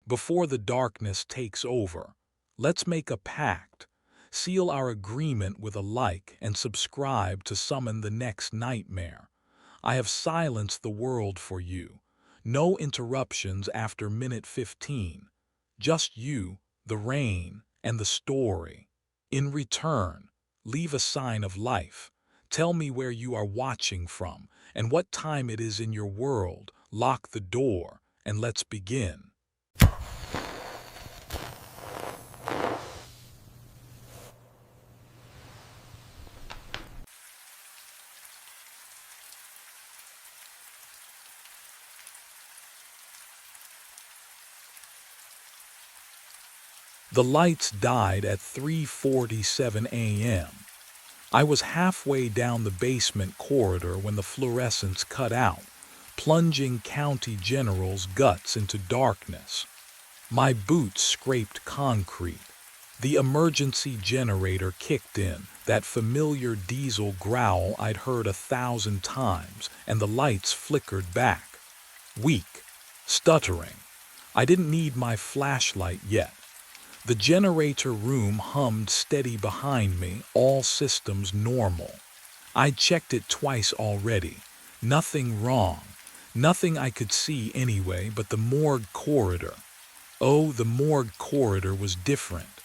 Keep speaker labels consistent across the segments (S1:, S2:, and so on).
S1: Before the darkness takes over, let's make a pact, seal our agreement with a like, and subscribe to summon the next nightmare. I have silenced the world for you. No interruptions after minute 15. Just you, the rain, and the story. In return, leave a sign of life. Tell me where you are watching from and what time it is in your world. Lock the door, and let's begin. The lights died at 3:47 a.m. I was halfway down the basement corridor when the fluorescence cut out, plunging County General's guts into darkness. My boots scraped concrete. The emergency generator kicked in, that familiar diesel growl I'd heard 1,000 times, and the lights flickered back. Weak, stuttering. I didn't need my flashlight yet. The generator room hummed steady behind me, all systems normal. I'd checked it twice already. Nothing wrong. Nothing I could see anyway but the morgue corridor. Oh, the morgue corridor was different.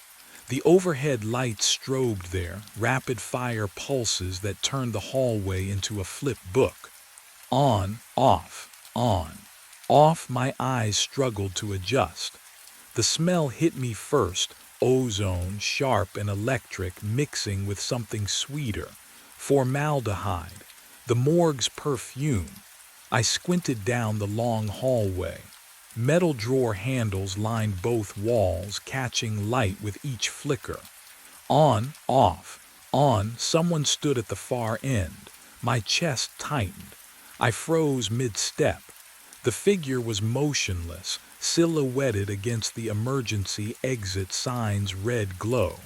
S1: The overhead lights strobed there, rapid-fire pulses that turned the hallway into a flip book. On, off, on, off. My eyes struggled to adjust. The smell hit me first, ozone, sharp and electric, mixing with something sweeter. Formaldehyde, the morgue's perfume. I squinted down the long hallway. Metal drawer handles lined both walls, catching light with each flicker. On, off, on. Someone stood at the far end. My chest tightened. I froze mid-step. The figure was motionless, silhouetted against the emergency exit sign's red glow.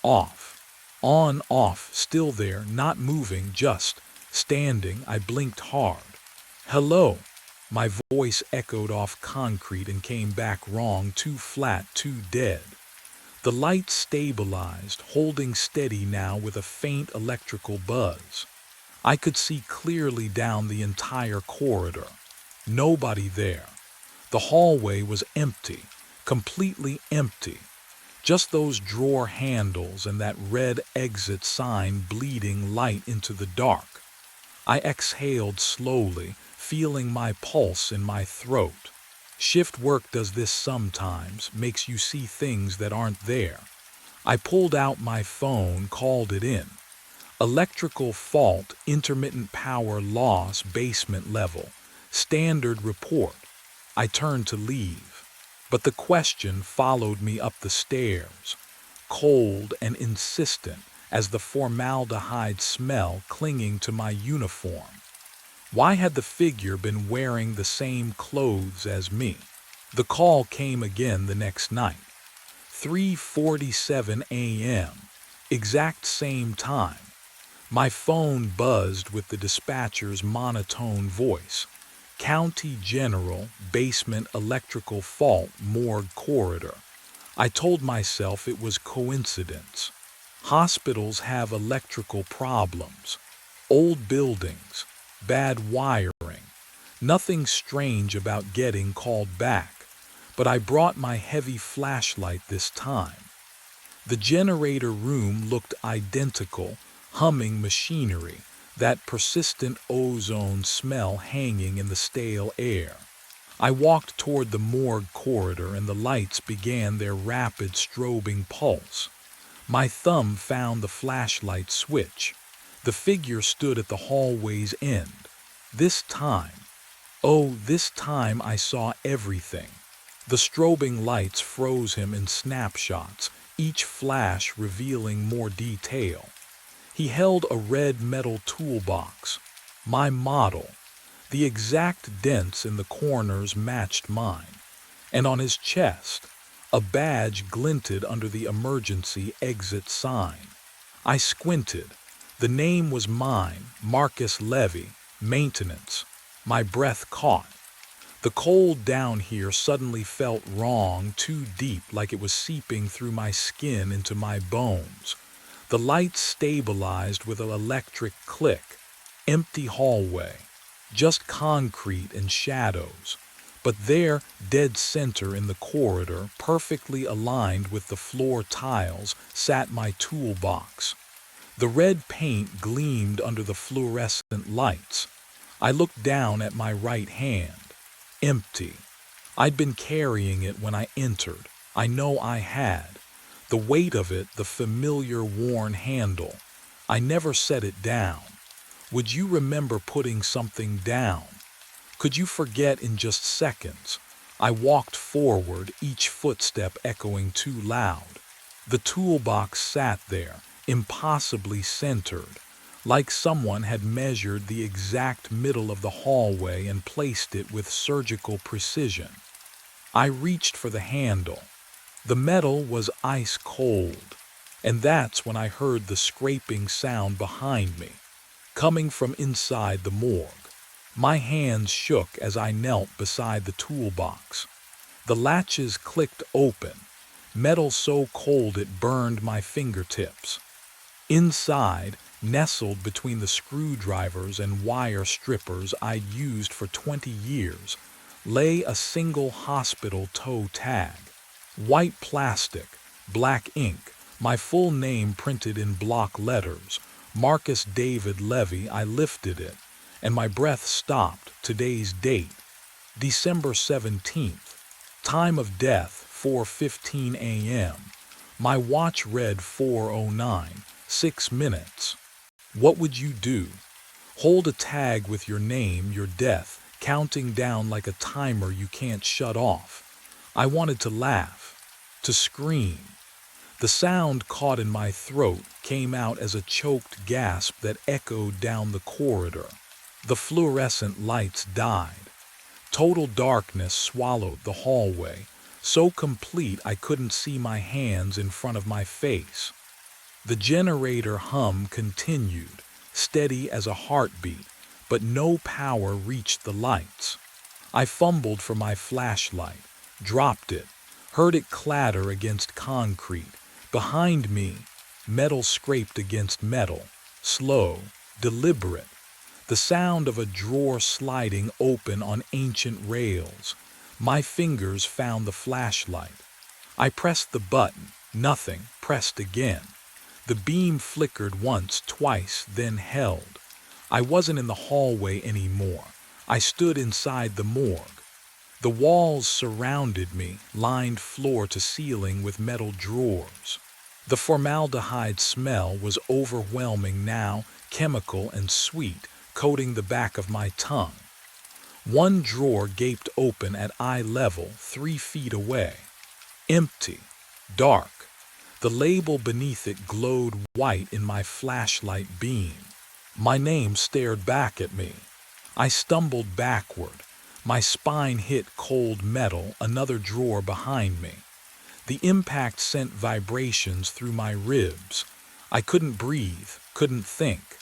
S1: Off. On, off, still there, not moving, just standing. I blinked hard. Hello. My voice echoed off concrete and came back wrong, too flat, too dead. The light stabilized, holding steady now with a faint electrical buzz. I could see clearly down the entire corridor. Nobody there. The hallway was empty, completely empty. Just those drawer handles and that red exit sign bleeding light into the dark. I exhaled slowly, feeling my pulse in my throat. Shift work does this sometimes, makes you see things that aren't there. I pulled out my phone, called it in. Electrical fault, intermittent power loss, basement level. Standard report. I turned to leave, but the question followed me up the stairs, cold and insistent as the formaldehyde smell clinging to my uniform. Why had the figure been wearing the same clothes as me? The call came again the next night. 3:47 a.m., exact same time. My phone buzzed with the dispatcher's monotone voice. County General, basement electrical fault, morgue corridor. I told myself it was coincidence. Hospitals have electrical problems. Old buildings, bad wiring. Nothing strange about getting called back, but I brought my heavy flashlight this time. The generator room looked identical, humming machinery, that persistent ozone smell hanging in the stale air. I walked toward the morgue corridor and the lights began their rapid strobing pulse. My thumb found the flashlight switch. The figure stood at the hallway's end. This time, oh, this time I saw everything. The strobing lights froze him in snapshots, each flash revealing more detail. He held a red metal toolbox. My model. The exact dents in the corners matched mine. And on his chest, a badge glinted under the emergency exit sign. I squinted. The name was mine, Marcus Levy, maintenance. My breath caught. The cold down here suddenly felt wrong, too deep, like it was seeping through my skin into my bones. The lights stabilized with an electric click. Empty hallway. Just concrete and shadows. But there, dead center in the corridor, perfectly aligned with the floor tiles, sat my toolbox. The red paint gleamed under the fluorescent lights. I looked down at my right hand. Empty. I'd been carrying it when I entered. I know I had. The weight of it, the familiar worn handle. I never set it down. Would you remember putting something down? Could you forget in just seconds? I walked forward, each footstep echoing too loud. The toolbox sat there, impossibly centered, like someone had measured the exact middle of the hallway and placed it with surgical precision. I reached for the handle. The metal was ice cold, and that's when I heard the scraping sound behind me, coming from inside the morgue. My hands shook as I knelt beside the toolbox. The latches clicked open, metal so cold it burned my fingertips. Inside, nestled between the screwdrivers and wire strippers I'd used for 20 years, lay a single hospital toe tag. White plastic, black ink, my full name printed in block letters, Marcus David Levy. I lifted it, and my breath stopped. Today's date, December 17th. Time of death, 4:15 a.m. My watch read 4:09, 6 minutes. What would you do? Hold a tag with your name, your death, counting down like a timer you can't shut off. I wanted to laugh, to scream. The sound caught in my throat came out as a choked gasp that echoed down the corridor. The fluorescent lights died. Total darkness swallowed the hallway, so complete I couldn't see my hands in front of my face. The generator hum continued, steady as a heartbeat, but no power reached the lights. I fumbled for my flashlight, dropped it, heard it clatter against concrete. Behind me, metal scraped against metal, slow, deliberate. The sound of a drawer sliding open on ancient rails. My fingers found the flashlight. I pressed the button, nothing, pressed again. The beam flickered once, twice, then held. I wasn't in the hallway anymore. I stood inside the morgue. The walls surrounded me, lined floor to ceiling with metal drawers. The formaldehyde smell was overwhelming now, chemical and sweet, coating the back of my tongue. One drawer gaped open at eye level, 3 feet away. Empty, dark. The label beneath it glowed white in my flashlight beam. My name stared back at me. I stumbled backward. My spine hit cold metal, another drawer behind me. The impact sent vibrations through my ribs. I couldn't breathe, couldn't think.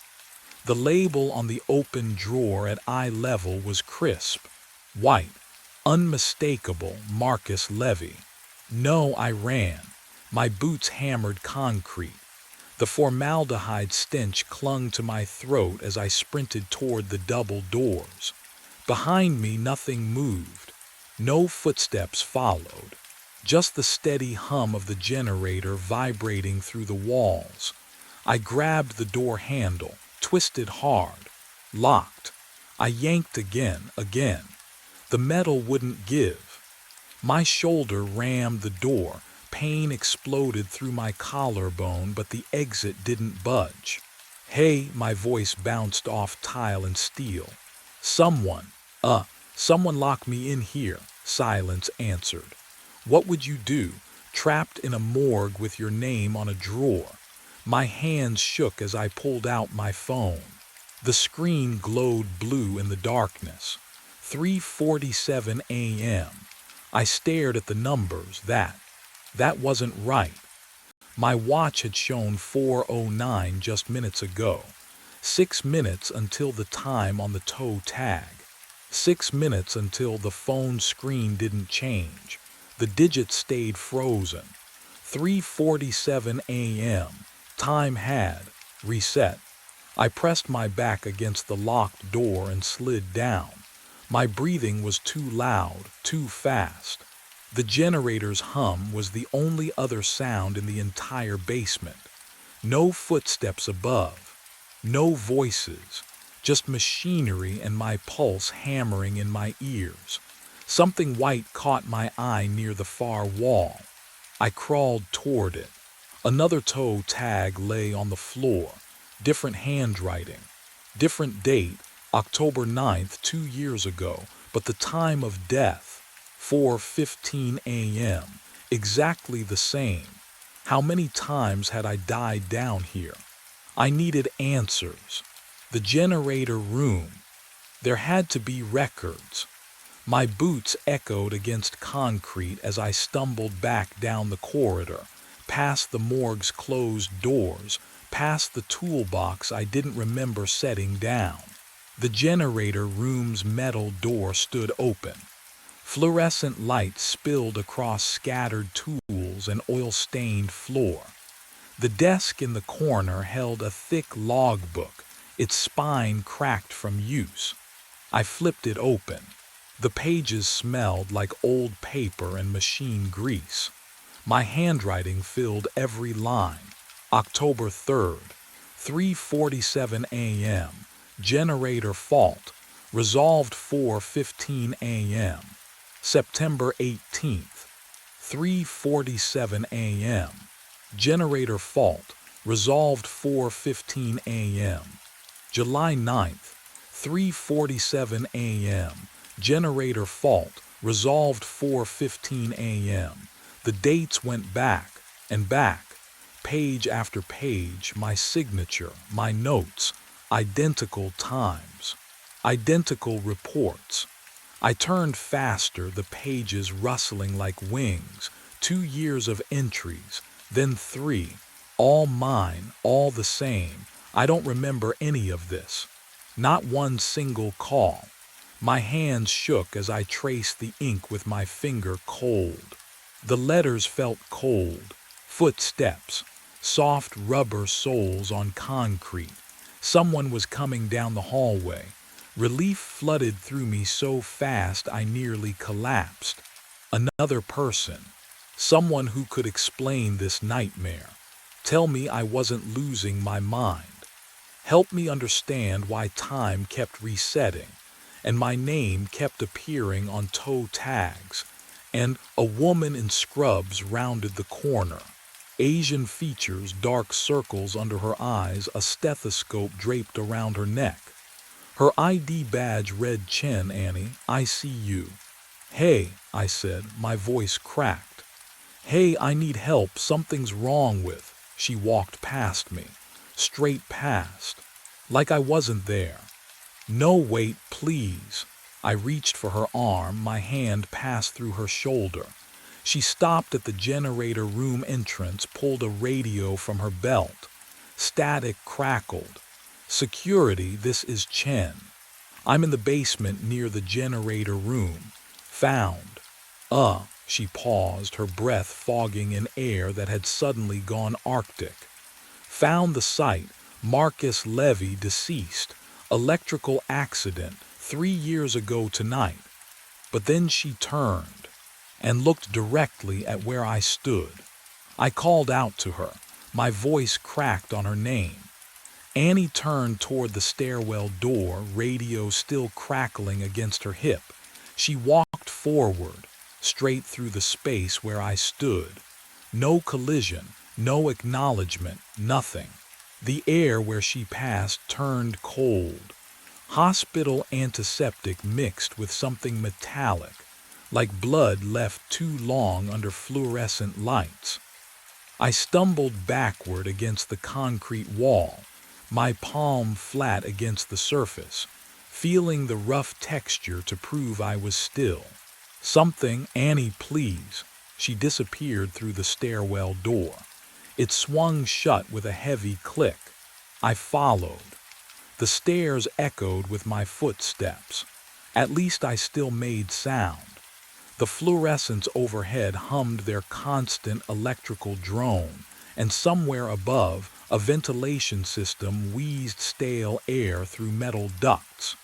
S1: The label on the open drawer at eye level was crisp, white, unmistakable, Marcus Levy. No, I ran. My boots hammered concrete. The formaldehyde stench clung to my throat as I sprinted toward the double doors. Behind me, nothing moved. No footsteps followed. Just the steady hum of the generator vibrating through the walls. I grabbed the door handle, twisted hard, locked. I yanked again. The metal wouldn't give. My shoulder rammed the door. Pain exploded through my collarbone, but the exit didn't budge. Hey, my voice bounced off tile and steel. Someone lock me in here, silence answered. What would you do, trapped in a morgue with your name on a drawer? My hands shook as I pulled out my phone. The screen glowed blue in the darkness. 3:47 a.m. I stared at the numbers. That wasn't right. My watch had shown 4:09 just minutes ago. 6 minutes until the time on the toe tag. 6 minutes until the phone screen didn't change. The digits stayed frozen. 3:47 a.m. Time had reset. I pressed my back against the locked door and slid down. My breathing was too loud, too fast. The generator's hum was the only other sound in the entire basement. No footsteps above, no voices, just machinery and my pulse hammering in my ears. Something white caught my eye near the far wall. I crawled toward it. Another toe tag lay on the floor. Different handwriting. Different date, October 9th, 2 years ago, but the time of death, 4:15 a.m., exactly the same. How many times had I died down here? I needed answers. The generator room. There had to be records. My boots echoed against concrete as I stumbled back down the corridor, past the morgue's closed doors, past the toolbox I didn't remember setting down. The generator room's metal door stood open. Fluorescent light spilled across scattered tools and oil-stained floor. The desk in the corner held a thick logbook, its spine cracked from use. I flipped it open. The pages smelled like old paper and machine grease. My handwriting filled every line. October 3rd, 3:47 a.m. Generator fault. Resolved 4:15 a.m. September 18th, 3:47 a.m. Generator fault. Resolved 4:15 a.m. July 9th, 3:47 a.m. Generator fault. Resolved 4:15 a.m. The dates went back and back. Page after page, my signature, my notes, identical times, identical reports. I turned faster, the pages rustling like wings. 2 years of entries, then 3, all mine, all the same. I don't remember any of this. Not one single call. My hands shook as I traced the ink with my finger cold. The letters felt cold. Footsteps, soft rubber soles on concrete. Someone was coming down the hallway. Relief flooded through me so fast I nearly collapsed. Another person. Someone who could explain this nightmare. Tell me I wasn't losing my mind. Help me understand why time kept resetting, and my name kept appearing on toe tags, and a woman in scrubs rounded the corner. Asian features, dark circles under her eyes, a stethoscope draped around her neck. Her ID badge read, "Chen Annie, I see you." "Hey," I said, my voice cracked. "Hey, I need help, something's wrong with." She walked past me, straight past, like I wasn't there. "No, wait, please." I reached for her arm, my hand passed through her shoulder. She stopped at the generator room entrance, pulled a radio from her belt. Static crackled. "Security, this is Chen. I'm in the basement near the generator room. Found." She paused, her breath fogging in air that had suddenly gone arctic. "Found the site. Marcus Levy, deceased. Electrical accident, 3 years ago tonight." But then she turned and looked directly at where I stood. I called out to her. My voice cracked on her name. Annie turned toward the stairwell door, radio still crackling against her hip. She walked forward, straight through the space where I stood. No collision, no acknowledgement, nothing. The air where she passed turned cold. Hospital antiseptic mixed with something metallic, like blood left too long under fluorescent lights. I stumbled backward against the concrete wall, my palm flat against the surface, feeling the rough texture to prove I was still. "Something, Annie, please." She disappeared through the stairwell door. It swung shut with a heavy click. I followed. The stairs echoed with my footsteps. At least I still made sound. The fluorescents overhead hummed their constant electrical drone, and somewhere above, a ventilation system wheezed stale air through metal ducts.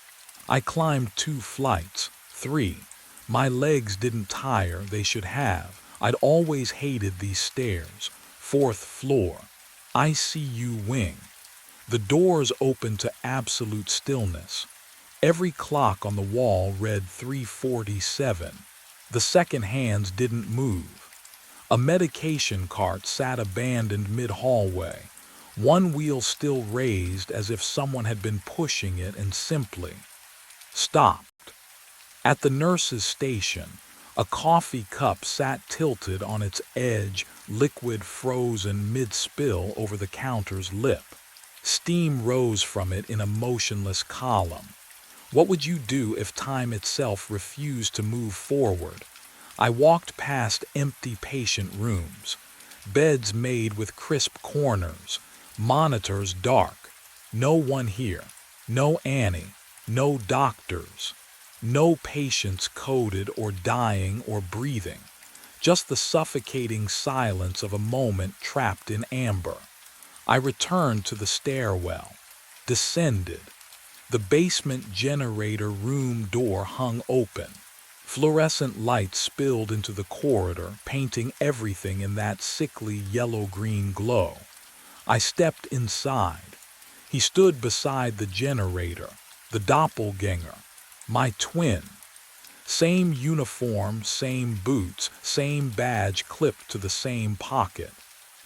S1: I climbed 2 flights, 3. My legs didn't tire, they should have. I'd always hated these stairs. 4th floor. ICU wing. The doors opened to absolute stillness. Every clock on the wall read 3:47. The second hands didn't move. A medication cart sat abandoned mid-hallway, one wheel still raised as if someone had been pushing it and simply stopped. At the nurse's station, a coffee cup sat tilted on its edge, liquid frozen mid-spill over the counter's lip. Steam rose from it in a motionless column. What would you do if time itself refused to move forward? I walked past empty patient rooms, beds made with crisp corners, monitors dark. No one here, no Annie, no doctors, no patients coded or dying or breathing, just the suffocating silence of a moment trapped in amber. I returned to the stairwell, descended. The basement generator room door hung open. Fluorescent light spilled into the corridor, painting everything in that sickly yellow-green glow. I stepped inside. He stood beside the generator, the doppelganger, my twin. Same uniform, same boots, same badge clipped to the same pocket.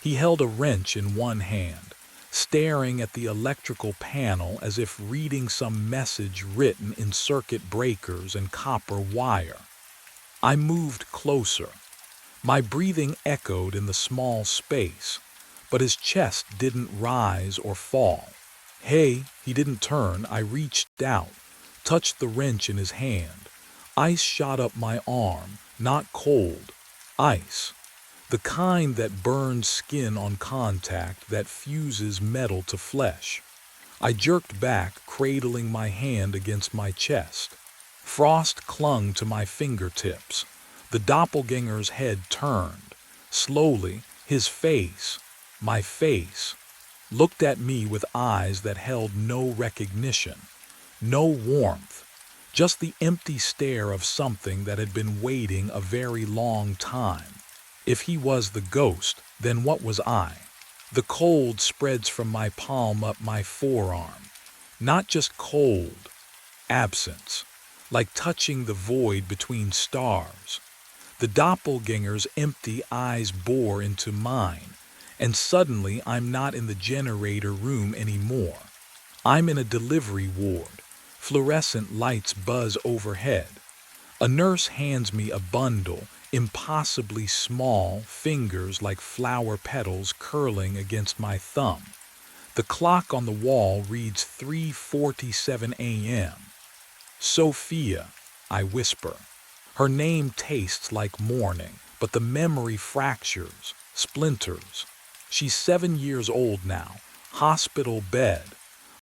S1: He held a wrench in one hand, staring at the electrical panel as if reading some message written in circuit breakers and copper wire. I moved closer. My breathing echoed in the small space, but his chest didn't rise or fall. Hey, he didn't turn. I reached out, touched the wrench in his hand. Ice shot up my arm, not cold, ice. The kind that burns skin on contact, that fuses metal to flesh. I jerked back, cradling my hand against my chest. Frost clung to my fingertips. The doppelganger's head turned. Slowly, his face, my face, looked at me with eyes that held no recognition, no warmth, just the empty stare of something that had been waiting a very long time. If he was the ghost, then what was I? The cold spreads from my palm up my forearm. Not just cold, absence, like touching the void between stars. The doppelganger's empty eyes bore into mine, and suddenly I'm not in the generator room anymore. I'm in a delivery ward. Fluorescent lights buzz overhead. A nurse hands me a bundle, impossibly small, fingers like flower petals curling against my thumb. The clock on the wall reads 3:47 a.m. Sophia, I whisper. Her name tastes like morning, but the memory fractures, splinters. She's 7 years old now, hospital bed.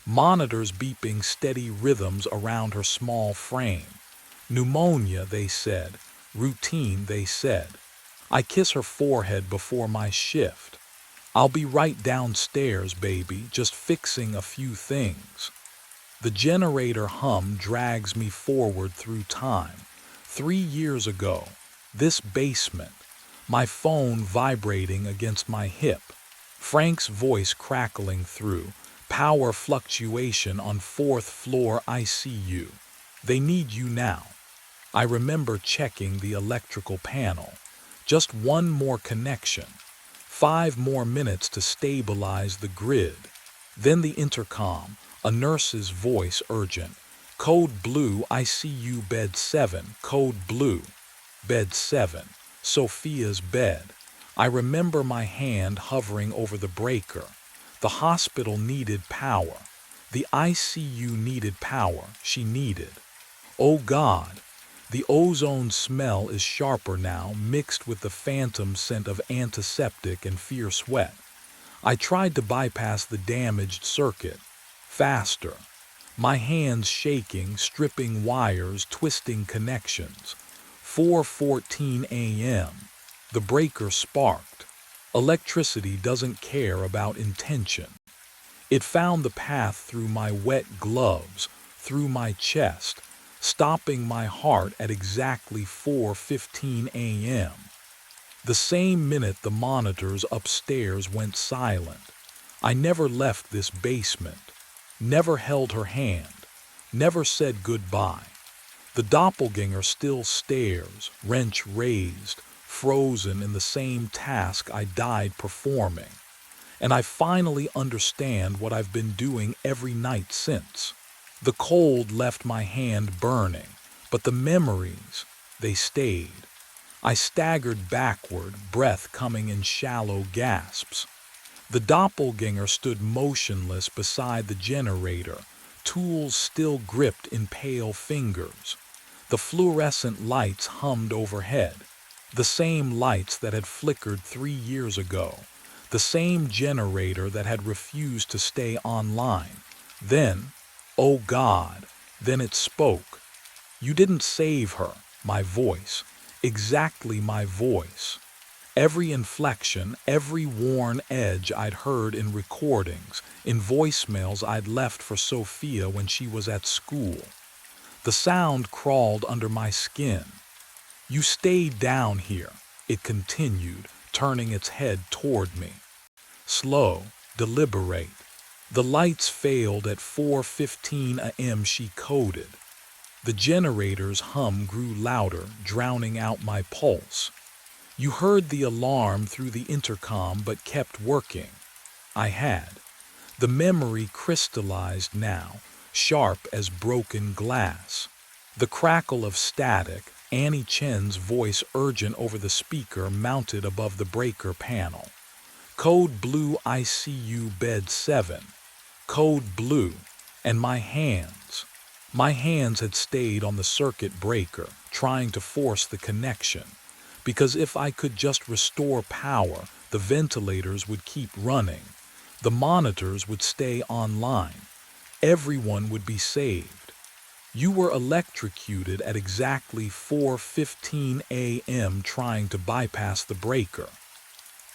S1: Monitors beeping steady rhythms around her small frame. Pneumonia, they said. Routine, they said. I kiss her forehead before my shift. I'll be right downstairs, baby, just fixing a few things. The generator hum drags me forward through time. 3 years ago, this basement, my phone vibrating against my hip, Frank's voice crackling through, power fluctuation on 4th floor ICU. They need you now. I remember checking the electrical panel. Just one more connection. 5 more minutes to stabilize the grid. Then the intercom, a nurse's voice urgent. Code blue, ICU bed 7, code blue. Bed 7, Sophia's bed. I remember my hand hovering over the breaker. The hospital needed power. The ICU needed power. She needed. Oh God, the ozone smell is sharper now, mixed with the phantom scent of antiseptic and fierce sweat. I tried to bypass the damaged circuit. Faster. My hands shaking, stripping wires, twisting connections. 4:14 a.m. The breaker sparked. Electricity doesn't care about intention. It found the path through my wet gloves, through my chest, stopping my heart at exactly 4:15 a.m. The same minute the monitors upstairs went silent. I never left this basement, never held her hand, never said goodbye. The doppelganger still stares, wrench raised, frozen in the same task I died performing. And I finally understand what I've been doing every night since. The cold left my hand burning, but the memories, they stayed. I staggered backward, breath coming in shallow gasps. The doppelganger stood motionless beside the generator, tools still gripped in pale fingers. The fluorescent lights hummed overhead, the same lights that had flickered 3 years ago, the same generator that had refused to stay online. Then, oh God, then it spoke. You didn't save her, my voice, exactly my voice. Every inflection, every worn edge I'd heard in recordings, in voicemails I'd left for Sophia when she was at school. The sound crawled under my skin. You stayed down here, it continued, turning its head toward me. Slow, deliberate. The lights failed at 4:15 a.m. she coded. The generator's hum grew louder, drowning out my pulse. You heard the alarm through the intercom but kept working. I had. The memory crystallized now, sharp as broken glass. The crackle of static, Annie Chen's voice urgent over the speaker mounted above the breaker panel. Code blue ICU bed 7. Code blue. And my hands. My hands had stayed on the circuit breaker, trying to force the connection. Because if I could just restore power, the ventilators would keep running. The monitors would stay online. Everyone would be saved. You were electrocuted at exactly 4:15 a.m. trying to bypass the breaker.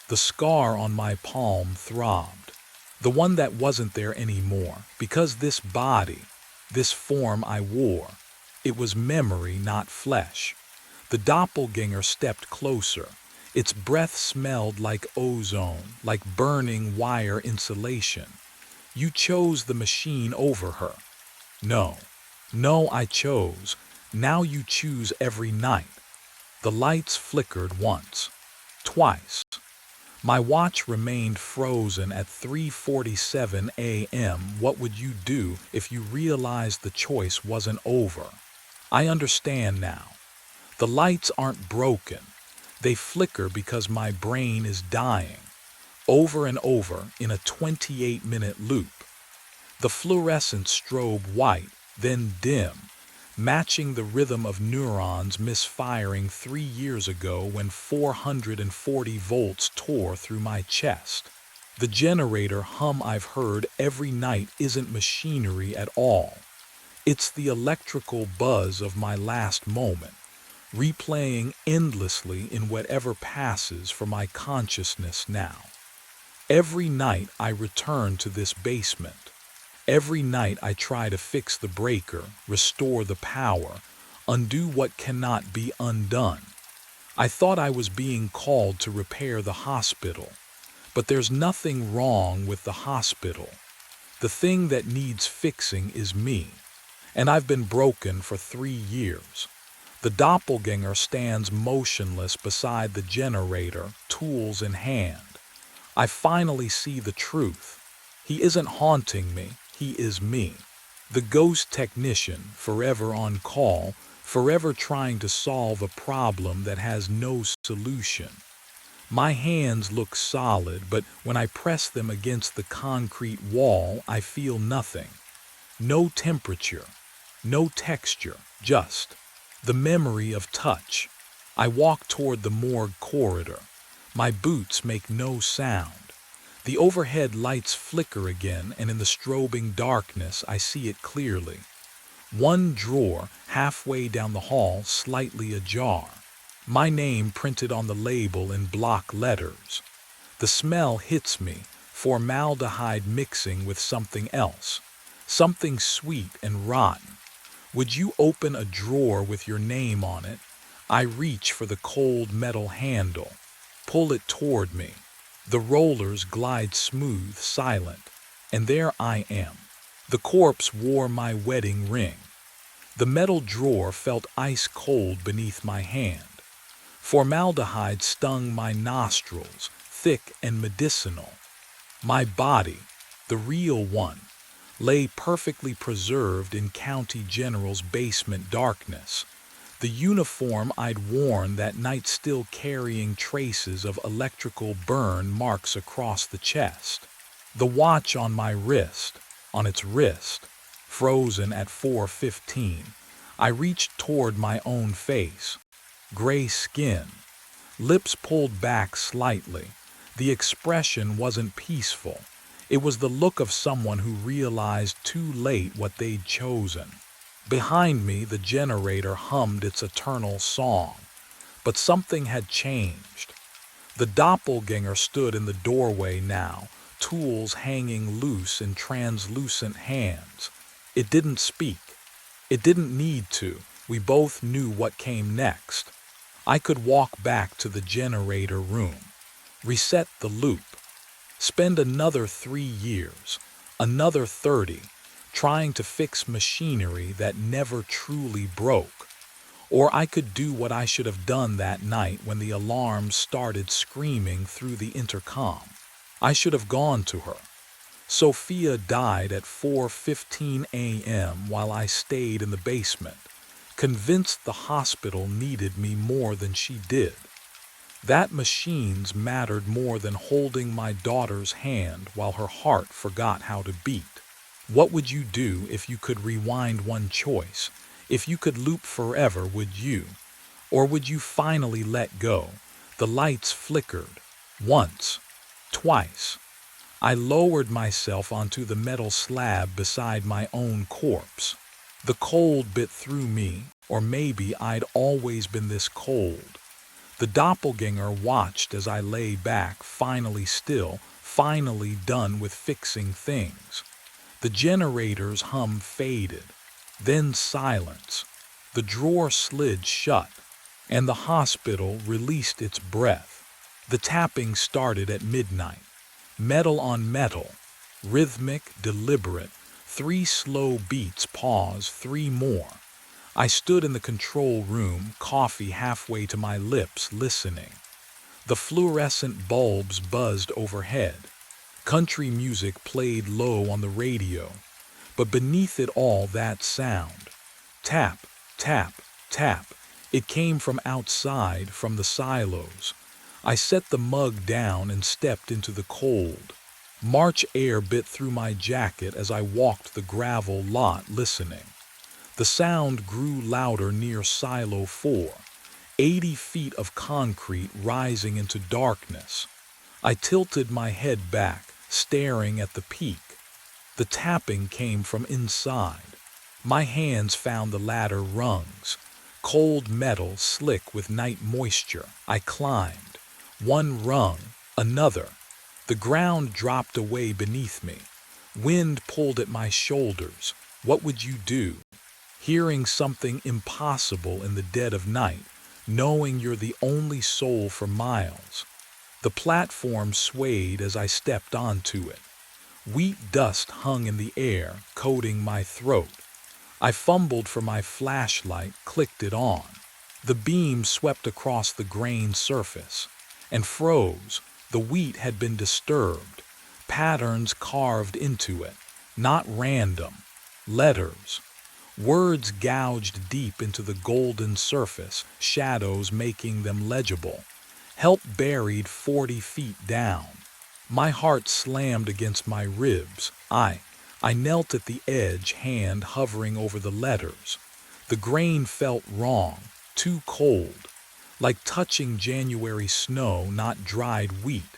S1: The scar on my palm throbbed. The one that wasn't there anymore, because this body, this form I wore, it was memory, not flesh. The doppelganger stepped closer. Its breath smelled like ozone, like burning wire insulation. You chose the machine over her. No, no, I chose. Now you choose every night. The lights flickered once, twice. My watch remained frozen at 3:47 a.m. What would you do if you realized the choice wasn't over? I understand now. The lights aren't broken. They flicker because my brain is dying, over and over in a 28-minute loop. The fluorescent strobe white, then dim, matching the rhythm of neurons misfiring 3 years ago when 440 volts tore through my chest. The generator hum I've heard every night isn't machinery at all. It's the electrical buzz of my last moment, replaying endlessly in whatever passes for my consciousness now. Every night I return to this basement. Every night I try to fix the breaker, restore the power, undo what cannot be undone. I thought I was being called to repair the hospital, but there's nothing wrong with the hospital. The thing that needs fixing is me, and I've been broken for 3 years. The doppelganger stands motionless beside the generator, tools in hand. I finally see the truth. He isn't haunting me. He is me, the ghost technician, forever on call, forever trying to solve a problem that has no solution. My hands look solid, but when I press them against the concrete wall, I feel nothing. No temperature, no texture, just the memory of touch. I walk toward the morgue corridor. My boots make no sound. The overhead lights flicker again, and in the strobing darkness I see it clearly. One drawer, halfway down the hall, slightly ajar. My name printed on the label in block letters. The smell hits me, formaldehyde mixing with something else. Something sweet and rotten. Would you open a drawer with your name on it? I reach for the cold metal handle. Pull it toward me. The rollers glide smooth, silent. And there I am. The corpse wore my wedding ring. The metal drawer felt ice cold beneath my hand. Formaldehyde stung my nostrils, thick and medicinal. My body, the real one, lay perfectly preserved in County General's basement darkness. The uniform I'd worn that night still carrying traces of electrical burn marks across the chest. The watch on my wrist, on its wrist, frozen at 4:15. I reached toward my own face. Gray skin, lips pulled back slightly. The expression wasn't peaceful. It was the look of someone who realized too late what they'd chosen. Behind me, the generator hummed its eternal song. But something had changed. The doppelganger stood in the doorway now, tools hanging loose in translucent hands. It didn't speak. It didn't need to. We both knew what came next. I could walk back to the generator room, reset the loop, spend another 3 years, another 30, trying to fix machinery that never truly broke. Or I could do what I should have done that night when the alarms started screaming through the intercom. I should have gone to her. Sophia died at 4:15 a.m. while I stayed in the basement, convinced the hospital needed me more than she did. That machines mattered more than holding my daughter's hand while her heart forgot how to beat. What would you do if you could rewind one choice? If you could loop forever, would you? Or would you finally let go? The lights flickered. Once. Twice. I lowered myself onto the metal slab beside my own corpse. The cold bit through me, or maybe I'd always been this cold. The doppelganger watched as I lay back, finally still, finally done with fixing things. The generator's hum faded, then silence. The drawer slid shut, and the hospital released its breath. The tapping started at midnight. Metal on metal, rhythmic, deliberate. 3 slow beats, pause, 3 more. I stood in the control room, coffee halfway to my lips, listening. The fluorescent bulbs buzzed overhead. Country music played low on the radio, but beneath it all that sound. Tap, tap, tap. It came from outside, from the silos. I set the mug down and stepped into the cold. March air bit through my jacket as I walked the gravel lot listening. The sound grew louder near Silo 4, 80 feet of concrete rising into darkness. I tilted my head back, staring at the peak. The tapping came from inside. My hands found the ladder rungs, cold metal slick with night moisture. I climbed. One rung, another. The ground dropped away beneath me. Wind pulled at my shoulders. What would you do? Hearing something impossible in the dead of night, knowing you're the only soul for miles. The platform swayed as I stepped onto it. Wheat dust hung in the air, coating my throat. I fumbled for my flashlight, clicked it on. The beam swept across the grained surface and froze. The wheat had been disturbed, patterns carved into it, not random. Letters. Words gouged deep into the golden surface, shadows making them legible. Help buried 40 feet down. My heart slammed against my ribs. I knelt at the edge, hand hovering over the letters. The grain felt wrong, too cold, like touching January snow, not dried wheat.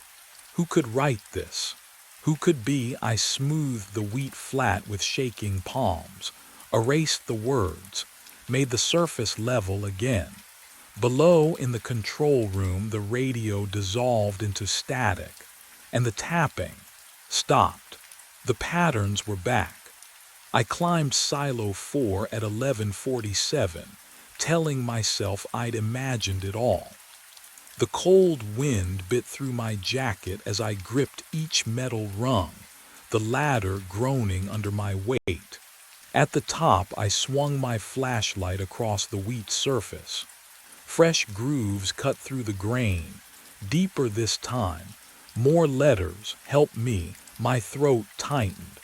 S1: Who could write this? Who could be? I smoothed the wheat flat with shaking palms, erased the words, made the surface level again. Below, in the control room, the radio dissolved into static, and the tapping stopped. The patterns were back. I climbed Silo 4 at 11:47, telling myself I'd imagined it all. The cold wind bit through my jacket as I gripped each metal rung, the ladder groaning under my weight. At the top, I swung my flashlight across the wheat surface. Fresh grooves cut through the grain, deeper this time. More letters, help me, my throat tightened.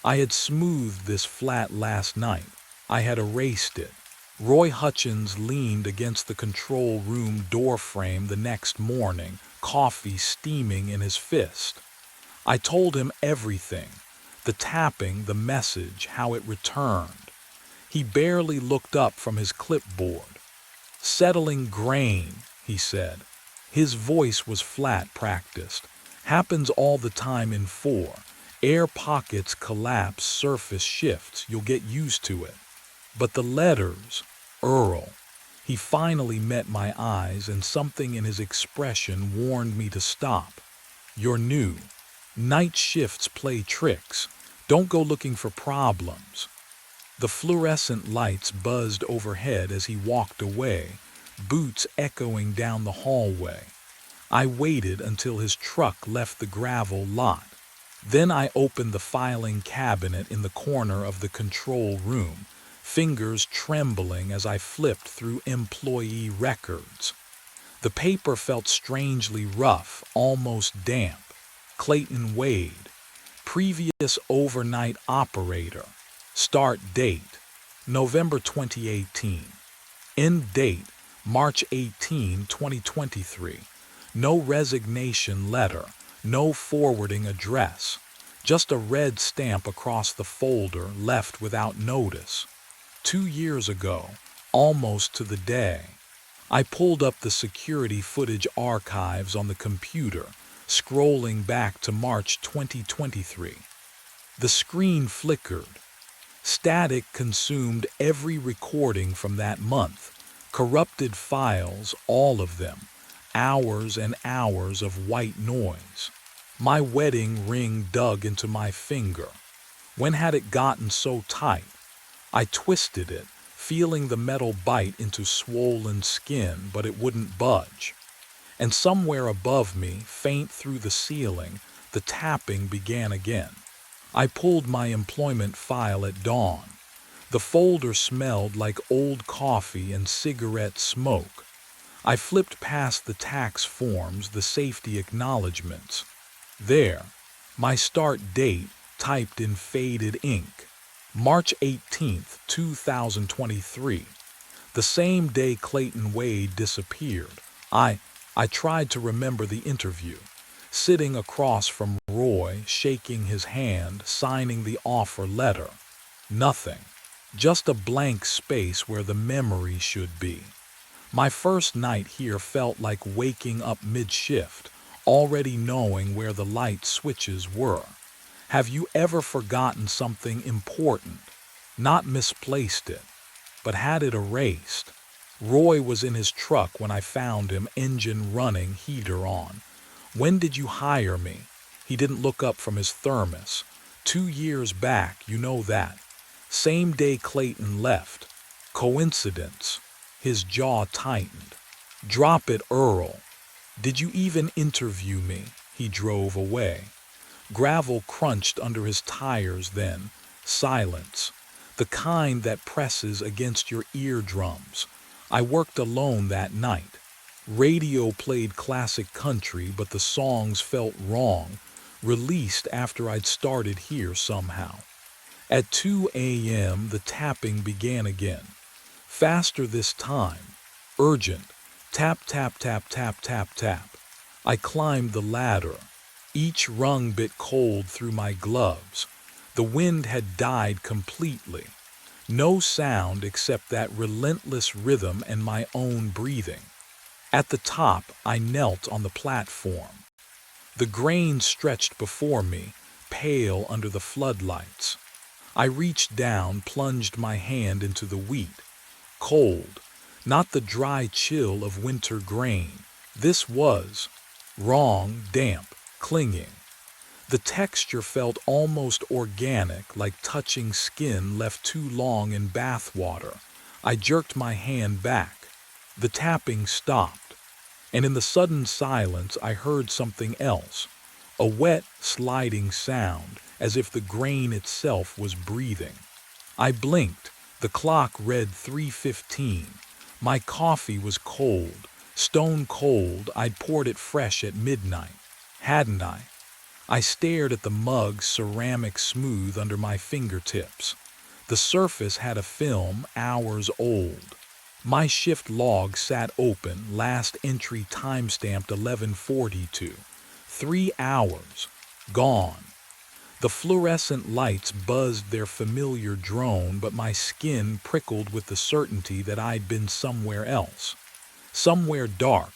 S1: I had smoothed this flat last night. I had erased it. Roy Hutchins leaned against the control room doorframe the next morning, coffee steaming in his fist. I told him everything, the tapping, the message, how it returned. He barely looked up from his clipboard. Settling grain, he said. His voice was flat, practiced. Happens all the time in 4. Air pockets collapse, surface shifts, you'll get used to it. But the letters, Earl. He finally met my eyes, and something in his expression warned me to stop. You're new. Night shifts play tricks. Don't go looking for problems. The fluorescent lights buzzed overhead as he walked away, boots echoing down the hallway. I waited until his truck left the gravel lot. Then I opened the filing cabinet in the corner of the control room, fingers trembling as I flipped through employee records. The paper felt strangely rough, almost damp. Clayton Wade, previous overnight operator. Start date, November 2018. End date, March 18, 2023. No resignation letter, no forwarding address. Just a red stamp across the folder left without notice. 2 years ago, almost to the day. I pulled up the security footage archives on the computer, scrolling back to March 2023. The screen flickered. Static consumed every recording from that month. Corrupted files, all of them. Hours and hours of white noise. My wedding ring dug into my finger. When had it gotten so tight? I twisted it, feeling the metal bite into swollen skin, but it wouldn't budge. And somewhere above me, faint through the ceiling, the tapping began again. I pulled my employment file at dawn. The folder smelled like old coffee and cigarette smoke. I flipped past the tax forms, the safety acknowledgments. There, my start date typed in faded ink. March 18th, 2023. The same day Clayton Wade disappeared. I tried to remember the interview. Sitting across from Roy, shaking his hand, signing the offer letter. Nothing. Just a blank space where the memory should be. My first night here felt like waking up mid-shift, already knowing where the light switches were. Have you ever forgotten something important? Not misplaced it, but had it erased? Roy was in his truck when I found him, engine running, heater on. When did you hire me? He didn't look up from his thermos. 2 years back, you know that. Same day Clayton left. Coincidence? His jaw tightened. Drop it, Earl. Did you even interview me? He drove away. Gravel crunched under his tires then. Silence. The kind that presses against your eardrums. I worked alone that night. Radio played classic country, but the songs felt wrong, released after I'd started here somehow. At 2 a.m., the tapping began again. Faster this time. Urgent. Tap, tap, tap, tap, tap, tap. I climbed the ladder. Each rung bit cold through my gloves. The wind had died completely. No sound except that relentless rhythm and my own breathing. At the top, I knelt on the platform. The grain stretched before me, pale under the floodlights. I reached down, plunged my hand into the wheat. Cold, not the dry chill of winter grain. This was wrong, damp, clinging. The texture felt almost organic, like touching skin left too long in bath water. I jerked my hand back. The tapping stopped, and in the sudden silence I heard something else, a wet, sliding sound, as if the grain itself was breathing. I blinked. The clock read 3:15. My coffee was cold, stone cold. I'd poured it fresh at midnight, hadn't I? I stared at the mug, ceramic smooth under my fingertips. The surface had a film hours old. My shift log sat open, last entry timestamped 11:42. 3 hours. Gone. The fluorescent lights buzzed their familiar drone, but my skin prickled with the certainty that I'd been somewhere else. Somewhere dark.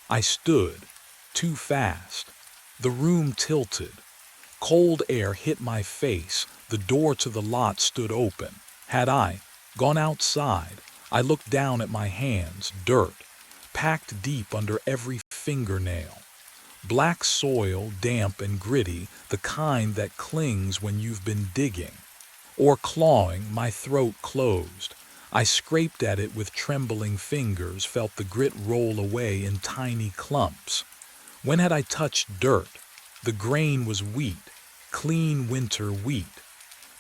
S1: I stood. Too fast. The room tilted. Cold air hit my face. The door to the lot stood open. Had I gone outside? I looked down at my hands, dirt, packed deep under every fingernail. Black soil, damp and gritty, the kind that clings when you've been digging. Or clawing. My throat closed. I scraped at it with trembling fingers, felt the grit roll away in tiny clumps. When had I touched dirt? The grain was wheat, clean winter wheat.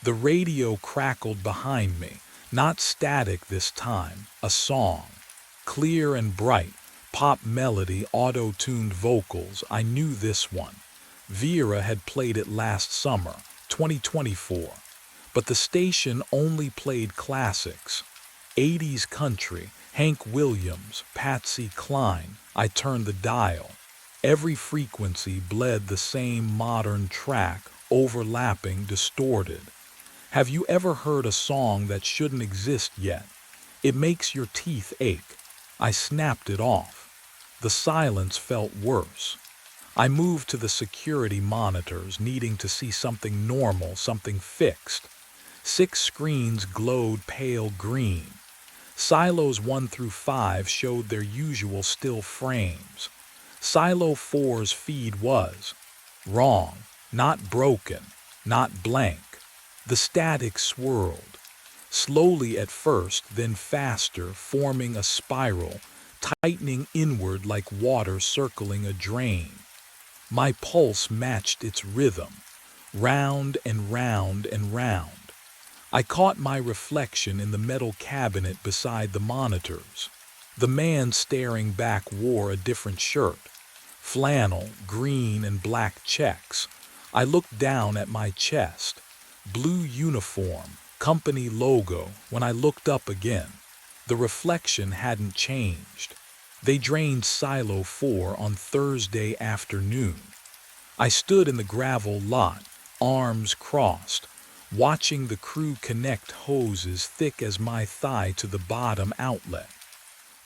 S1: The radio crackled behind me, not static this time, a song. Clear and bright, pop melody, auto-tuned vocals. I knew this one. Vera had played it last summer, 2024. But the station only played classics. 80s country, Hank Williams, Patsy Cline. I turned the dial. Every frequency bled the same modern track, overlapping, distorted. Have you ever heard a song that shouldn't exist yet? It makes your teeth ache. I snapped it off. The silence felt worse. I moved to the security monitors, needing to see something normal, something fixed. 6 screens glowed pale green. Silos 1 through 5 showed their usual still frames. Silo 4's feed was wrong, not broken, not blank. The static swirled, slowly at first, then faster, forming a spiral, tightening inward like water circling a drain. My pulse matched its rhythm, round and round and round. I caught my reflection in the metal cabinet beside the monitors. The man staring back wore a different shirt. Flannel, green and black checks. I looked down at my chest. Blue uniform, company logo. When I looked up again, the reflection hadn't changed. They drained Silo 4 on Thursday afternoon. I stood in the gravel lot, arms crossed, watching the crew connect hoses thick as my thigh to the bottom outlet.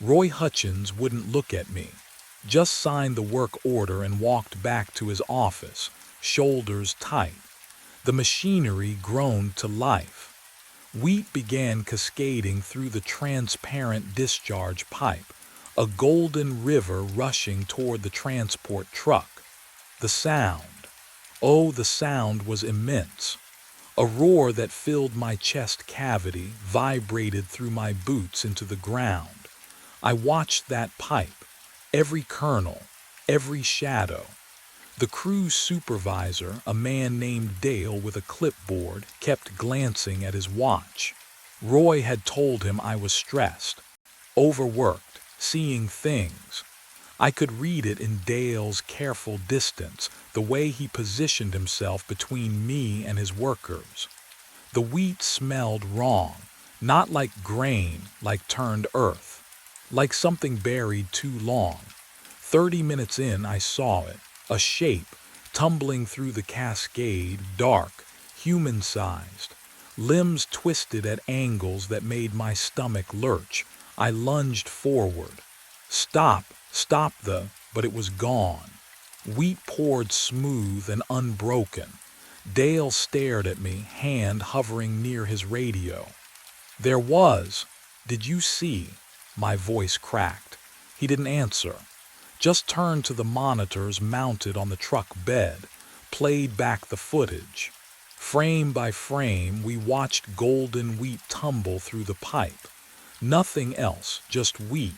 S1: Roy Hutchins wouldn't look at me, just signed the work order and walked back to his office, shoulders tight. The machinery groaned to life. Wheat began cascading through the transparent discharge pipe, a golden river rushing toward the transport truck. The sound. Oh, the sound was immense. A roar that filled my chest cavity, vibrated through my boots into the ground. I watched that pipe, every kernel, every shadow. The crew supervisor, a man named Dale with a clipboard, kept glancing at his watch. Roy had told him I was stressed, overworked, seeing things. I could read it in Dale's careful distance, the way he positioned himself between me and his workers. The wheat smelled wrong, not like grain, like turned earth, like something buried too long. 30 minutes in, I saw it, a shape, tumbling through the cascade, dark, human-sized, limbs twisted at angles that made my stomach lurch. I lunged forward. Stop, but it was gone. Wheat poured smooth and unbroken. Dale stared at me, hand hovering near his radio. There was. Did you see? My voice cracked. He didn't answer. Just turned to the monitors mounted on the truck bed, played back the footage. Frame by frame, we watched golden wheat tumble through the pipe. Nothing else, just wheat.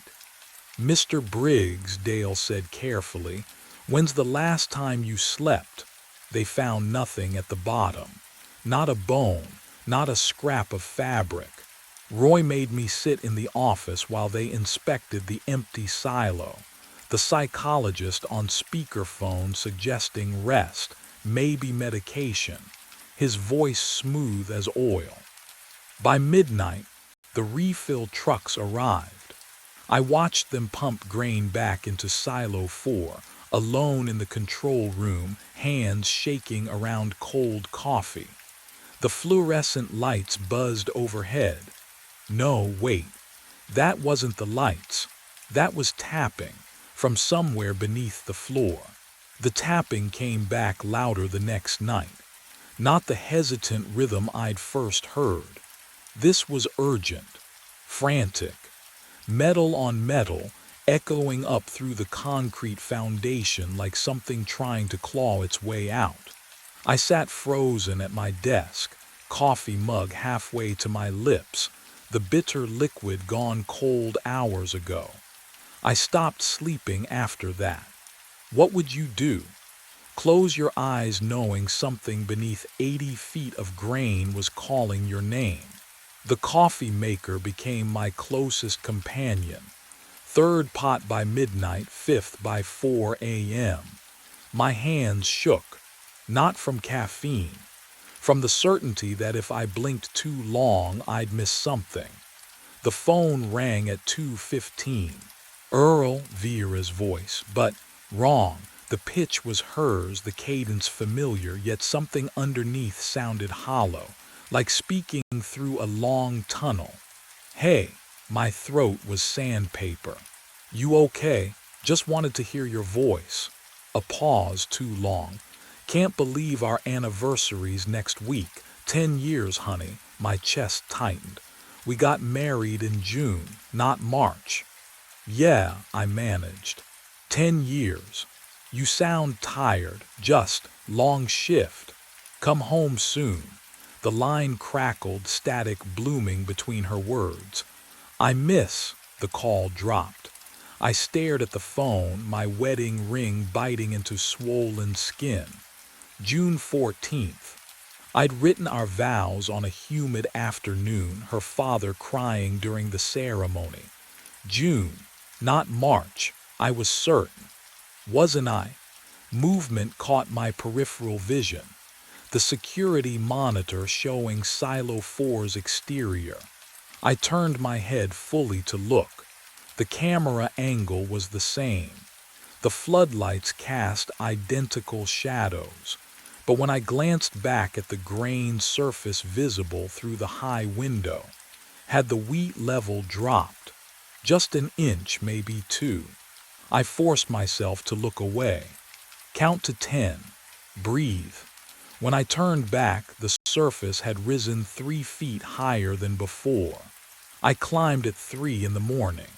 S1: Mr. Briggs, Dale said carefully, when's the last time you slept? They found nothing at the bottom. Not a bone, not a scrap of fabric. Roy made me sit in the office while they inspected the empty silo. The psychologist on speakerphone suggesting rest, maybe medication. His voice smooth as oil. By midnight, the refill trucks arrived. I watched them pump grain back into Silo 4, alone in the control room, hands shaking around cold coffee. The fluorescent lights buzzed overhead. No, wait. That wasn't the lights. That was tapping, from somewhere beneath the floor. The tapping came back louder the next night. Not the hesitant rhythm I'd first heard. This was urgent, frantic. Metal on metal, echoing up through the concrete foundation like something trying to claw its way out. I sat frozen at my desk, coffee mug halfway to my lips, the bitter liquid gone cold hours ago. I stopped sleeping after that. What would you do? Close your eyes knowing something beneath 80 feet of grain was calling your name. The coffee maker became my closest companion. Third pot by midnight, fifth by 4 a.m. My hands shook, not from caffeine, from the certainty that if I blinked too long, I'd miss something. The phone rang at 2:15. Earl, Vera's voice, but wrong. The pitch was hers, the cadence familiar, yet something underneath sounded hollow, like speaking through a long tunnel. Hey, my throat was sandpaper. You okay? Just wanted to hear your voice. A pause too long. Can't believe our anniversary's next week. 10 years, honey. My chest tightened. We got married in June, not March. Yeah, I managed. 10 years. You sound tired, just long shift. Come home soon. The line crackled, static blooming between her words. I miss. The call dropped. I stared at the phone, my wedding ring biting into swollen skin. June 14th. I'd written our vows on a humid afternoon, her father crying during the ceremony. June, not March. I was certain. Wasn't I? Movement caught my peripheral vision. The security monitor showing Silo 4's exterior. I turned my head fully to look. The camera angle was the same. The floodlights cast identical shadows. But when I glanced back at the grain surface visible through the high window, had the wheat level dropped? Just an inch, maybe 2. I forced myself to look away. Count to 10. Breathe. When I turned back, the surface had risen 3 feet higher than before. I climbed at 3 in the morning.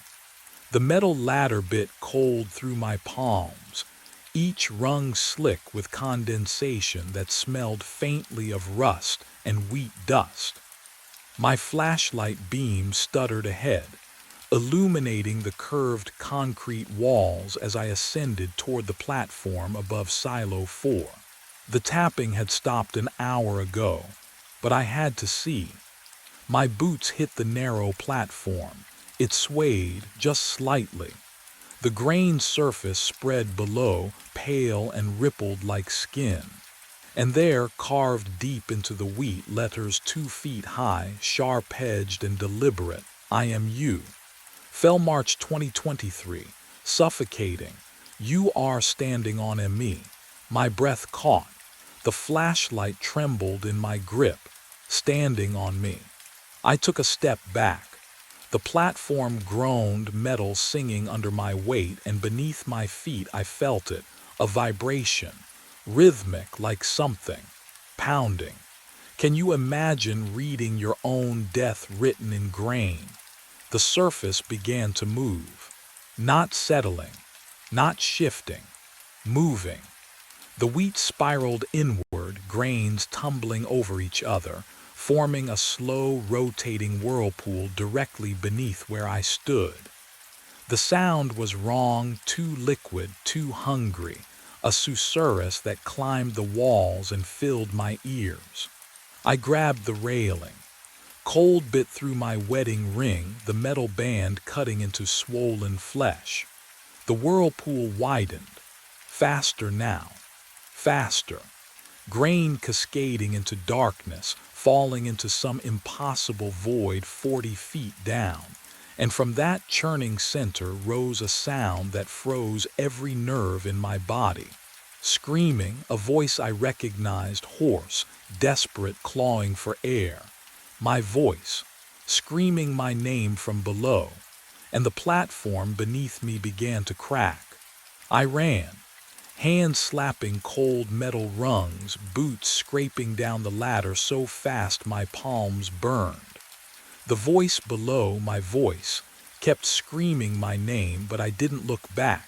S1: The metal ladder bit cold through my palms, each rung slick with condensation that smelled faintly of rust and wheat dust. My flashlight beam stuttered ahead, illuminating the curved concrete walls as I ascended toward the platform above Silo 4. The tapping had stopped an hour ago, but I had to see. My boots hit the narrow platform. It swayed just slightly. The grain surface spread below, pale and rippled like skin. And there, carved deep into the wheat, letters 2 feet high, sharp-edged and deliberate, I am you. Fell March 2023, suffocating. You are standing on me. My breath caught. The flashlight trembled in my grip, standing on me. I took a step back. The platform groaned, metal singing under my weight, and beneath my feet I felt it, a vibration, rhythmic like something, pounding. Can you imagine reading your own death written in grain? The surface began to move, not settling, not shifting, moving. The wheat spiraled inward, grains tumbling over each other, forming a slow, rotating whirlpool directly beneath where I stood. The sound was wrong, too liquid, too hungry, a susurrus that climbed the walls and filled my ears. I grabbed the railing. Cold bit through my wedding ring, the metal band cutting into swollen flesh. The whirlpool widened. Faster now. Faster. Grain cascading into darkness, falling into some impossible void 40 feet down. And from that churning center rose a sound that froze every nerve in my body. Screaming, a voice I recognized, hoarse, desperate, clawing for air. My voice, screaming my name from below, and the platform beneath me began to crack. I ran, hands slapping cold metal rungs, boots scraping down the ladder so fast my palms burned. The voice below, my voice, kept screaming my name, but I didn't look back.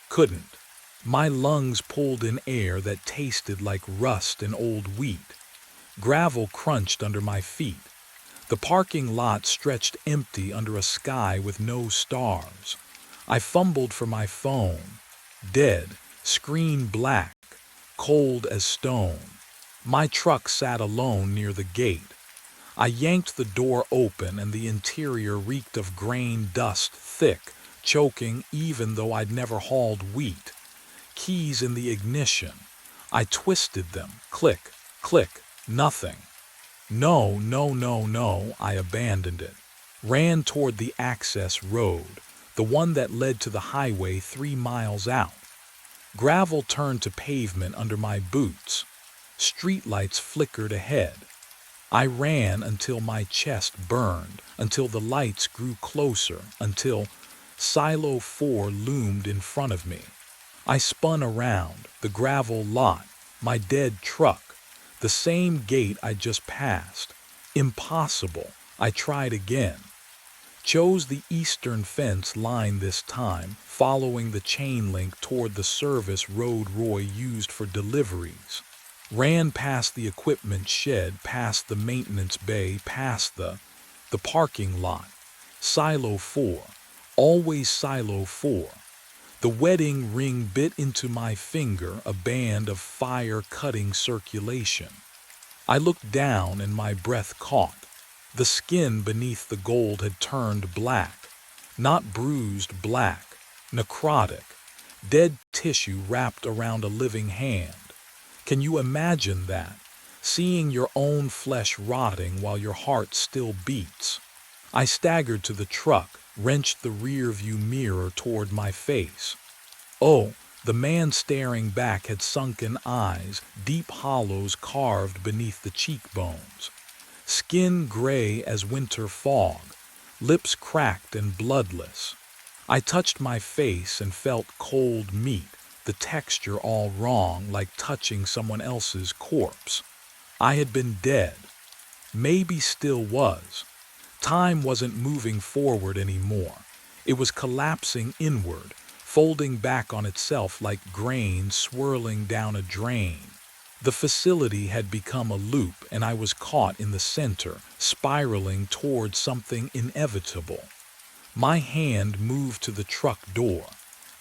S1: Couldn't. My lungs pulled in air that tasted like rust and old wheat. Gravel crunched under my feet. The parking lot stretched empty under a sky with no stars. I fumbled for my phone. Dead, screen black, cold as stone. My truck sat alone near the gate. I yanked the door open and the interior reeked of grain dust, thick, choking even though I'd never hauled wheat. Keys in the ignition. I twisted them. Click, click, nothing. No, no, no, no, I abandoned it. Ran toward the access road, the one that led to the highway 3 miles out. Gravel turned to pavement under my boots. Streetlights flickered ahead. I ran until my chest burned, until the lights grew closer, until Silo 4 loomed in front of me. I spun around, the gravel lot, my dead truck, the same gate I just passed. Impossible. I tried again. Chose the eastern fence line this time, following the chain link toward the service road Roy used for deliveries. Ran past the equipment shed, past the maintenance bay, past the parking lot. Silo 4. Always Silo 4. The wedding ring bit into my finger, a band of fire-cutting circulation. I looked down and my breath caught. The skin beneath the gold had turned black. Not bruised, black. Necrotic. Dead tissue wrapped around a living hand. Can you imagine that? Seeing your own flesh rotting while your heart still beats. I staggered to the truck, wrenched the rear-view mirror toward my face. Oh, the man staring back had sunken eyes, deep hollows carved beneath the cheekbones. Skin gray as winter fog, lips cracked and bloodless. I touched my face and felt cold meat, the texture all wrong, like touching someone else's corpse. I had been dead. Maybe still was. Time wasn't moving forward anymore. It was collapsing inward, folding back on itself like grain swirling down a drain. The facility had become a loop, and I was caught in the center, spiraling toward something inevitable. My hand moved to the truck door.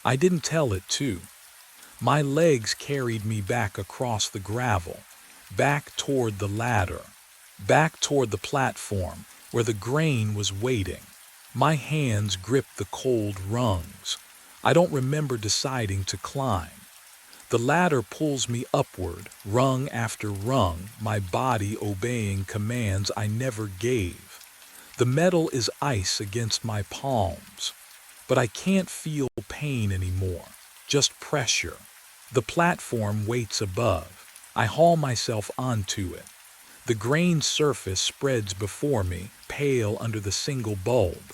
S1: I didn't tell it to. My legs carried me back across the gravel, back toward the ladder, back toward the platform where the grain was waiting. My hands gripped the cold rungs. I don't remember deciding to climb. The ladder pulls me upward, rung after rung, my body obeying commands I never gave. The metal is ice against my palms, but I can't feel pain anymore, just pressure. The platform waits above. I haul myself onto it. The grain surface spreads before me, pale under the single bulb.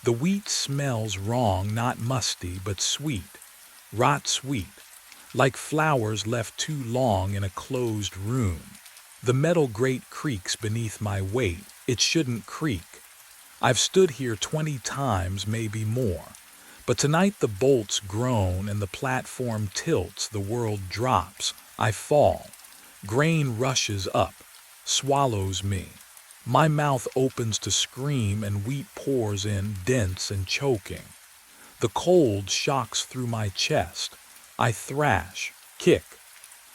S1: The wheat smells wrong, not musty, but sweet. Rot sweet. like flowers left too long in a closed room. The metal grate creaks beneath my weight. It shouldn't creak. I've stood here 20 times, maybe more. But tonight the bolts groan and the platform tilts, the world drops. I fall. Grain rushes up, swallows me. My mouth opens to scream and wheat pours in, dense and choking. The cold shocks through my chest. I thrash, kick.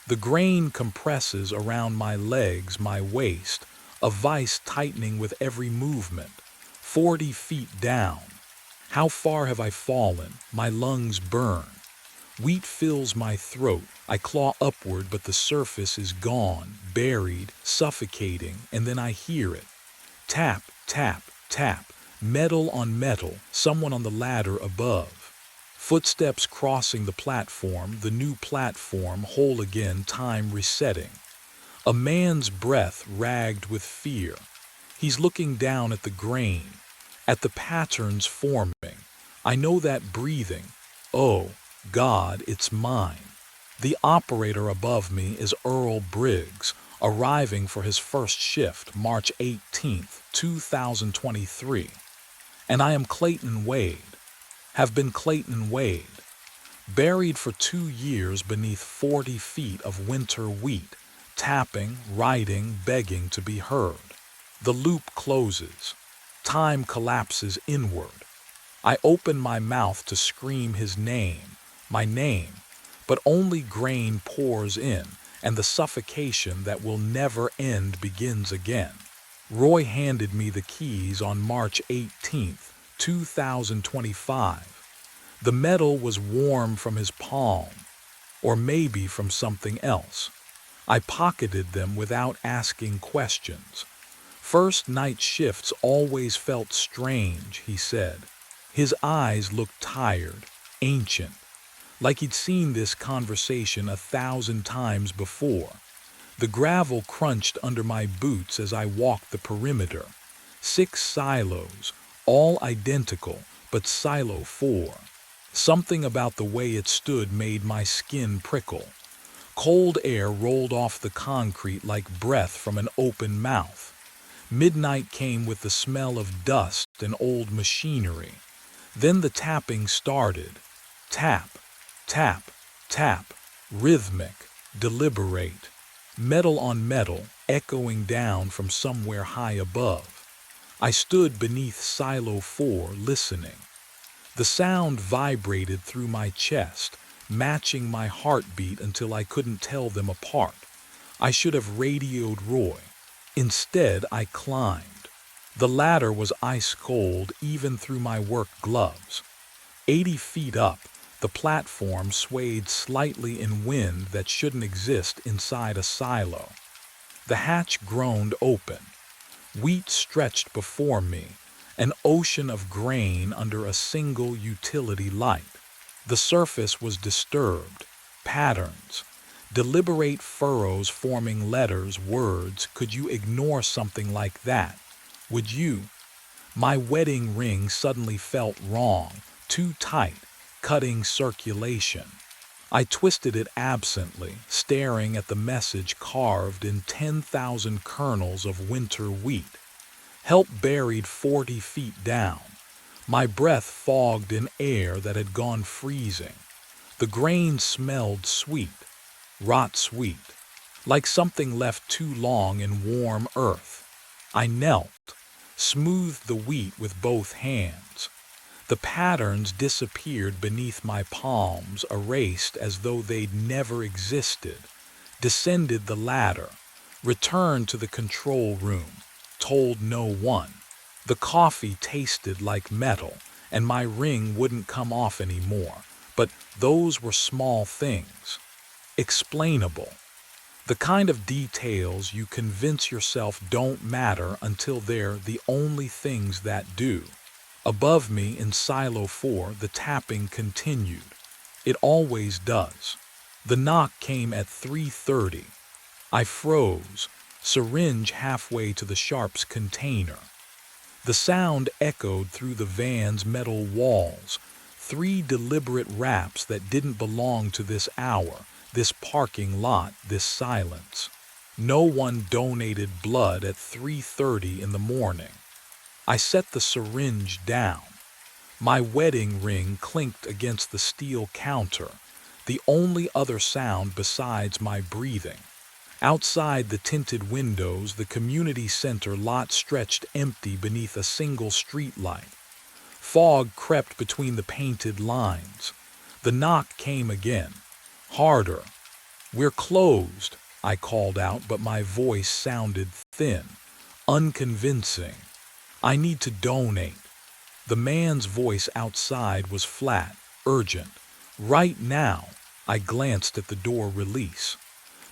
S1: The grain compresses around my legs, my waist, a vice tightening with every movement. 40 feet down. How far have I fallen? My lungs burn. Wheat fills my throat. I claw upward, but the surface is gone, buried, suffocating, and then I hear it. Tap, tap, tap. Metal on metal, someone on the ladder above. Footsteps crossing the platform, the new platform, whole again, time resetting. A man's breath ragged with fear. He's looking down at the grain, at the patterns forming. I know that breathing. Oh, God, it's mine. The operator above me is Earl Briggs, arriving for his first shift, March 18th, 2023. And I am Clayton Wade, have been Clayton Wade, buried for 2 years beneath 40 feet of winter wheat, tapping, writing, begging to be heard. The loop closes. Time collapses inward. I open my mouth to scream his name, my name, but only grain pours in, and the suffocation that will never end begins again. Roy handed me the keys on March 18th, 2025. The metal was warm from his palm, or maybe from something else. I pocketed them without asking questions. First night shifts always felt strange, he said. His eyes looked tired, ancient, like he'd seen this conversation 1,000 times before. The gravel crunched under my boots as I walked the perimeter. 6 silos, all identical, but silo 4. Something about the way it stood made my skin prickle. Cold air rolled off the concrete like breath from an open mouth. Midnight came with the smell of dust and old machinery. Then the tapping started. Tap, tap, tap, rhythmic, deliberate. Metal on metal, echoing down from somewhere high above. I stood beneath silo 4, listening. The sound vibrated through my chest, matching my heartbeat until I couldn't tell them apart. I should have radioed Roy. Instead, I climbed. The ladder was ice cold even through my work gloves. 80 feet up, the platform swayed slightly in wind that shouldn't exist inside a silo. The hatch groaned open. Wheat stretched before me, an ocean of grain under a single utility light. The surface was disturbed, patterns, deliberate furrows forming letters, words. Could you ignore something like that? Would you? My wedding ring suddenly felt wrong, too tight, cutting circulation. I twisted it absently, staring at the message carved in 10,000 kernels of winter wheat. Help buried 40 feet down. My breath fogged in air that had gone freezing. The grain smelled sweet, rot sweet, like something left too long in warm earth. I knelt, smoothed the wheat with both hands. The patterns disappeared beneath my palms, erased as though they'd never existed. Descended the ladder, returned to the control room, told no one. The coffee tasted like metal, and my ring wouldn't come off anymore. But those were small things. Explainable. The kind of details you convince yourself don't matter until they're the only things that do. Above me in silo 4, the tapping continued. It always does. The knock came at 3:30. I froze, syringe halfway to the sharps container. The sound echoed through the van's metal walls, 3 deliberate raps that didn't belong to this hour, this parking lot, this silence. No one donated blood at 3:30 in the morning. I set the syringe down. My wedding ring clinked against the steel counter, the only other sound besides my breathing. Outside the tinted windows, the community center lot stretched empty beneath a single streetlight. Fog crept between the painted lines. The knock came again, harder. "We're closed," I called out, but my voice sounded thin, unconvincing. "I need to donate." The man's voice outside was flat, urgent. "Right now." I glanced at the door release.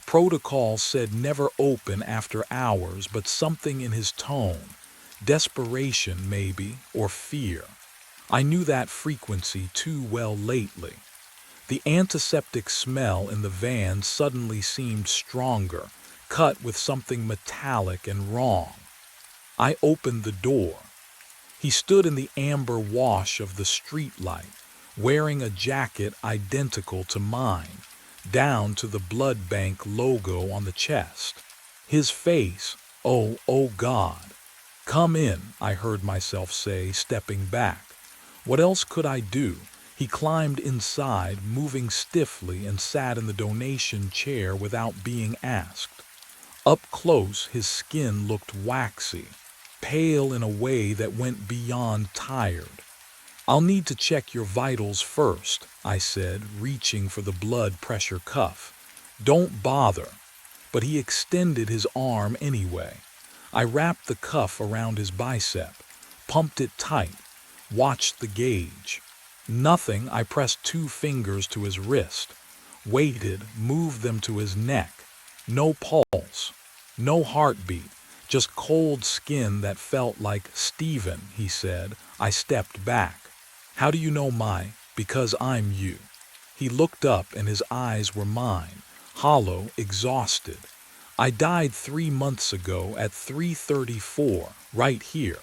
S1: Protocol said never open after hours, but something in his tone, desperation maybe, or fear. I knew that frequency too well lately. The antiseptic smell in the van suddenly seemed stronger, cut with something metallic and wrong. I opened the door. He stood in the amber wash of the streetlight, wearing a jacket identical to mine, down to the blood bank logo on the chest. His face, oh God. "Come in," I heard myself say, stepping back. What else could I do? He climbed inside, moving stiffly, and sat in the donation chair without being asked. Up close, his skin looked waxy, pale in a way that went beyond tired. "I'll need to check your vitals first," I said, reaching for the blood pressure cuff. "Don't bother." But he extended his arm anyway. I wrapped the cuff around his bicep, pumped it tight, watched the gauge. Nothing. I pressed 2 fingers to his wrist, waited, moved them to his neck. No pulse, no heartbeat, just cold skin that felt like "Stephen," he said. I stepped back. "How do you know because I'm you." He looked up and his eyes were mine, hollow, exhausted. "I died 3 months ago at 3:34, right here."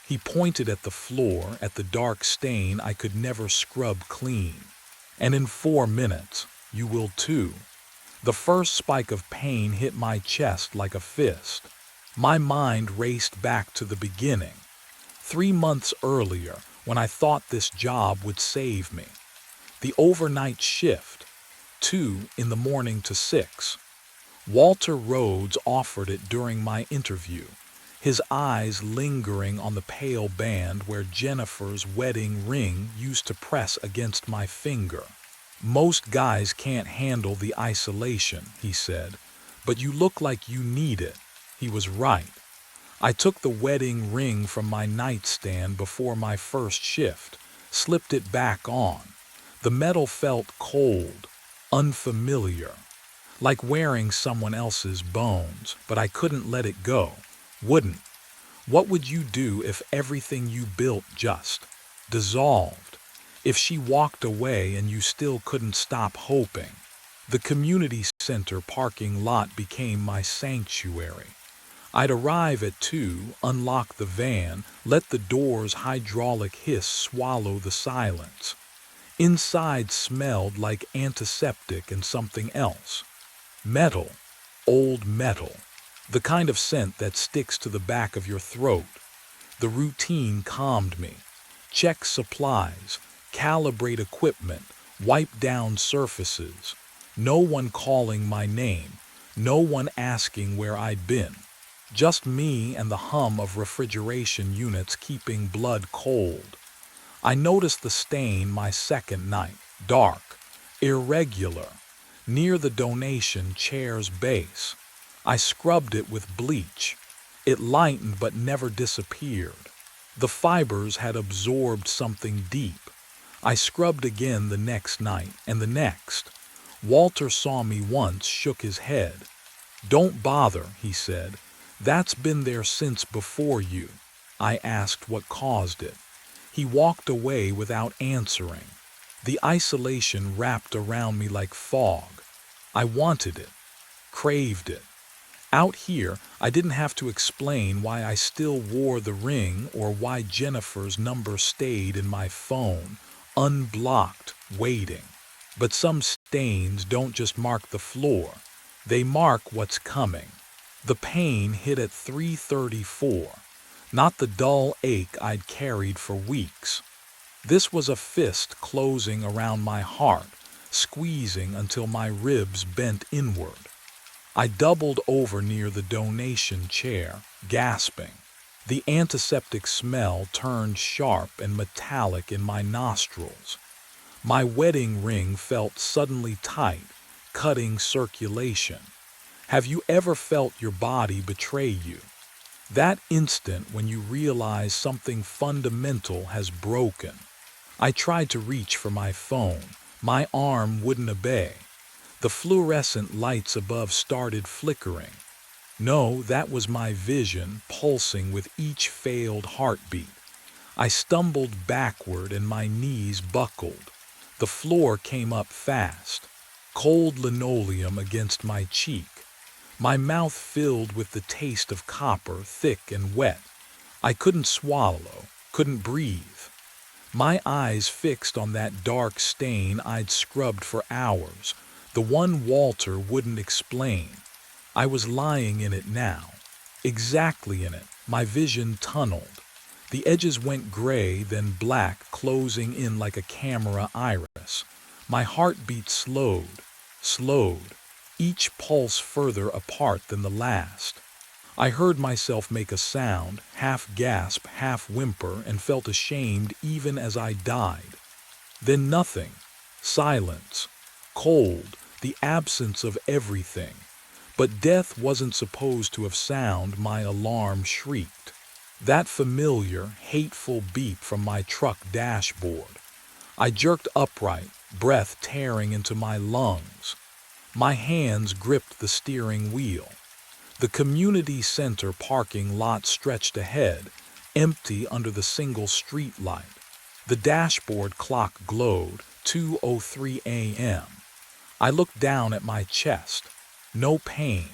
S1: He pointed at the floor, at the dark stain I could never scrub clean. "And in 4 minutes, you will too." The first spike of pain hit my chest like a fist. My mind raced back to the beginning. 3 months earlier, when I thought this job would save me. The overnight shift, 2 in the morning to 6. Walter Rhodes offered it during my interview, his eyes lingering on the pale band where Jennifer's wedding ring used to press against my finger. "Most guys can't handle the isolation," he said, "but you look like you need it." He was right. I took the wedding ring from my nightstand before my first shift, slipped it back on. The metal felt cold, unfamiliar, like wearing someone else's bones, but I couldn't let it go. Wouldn't. What would you do if everything you built just dissolved? If she walked away and you still couldn't stop hoping? The community center parking lot became my sanctuary. I'd arrive at 2, unlock the van, let the door's hydraulic hiss swallow the silence. Inside smelled like antiseptic and something else. Metal, old metal, the kind of scent that sticks to the back of your throat. The routine calmed me. Check supplies, calibrate equipment, wipe down surfaces. No one calling my name, no one asking where I'd been. Just me and the hum of refrigeration units keeping blood cold. I noticed the stain my second night, dark, irregular, near the donation chair's base. I scrubbed it with bleach. It lightened but never disappeared. The fibers had absorbed something deep. I scrubbed again the next night and the next. Walter saw me once, shook his head. "Don't bother," he said. "That's been there since before you." I asked what caused it. He walked away without answering. The isolation wrapped around me like fog. I wanted it, craved it. Out here, I didn't have to explain why I still wore the ring or why Jennifer's number stayed in my phone, unblocked, waiting. But some stains don't just mark the floor, they mark what's coming. The pain hit at 3:34, not the dull ache I'd carried for weeks. This was a fist closing around my heart, squeezing until my ribs bent inward. I doubled over near the donation chair, gasping. The antiseptic smell turned sharp and metallic in my nostrils. My wedding ring felt suddenly tight, cutting circulation. Have you ever felt your body betray you? That instant when you realize something fundamental has broken. I tried to reach for my phone. My arm wouldn't obey. The fluorescent lights above started flickering. No, that was my vision pulsing with each failed heartbeat. I stumbled backward and my knees buckled. The floor came up fast, cold linoleum against my cheek. My mouth filled with the taste of copper, thick and wet. I couldn't swallow, couldn't breathe. My eyes fixed on that dark stain I'd scrubbed for hours, the one Walter wouldn't explain. I was lying in it now, exactly in it, my vision tunneled. The edges went gray, then black, closing in like a camera iris. My heartbeat slowed, each pulse further apart than the last. I heard myself make a sound, half gasp, half whimper, and felt ashamed even as I died. Then nothing. Silence. Cold. The absence of everything. But death wasn't supposed to have sound, my alarm shrieked. That familiar, hateful beep from my truck dashboard. I jerked upright, breath tearing into my lungs. My hands gripped the steering wheel. The community center parking lot stretched ahead, empty under the single street light. The dashboard clock glowed, 2:03 a.m. I looked down at my chest. No pain,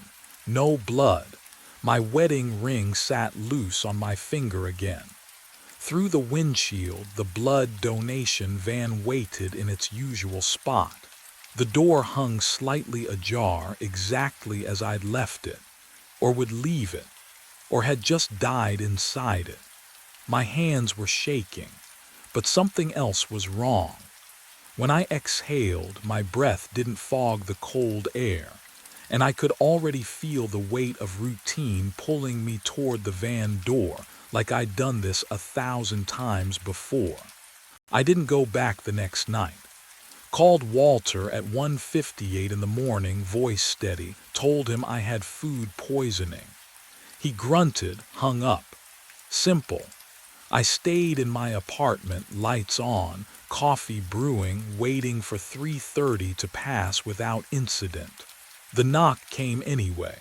S1: no blood. My wedding ring sat loose on my finger again. Through the windshield, the blood donation van waited in its usual spot. The door hung slightly ajar, exactly as I'd left it, or would leave it, or had just died inside it. My hands were shaking, but something else was wrong. When I exhaled, my breath didn't fog the cold air, and I could already feel the weight of routine pulling me toward the van door, like I'd done this 1,000 times before. I didn't go back the next night. Called Walter at 1:58 in the morning, voice steady, told him I had food poisoning. He grunted, hung up. Simple. I stayed in my apartment, lights on, coffee brewing, waiting for 3:30 to pass without incident. The knock came anyway.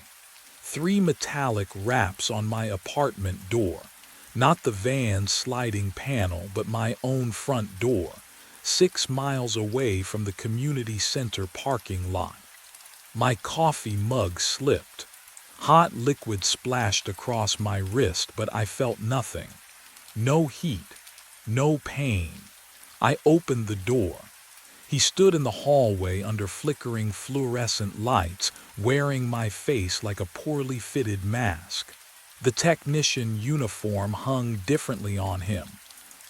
S1: 3 metallic raps on my apartment door. Not the van's sliding panel, but my own front door, 6 miles away from the community center parking lot. My coffee mug slipped. Hot liquid splashed across my wrist, but I felt nothing. No heat, no pain. I opened the door. He stood in the hallway under flickering fluorescent lights, wearing my face like a poorly fitted mask. The technician uniform hung differently on him,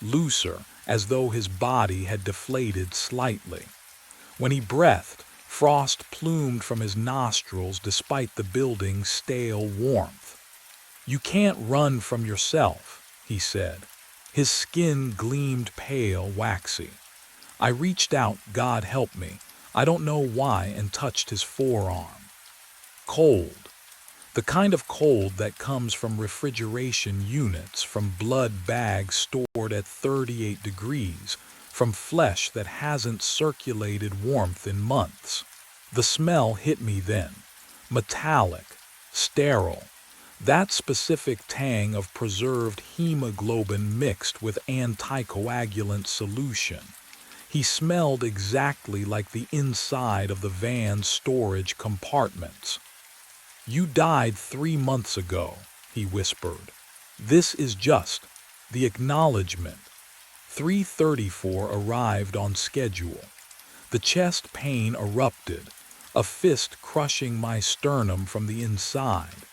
S1: looser, as though his body had deflated slightly. When he breathed, frost plumed from his nostrils despite the building's stale warmth. "You can't run from yourself," he said. His skin gleamed pale, waxy. I reached out, God help me, I don't know why, and touched his forearm. Cold. The kind of cold that comes from refrigeration units, from blood bags stored at 38 degrees, from flesh that hasn't circulated warmth in months. The smell hit me then. Metallic, sterile. That specific tang of preserved hemoglobin mixed with anticoagulant solution. He smelled exactly like the inside of the van's storage compartments. "You died 3 months ago," he whispered. "This is just the acknowledgement. 3:34 arrived on schedule. The chest pain erupted, a fist crushing my sternum from the inside.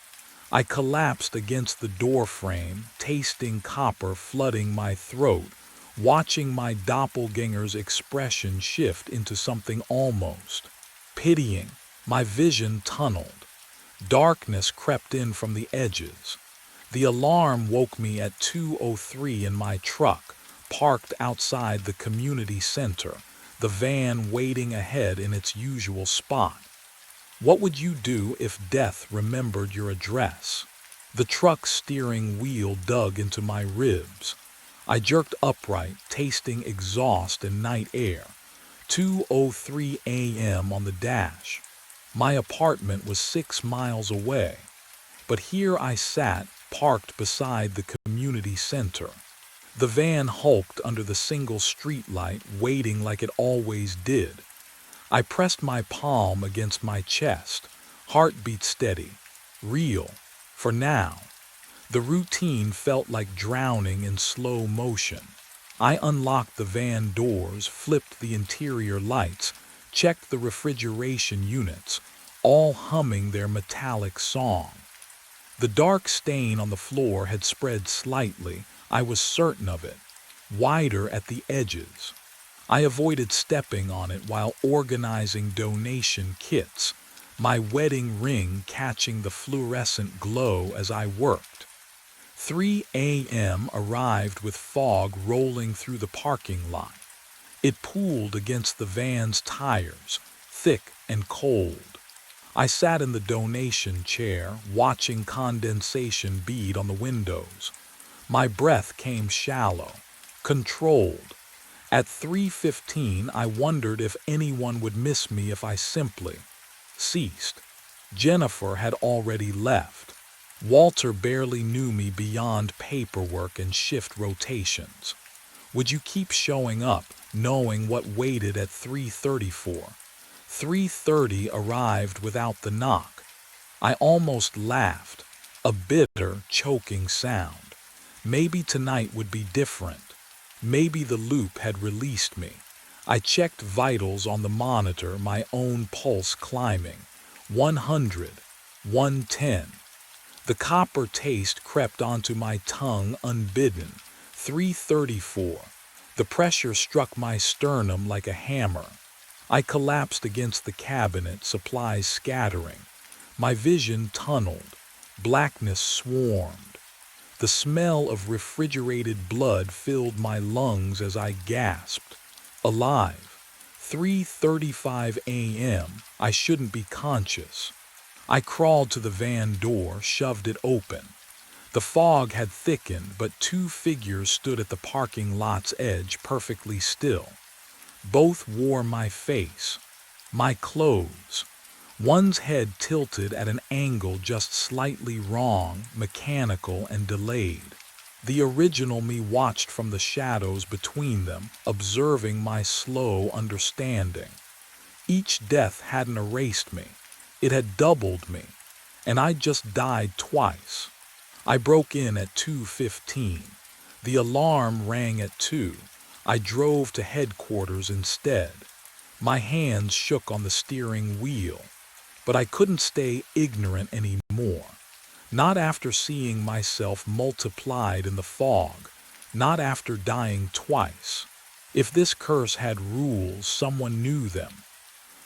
S1: I collapsed against the doorframe, tasting copper flooding my throat, watching my doppelganger's expression shift into something almost pitying. My vision tunneled. Darkness crept in from the edges. The alarm woke me at 2:03 in my truck, parked outside the community center, the van waiting ahead in its usual spot. What would you do if death remembered your address? The truck's steering wheel dug into my ribs. I jerked upright, tasting exhaust and night air. 2:03 a.m. on the dash. My apartment was 6 miles away. But here I sat, parked beside the community center. The van hulked under the single streetlight, waiting like it always did. I pressed my palm against my chest, heartbeat steady, real, for now. The routine felt like drowning in slow motion. I unlocked the van doors, flipped the interior lights, checked the refrigeration units, all humming their metallic song. The dark stain on the floor had spread slightly, I was certain of it, wider at the edges. I avoided stepping on it while organizing donation kits, my wedding ring catching the fluorescent glow as I worked. 3 a.m. arrived with fog rolling through the parking lot. It pooled against the van's tires, thick and cold. I sat in the donation chair, watching condensation bead on the windows. My breath came shallow, controlled. At 3:15, I wondered if anyone would miss me if I simply ceased. Jennifer had already left. Walter barely knew me beyond paperwork and shift rotations. Would you keep showing up, knowing what waited at 3:34? 3:30 arrived without the knock. I almost laughed, a bitter, choking sound. Maybe tonight would be different. Maybe the loop had released me. I checked vitals on the monitor, my own pulse climbing. 100, 110. The copper taste crept onto my tongue unbidden. 3:34. The pressure struck my sternum like a hammer. I collapsed against the cabinet, supplies scattering. My vision tunneled. Blackness swarmed. The smell of refrigerated blood filled my lungs as I gasped. Alive. 3:35 a.m. I shouldn't be conscious. I crawled to the van door, shoved it open. The fog had thickened, but two figures stood at the parking lot's edge, perfectly still. Both wore my face, my clothes. One's head tilted at an angle just slightly wrong, mechanical and delayed. The original me watched from the shadows between them, observing my slow understanding. Each death hadn't erased me. It had doubled me, and I'd just died twice. I broke in at 2:15. The alarm rang at 2. I drove to headquarters instead. My hands shook on the steering wheel. But I couldn't stay ignorant anymore. Not after seeing myself multiplied in the fog. Not after dying twice. If this curse had rules, someone knew them.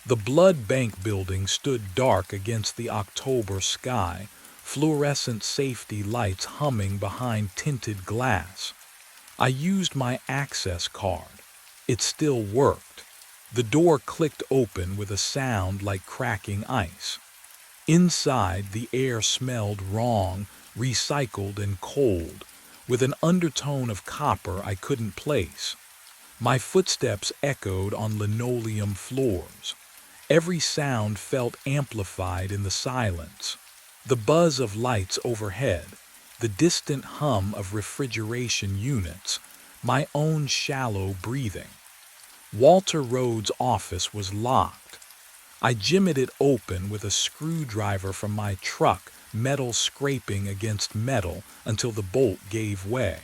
S1: The blood bank building stood dark against the October sky, fluorescent safety lights humming behind tinted glass. I used my access card. It still worked. The door clicked open with a sound like cracking ice. Inside, the air smelled wrong, recycled and cold, with an undertone of copper I couldn't place. My footsteps echoed on linoleum floors. Every sound felt amplified in the silence. The buzz of lights overhead, the distant hum of refrigeration units, my own shallow breathing. Walter Rhodes' office was locked. I jimmied it open with a screwdriver from my truck, metal scraping against metal until the bolt gave way.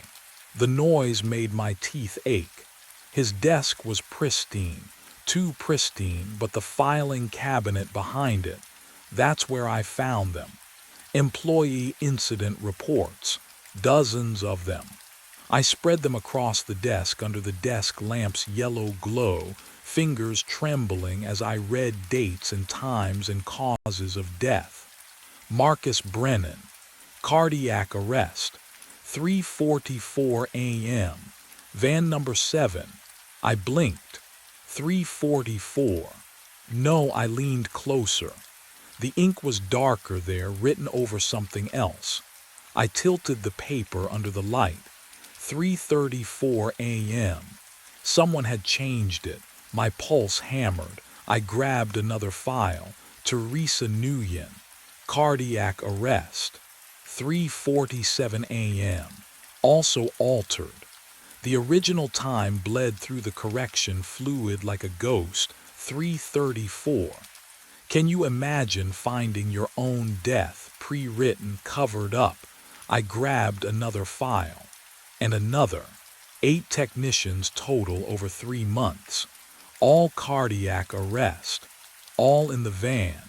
S1: The noise made my teeth ache. His desk was pristine, too pristine, but the filing cabinet behind it, that's where I found them. Employee incident reports, dozens of them. I spread them across the desk under the desk lamp's yellow glow, fingers trembling as I read dates and times and causes of death. Marcus Brennan, cardiac arrest, 3:44 a.m., van number 7. I blinked. 3:44. No, I leaned closer. The ink was darker there, written over something else. I tilted the paper under the light. 3:34 a.m. Someone had changed it. My pulse hammered. I grabbed another file. Teresa Nguyen, cardiac arrest. 3:47 a.m. Also altered. The original time bled through the correction fluid like a ghost. 3:34. Can you imagine finding your own death, pre-written, covered up? I grabbed another file. And another. 8 technicians total over 3 months. All cardiac arrest. All in the van.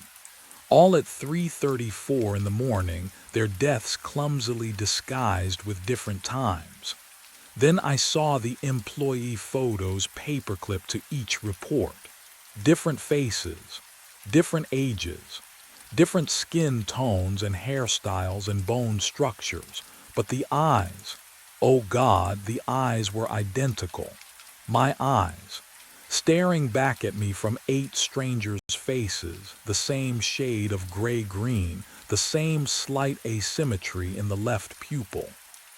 S1: All at 3:34 in the morning, their deaths clumsily disguised with different times. Then I saw the employee photos paperclipped to each report. Different faces, different ages, different skin tones and hairstyles and bone structures, but the eyes, oh God, the eyes were identical. My eyes, staring back at me from 8 strangers' faces, the same shade of gray-green, the same slight asymmetry in the left pupil.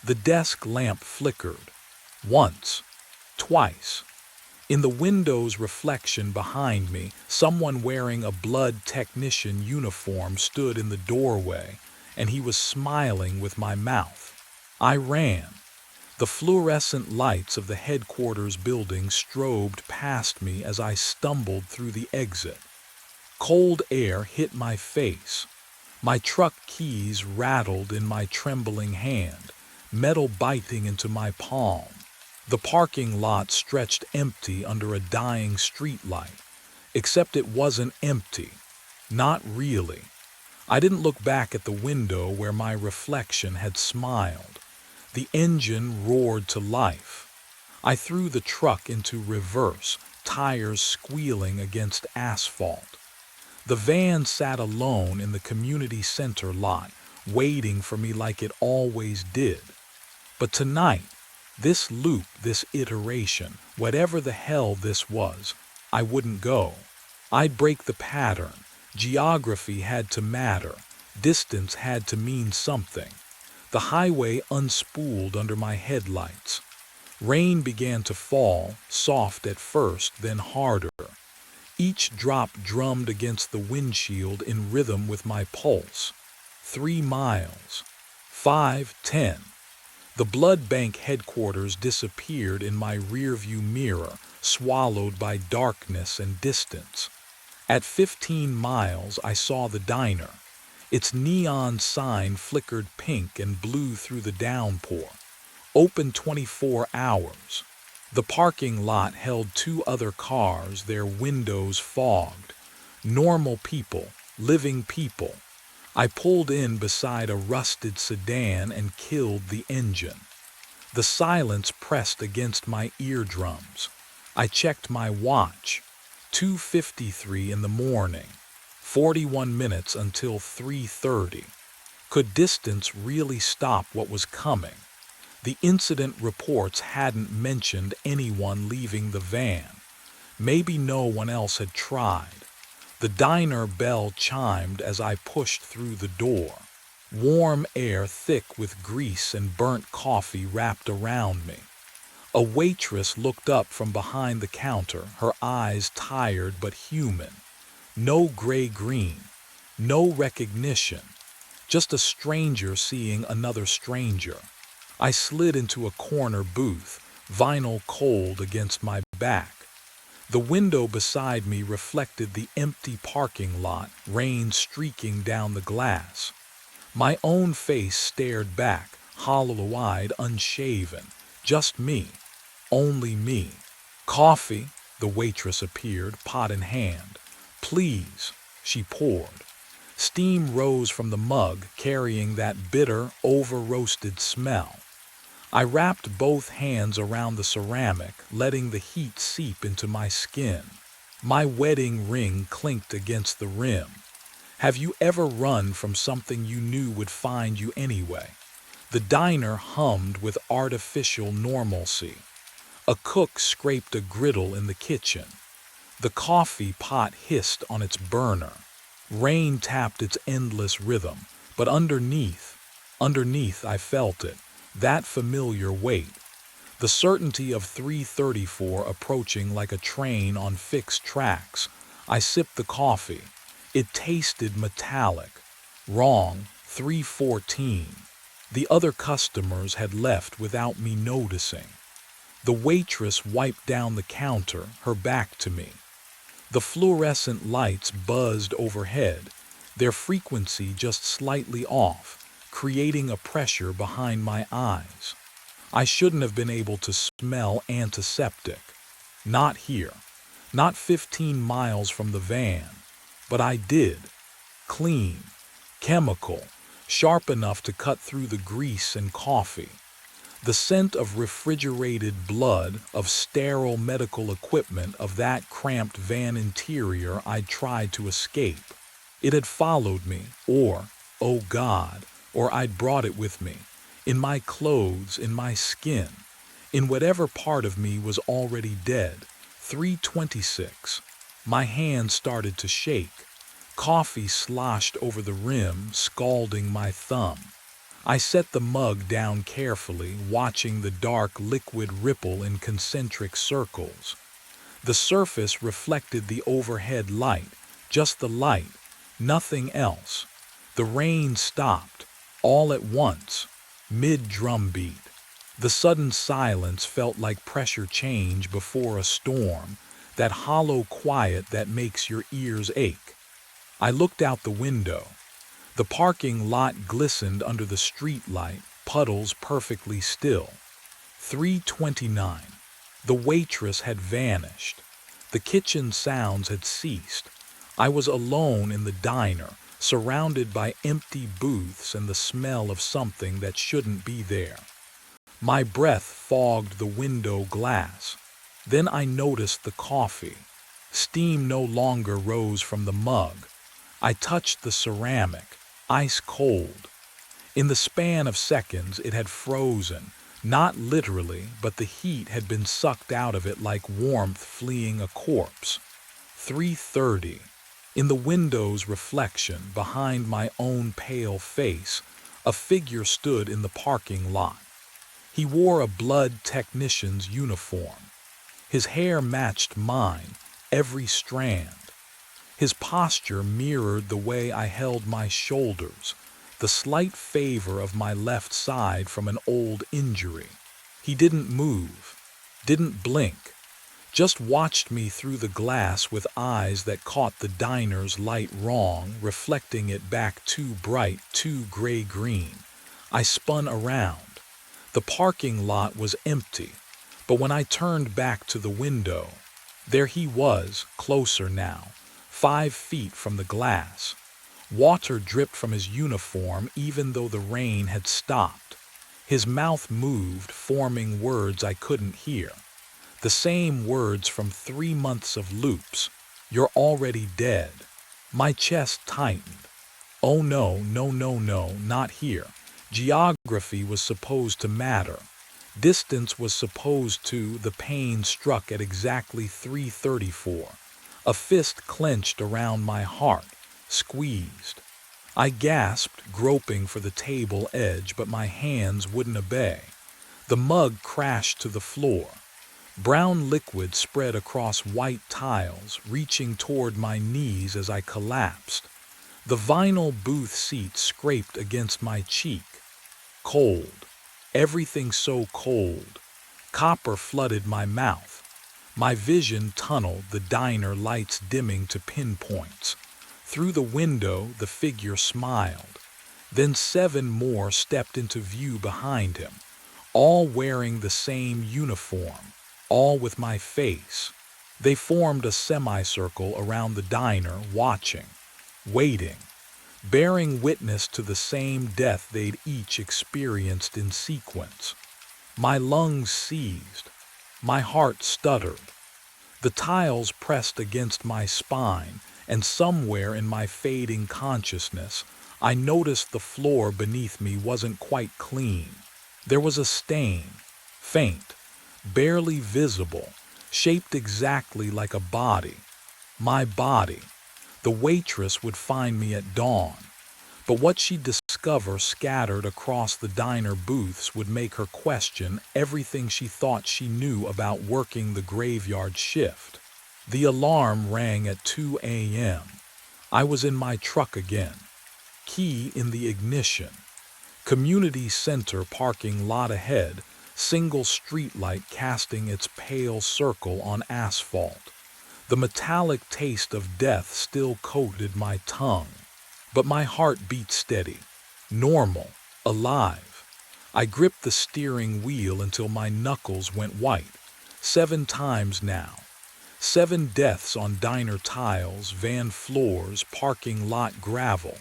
S1: The desk lamp flickered. Once. Twice. In the window's reflection behind me, someone wearing a blood technician uniform stood in the doorway, and he was smiling with my mouth. I ran. The fluorescent lights of the headquarters building strobed past me as I stumbled through the exit. Cold air hit my face. My truck keys rattled in my trembling hand, metal biting into my palm. The parking lot stretched empty under a dying streetlight, except it wasn't empty. Not really. I didn't look back at the window where my reflection had smiled. The engine roared to life. I threw the truck into reverse, tires squealing against asphalt. The van sat alone in the community center lot, waiting for me like it always did. But tonight, this loop, this iteration, whatever the hell this was, I wouldn't go. I'd break the pattern. Geography had to matter. Distance had to mean something. The highway unspooled under my headlights. Rain began to fall, soft at first, then harder. Each drop drummed against the windshield in rhythm with my pulse. 3 miles. 5, 10. The blood bank headquarters disappeared in my rearview mirror, swallowed by darkness and distance. At 15 miles, I saw the diner. Its neon sign flickered pink and blue through the downpour. Open 24 hours. The parking lot held 2 other cars, their windows fogged. Normal people, living people. I pulled in beside a rusted sedan and killed the engine. The silence pressed against my eardrums. I checked my watch. 2:53 in the morning. 41 minutes until 3:30. Could distance really stop what was coming? The incident reports hadn't mentioned anyone leaving the van. Maybe no one else had tried. The diner bell chimed as I pushed through the door. Warm air thick with grease and burnt coffee wrapped around me. A waitress looked up from behind the counter, her eyes tired but human. No gray-green, no recognition, just a stranger seeing another stranger. I slid into a corner booth, vinyl cold against my back. The window beside me reflected the empty parking lot, rain streaking down the glass. My own face stared back, hollow-eyed, unshaven, Just me. Only me. Coffee, the waitress appeared, pot in hand. Please, she poured. Steam rose from the mug, carrying that bitter, over-roasted smell. I wrapped both hands around the ceramic, letting the heat seep into my skin. My wedding ring clinked against the rim. Have you ever run from something you knew would find you anyway? The diner hummed with artificial normalcy. A cook scraped a griddle in the kitchen. The coffee pot hissed on its burner. Rain tapped its endless rhythm, but underneath I felt it, that familiar weight. The certainty of 3:34 approaching like a train on fixed tracks. I sipped the coffee. It tasted metallic. Wrong, 3:14. The other customers had left without me noticing. The waitress wiped down the counter, her back to me. The fluorescent lights buzzed overhead, their frequency just slightly off, creating a pressure behind my eyes. I shouldn't have been able to smell antiseptic. Not here. Not 15 miles from the van. But I did. Clean. Chemical. Sharp enough to cut through the grease and coffee. The scent of refrigerated blood, of sterile medical equipment, of that cramped van interior I'd tried to escape. It had followed me, or, oh God, or I'd brought it with me. In my clothes, in my skin, in whatever part of me was already dead. 3:26. My hands started to shake. Coffee sloshed over the rim, scalding my thumb. I set the mug down carefully, watching the dark liquid ripple in concentric circles. The surface reflected the overhead light, just the light, nothing else. The rain stopped, all at once, mid-drumbeat. The sudden silence felt like pressure change before a storm, that hollow quiet that makes your ears ache. I looked out the window. The parking lot glistened under the street light, puddles perfectly still. 3:29. The waitress had vanished. The kitchen sounds had ceased. I was alone in the diner, surrounded by empty booths and the smell of something that shouldn't be there. My breath fogged the window glass. Then I noticed the coffee. Steam no longer rose from the mug. I touched the ceramic, ice cold. In the span of seconds it had frozen, not literally, but the heat had been sucked out of it like warmth fleeing a corpse. 3:30. In the window's reflection, behind my own pale face, a figure stood in the parking lot. He wore a blood technician's uniform. His hair matched mine, every strand. His posture mirrored the way I held my shoulders, the slight favor of my left side from an old injury. He didn't move, didn't blink, just watched me through the glass with eyes that caught the diner's light wrong, reflecting it back too bright, too gray-green. I spun around. The parking lot was empty, but when I turned back to the window, there he was, closer now, 5 feet from the glass. Water dripped from his uniform even though the rain had stopped. His mouth moved, forming words I couldn't hear. The same words from 3 months of loops. You're already dead. My chest tightened. Oh no, no, no, no, not here. Geography was supposed to matter. Distance was supposed to. The pain struck at exactly 3:34. A fist clenched around my heart, squeezed. I gasped, groping for the table edge, but my hands wouldn't obey. The mug crashed to the floor. Brown liquid spread across white tiles, reaching toward my knees as I collapsed. The vinyl booth seat scraped against my cheek. Cold. Everything so cold. Copper flooded my mouth. My vision tunneled, the diner lights dimming to pinpoints. Through the window, the figure smiled. Then 7 more stepped into view behind him. all wearing the same uniform, all with my face. They formed a semicircle around the diner, watching, waiting, bearing witness to the same death they'd each experienced in sequence. My lungs seized. My heart stuttered. The tiles pressed against my spine, and somewhere in my fading consciousness, I noticed the floor beneath me wasn't quite clean. There was a stain, faint, barely visible, shaped exactly like a body. My body. The waitress would find me at dawn. But what she'd discover scattered across the diner booths would make her question everything she thought she knew about working the graveyard shift. The alarm rang at 2 a.m. I was in my truck again. Key in the ignition. Community center parking lot ahead, single streetlight casting its pale circle on asphalt. The metallic taste of death still coated my tongue. But my heart beat steady, normal, alive. I gripped the steering wheel until my knuckles went white. 7 times now. 7 deaths on diner tiles, van floors, parking lot gravel,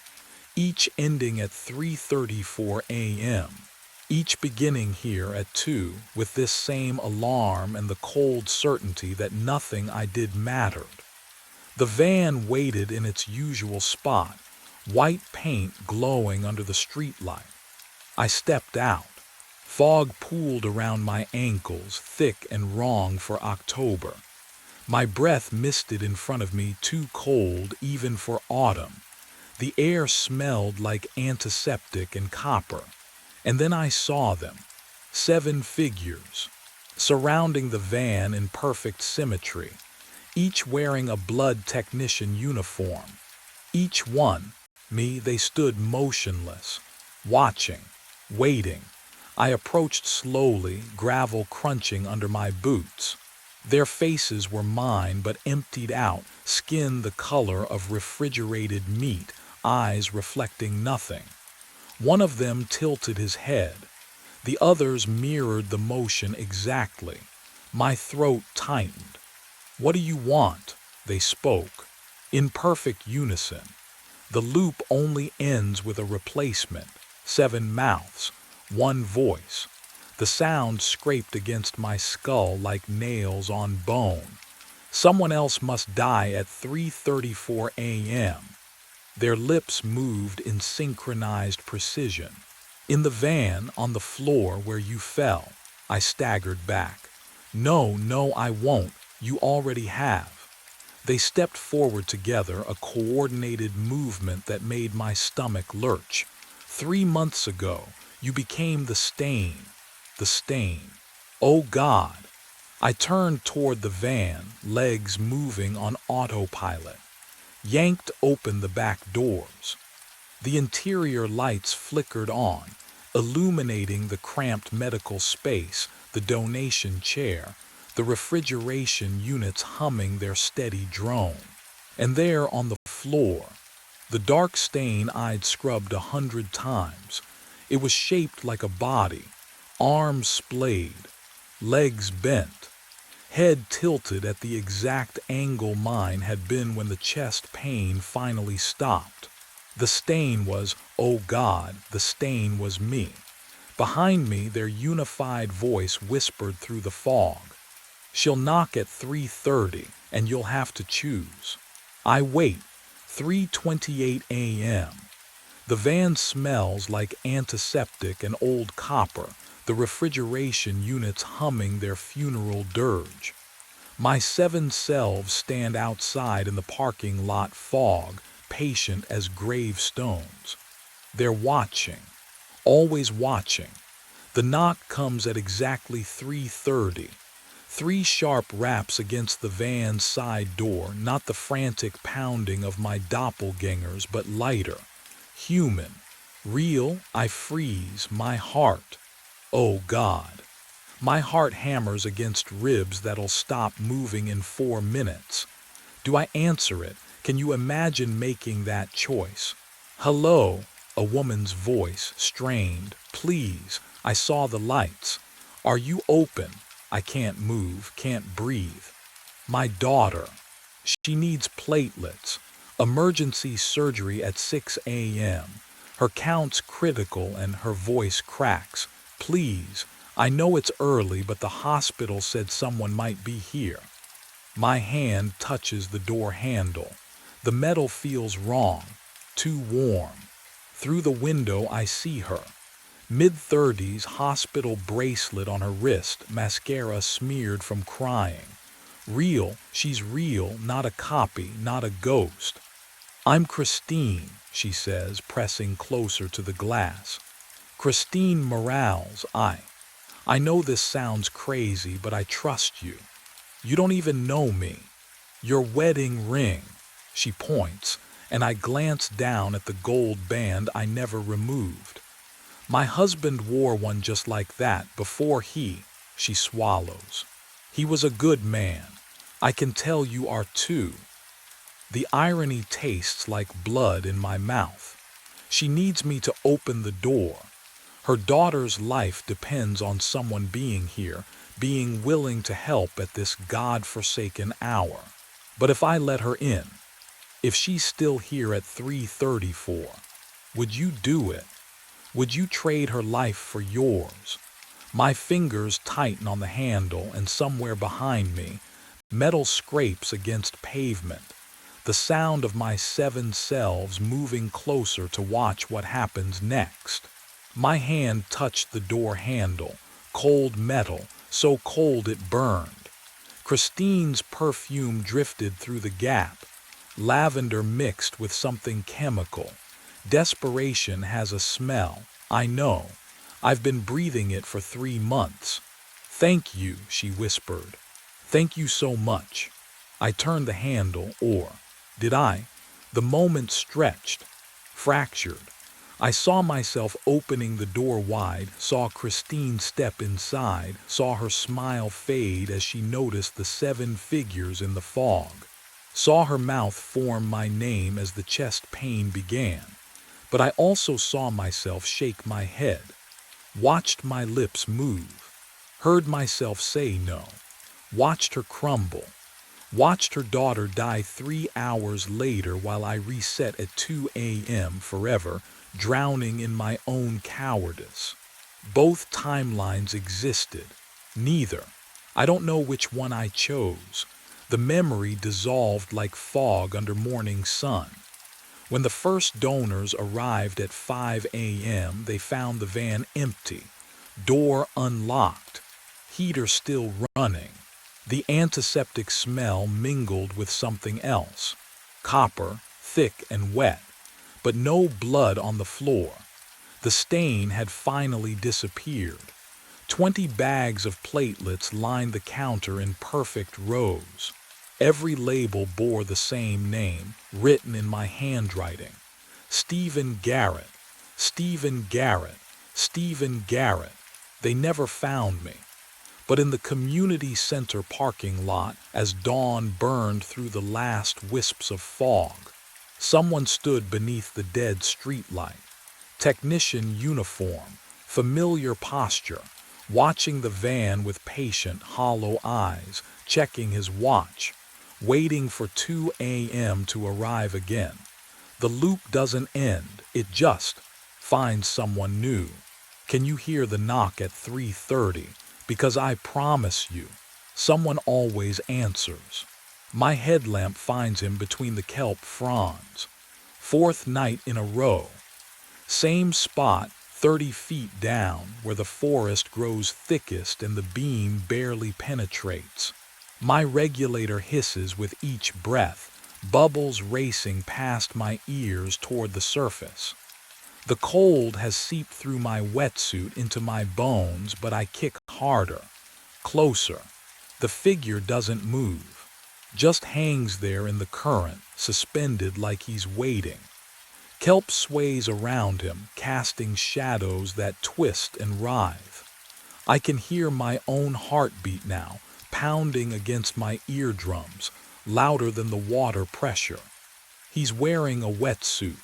S1: each ending at 3:34 a.m. Each beginning here at 2 with this same alarm and the cold certainty that nothing I did mattered. The van waited in its usual spot, white paint glowing under the streetlight. I stepped out. Fog pooled around my ankles, thick and wrong for October. My breath misted in front of me, too cold even for autumn. The air smelled like antiseptic and copper. And then I saw them. 7 figures, surrounding the van in perfect symmetry, each wearing a blood technician uniform. Each one, me, they stood motionless, watching, waiting. I approached slowly, gravel crunching under my boots. Their faces were mine, but emptied out, skin the color of refrigerated meat, eyes reflecting nothing. One of them tilted his head. The others mirrored the motion exactly. My throat tightened. "What do you want?" they spoke, in perfect unison. The loop only ends with a replacement. 7 mouths, 1 voice. The sound scraped against my skull like nails on bone. Someone else must die at 3:34 a.m. Their lips moved in synchronized precision. In the van, on the floor where you fell, I staggered back. "No, no, I won't. You already have." They stepped forward together, a coordinated movement that made my stomach lurch. 3 months ago, you became the stain. The stain. Oh God. I turned toward the van, legs moving on autopilot. Yanked open the back doors. The interior lights flickered on, illuminating the cramped medical space, the donation chair, the refrigeration units humming their steady drone. And there on the floor, the dark stain I'd scrubbed 100 times. It was shaped like a body, arms splayed, legs bent, head tilted at the exact angle mine had been when the chest pain finally stopped. The stain was, oh God, the stain was me. Behind me, their unified voice whispered through the fog. "She'll knock at 3:30, and you'll have to choose." I wait. 3:28 a.m. The van smells like antiseptic and old copper, the refrigeration units humming their funeral dirge. My 7 selves stand outside in the parking lot fog, patient as gravestones. They're watching, always watching. The knock comes at exactly 3:30. 3 sharp raps against the van's side door, not the frantic pounding of my doppelgangers, but lighter, human, real. I freeze, my heart. Oh God. My heart hammers against ribs that'll stop moving in 4 minutes. Do I answer it? Can you imagine making that choice? "Hello," a woman's voice, strained. "Please, I saw the lights. Are you open? I can't move, can't breathe. My daughter. She needs platelets. Emergency surgery at 6 a.m. Her count's critical and her voice cracks. Please, I know it's early, but the hospital said someone might be here. My hand touches the door handle. The metal feels wrong, too warm. Through the window, I see her. Mid-30s, hospital bracelet on her wrist, mascara smeared from crying. Real, she's real, not a copy, not a ghost. I'm Christine, she says, pressing closer to the glass. Christine Morales, I know this sounds crazy, but I trust you. You don't even know me. Your wedding ring. She points, and I glance down at the gold band I never removed. My husband wore one just like that before she swallows. He was a good man. I can tell you are too. The irony tastes like blood in my mouth. She needs me to open the door. Her daughter's life depends on someone being here, being willing to help at this God-forsaken hour. But if I let her in, if she's still here at 3:34, would you do it? Would you trade her life for yours? My fingers tighten on the handle, and somewhere behind me, metal scrapes against pavement. The sound of my 7 selves moving closer to watch what happens next. My hand touched the door handle, cold metal, so cold it burned. Christine's perfume drifted through the gap, lavender mixed with something chemical. Desperation has a smell, I know. I've been breathing it for 3 months. Thank you, she whispered. Thank you so much. I turned the handle, or did I? The moment stretched, fractured. I saw myself opening the door wide, saw Christine step inside, saw her smile fade as she noticed the 7 figures in the fog, saw her mouth form my name as the chest pain began. But I also saw myself shake my head, watched my lips move, heard myself say no, watched her crumble, watched her daughter die 3 hours later while I reset at 2 a.m. forever, drowning in my own cowardice. Both timelines existed. Neither. I don't know which one I chose. The memory dissolved like fog under morning sun. When the first donors arrived at 5 a.m., they found the van empty, door unlocked, heater still running. The antiseptic smell mingled with something else, copper, thick and wet, but no blood on the floor. The stain had finally disappeared. 20 bags of platelets lined the counter in perfect rows. Every label bore the same name, written in my handwriting. Stephen Garrett, Stephen Garrett, Stephen Garrett. They never found me. But in the community center parking lot, as dawn burned through the last wisps of fog, someone stood beneath the dead streetlight. Technician uniform, familiar posture, watching the van with patient, hollow eyes, checking his watch, waiting for 2 a.m. to arrive again. The loop doesn't end, it just finds someone new. Can you hear the knock at 3:30? Because I promise you, someone always answers. My headlamp finds him between the kelp fronds. 4th night in a row. Same spot, 30 feet down, where the forest grows thickest and the beam barely penetrates. My regulator hisses with each breath, bubbles racing past my ears toward the surface. The cold has seeped through my wetsuit into my bones, but I kick harder, closer. The figure doesn't move, just hangs there in the current, suspended like he's waiting. Kelp sways around him, casting shadows that twist and writhe. I can hear my own heartbeat now, pounding against my eardrums, louder than the water pressure. He's wearing a wetsuit,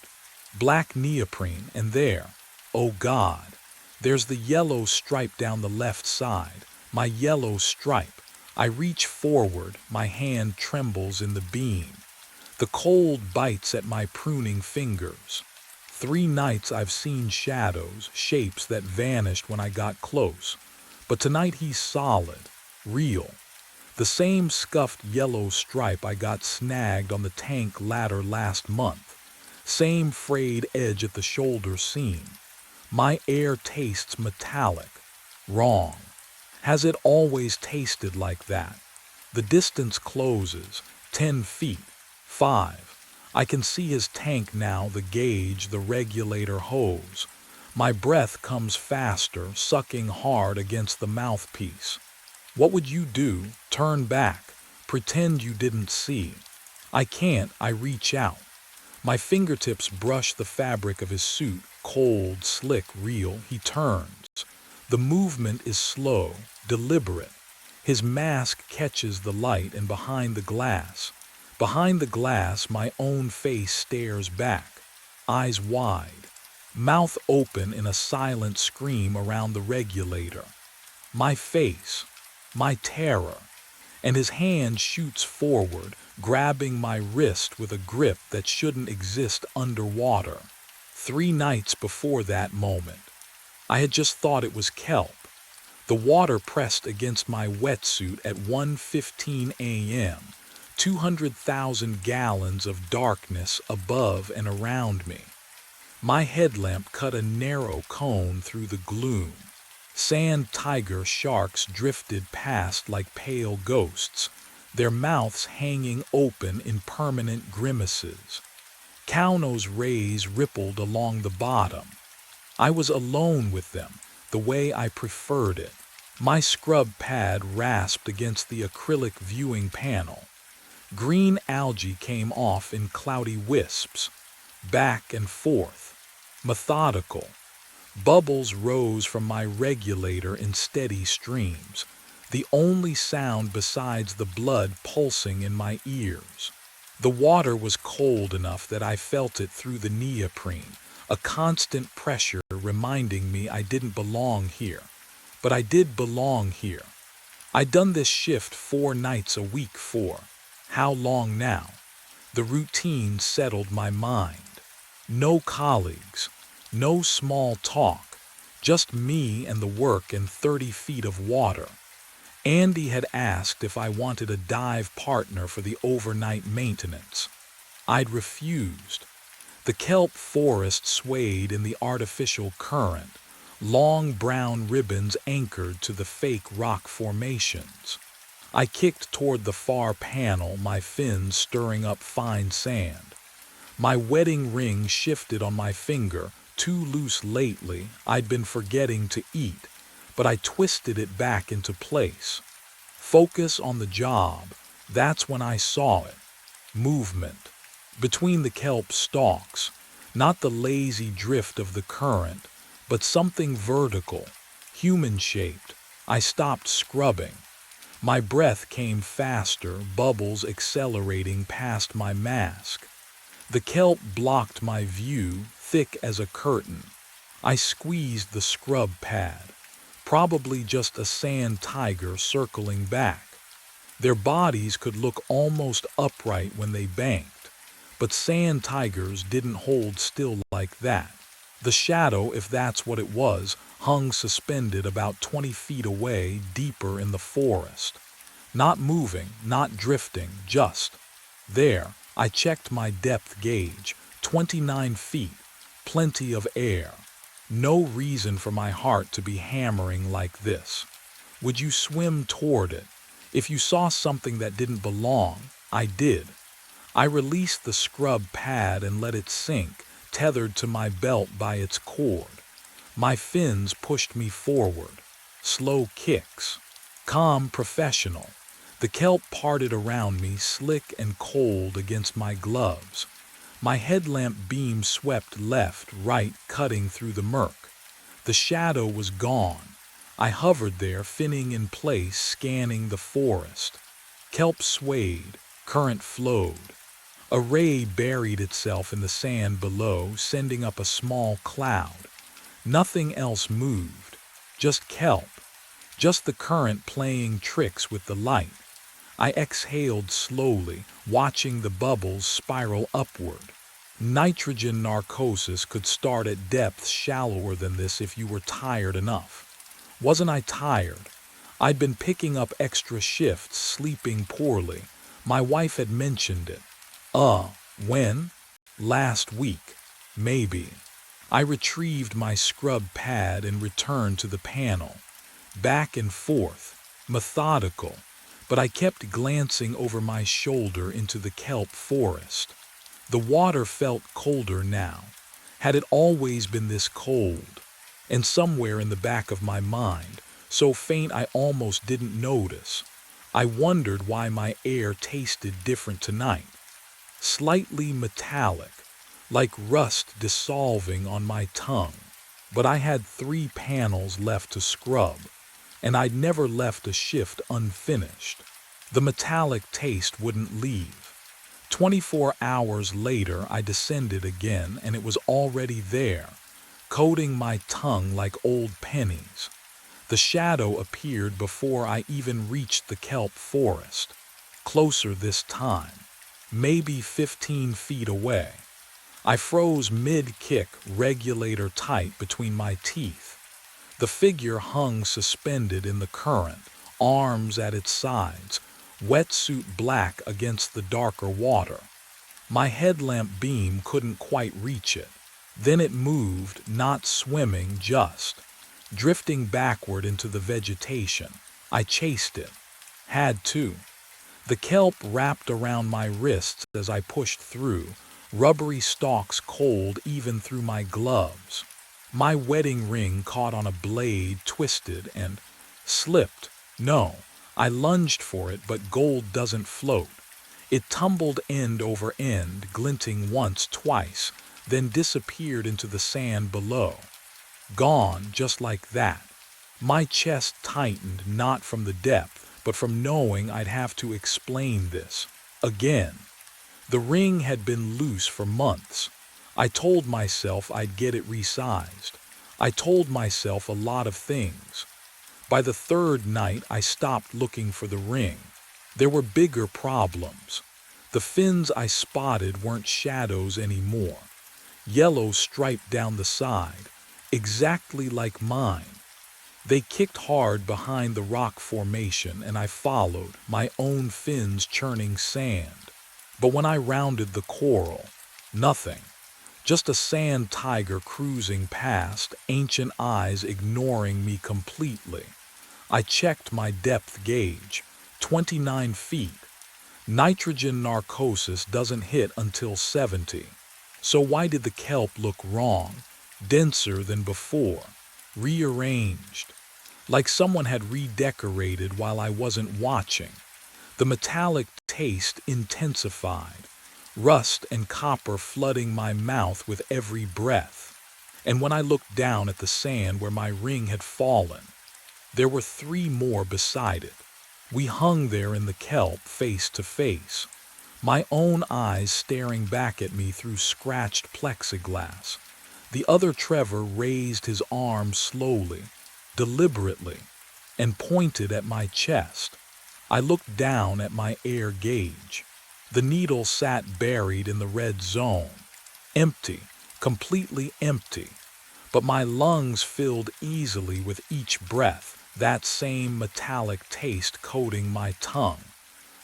S1: black neoprene, and there, oh God, There's the yellow stripe down the left side, my yellow stripe. I reach forward, my hand trembles in the beam. The cold bites at my pruning fingers. 3 nights I've seen shadows, shapes that vanished when I got close. But tonight he's solid, real. The same scuffed yellow stripe I got snagged on the tank ladder last month. Same frayed edge at the shoulder seam. My air tastes metallic. Wrong. Has it always tasted like that? The distance closes. 10 feet. 5. I can see his tank now, the gauge, the regulator hose. My breath comes faster, sucking hard against the mouthpiece. What would you do? Turn back. Pretend you didn't see. I can't. I reach out. My fingertips brush the fabric of his suit, cold, slick, real. He turns. The movement is slow, deliberate. His mask catches the light, and behind the glass, my own face stares back, eyes wide, mouth open in a silent scream around the regulator. My face, my terror, and his hand shoots forward, grabbing my wrist with a grip that shouldn't exist underwater. 3 nights before that moment, I had just thought it was kelp. The water pressed against my wetsuit at 1:15 a.m., 200,000 gallons of darkness above and around me. My headlamp cut a narrow cone through the gloom. Sand tiger sharks drifted past like pale ghosts, their mouths hanging open in permanent grimaces. Kauno's rays rippled along the bottom. I was alone with them, the way I preferred it. My scrub pad rasped against the acrylic viewing panel. Green algae came off in cloudy wisps, back and forth, methodical. Bubbles rose from my regulator in steady streams, the only sound besides the blood pulsing in my ears. The water was cold enough that I felt it through the neoprene, a constant pressure reminding me I didn't belong here. But I did belong here. I'd done this shift 4 nights a week for how long now? The routine settled my mind. No colleagues, no small talk, just me and the work and 30 feet of water. Andy had asked if I wanted a dive partner for the overnight maintenance. I'd refused. The kelp forest swayed in the artificial current, long brown ribbons anchored to the fake rock formations. I kicked toward the far panel, my fins stirring up fine sand. My wedding ring shifted on my finger, too loose lately. I'd been forgetting to eat, but I twisted it back into place. Focus on the job. That's when I saw it. Movement. Between the kelp stalks, not the lazy drift of the current, but something vertical, human-shaped. I stopped scrubbing. My breath came faster, bubbles accelerating past my mask. The kelp blocked my view, thick as a curtain. I squeezed the scrub pad, probably just a sand tiger circling back. Their bodies could look almost upright when they banked, but sand tigers didn't hold still like that. The shadow, if that's what it was, hung suspended about 20 feet away, deeper in the forest. Not moving, not drifting, just there. I checked my depth gauge, 29 feet, plenty of air. No reason for my heart to be hammering like this. Would you swim toward it? If you saw something that didn't belong, I did. I released the scrub pad and let it sink, tethered to my belt by its cord. My fins pushed me forward. Slow kicks. Calm, professional. The kelp parted around me, slick and cold against my gloves. My headlamp beam swept left, right, cutting through the murk. The shadow was gone. I hovered there, finning in place, scanning the forest. Kelp swayed, current flowed. A ray buried itself in the sand below, sending up a small cloud. Nothing else moved, just kelp, just the current playing tricks with the light. I exhaled slowly, watching the bubbles spiral upward. Nitrogen narcosis could start at depths shallower than this if you were tired enough. Wasn't I tired? I'd been picking up extra shifts, sleeping poorly. My wife had mentioned it. When? Last week. Maybe. I retrieved my scrub pad and returned to the panel. Back and forth, methodical, but I kept glancing over my shoulder into the kelp forest. The water felt colder now. Had it always been this cold? And somewhere in the back of my mind, so faint I almost didn't notice, I wondered why my air tasted different tonight. Slightly metallic, like rust dissolving on my tongue. But I had 3 panels left to scrub, and I'd never left a shift unfinished. The metallic taste wouldn't leave. 24 hours later, I descended again, and it was already there, coating my tongue like old pennies. The shadow appeared before I even reached the kelp forest. Closer this time, maybe 15 feet away. I froze mid-kick, regulator tight between my teeth. The figure hung suspended in the current, arms at its sides, wetsuit black against the darker water. My headlamp beam couldn't quite reach it. Then it moved, not swimming, just drifting backward into the vegetation. I chased it. Had to. The kelp wrapped around my wrists as I pushed through, rubbery stalks cold even through my gloves. My wedding ring caught on a blade, twisted, and slipped. No, I lunged for it, but gold doesn't float. It tumbled end over end, glinting once, twice, then disappeared into the sand below. Gone just like that. My chest tightened, not from the depth, but from knowing I'd have to explain this. Again. The ring had been loose for months. I told myself I'd get it resized. I told myself a lot of things. By the 3rd night, I stopped looking for the ring. There were bigger problems. The fins I spotted weren't shadows anymore. Yellow striped down the side, exactly like mine. They kicked hard behind the rock formation, and I followed, my own fins churning sand. But when I rounded the coral, nothing. Just a sand tiger cruising past, ancient eyes ignoring me completely. I checked my depth gauge, 29 feet. Nitrogen narcosis doesn't hit until 70. So why did the kelp look wrong, denser than before, rearranged? Like someone had redecorated while I wasn't watching. The metallic taste intensified, rust and copper flooding my mouth with every breath. And when I looked down at the sand where my ring had fallen, there were 3 more beside it. We hung there in the kelp, face to face, my own eyes staring back at me through scratched plexiglass. The other Trevor raised his arm slowly, deliberately, and pointed at my chest. I looked down at my air gauge. The needle sat buried in the red zone. Empty, completely empty. But my lungs filled easily with each breath, that same metallic taste coating my tongue.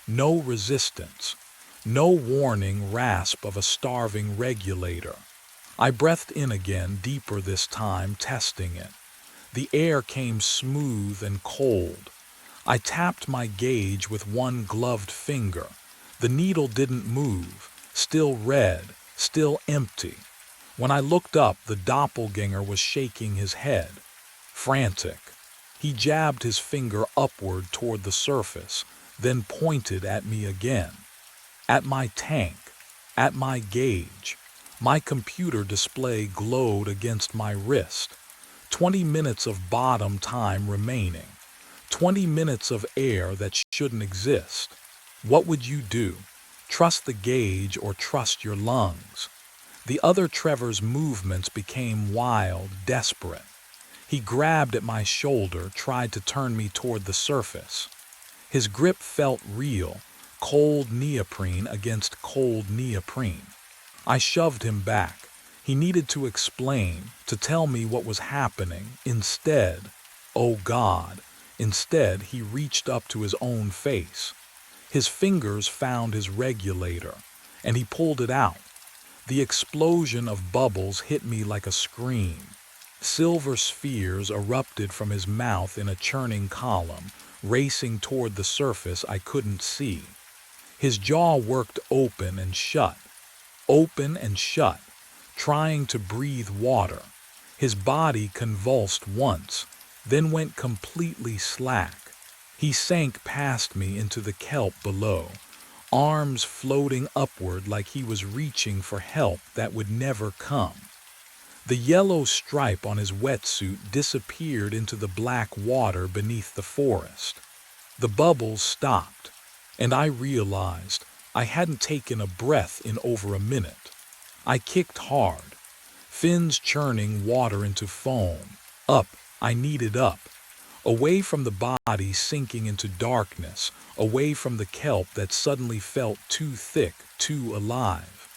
S1: No resistance. No warning rasp of a starving regulator. I breathed in again, deeper this time, testing it. The air came smooth and cold. I tapped my gauge with one gloved finger. The needle didn't move, still red, still empty. When I looked up, the doppelganger was shaking his head, frantic. He jabbed his finger upward toward the surface, then pointed at me again. At my tank, at my gauge. My computer display glowed against my wrist. 20 minutes of bottom time remaining. 20 minutes of air that shouldn't exist. What would you do? Trust the gauge or trust your lungs? The other Trevor's movements became wild, desperate. He grabbed at my shoulder, tried to turn me toward the surface. His grip felt real, cold neoprene against cold neoprene. I shoved him back. He needed to explain, to tell me what was happening. Oh God, instead he reached up to his own face. His fingers found his regulator, and he pulled it out. The explosion of bubbles hit me like a scream. Silver spheres erupted from his mouth in a churning column, racing toward the surface I couldn't see. His jaw worked open and shut, trying to breathe water. His body convulsed once, then went completely slack. He sank past me into the kelp below, arms floating upward like he was reaching for help that would never come. The yellow stripe on his wetsuit disappeared into the black water beneath the forest. The bubbles stopped, and I realized I hadn't taken a breath in over a minute. I kicked hard, fins churning water into foam. Up, I needed up. Away from the body sinking into darkness, away from the kelp that suddenly felt too thick, too alive.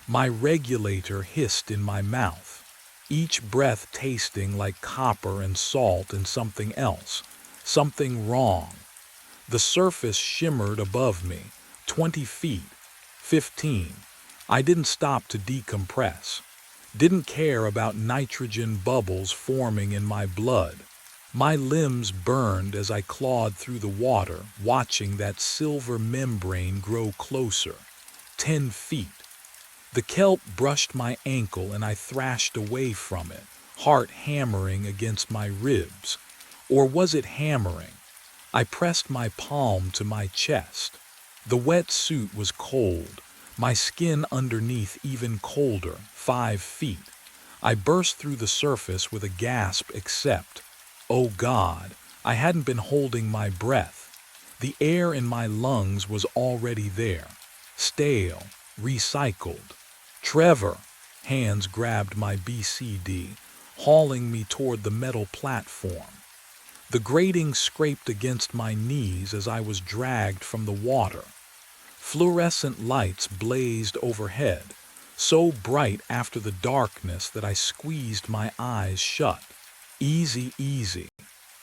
S1: My regulator hissed in my mouth, each breath tasting like copper and salt and something else, something wrong. The surface shimmered above me, 20 feet, 15. I didn't stop to decompress, didn't care about nitrogen bubbles forming in my blood. My limbs burned as I clawed through the water, watching that silver membrane grow closer. 10 feet. The kelp brushed my ankle and I thrashed away from it, heart hammering against my ribs. Or was it hammering? I pressed my palm to my chest. The wet suit was cold, my skin underneath even colder, 5 feet. I burst through the surface with a gasp except, oh God, I hadn't been holding my breath. The air in my lungs was already there, stale, recycled. Trevor, hands grabbed my BCD, hauling me toward the metal platform. The grating scraped against my knees as I was dragged from the water. Fluorescent lights blazed overhead, so bright after the darkness that I squeezed my eyes shut. Easy, easy.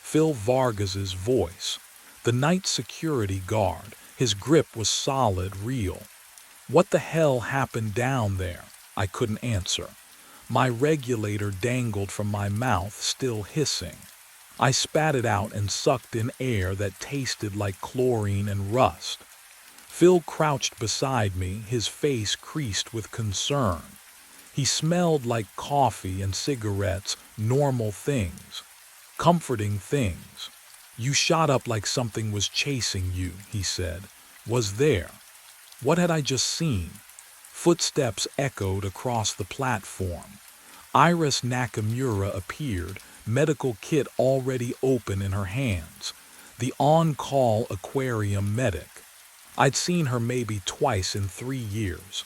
S1: Phil Vargas's voice. The night security guard. His grip was solid, real. What the hell happened down there? I couldn't answer. My regulator dangled from my mouth, still hissing. I spat it out and sucked in air that tasted like chlorine and rust. Phil crouched beside me, his face creased with concern. He smelled like coffee and cigarettes, normal things, comforting things. You shot up like something was chasing you, he said. Was there? What had I just seen? Footsteps echoed across the platform. Iris Nakamura appeared, medical kit already open in her hands. The on-call aquarium medic. I'd seen her maybe twice in 3 years.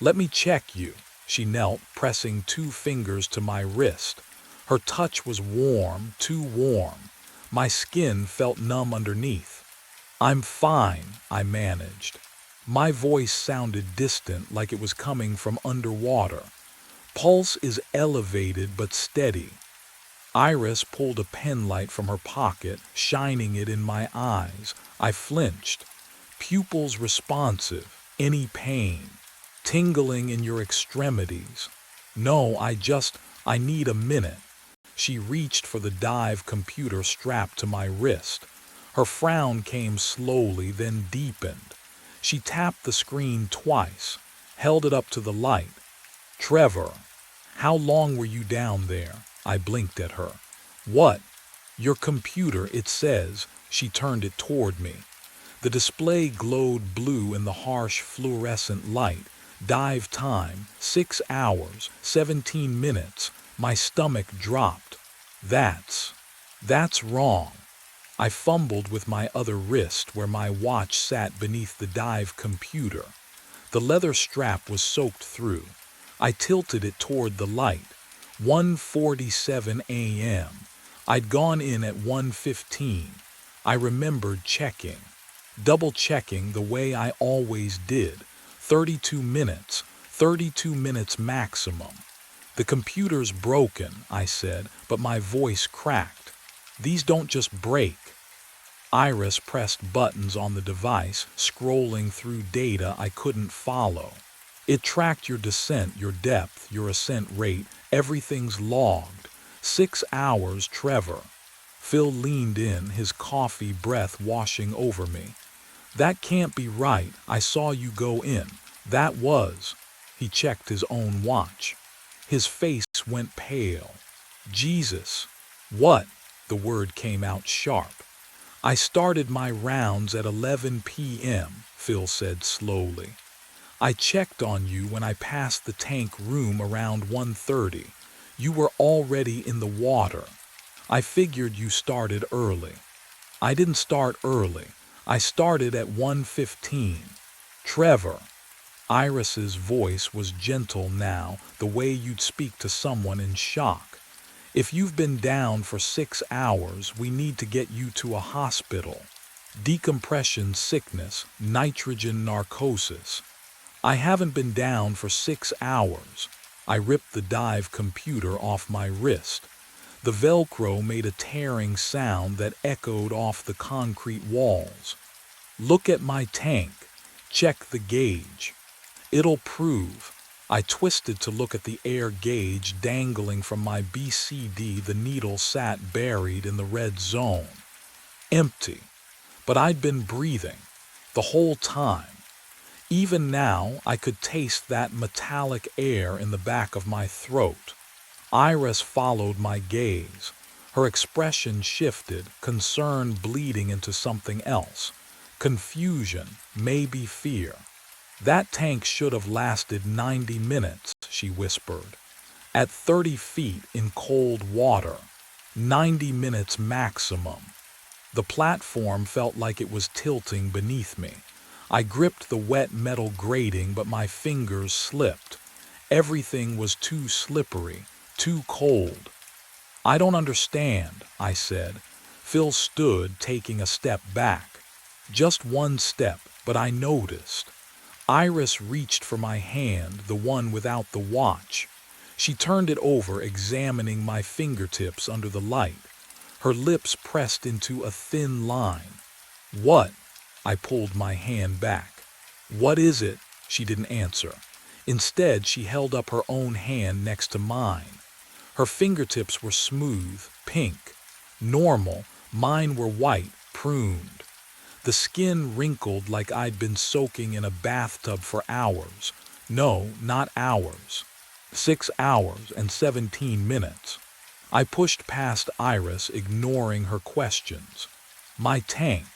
S1: Let me check you. She knelt, pressing 2 fingers to my wrist. Her touch was warm, too warm. My skin felt numb underneath. I'm fine, I managed. My voice sounded distant, like it was coming from underwater. Pulse is elevated but steady. Iris pulled a penlight from her pocket, shining it in my eyes. I flinched. Pupils responsive. Any pain? Tingling in your extremities? No, I need a minute. She reached for the dive computer strapped to my wrist. Her frown came slowly, then deepened. She tapped the screen twice, held it up to the light. Trevor, how long were you down there? I blinked at her. What? Your computer, it says. She turned it toward me. The display glowed blue in the harsh fluorescent light. Dive time, 6 hours, 17 minutes. My stomach dropped. That's wrong. I fumbled with my other wrist where my watch sat beneath the dive computer. The leather strap was soaked through. I tilted it toward the light. 1:47 a.m. I'd gone in at 1:15. I remembered checking. Double-checking the way I always did. 32 minutes. 32 minutes maximum. The computer's broken, I said, but my voice cracked. These don't just break. Iris pressed buttons on the device, scrolling through data I couldn't follow. It tracked your descent, your depth, your ascent rate. Everything's logged. 6 hours, Trevor. Phil leaned in, his coffee breath washing over me. That can't be right. I saw you go in. That was. He checked his own watch. His face went pale. Jesus. What? The word came out sharp. I started my rounds at 11 p.m., Phil said slowly. I checked on you when I passed the tank room around 1:30. You were already in the water. I figured you started early. I didn't start early. I started at 1:15. Trevor. Iris's voice was gentle now, the way you'd speak to someone in shock. If you've been down for 6 hours, we need to get you to a hospital. Decompression sickness, nitrogen narcosis. I haven't been down for 6 hours. I ripped the dive computer off my wrist. The Velcro made a tearing sound that echoed off the concrete walls. Look at my tank. Check the gauge. It'll prove. I twisted to look at the air gauge dangling from my BCD. The needle sat buried in the red zone. Empty. But I'd been breathing. The whole time. Even now, I could taste that metallic air in the back of my throat. Iris followed my gaze. Her expression shifted, concern bleeding into something else. Confusion, maybe fear. That tank should have lasted 90 minutes, she whispered. At 30 feet in cold water. 90 minutes maximum. The platform felt like it was tilting beneath me. I gripped the wet metal grating, but my fingers slipped. Everything was too slippery, too cold. I don't understand, I said. Phil stood, taking a step back. Just one step, but I noticed. Iris reached for my hand, the one without the watch. She turned it over, examining my fingertips under the light. Her lips pressed into a thin line. What? I pulled my hand back. What is it? She didn't answer. Instead, she held up her own hand next to mine. Her fingertips were smooth, pink, normal. Mine were white, pruned. The skin wrinkled like I'd been soaking in a bathtub for hours. No, not hours. 6 hours and 17 minutes. I pushed past Iris, ignoring her questions. My tank.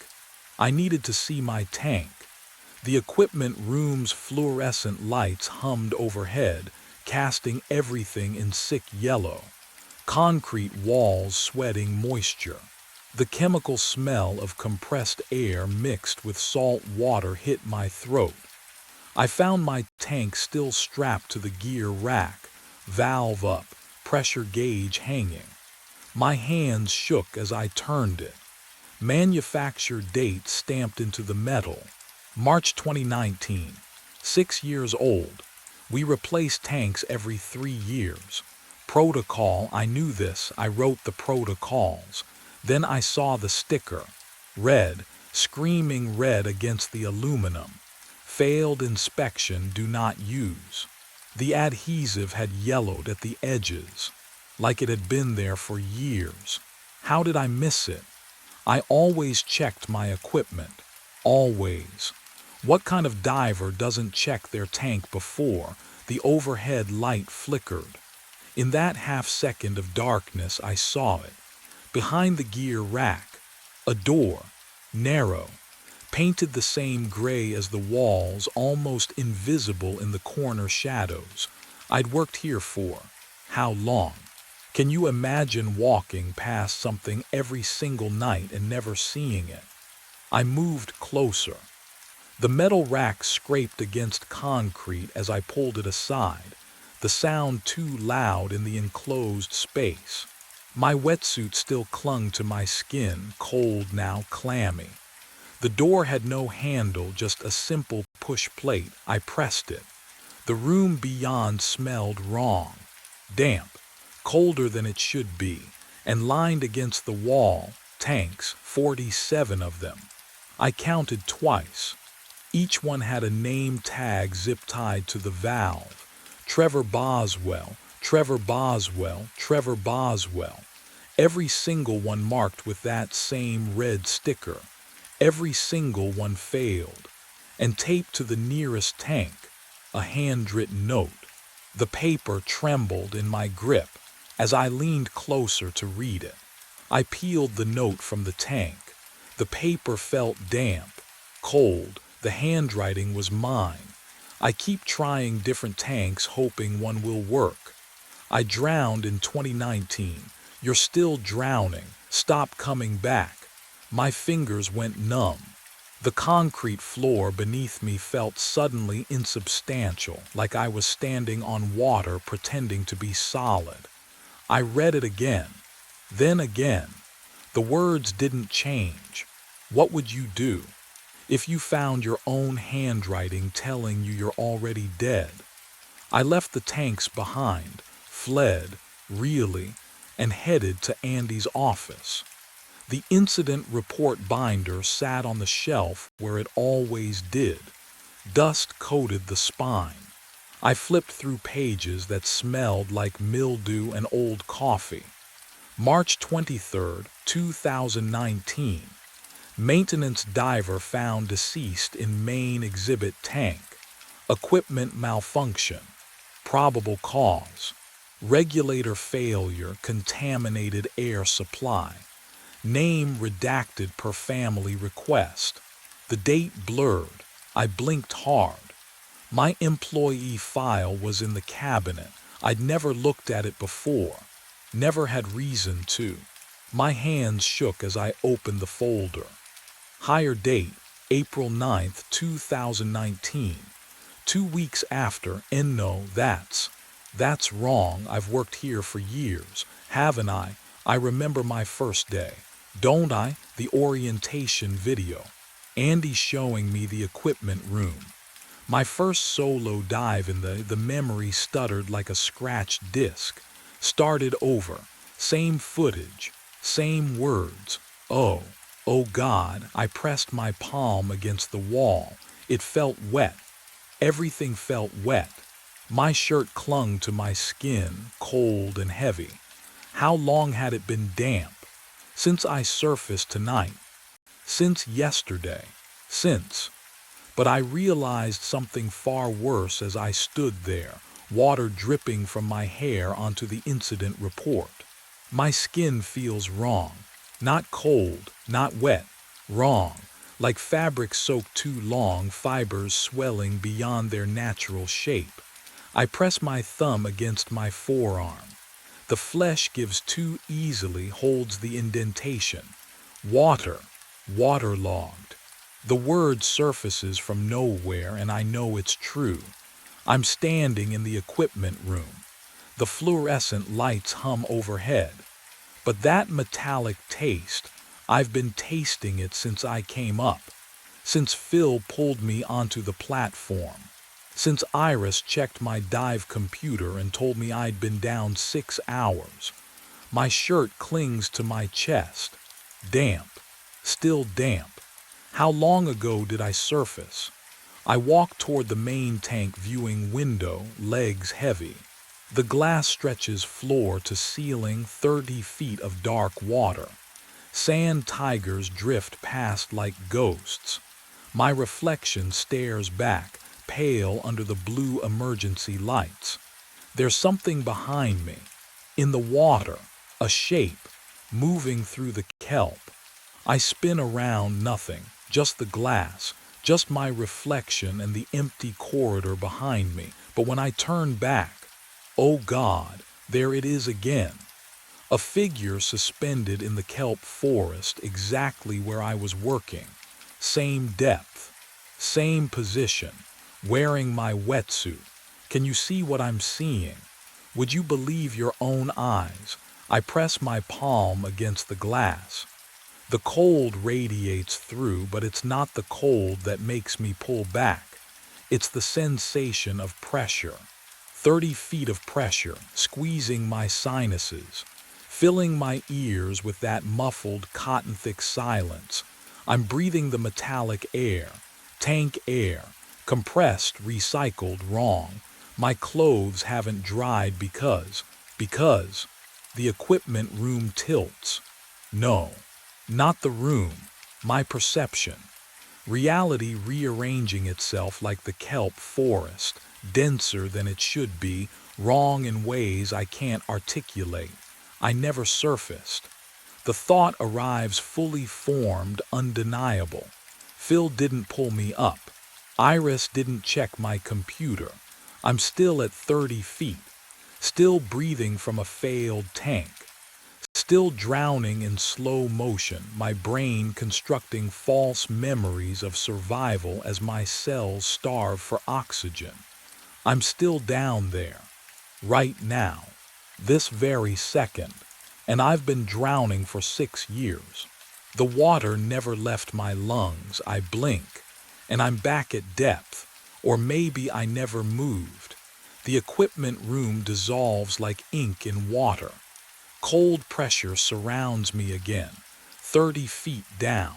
S1: I needed to see my tank. The equipment room's fluorescent lights hummed overhead, casting everything in sick yellow. Concrete walls sweating moisture. The chemical smell of compressed air mixed with salt water hit my throat. I found my tank still strapped to the gear rack, valve up, pressure gauge hanging. My hands shook as I turned it. Manufacture date stamped into the metal. March 2019. 6 years old. We replace tanks every 3 years. Protocol, I knew this. I wrote the protocols. Then I saw the sticker. Red, screaming red against the aluminum. Failed inspection, do not use. The adhesive had yellowed at the edges, like it had been there for years. How did I miss it? I always checked my equipment. Always. What kind of diver doesn't check their tank before? The overhead light flickered. In that half-second of darkness, I saw it. Behind the gear rack, a door, narrow, painted the same gray as the walls, almost invisible in the corner shadows. I'd worked here for how long? Can you imagine walking past something every single night and never seeing it? I moved closer. The metal rack scraped against concrete as I pulled it aside. the sound too loud in the enclosed space. My wetsuit still clung to my skin, cold now, clammy. The door had no handle, just a simple push plate. I pressed it. The room beyond smelled wrong. Damp, colder than it should be, and lined against the wall, tanks, 47 of them. I counted twice. Each one had a name tag zip-tied to the valve. Trevor Boswell, Trevor Boswell, Trevor Boswell. Every single one marked with that same red sticker. Every single one failed. And taped to the nearest tank, a handwritten note. The paper trembled in my grip as I leaned closer to read it. I peeled the note from the tank. The paper felt damp, cold. The handwriting was mine. I keep trying different tanks, hoping one will work. I drowned in 2019. You're still drowning. Stop coming back. My fingers went numb. The concrete floor beneath me felt suddenly insubstantial, like I was standing on water pretending to be solid. I read it again, then again. The words didn't change. What would you do if you found your own handwriting telling you you're already dead? I left the tanks behind, fled, really, and headed to Andy's office. The incident report binder sat on the shelf where it always did. Dust coated the spine. I flipped through pages that smelled like mildew and old coffee. March 23, 2019. Maintenance diver found deceased in main exhibit tank. Equipment malfunction. Probable cause. Regulator failure, contaminated air supply. Name redacted per family request. The date blurred. I blinked hard. My employee file was in the cabinet. I'd never looked at it before. Never had reason to. My hands shook as I opened the folder. Hire date, April 9, 2019. 2 weeks after, and no, that's wrong. I've worked here for years, haven't I? I remember my first day. Don't I? The orientation video. Andy showing me the equipment room. My first solo dive in the memory stuttered like a scratched disc. Started over. Same footage. Same words. Oh God, I pressed my palm against the wall. It felt wet. Everything felt wet. My shirt clung to my skin, cold and heavy. How long had it been damp? Since I surfaced tonight. Since yesterday. But I realized something far worse as I stood there, water dripping from my hair onto the incident report. My skin feels wrong. Not cold, not wet. Wrong. Like fabric soaked too long, fibers swelling beyond their natural shape. I press my thumb against my forearm. The flesh gives too easily, holds the indentation. Waterlogged. The word surfaces from nowhere, and I know it's true. I'm standing in the equipment room. The fluorescent lights hum overhead. But that metallic taste, I've been tasting it since I came up. Since Phil pulled me onto the platform. Since Iris checked my dive computer and told me I'd been down 6 hours. My shirt clings to my chest. Damp. Still damp. How long ago did I surface? I walk toward the main tank viewing window, legs heavy. The glass stretches floor to ceiling, 30 feet of dark water. Sand tigers drift past like ghosts. My reflection stares back, pale under the blue emergency lights. There's something behind me. In the water, a shape, moving through the kelp. I spin around, nothing, just the glass, just my reflection and the empty corridor behind me. But when I turn back, oh God, there it is again. A figure suspended in the kelp forest exactly where I was working. Same depth, same position, wearing my wetsuit, Can you see what I'm seeing? Would you believe your own eyes? I press my palm against the glass. The cold radiates through, but it's not the cold that makes me pull back. It's the sensation of pressure. 30 feet of pressure, squeezing my sinuses, filling my ears with that muffled, cotton-thick silence. I'm breathing the metallic air, tank air, compressed, recycled, wrong. My clothes haven't dried because the equipment room tilts. No, not the room, my perception. Reality rearranging itself like the kelp forest, denser than it should be, wrong in ways I can't articulate. I never surfaced. The thought arrives fully formed, undeniable. Phil didn't pull me up. Iris didn't check my computer. I'm still at 30 feet, still breathing from a failed tank, still drowning in slow motion, my brain constructing false memories of survival as my cells starve for oxygen. I'm still down there, right now, this very second, and I've been drowning for 6 years. The water never left my lungs. I blink, and I'm back at depth, or maybe I never moved. The equipment room dissolves like ink in water. Cold pressure surrounds me again, 30 feet down.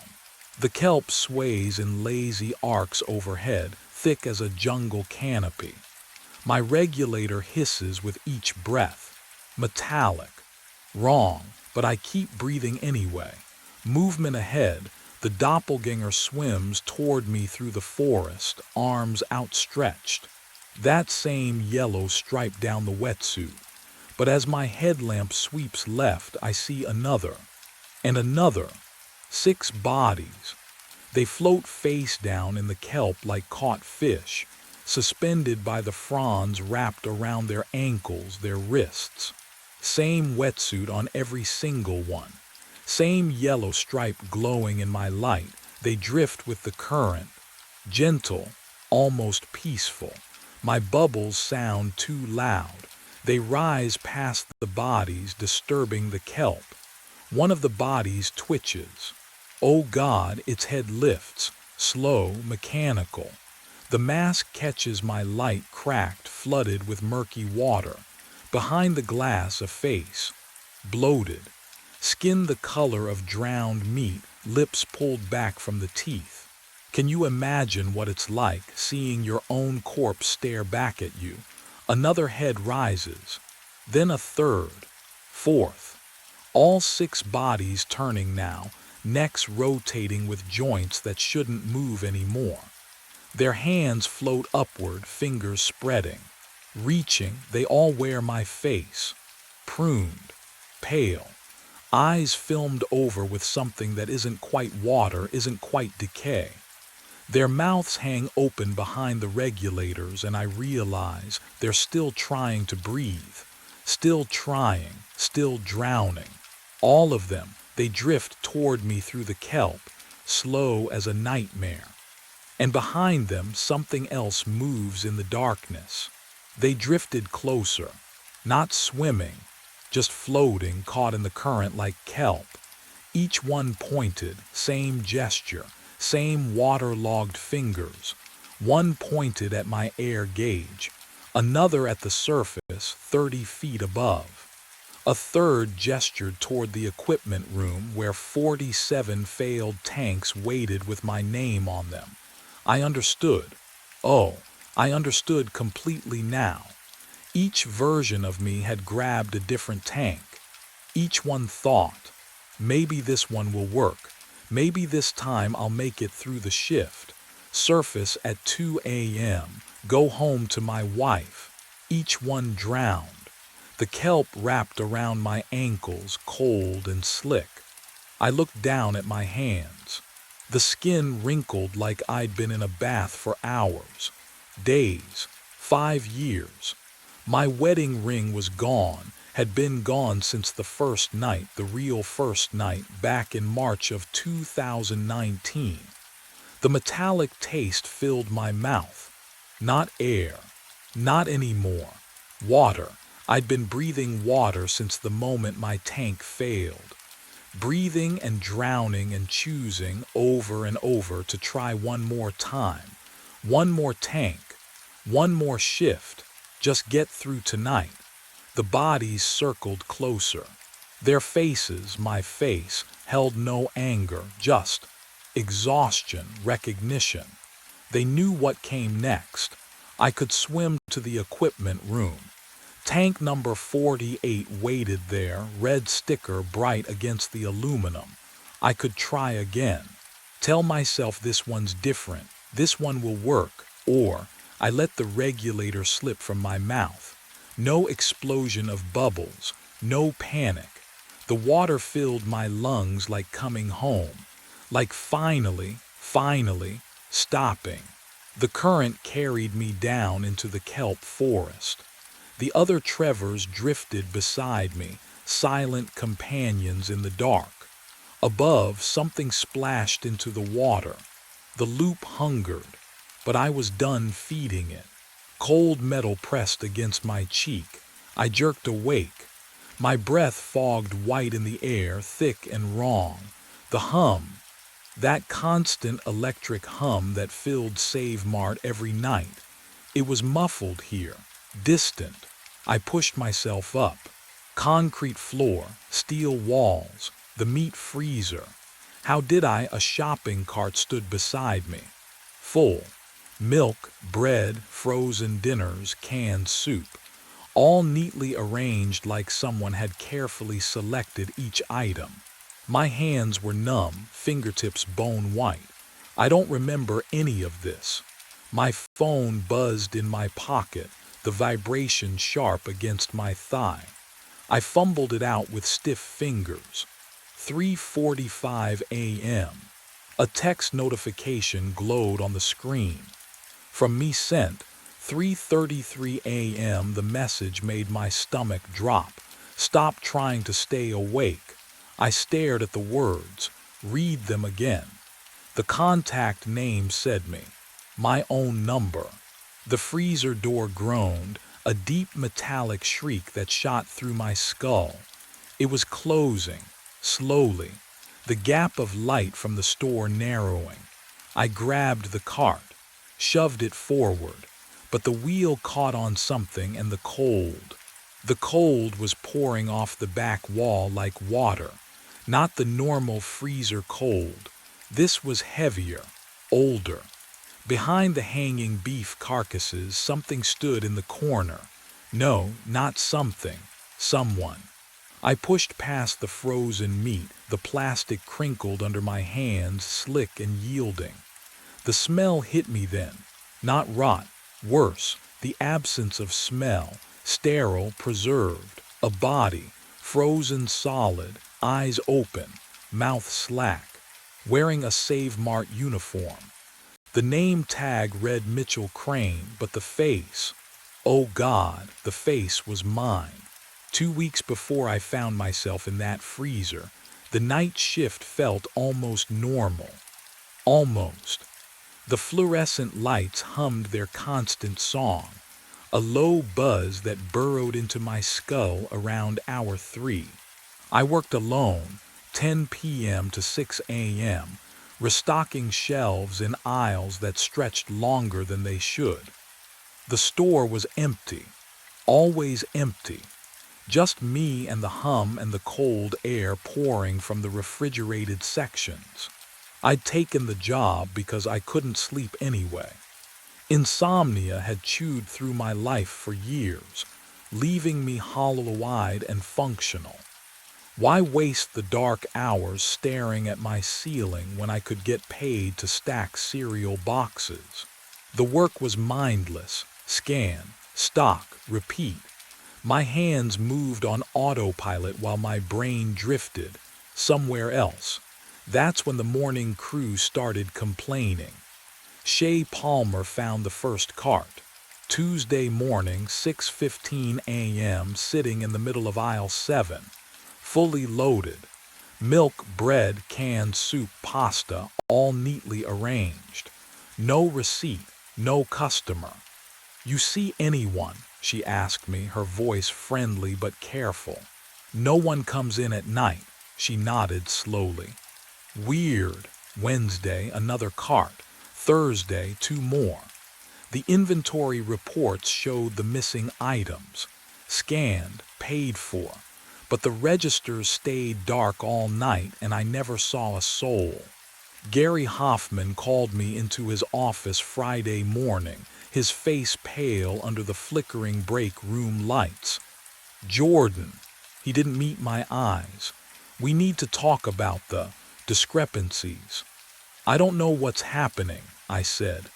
S1: The kelp sways in lazy arcs overhead, thick as a jungle canopy. My regulator hisses with each breath. Metallic. Wrong, but I keep breathing anyway. Movement ahead, the doppelganger swims toward me through the forest, arms outstretched. That same yellow stripe down the wetsuit. But as my headlamp sweeps left, I see another. And another. 6 bodies. They float face down in the kelp like caught fish, suspended by the fronds wrapped around their ankles, their wrists. Same wetsuit on every single one. Same yellow stripe glowing in my light. They drift with the current. Gentle, almost peaceful. My bubbles sound too loud. They rise past the bodies, disturbing the kelp. One of the bodies twitches. Oh God, its head lifts, slow, mechanical. The mask catches my light, cracked, flooded with murky water. Behind the glass, a face, bloated, skin the color of drowned meat, lips pulled back from the teeth. Can you imagine what it's like, seeing your own corpse stare back at you? Another head rises, then a third, fourth. All 6 bodies turning now, necks rotating with joints that shouldn't move anymore. Their hands float upward, fingers spreading. Reaching, they all wear my face. Pruned, pale, eyes filmed over with something that isn't quite water, isn't quite decay. Their mouths hang open behind the regulators, and I realize they're still trying to breathe. Still trying, still drowning. All of them, they drift toward me through the kelp, slow as a nightmare. And behind them, something else moves in the darkness. They drifted closer, not swimming, just floating, caught in the current like kelp. Each one pointed, same gesture, same waterlogged fingers. One pointed at my air gauge, another at the surface 30 feet above. A third gestured toward the equipment room where 47 failed tanks waited with my name on them. I understood. Oh, I understood completely now. Each version of me had grabbed a different tank. Each one thought, maybe this one will work. Maybe this time I'll make it through the shift. Surface at 2 a.m. Go home to my wife. Each one drowned. The kelp wrapped around my ankles, cold and slick. I looked down at my hands. The skin wrinkled like I'd been in a bath for hours, days, 5 years. My wedding ring was gone, had been gone since the first night, the real first night, back in March of 2019. The metallic taste filled my mouth. Not air, Not anymore. Water. I'd been breathing water since the moment my tank failed. Breathing and drowning and choosing over and over to try one more time. One more tank. One more shift. Just get through tonight. The bodies circled closer. Their faces, my face, held no anger, just exhaustion, recognition. They knew what came next. I could swim to the equipment room. Tank number 48 waited there, red sticker bright against the aluminum. I could try again. Tell myself this one's different, this one will work, or I let the regulator slip from my mouth. No explosion of bubbles, no panic. The water filled my lungs like coming home, like finally, stopping. The current carried me down into the kelp forest. The other Trevors drifted beside me, silent companions in the dark. Above, something splashed into the water. The loop hungered, but I was done feeding it. Cold metal pressed against my cheek. I jerked awake. My breath fogged white in the air, thick and wrong. The hum, that constant electric hum that filled Save Mart every night. It was muffled here, distant. I pushed myself up. Concrete floor, steel walls, the meat freezer. How did I? A shopping cart stood beside me. Full. Milk, bread, frozen dinners, canned soup. All neatly arranged like someone had carefully selected each item. My hands were numb, fingertips bone white. I don't remember any of this. My phone buzzed in my pocket, the vibration sharp against my thigh. I fumbled it out with stiff fingers. 3:45 a.m. A text notification glowed on the screen. From me sent, 3:33 a.m. The message made my stomach drop. Stop trying to stay awake. I stared at the words. Read them again. The contact name said me. My own number. The freezer door groaned, a deep metallic shriek that shot through my skull. It was closing, slowly, the gap of light from the store narrowing. I grabbed the cart, shoved it forward, but the wheel caught on something and the cold was pouring off the back wall like water, not the normal freezer cold. This was heavier, older. Behind the hanging beef carcasses, something stood in the corner. No, not something, someone. I pushed past the frozen meat, the plastic crinkled under my hands, slick and yielding. The smell hit me then, not rot, worse, the absence of smell, sterile, preserved, a body, frozen solid, eyes open, mouth slack, wearing a Save Mart uniform. The name tag read Mitchell Crane, but the face, oh God, the face was mine. 2 weeks before I found myself in that freezer, the night shift felt almost normal. Almost. The fluorescent lights hummed their constant song, a low buzz that burrowed into my skull around hour 3. I worked alone, 10 p.m. to 6 a.m., restocking shelves in aisles that stretched longer than they should. The store was empty, always empty. Just me and the hum and the cold air pouring from the refrigerated sections. I'd taken the job because I couldn't sleep anyway. Insomnia had chewed through my life for years, leaving me hollow-eyed and functional. Why waste the dark hours staring at my ceiling when I could get paid to stack cereal boxes? The work was mindless. Scan, stock, repeat. My hands moved on autopilot while my brain drifted somewhere else. That's when the morning crew started complaining. Shay Palmer found the first cart. Tuesday morning, 6:15 a.m., sitting in the middle of aisle 7. Fully loaded. Milk, bread, canned soup, pasta, all neatly arranged. No receipt, no customer. "You see anyone?" she asked me, her voice friendly but careful. "No one comes in at night." She nodded slowly. "Weird. Wednesday, another cart. Thursday, 2 more. The inventory reports showed the missing items. Scanned, paid for. But the registers stayed dark all night and I never saw a soul." Gary Hoffman called me into his office Friday morning, his face pale under the flickering break room lights. "Jordan." He didn't meet my eyes. "We need to talk about the discrepancies." "I don't know what's happening," I said.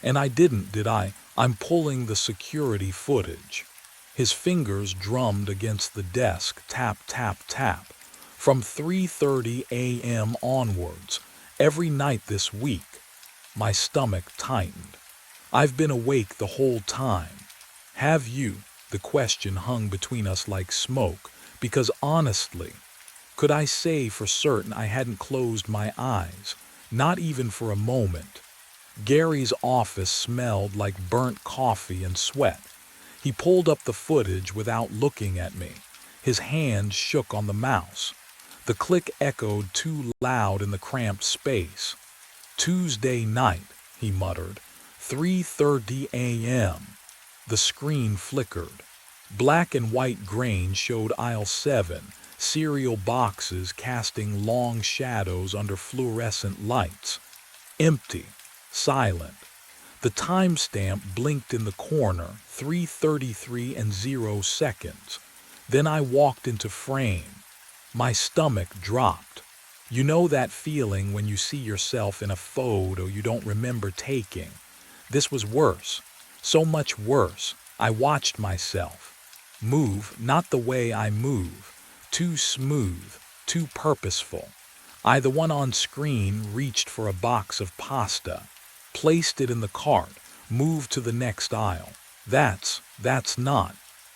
S1: And I didn't, did I? "I'm pulling the security footage." His fingers drummed against the desk, tap, tap, tap. "From 3:30 a.m. onwards, every night this week." My stomach tightened. "I've been awake the whole time." "Have you?" The question hung between us like smoke, because honestly, could I say for certain I hadn't closed my eyes? Not even for a moment. Gary's office smelled like burnt coffee and sweat. He pulled up the footage without looking at me. His hand shook on the mouse. The click echoed too loud in the cramped space. "Tuesday night," he muttered. 3:30 a.m. The screen flickered. Black and white grain showed aisle 7, cereal boxes casting long shadows under fluorescent lights. Empty. Silent. The timestamp blinked in the corner, 3:33 and 0 seconds. Then I walked into frame. My stomach dropped. You know that feeling when you see yourself in a photo you don't remember taking? This was worse. So much worse. I watched myself. Move, not the way I move. Too smooth, too purposeful. The one on screen, reached for a box of pasta, placed it in the cart, moved to the next aisle. That's not.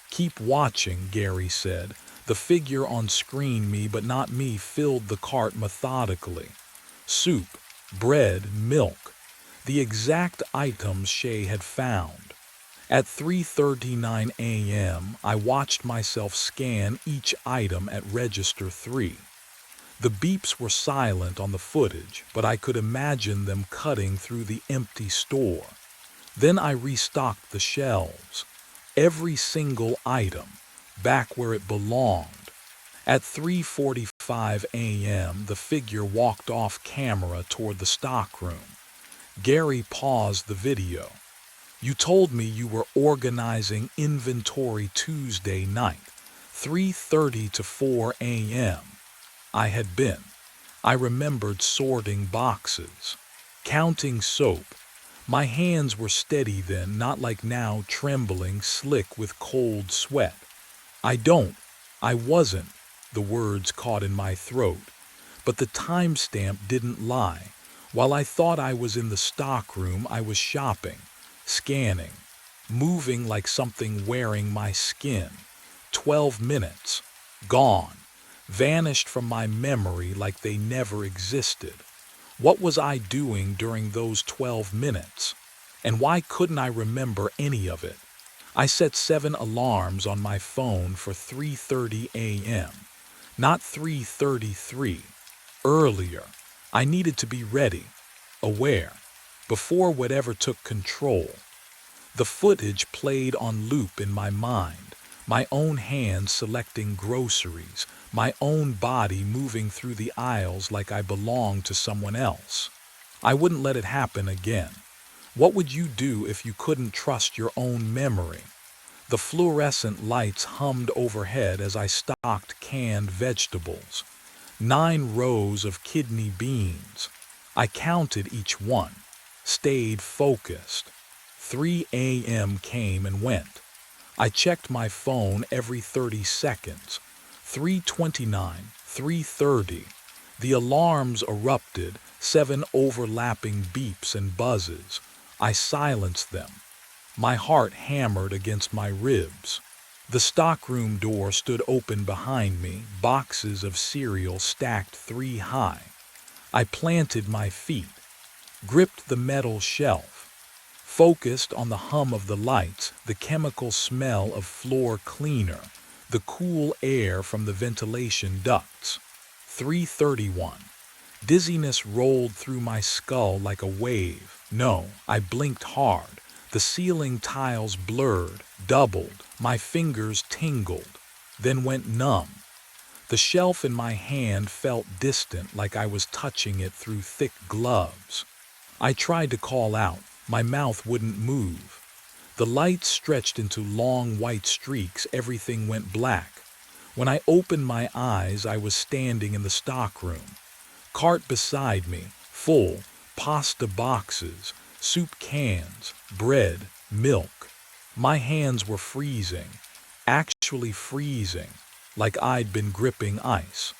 S1: "Keep watching," Gary said. The figure on screen, me but not me, filled the cart methodically. Soup, bread, milk. The exact items Shay had found. At 3:39 a.m., I watched myself scan each item at register 3. The beeps were silent on the footage, but I could imagine them cutting through the empty store. Then I restocked the shelves. Every single item, back where it belonged. At 3:45 a.m., the figure walked off camera toward the stockroom. Gary paused the video. "You told me you were organizing inventory Tuesday night, 3:30 to 4 a.m. I had been. I remembered sorting boxes, counting soap. My hands were steady then, not like now, trembling, slick with cold sweat. I wasn't, the words caught in my throat. But the timestamp didn't lie. While I thought I was in the stockroom, I was shopping, scanning, moving like something wearing my skin. 12 minutes. Gone. Vanished from my memory like they never existed. What was I doing during those 12 minutes? And why couldn't I remember any of it? I set 7 alarms on my phone for 3:30 a.m., not 3:33. Earlier. I needed to be ready, aware, before whatever took control. The footage played on loop in my mind, my own hands selecting groceries, my own body moving through the aisles like I belonged to someone else. I wouldn't let it happen again. What would you do if you couldn't trust your own memory? The fluorescent lights hummed overhead as I stocked canned vegetables. 9 rows of kidney beans. I counted each one, stayed focused. 3 a.m. came and went. I checked my phone every 30 seconds. 3:29, 3:30. The alarms erupted, 7 overlapping beeps and buzzes. I silenced them. My heart hammered against my ribs. The stockroom door stood open behind me, boxes of cereal stacked 3 high. I planted my feet, gripped the metal shelf. focused on the hum of the lights, the chemical smell of floor cleaner, the cool air from the ventilation ducts. 3:31. Dizziness rolled through my skull like a wave. No, I blinked hard. The ceiling tiles blurred, doubled, my fingers tingled, then went numb. The shelf in my hand felt distant, like I was touching it through thick gloves. I tried to call out. My mouth wouldn't move. The lights stretched into long white streaks. Everything went black. When I opened my eyes, I was standing in the stockroom. Cart beside me, full, pasta boxes, soup cans, bread, milk. My hands were freezing, actually freezing, like I'd been gripping ice.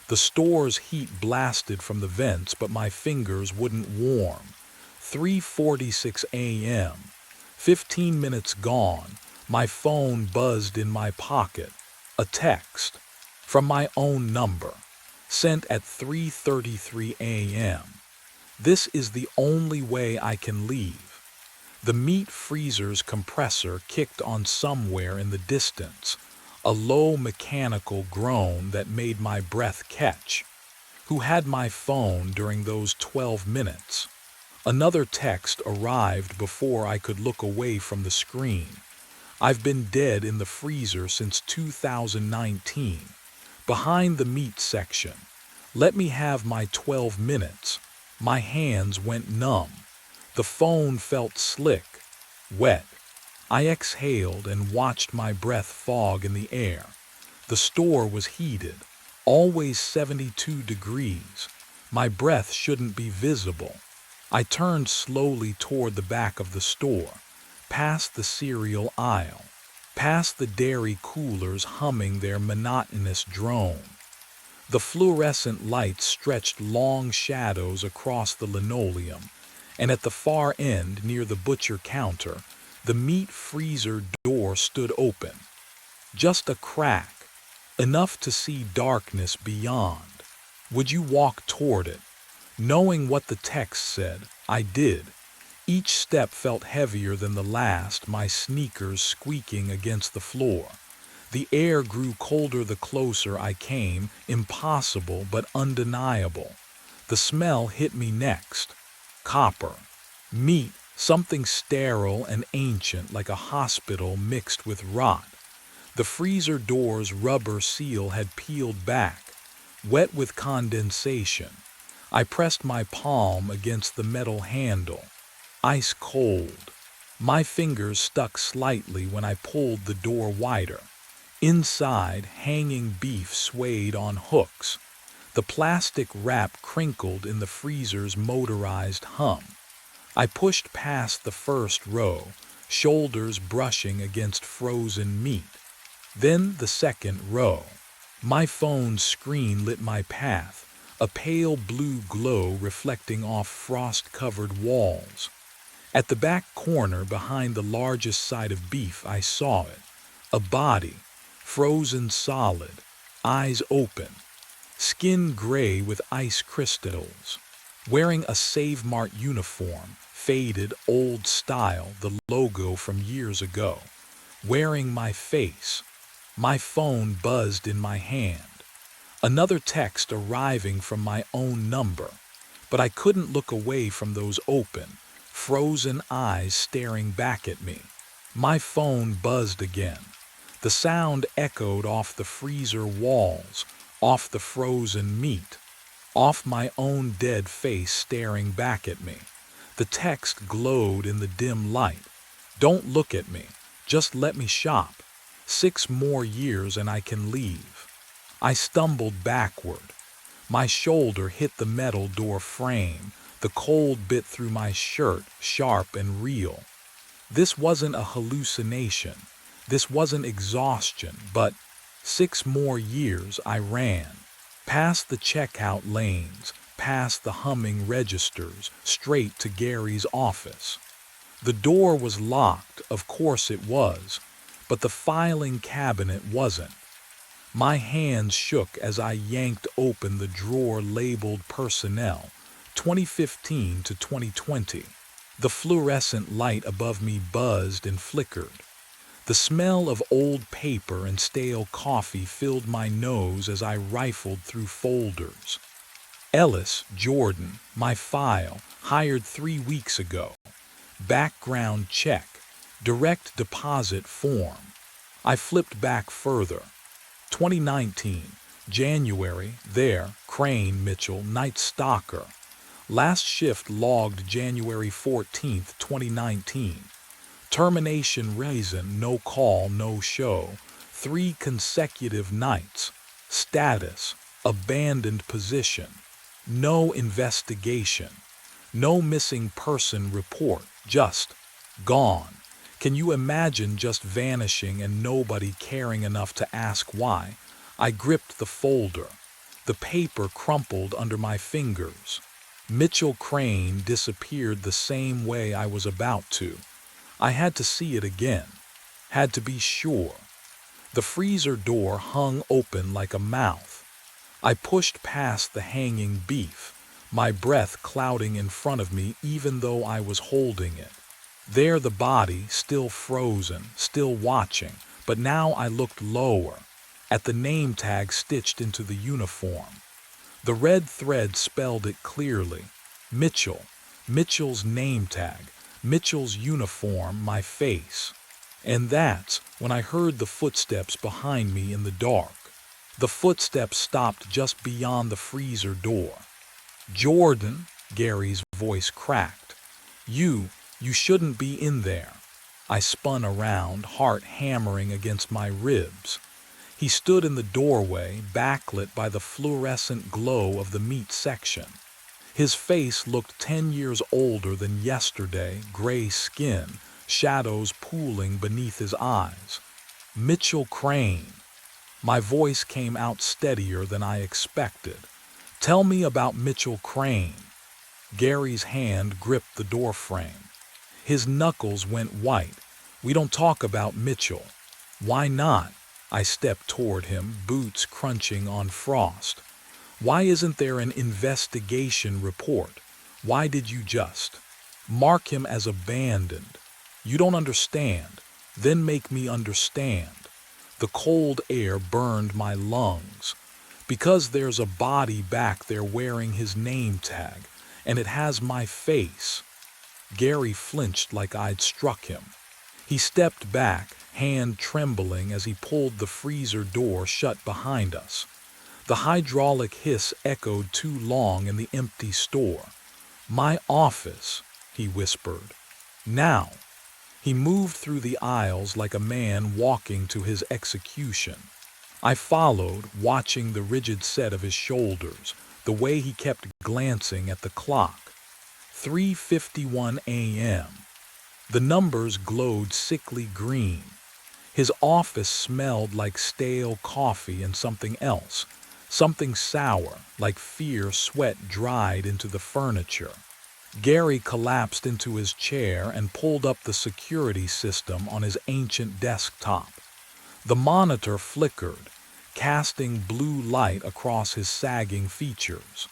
S1: The store's heat blasted from the vents, but my fingers wouldn't warm. 3:46 a.m. 15 minutes gone. My phone buzzed in my pocket. A text from my own number, sent at 3:33 a.m. This is the only way I can leave. The meat freezer's compressor kicked on somewhere in the distance, a low mechanical groan that made my breath catch. Who had my phone during those 12 minutes? Another text arrived before I could look away from the screen. I've been dead in the freezer since 2019. Behind the meat section. Let me have my 12 minutes. My hands went numb. The phone felt slick, wet. I exhaled and watched my breath fog in the air. The store was heated, always 72 degrees. My breath shouldn't be visible. I turned slowly toward the back of the store, past the cereal aisle, past the dairy coolers humming their monotonous drone. The fluorescent lights stretched long shadows across the linoleum, and at the far end, near the butcher counter, the meat freezer door stood open. Just a crack, enough to see darkness beyond. Would you walk toward it? Knowing what the text said, I did. Each step felt heavier than the last, my sneakers squeaking against the floor. The air grew colder the closer I came, impossible but undeniable. The smell hit me next. Copper. Meat, something sterile and ancient like a hospital mixed with rot. The freezer door's rubber seal had peeled back, wet with condensation. I pressed my palm against the metal handle. Ice cold. My fingers stuck slightly when I pulled the door wider. Inside, hanging beef swayed on hooks. The plastic wrap crinkled in the freezer's motorized hum. I pushed past the first row, shoulders brushing against frozen meat. Then the second row. My phone's screen lit my path, a pale blue glow reflecting off frost-covered walls. At the back corner behind the largest side of beef, I saw it. A body, frozen solid, eyes open, skin gray with ice crystals. Wearing a Save Mart uniform, faded, old style, the logo from years ago. Wearing my face. My phone buzzed in my hand. Another text arriving from my own number, but I couldn't look away from those open, frozen eyes staring back at me. My phone buzzed again. The sound echoed off the freezer walls, off the frozen meat, off my own dead face staring back at me. The text glowed in the dim light. Don't look at me. Just let me shop. 6 more years and I can leave. I stumbled backward. My shoulder hit the metal door frame. The cold bit through my shirt, sharp and real. This wasn't a hallucination. This wasn't exhaustion, but 6 more years I ran. Past the checkout lanes, past the humming registers, straight to Gary's office. The door was locked, of course it was, but the filing cabinet wasn't. My hands shook as I yanked open the drawer labeled Personnel, 2015 to 2020. The fluorescent light above me buzzed and flickered. The smell of old paper and stale coffee filled my nose as I rifled through folders. Ellis, Jordan, my file, hired 3 weeks ago. Background check. Direct deposit form. I flipped back further. 2019, January, there, Crane, Mitchell, Night Stalker. Last shift logged January 14th, 2019. Termination reason, no call, no show. 3 consecutive nights. Status, abandoned position. No investigation. No missing person report, just gone. Can you imagine just vanishing and nobody caring enough to ask why? I gripped the folder. The paper crumpled under my fingers. Mitchell Crane disappeared the same way I was about to. I had to see it again. Had to be sure. The freezer door hung open like a mouth. I pushed past the hanging beef, my breath clouding in front of me even though I was holding it. There the body, still frozen, still watching, but now I looked lower, at the name tag stitched into the uniform. The red thread spelled it clearly. Mitchell. Mitchell's name tag. Mitchell's uniform, my face. And that's when I heard the footsteps behind me in the dark. The footsteps stopped just beyond the freezer door. "Jordan," Gary's voice cracked. You shouldn't be in there." I spun around, heart hammering against my ribs. He stood in the doorway, backlit by the fluorescent glow of the meat section. His face looked 10 years older than yesterday, gray skin, shadows pooling beneath his eyes. "Mitchell Crane." My voice came out steadier than I expected. "Tell me about Mitchell Crane." Gary's hand gripped the doorframe. His knuckles went white. "We don't talk about Mitchell." "Why not?" I stepped toward him, boots crunching on frost. "Why isn't there an investigation report? Why did you just mark him as abandoned? You don't understand. Then make me understand." The cold air burned my lungs. "Because there's a body back there wearing his name tag, and it has my face." Gary flinched like I'd struck him. He stepped back, hand trembling as he pulled the freezer door shut behind us. The hydraulic hiss echoed too long in the empty store. "My office," he whispered. "Now." He moved through the aisles like a man walking to his execution. I followed, watching the rigid set of his shoulders, the way he kept glancing at the clock. 3:51 a.m. The numbers glowed sickly green. His office smelled like stale coffee and something else, something sour, like fear sweat dried into the furniture. Gary collapsed into his chair and pulled up the security system on his ancient desktop. The monitor flickered, casting blue light across his sagging features.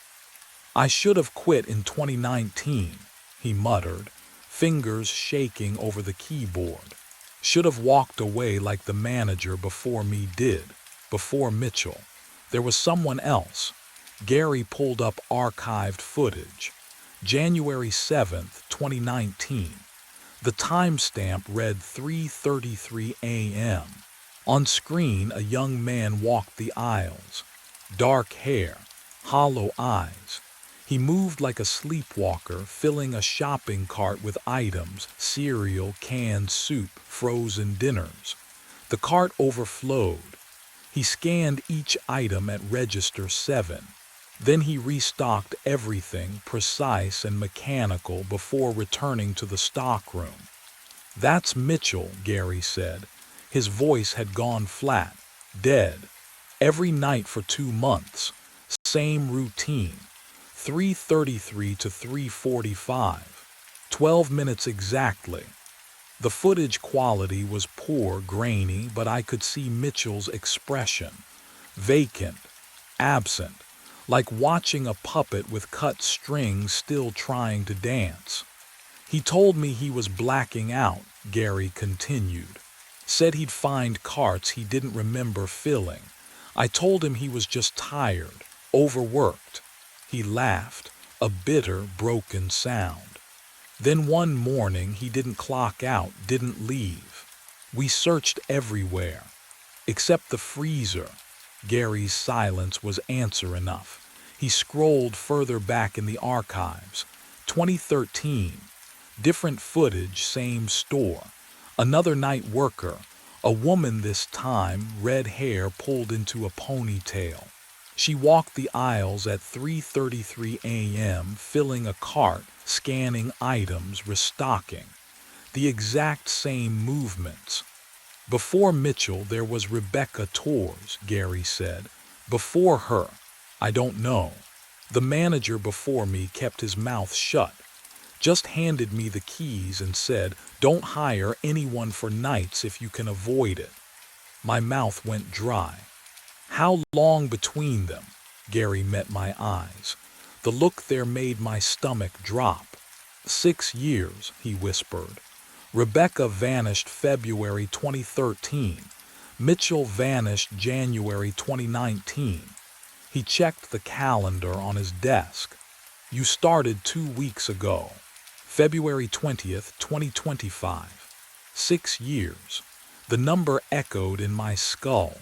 S1: "I should have quit in 2019, he muttered, fingers shaking over the keyboard. "Should have walked away like the manager before me did, before Mitchell. There was someone else." Gary pulled up archived footage. January 7th, 2019. The timestamp read 3:33 a.m. On screen, a young man walked the aisles. Dark hair, hollow eyes. He moved like a sleepwalker, filling a shopping cart with items, cereal, canned soup, frozen dinners. The cart overflowed. He scanned each item at register 7. Then he restocked everything, precise and mechanical, before returning to the stockroom. "That's Mitchell," Gary said. His voice had gone flat, dead. "Every night for 2 months. Same routine. 3:33 to 3:45. 12 minutes exactly." The footage quality was poor, grainy, but I could see Mitchell's expression. Vacant, absent, like watching a puppet with cut strings still trying to dance. He told me he was blacking out, Gary continued. Said he'd find carts he didn't remember filling. I told him he was just tired, overworked. He laughed, a bitter, broken sound. Then one morning he didn't clock out, didn't leave. We searched everywhere, except the freezer. Gary's silence was answer enough. He scrolled further back in the archives. 2013. Different footage, same store. Another night worker. A woman this time, red hair pulled into a ponytail. She walked the aisles at 3:33 a.m., filling a cart, scanning items, restocking. The exact same movements. Before Mitchell, there was Rebecca Torres, Gary said. Before her, I don't know. The manager before me kept his mouth shut. Just handed me the keys and said, "Don't hire anyone for nights if you can avoid it." My mouth went dry. How long between them? Gary met my eyes. The look there made my stomach drop. 6 years, he whispered. Rebecca vanished February 2013. Mitchell vanished January 2019. He checked the calendar on his desk. You started 2 weeks ago. February 20th, 2025. 6 years. The number echoed in my skull.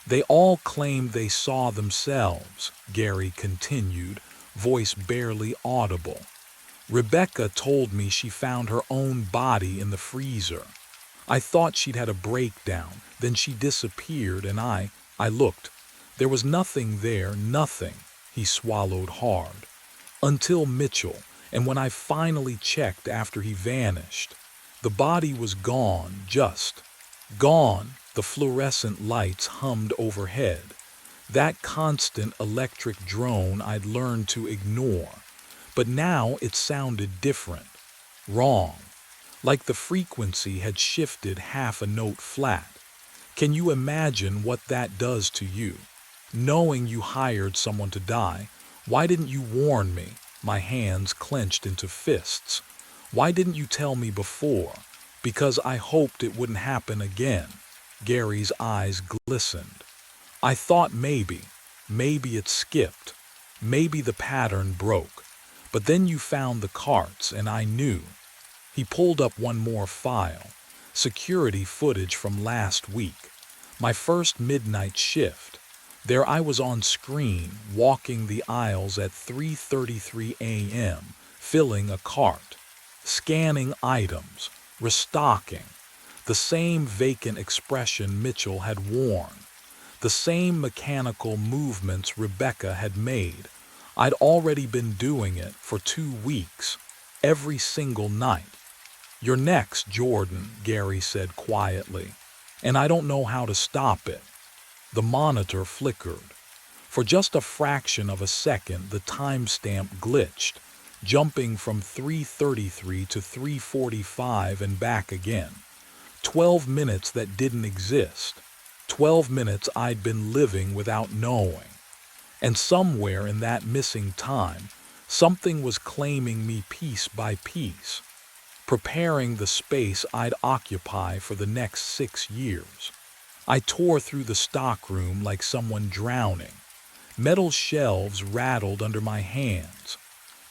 S1: They all claimed they saw themselves, Gary continued, voice barely audible. Rebecca told me she found her own body in the freezer. I thought she'd had a breakdown, then she disappeared and I looked. There was nothing there, nothing. He swallowed hard. Until Mitchell, and when I finally checked after he vanished, the body was gone, just gone. The fluorescent lights hummed overhead. That constant electric drone I'd learned to ignore. But now it sounded different. Wrong. Like the frequency had shifted half a note flat. Can you imagine what that does to you? Knowing you hired someone to die, why didn't you warn me? My hands clenched into fists. Why didn't you tell me before? Because I hoped it wouldn't happen again. Gary's eyes glistened. I thought maybe it skipped. Maybe the pattern broke. But then you found the carts and I knew. He pulled up one more file. Security footage from last week. My first midnight shift. There I was on screen, walking the aisles at 3:33 a.m., filling a cart, scanning items, restocking. The same vacant expression Mitchell had worn. The same mechanical movements Rebecca had made. I'd already been doing it for 2 weeks, every single night. You're next, Jordan, Gary said quietly, and I don't know how to stop it. The monitor flickered. For just a fraction of a second, the timestamp glitched, jumping from 3:33 to 3:45 and back again. 12 minutes that didn't exist. 12 minutes I'd been living without knowing. And somewhere in that missing time, something was claiming me piece by piece, preparing the space I'd occupy for the next 6 years. I tore through the stockroom like someone drowning. Metal shelves rattled under my hands.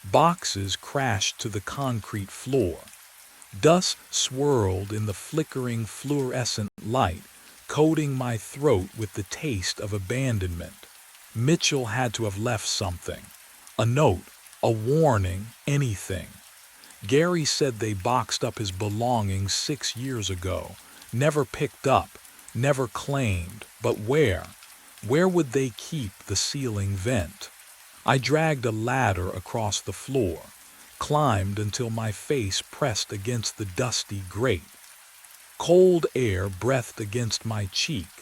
S1: Boxes crashed to the concrete floor. Dust swirled in the flickering fluorescent light, coating my throat with the taste of abandonment. Mitchell had to have left something. A note, a warning, anything. Gary said they boxed up his belongings 6 years ago, never picked up, never claimed, but where? Where would they keep the ceiling vent? I dragged a ladder across the floor, climbed until my face pressed against the dusty grate. Cold air breathed against my cheek,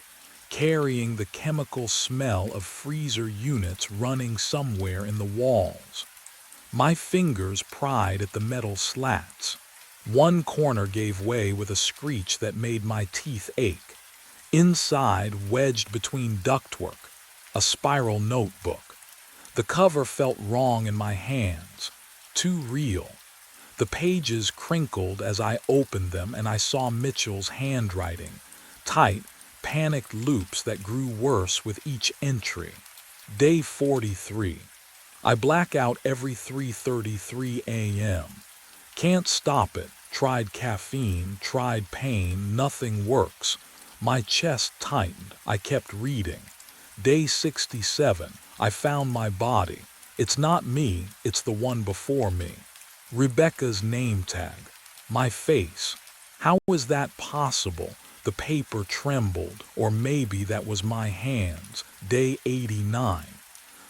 S1: carrying the chemical smell of freezer units running somewhere in the walls. My fingers pried at the metal slats. One corner gave way with a screech that made my teeth ache. Inside, wedged between ductwork, a spiral notebook. The cover felt wrong in my hands, too real. The pages crinkled as I opened them, and I saw Mitchell's handwriting, tight, panicked loops that grew worse with each entry. Day 43. I black out every 3:33 a.m. Can't stop it. Tried caffeine, tried pain, nothing works. My chest tightened. I kept reading. Day 67. I found my body. It's not me, it's the one before me. Rebecca's name tag. My face. How was that possible? The paper trembled, or maybe that was my hands. Day 89.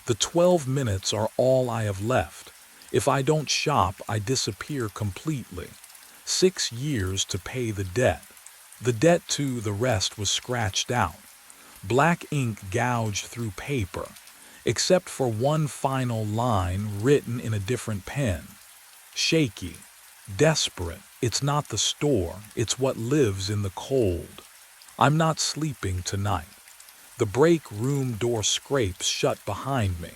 S1: The 12 minutes are all I have left. If I don't shop, I disappear completely. 6 years to pay the debt. The debt to the rest was scratched out. Black ink gouged through paper, except for one final line written in a different pen. Shaky, desperate. It's not the store, it's what lives in the cold. I'm not sleeping tonight. The break room door scrapes shut behind me.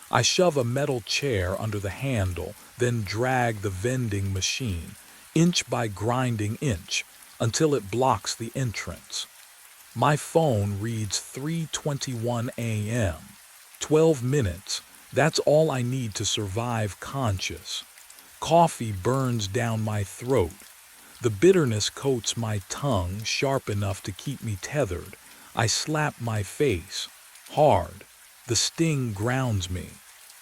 S1: I shove a metal chair under the handle, then drag the vending machine, inch by grinding inch, until it blocks the entrance. My phone reads 3:21 a.m. 12 minutes, that's all I need to survive conscious. Coffee burns down my throat. The bitterness coats my tongue, sharp enough to keep me tethered. I slap my face. Hard. The sting grounds me.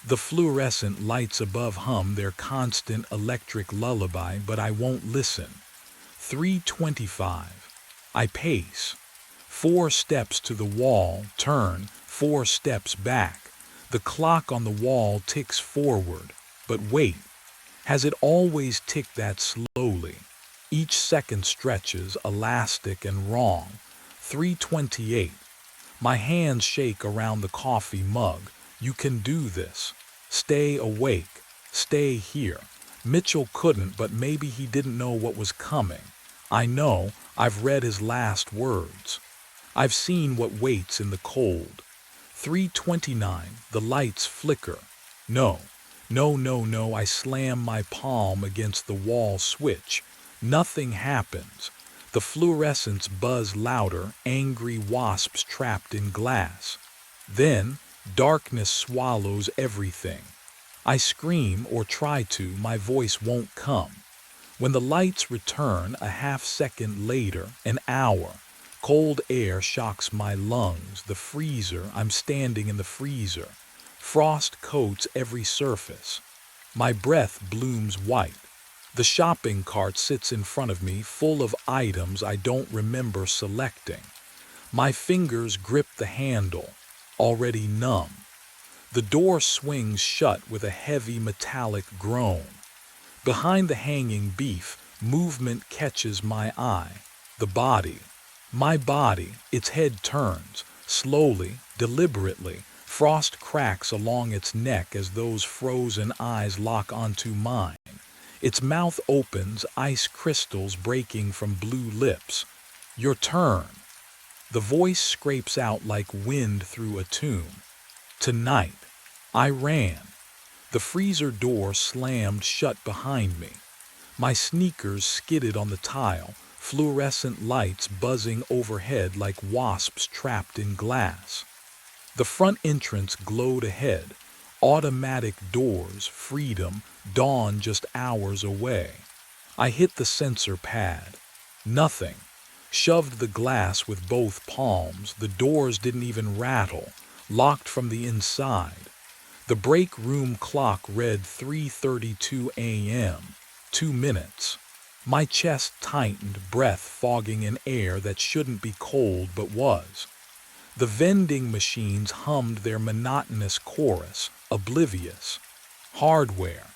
S1: The fluorescent lights above hum their constant electric lullaby, but I won't listen. 3:25. I pace. 4 steps to the wall, turn, 4 steps back. The clock on the wall ticks forward. But wait. Has it always ticked that slowly? Each second stretches, elastic and wrong. 3:28. My hands shake around the coffee mug. You can do this. Stay awake. Stay here. Mitchell couldn't, but maybe he didn't know what was coming. I know. I've read his last words. I've seen what waits in the cold. 3:29. The lights flicker. No. No. I slam my palm against the wall switch. Nothing happens. The fluorescents buzz louder, angry wasps trapped in glass. Then, darkness swallows everything. I scream or try to, my voice won't come. When the lights return, a half-second later, an hour, cold air shocks my lungs, the freezer, I'm standing in the freezer. Frost coats every surface. My breath blooms white. The shopping cart sits in front of me, full of items I don't remember selecting. My fingers grip the handle, already numb. The door swings shut with a heavy metallic groan. Behind the hanging beef, movement catches my eye. The body. My body, its head turns, slowly, deliberately. Frost cracks along its neck as those frozen eyes lock onto mine. Its mouth opens, ice crystals breaking from blue lips. Your turn. The voice scrapes out like wind through a tomb. Tonight. I ran. The freezer door slammed shut behind me. My sneakers skidded on the tile, fluorescent lights buzzing overhead like wasps trapped in glass. The front entrance glowed ahead. Automatic doors, freedom, dawn just hours away. I hit the sensor pad. Nothing. Shoved the glass with both palms. The doors didn't even rattle. Locked from the inside. The break room clock read 3:32 a.m. 2 minutes. My chest tightened, breath fogging in air that shouldn't be cold but was. The vending machines hummed their monotonous chorus, oblivious. Hardware.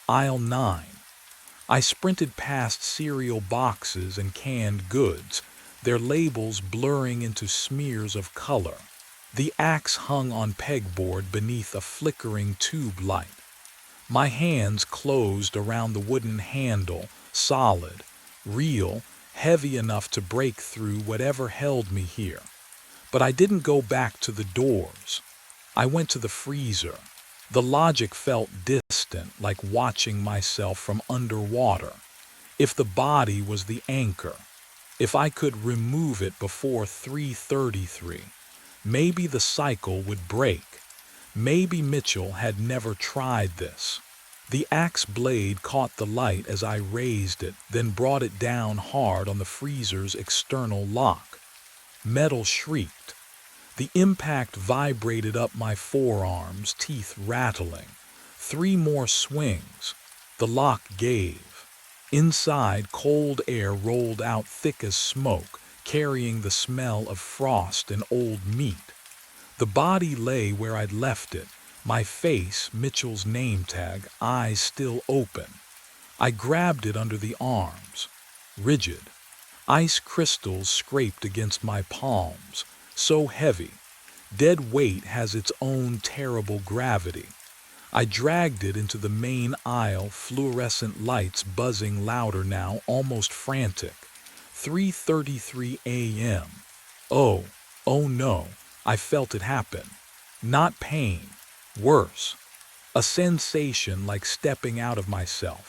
S1: Aisle 9. I sprinted past cereal boxes and canned goods, their labels blurring into smears of color. The axe hung on pegboard beneath a flickering tube light. My hands closed around the wooden handle, solid, real, heavy enough to break through whatever held me here. But I didn't go back to the doors. I went to the freezer. The logic felt distant. distant, like watching myself from underwater. If the body was the anchor, if I could remove it before 3:33, maybe the cycle would break. Maybe Mitchell had never tried this. The axe blade caught the light as I raised it, then brought it down hard on the freezer's external lock. Metal shrieked. The impact vibrated up my forearms, teeth rattling. 3 more swings. The lock gave. Inside, cold air rolled out thick as smoke, carrying the smell of frost and old meat. The body lay where I'd left it, my face, Mitchell's name tag, eyes still open. I grabbed it under the arms. Rigid. Ice crystals scraped against my palms, so heavy. Dead weight has its own terrible gravity. I dragged it into the main aisle, fluorescent lights buzzing louder now, almost frantic. 3:33 a.m. Oh no, I felt it happen. Not pain, worse. A sensation like stepping out of myself.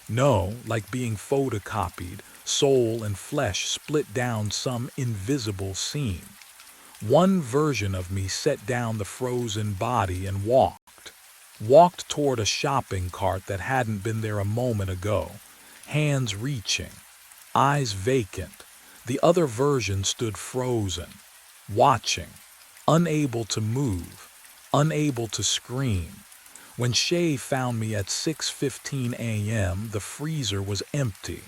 S1: No, like being photocopied, soul and flesh split down some invisible scene. One version of me set down the frozen body and walked toward a shopping cart that hadn't been there a moment ago, hands reaching, eyes vacant. The other version stood frozen, watching, unable to move, unable to scream. When Shay found me at 6:15 a.m., the freezer was empty.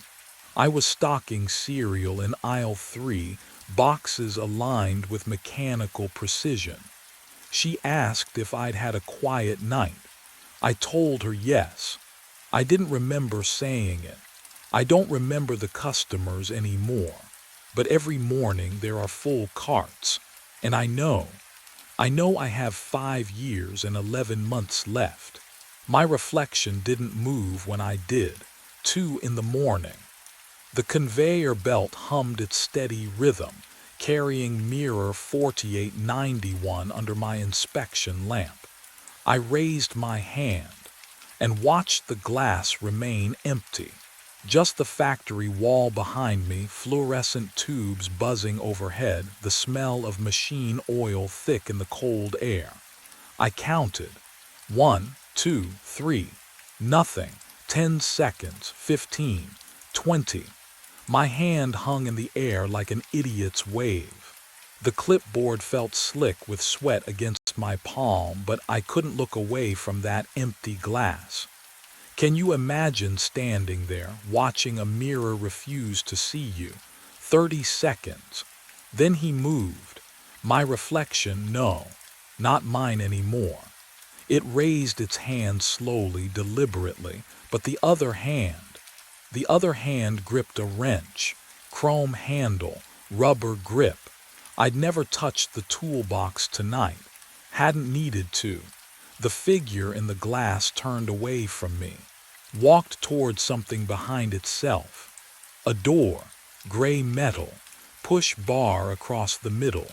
S1: I was stocking cereal in aisle 3, boxes aligned with mechanical precision. She asked if I'd had a quiet night. I told her yes. I didn't remember saying it. I don't remember the customers anymore. But every morning there are full carts. And I know I have 5 years and 11 months left. My reflection didn't move when I did. 2 in the morning. The conveyor belt hummed its steady rhythm, carrying mirror 4891 under my inspection lamp. I raised my hand and watched the glass remain empty. Just the factory wall behind me, fluorescent tubes buzzing overhead, the smell of machine oil thick in the cold air. I counted. 1, 2, 3. Nothing. 10 seconds. 15. 20. My hand hung in the air like an idiot's wave. The clipboard felt slick with sweat against my palm, but I couldn't look away from that empty glass. Can you imagine standing there, watching a mirror refuse to see you? 30 seconds. Then he moved. My reflection, no, not mine anymore. It raised its hand slowly, deliberately, but the other hand gripped a wrench, chrome handle, rubber grip. I'd never touched the toolbox tonight, hadn't needed to. The figure in the glass turned away from me, walked toward something behind itself. A door, gray metal, push bar across the middle.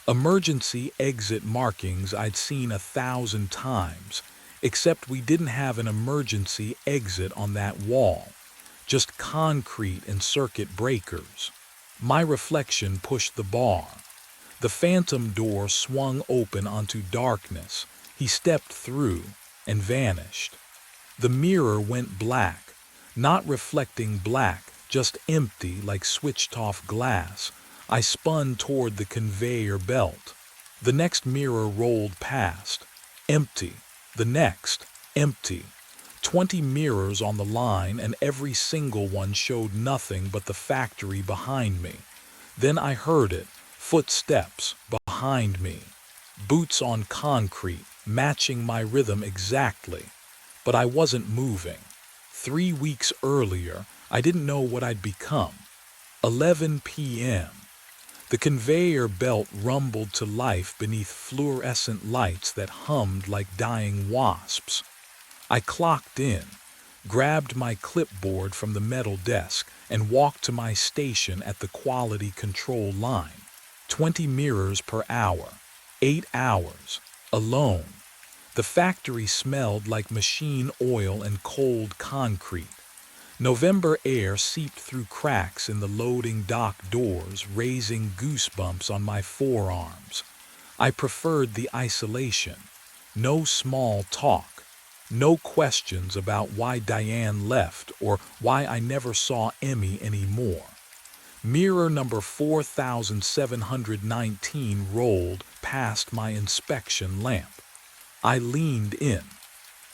S1: Emergency exit markings I'd seen 1,000 times, except we didn't have an emergency exit on that wall, just concrete and circuit breakers. My reflection pushed the bar. The phantom door swung open onto darkness. He stepped through and vanished. The mirror went black, not reflecting black, just empty like switched-off glass. I spun toward the conveyor belt. The next mirror rolled past. Empty. The next. Empty. 20 mirrors on the line, and every single one showed nothing but the factory behind me. Then I heard it. Footsteps behind me. Boots on concrete, matching my rhythm exactly. But I wasn't moving. 3 weeks earlier, I didn't know what I'd become. 11 p.m. The conveyor belt rumbled to life beneath fluorescent lights that hummed like dying wasps. I clocked in, grabbed my clipboard from the metal desk, and walked to my station at the quality control line. 20 mirrors per hour. 8 hours. Alone. The factory smelled like machine oil and cold concrete. November air seeped through cracks in the loading dock doors, raising goosebumps on my forearms. I preferred the isolation. No small talk. No questions about why Diane left or why I never saw Emmy anymore. Mirror number 4719 rolled past my inspection lamp. I leaned in,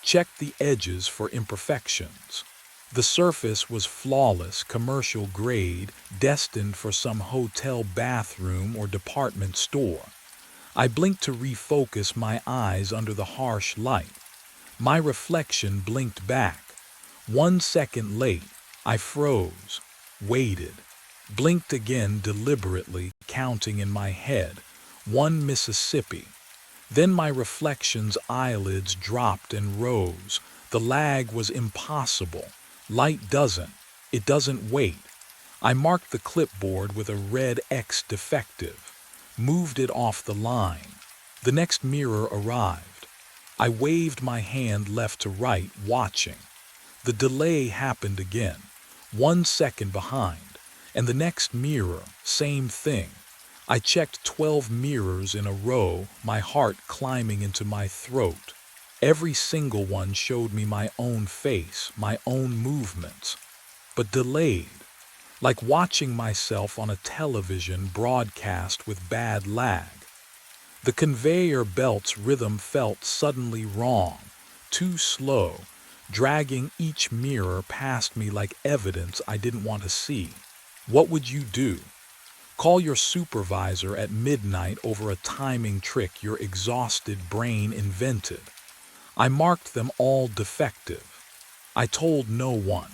S1: checked the edges for imperfections. The surface was flawless, commercial grade, destined for some hotel bathroom or department store. I blinked to refocus my eyes under the harsh light. My reflection blinked back. 1 second late, I froze, waited, blinked again deliberately, counting in my head. 1 Mississippi. Then my reflection's eyelids dropped and rose. The lag was impossible. Light it doesn't wait. I marked the clipboard with a red X defective, moved it off the line. The next mirror arrived. I waved my hand left to right, watching. The delay happened again, 1 second behind, and the next mirror, same thing. I checked 12 mirrors in a row, my heart climbing into my throat. Every single one showed me my own face, my own movements, but delayed, like watching myself on a television broadcast with bad lag. The conveyor belt's rhythm felt suddenly wrong, too slow, dragging each mirror past me like evidence I didn't want to see. What would you do? Call your supervisor at midnight over a timing trick your exhausted brain invented. I marked them all defective. I told no one.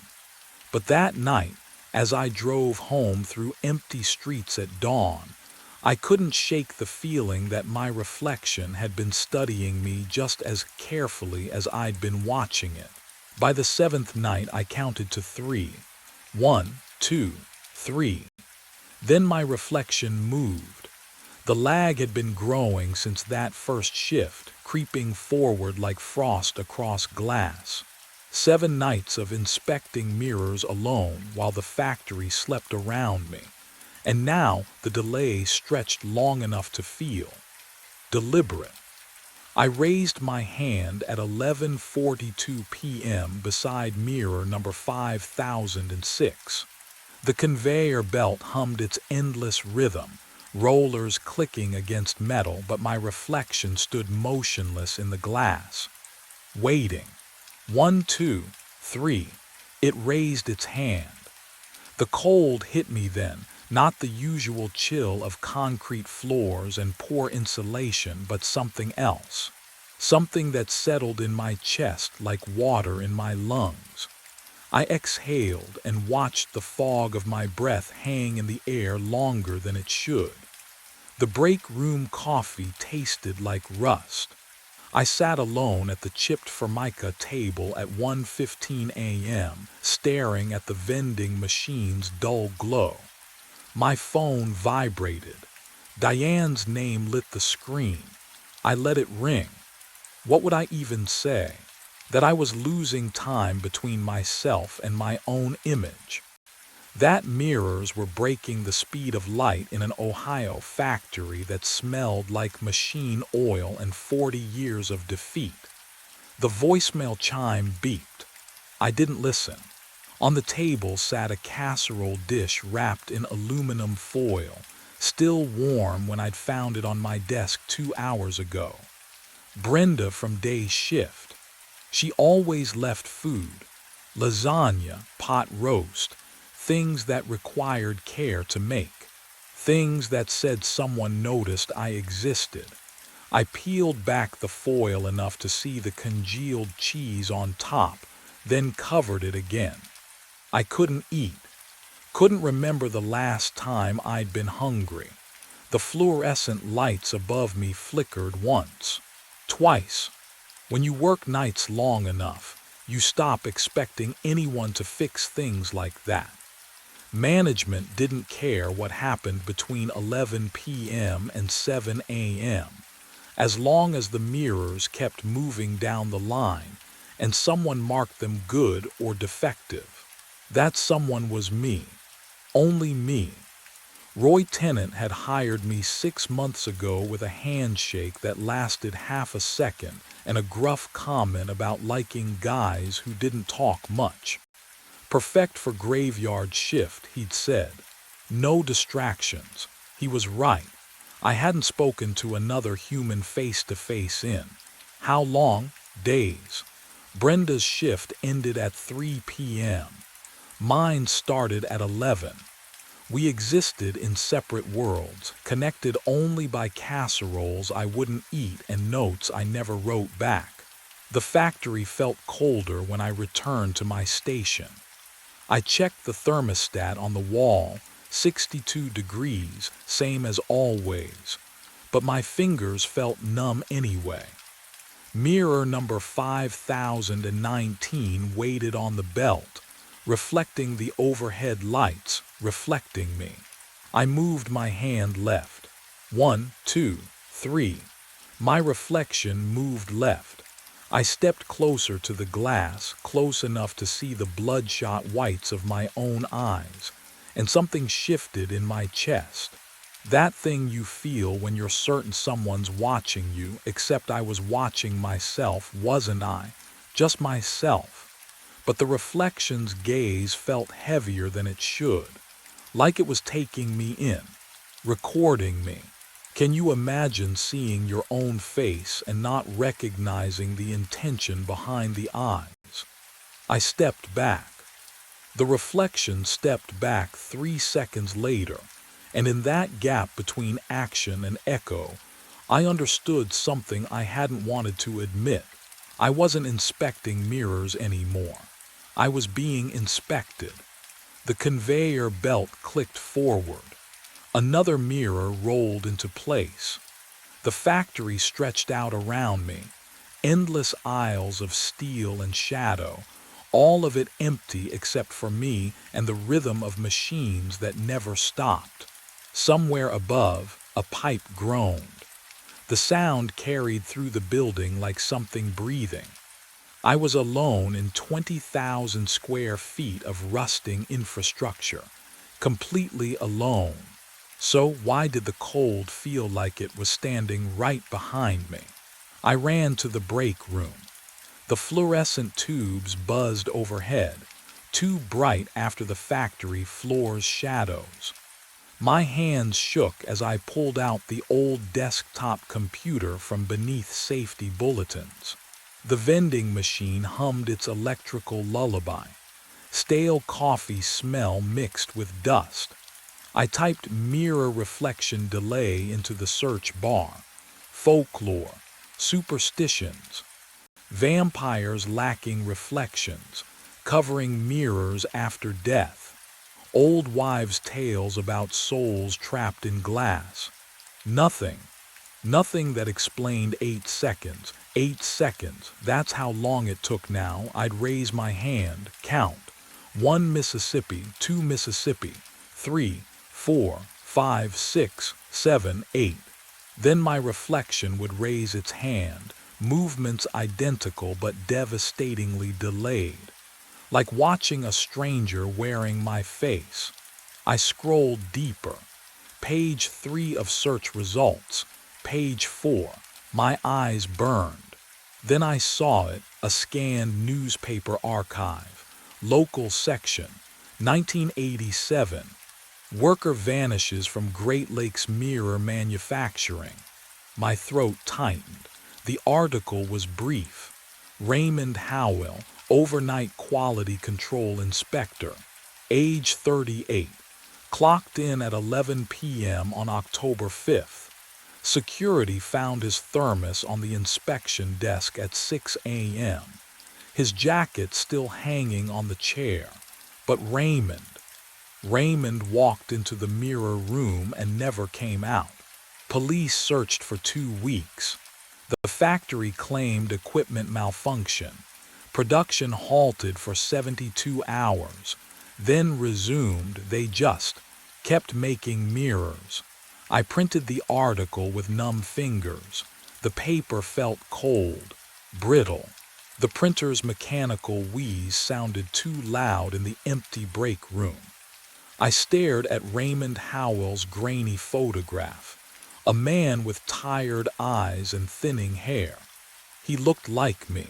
S1: But that night, as I drove home through empty streets at dawn, I couldn't shake the feeling that my reflection had been studying me just as carefully as I'd been watching it. By the 7th night, I counted to 3. 1, 2, 3. Then my reflection moved. The lag had been growing since that first shift, creeping forward like frost across glass. 7 nights of inspecting mirrors alone while the factory slept around me. And now the delay stretched long enough to feel deliberate. I raised my hand at 11:42 p.m. beside mirror number 5006. The conveyor belt hummed its endless rhythm, rollers clicking against metal, but my reflection stood motionless in the glass, waiting. 1, 2, 3. It raised its hand. The cold hit me then, not the usual chill of concrete floors and poor insulation, but something else. Something that settled in my chest like water in my lungs. I exhaled and watched the fog of my breath hang in the air longer than it should. The break room coffee tasted like rust. I sat alone at the chipped formica table at 1:15 a.m., staring at the vending machine's dull glow. My phone vibrated. Diane's name lit the screen. I let it ring. What would I even say? That I was losing time between myself and my own image. That mirrors were breaking the speed of light in an Ohio factory that smelled like machine oil and 40 years of defeat. The voicemail chime beeped. I didn't listen. On the table sat a casserole dish wrapped in aluminum foil, still warm when I'd found it on my desk 2 hours ago. Brenda from day shift. She always left food, lasagna, pot roast, things that required care to make, things that said someone noticed I existed. I peeled back the foil enough to see the congealed cheese on top, then covered it again. I couldn't eat, couldn't remember the last time I'd been hungry. The fluorescent lights above me flickered once, twice. When you work nights long enough, you stop expecting anyone to fix things like that. Management didn't care what happened between 11 p.m. and 7 a.m. as long as the mirrors kept moving down the line and someone marked them good or defective. That someone was me. Only me. Roy Tennant had hired me 6 months ago with a handshake that lasted half a second and a gruff comment about liking guys who didn't talk much. Perfect for graveyard shift, he'd said. No distractions. He was right. I hadn't spoken to another human face-to-face in. How long? Days. Brenda's shift ended at 3 p.m. Mine started at 11. We existed in separate worlds, connected only by casseroles I wouldn't eat and notes I never wrote back. The factory felt colder when I returned to my station. I checked the thermostat on the wall, 62 degrees, same as always, but my fingers felt numb anyway. Mirror number 5019 waited on the belt, reflecting the overhead lights, reflecting me. I moved my hand left. 1, 2, 3. My reflection moved left. I stepped closer to the glass, close enough to see the bloodshot whites of my own eyes, and something shifted in my chest. That thing you feel when you're certain someone's watching you, except I was watching myself, wasn't I? Just myself. But the reflection's gaze felt heavier than it should, like it was taking me in, recording me. Can you imagine seeing your own face and not recognizing the intention behind the eyes? I stepped back. The reflection stepped back 3 seconds later, and in that gap between action and echo, I understood something I hadn't wanted to admit. I wasn't inspecting mirrors anymore. I was being inspected. The conveyor belt clicked forward. Another mirror rolled into place. The factory stretched out around me, endless aisles of steel and shadow, all of it empty except for me and the rhythm of machines that never stopped. Somewhere above, a pipe groaned. The sound carried through the building like something breathing. I was alone in 20,000 square feet of rusting infrastructure, completely alone. So why did the cold feel like it was standing right behind me? I ran to the break room. The fluorescent tubes buzzed overhead, too bright after the factory floor's shadows. My hands shook as I pulled out the old desktop computer from beneath safety bulletins. The vending machine hummed its electrical lullaby. Stale coffee smell mixed with dust. I typed mirror reflection delay into the search bar. Folklore, superstitions, vampires lacking reflections, covering mirrors after death, old wives' tales about souls trapped in glass. Nothing that explained 8 seconds. 8 seconds, that's how long it took now. I'd raise my hand, count. 1 Mississippi, 2 Mississippi, 3, 4, 5, 6, 7, 8. Then my reflection would raise its hand, movements identical but devastatingly delayed. Like watching a stranger wearing my face. I scrolled deeper. Page 3 of search results. Page 4. My eyes burned. Then I saw it, a scanned newspaper archive. Local section, 1987. Worker vanishes from Great Lakes Mirror Manufacturing. My throat tightened. The article was brief. Raymond Howell, overnight quality control inspector, age 38, clocked in at 11 p.m. on October 5th. Security found his thermos on the inspection desk at 6 a.m., his jacket still hanging on the chair. But Raymond walked into the mirror room and never came out. Police searched for 2 weeks. The factory claimed equipment malfunction. Production halted for 72 hours, then resumed. They just kept making mirrors. I printed the article with numb fingers. The paper felt cold, brittle. The printer's mechanical wheeze sounded too loud in the empty break room. I stared at Raymond Howell's grainy photograph, a man with tired eyes and thinning hair. He looked like me.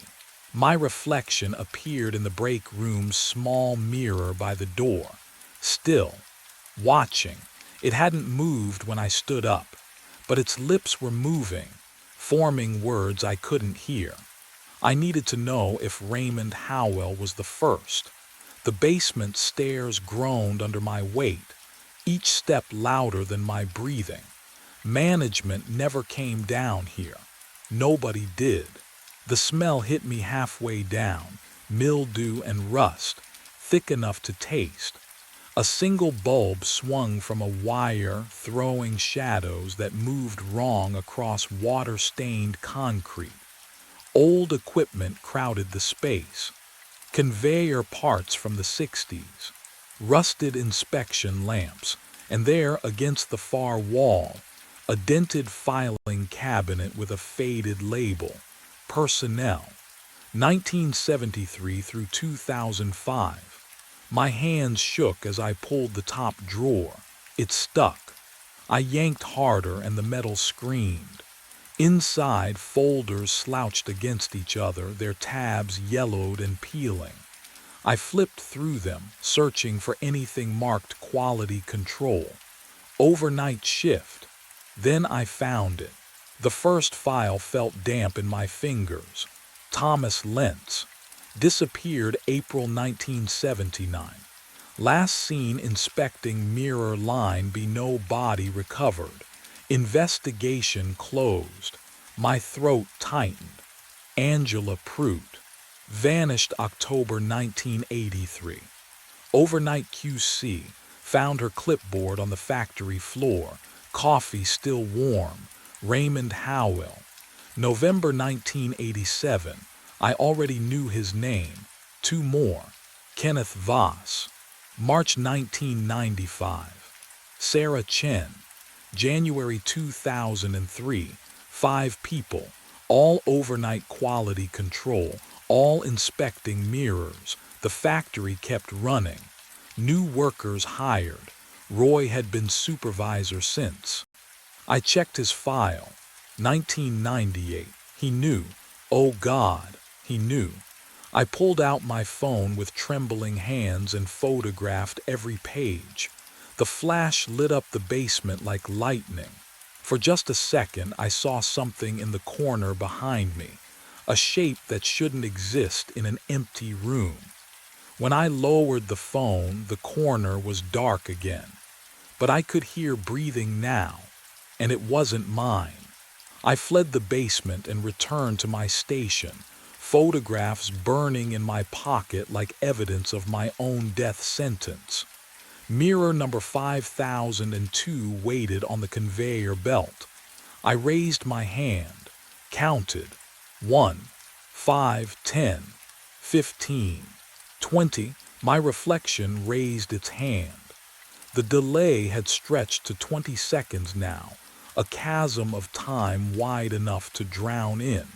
S1: My reflection appeared in the break room's small mirror by the door, still, watching. It hadn't moved when I stood up, but its lips were moving, forming words I couldn't hear. I needed to know if Raymond Howell was the first. The basement stairs groaned under my weight, each step louder than my breathing. Management never came down here. Nobody did. The smell hit me halfway down, mildew and rust, thick enough to taste. A single bulb swung from a wire, throwing shadows that moved wrong across water-stained concrete. Old equipment crowded the space. Conveyor parts from the 60s, rusted inspection lamps, and there against the far wall, a dented filing cabinet with a faded label, Personnel, 1973 through 2005. My hands shook as I pulled the top drawer. It stuck. I yanked harder and the metal screamed. Inside, folders slouched against each other, their tabs yellowed and peeling. I flipped through them, searching for anything marked quality control. Overnight shift. Then I found it. The first file felt damp in my fingers. Thomas Lentz. Disappeared April 1979. Last seen inspecting mirror line below body recovered. Investigation closed. My throat tightened. Angela Prout. Vanished October 1983. Overnight QC. Found her clipboard on the factory floor. Coffee still warm. Raymond Howell. November 1987. I already knew his name. Two more. Kenneth Voss. March 1995. Sarah Chen. January 2003, 5 people, all overnight quality control, all inspecting mirrors. The factory kept running. New workers hired. Roy had been supervisor since. I checked his file. 1998. He knew. Oh God, he knew. I pulled out my phone with trembling hands and photographed every page. The flash lit up the basement like lightning. For just a second, I saw something in the corner behind me, a shape that shouldn't exist in an empty room. When I lowered the phone, the corner was dark again. But I could hear breathing now, and it wasn't mine. I fled the basement and returned to my station, photographs burning in my pocket like evidence of my own death sentence. Mirror number 5002 waited on the conveyor belt. I raised my hand, counted. 1, 5, 10, 15, 20. My reflection raised its hand. The delay had stretched to 20 seconds now, a chasm of time wide enough to drown in.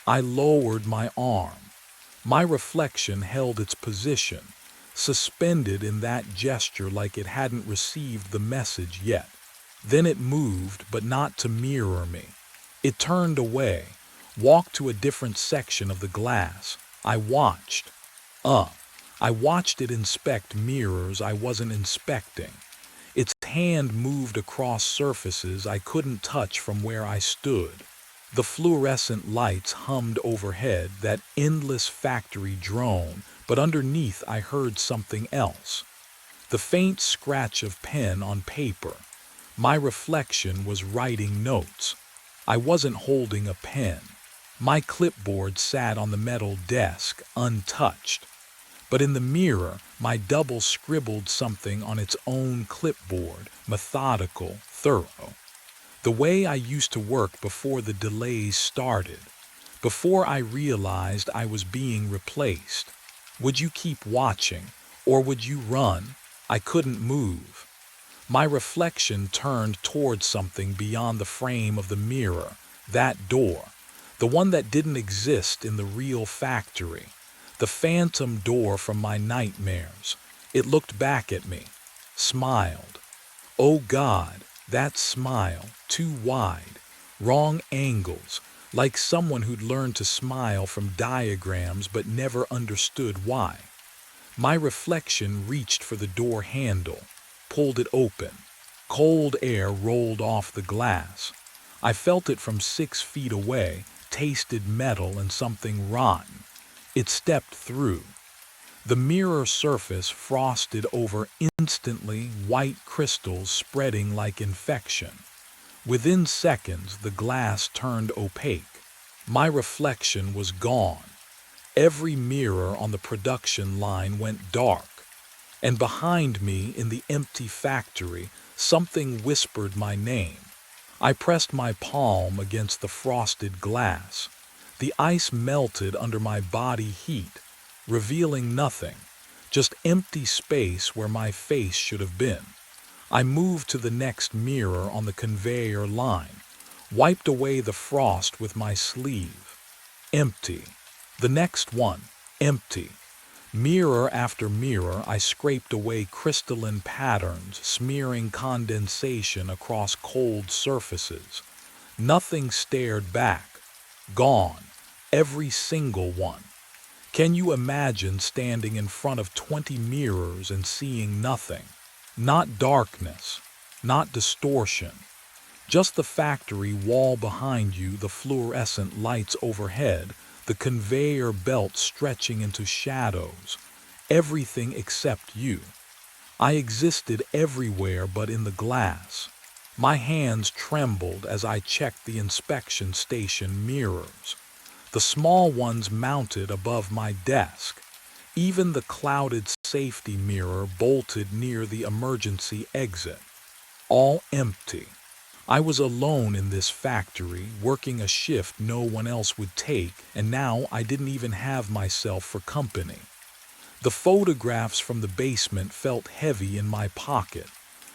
S1: I lowered my arm. My reflection held its position, suspended in that gesture like it hadn't received the message yet. Then it moved, but not to mirror me. It turned away, walked to a different section of the glass. I watched. I watched it inspect mirrors I wasn't inspecting. Its hand moved across surfaces I couldn't touch from where I stood. The fluorescent lights hummed overhead, that endless factory drone, but underneath I heard something else. The faint scratch of pen on paper. My reflection was writing notes. I wasn't holding a pen. My clipboard sat on the metal desk, untouched. But in the mirror, my double scribbled something on its own clipboard, methodical, thorough. The way I used to work before the delays started, before I realized I was being replaced. Would you keep watching, or would you run? I couldn't move. My reflection turned toward something beyond the frame of the mirror, That door. The one that didn't exist in the real factory. The phantom door from my nightmares. It looked back at me. Smiled. Oh God, that smile, too wide. Wrong angles. Like someone who'd learned to smile from diagrams but never understood why. My reflection reached for the door handle, pulled it open. Cold air rolled off the glass. I felt it from 6 feet away, tasted metal and something rotten. It stepped through. The mirror surface frosted over instantly, white crystals spreading like infection. Within seconds, the glass turned opaque. My reflection was gone. Every mirror on the production line went dark. And behind me, in the empty factory, something whispered my name. I pressed my palm against the frosted glass. The ice melted under my body heat, revealing nothing, just empty space where my face should have been. I moved to the next mirror on the conveyor line, wiped away the frost with my sleeve. Empty. The next one, empty. Mirror after mirror, I scraped away crystalline patterns, smearing condensation across cold surfaces. Nothing stared back. Gone. Every single one. Can you imagine standing in front of 20 mirrors and seeing nothing? Not darkness, not distortion. Just the factory wall behind you, the fluorescent lights overhead, the conveyor belt stretching into shadows. Everything except you. I existed everywhere but in the glass. My hands trembled as I checked the inspection station mirrors. The small ones mounted above my desk. Even the clouded safety mirror bolted near the emergency exit. All empty. I was alone in this factory, working a shift no one else would take, and now I didn't even have myself for company. The photographs from the basement felt heavy in my pocket.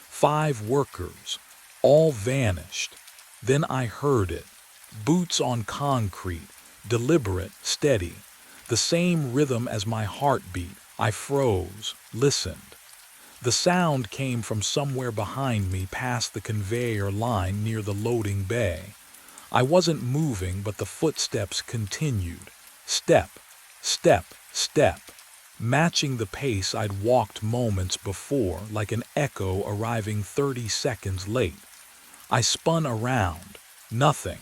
S1: 5 workers, all vanished. Then I heard it. Boots on concrete, deliberate, steady. The same rhythm as my heartbeat. I froze, listened. The sound came from somewhere behind me past the conveyor line near the loading bay. I wasn't moving, but the footsteps continued. Step, step, step. Matching the pace I'd walked moments before, like an echo arriving 30 seconds late. I spun around. Nothing.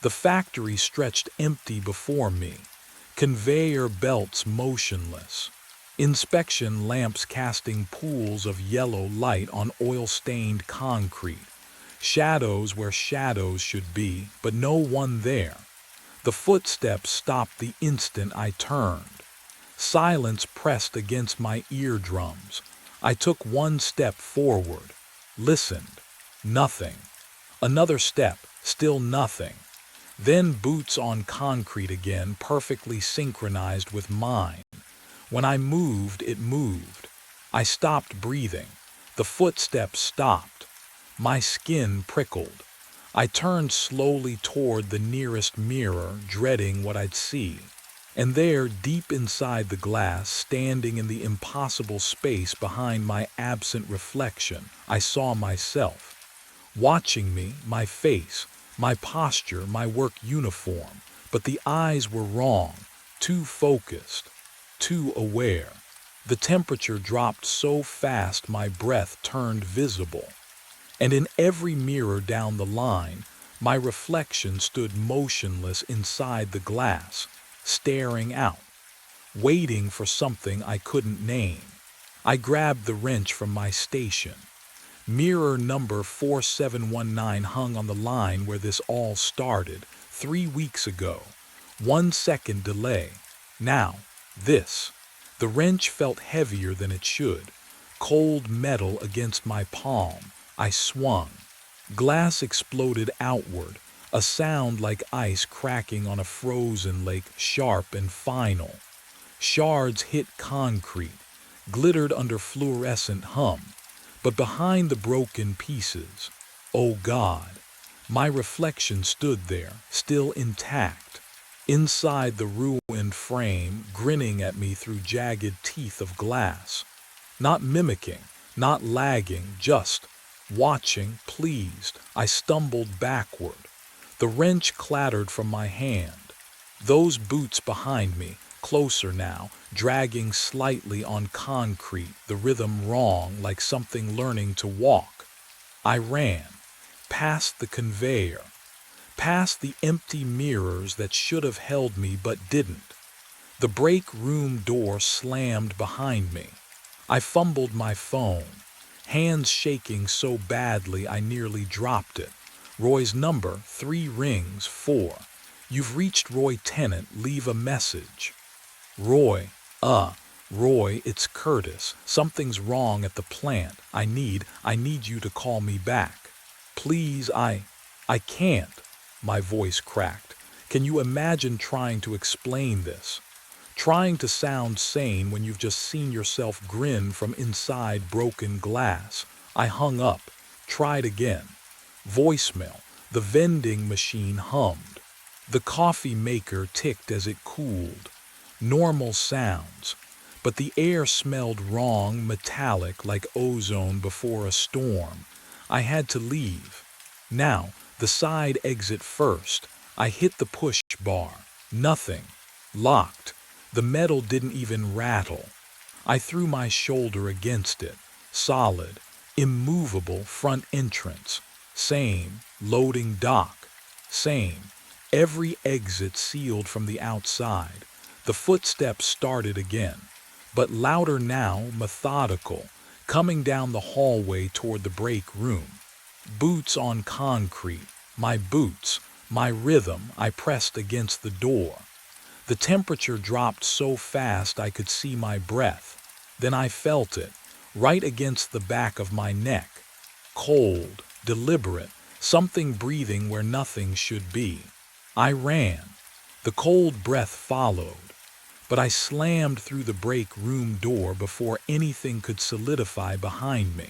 S1: The factory stretched empty before me. Conveyor belts motionless. Inspection lamps casting pools of yellow light on oil-stained concrete. Shadows where shadows should be, but no one there. The footsteps stopped the instant I turned. Silence pressed against my eardrums. I took 1 step forward. Listened. Nothing. Another step. Still nothing. Then boots on concrete again, perfectly synchronized with mine. When I moved, it moved. I stopped breathing. The footsteps stopped. My skin prickled. I turned slowly toward the nearest mirror, dreading what I'd see. And there, deep inside the glass, standing in the impossible space behind my absent reflection, I saw myself. Watching me, my face, my posture, my work uniform. But the eyes were wrong, too focused. Too aware. The temperature dropped so fast my breath turned visible. And in every mirror down the line, my reflection stood motionless inside the glass, staring out, waiting for something I couldn't name. I grabbed the wrench from my station. Mirror number 4719 hung on the line where this all started, 3 weeks ago. 1 second delay. Now, this. The wrench felt heavier than it should. Cold metal against my palm. I swung. Glass exploded outward, a sound like ice cracking on a frozen lake, sharp and final. Shards hit concrete, glittered under fluorescent hum. But behind the broken pieces, oh God, My reflection stood there, still intact, inside the ruined frame, grinning at me through jagged teeth of glass. Not mimicking, not lagging, just watching, pleased. I stumbled backward. The wrench clattered from my hand. Those boots behind me, closer now, dragging slightly on concrete, the rhythm wrong, like something learning to walk. I ran, past the conveyor, past the empty mirrors that should have held me but didn't. The break room door slammed behind me. I fumbled my phone, hands shaking so badly I nearly dropped it. Roy's number, 3 rings, 4. You've reached Roy Tennant, leave a message. Roy, Roy, it's Curtis. Something's wrong at the plant. I need you to call me back. Please, I can't. My voice cracked. Can you imagine trying to explain this? Trying to sound sane when you've just seen yourself grin from inside broken glass. I hung up, tried again. Voicemail. The vending machine hummed. The coffee maker ticked as it cooled. Normal sounds. But the air smelled wrong, metallic, like ozone before a storm. I had to leave. Now, the side exit first. I hit the push bar. Nothing. Locked. The metal didn't even rattle. I threw my shoulder against it. Solid, immovable front entrance. Same, loading dock. Same, every exit sealed from the outside. The footsteps started again, but louder now, methodical, coming down the hallway toward the break room. Boots on concrete, my boots, my rhythm. I pressed against the door. The temperature dropped so fast I could see my breath. Then I felt it, right against the back of my neck. Cold, deliberate, something breathing where nothing should be. I ran. The cold breath followed. But I slammed through the break room door before anything could solidify behind me.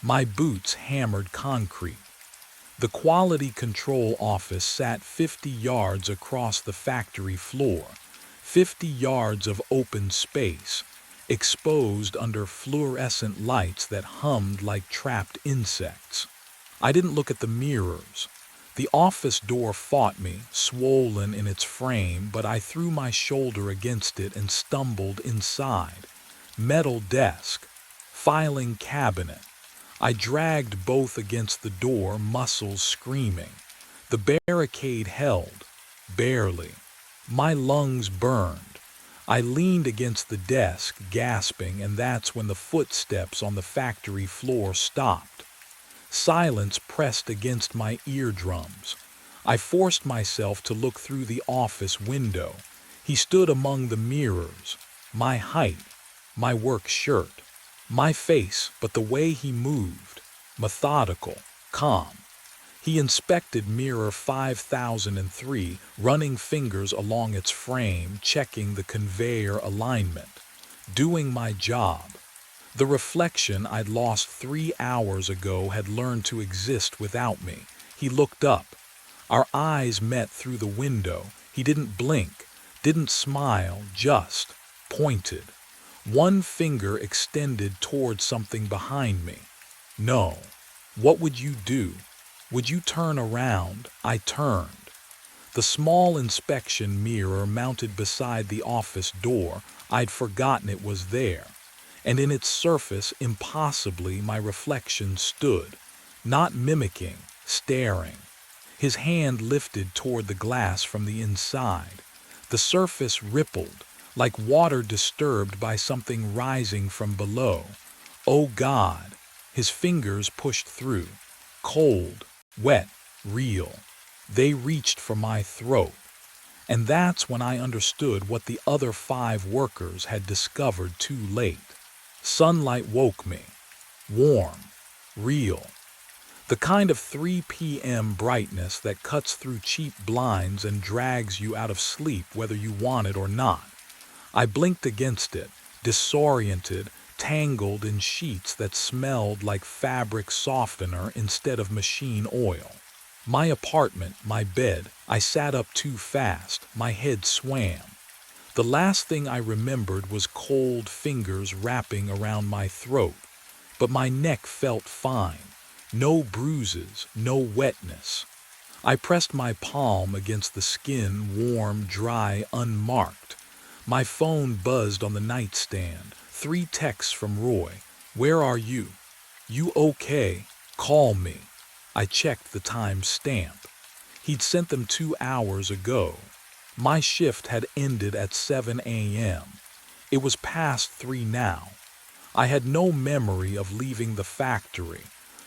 S1: My boots hammered concrete. The quality control office sat 50 yards across the factory floor, 50 yards of open space, exposed under fluorescent lights that hummed like trapped insects. I didn't look at the mirrors. The office door fought me, swollen in its frame, but I threw my shoulder against it and stumbled inside. Metal desk, filing cabinet. I dragged both against the door, muscles screaming. The barricade held, barely. My lungs burned. I leaned against the desk, gasping, and that's when the footsteps on the factory floor stopped. Silence pressed against my eardrums. I forced myself to look through the office window. He stood among the mirrors. My height, my work shirt. My face, but the way he moved, methodical, calm. He inspected mirror 5003, running fingers along its frame, checking the conveyor alignment, doing my job. The reflection I'd lost 3 hours ago had learned to exist without me. He looked up. Our eyes met through the window. He didn't blink, didn't smile, just pointed. One finger extended toward something behind me. No. What would you do? Would you turn around? I turned. The small inspection mirror mounted beside the office door, I'd forgotten it was there. And in its surface, impossibly, my reflection stood, not mimicking, staring. His hand lifted toward the glass from the inside. The surface rippled, like water disturbed by something rising from below. Oh God! His fingers pushed through. Cold, wet, real. They reached for my throat. And that's when I understood what the other 5 workers had discovered too late. Sunlight woke me. Warm. Real. The kind of 3 p.m. brightness that cuts through cheap blinds and drags you out of sleep whether you want it or not. I blinked against it, disoriented, tangled in sheets that smelled like fabric softener instead of machine oil. My apartment, my bed. I sat up too fast. My head swam. The last thing I remembered was cold fingers wrapping around my throat, but my neck felt fine. No bruises, no wetness. I pressed my palm against the skin, warm, dry, unmarked. My phone buzzed on the nightstand. 3 texts from Roy. Where are you? You okay? Call me. I checked the time stamp. He'd sent them 2 hours ago. My shift had ended at 7 a.m. It was past 3 now. I had no memory of leaving the factory,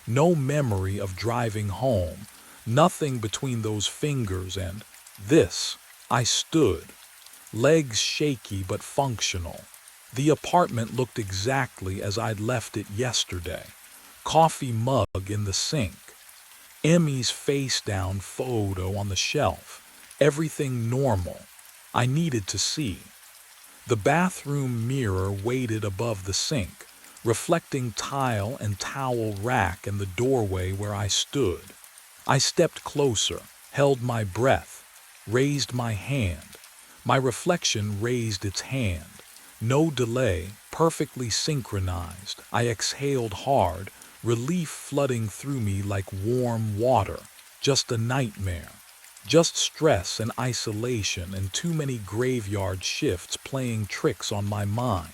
S1: no memory of driving home, nothing between those fingers and this. I stood, legs shaky but functional. The apartment looked exactly as I'd left it yesterday. Coffee mug in the sink. Emmy's face down photo on the shelf. Everything normal. I needed to see. The bathroom mirror waited above the sink, reflecting tile and towel rack and the doorway where I stood. I stepped closer, held my breath, raised my hand. My reflection raised its hand. No delay, perfectly synchronized. I exhaled hard, relief flooding through me like warm water. Just a nightmare. Just stress and isolation and too many graveyard shifts playing tricks on my mind.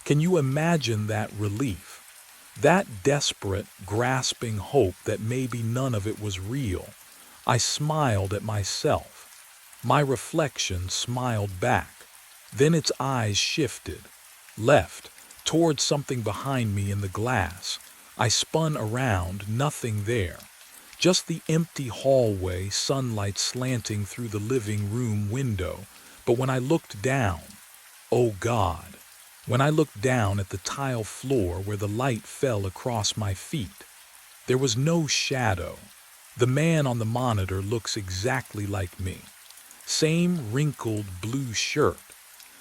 S1: Can you imagine that relief? That desperate, grasping hope that maybe none of it was real. I smiled at myself. My reflection smiled back. Then its eyes shifted. Left, towards something behind me in the glass. I spun around, nothing there. Just the empty hallway, sunlight slanting through the living room window. But when I looked down, oh God, when I looked down at the tile floor where the light fell across my feet, there was no shadow. The man on the monitor looks exactly like me. Same wrinkled blue shirt,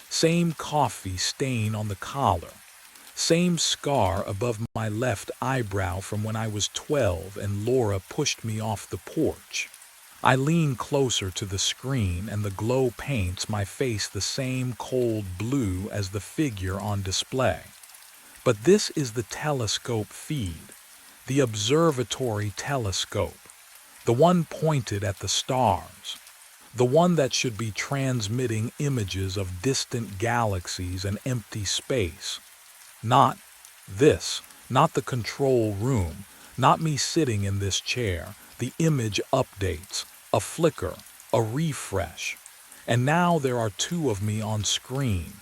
S1: same coffee stain on the collar, same scar above my left eyebrow from when I was 12 and Laura pushed me off the porch. I lean closer to the screen and the glow paints my face the same cold blue as the figure on display. But this is the telescope feed, the observatory telescope, the one pointed at the stars, the one that should be transmitting images of distant galaxies and empty space. Not this, not the control room, not me sitting in this chair. The image updates, a flicker, a refresh. And now there are 2 of me on screen,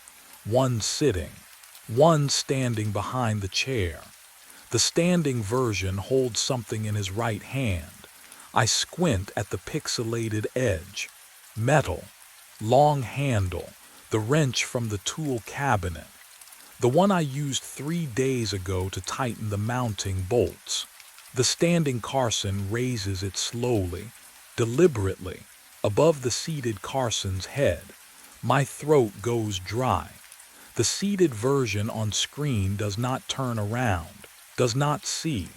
S1: one sitting, one standing behind the chair. The standing version holds something in his right hand. I squint at the pixelated edge. Metal, long handle, the wrench from the tool cabinet. The one I used 3 days ago to tighten the mounting bolts. The standing Carson raises it slowly, deliberately, above the seated Carson's head. My throat goes dry. The seated version on screen does not turn around, does not see,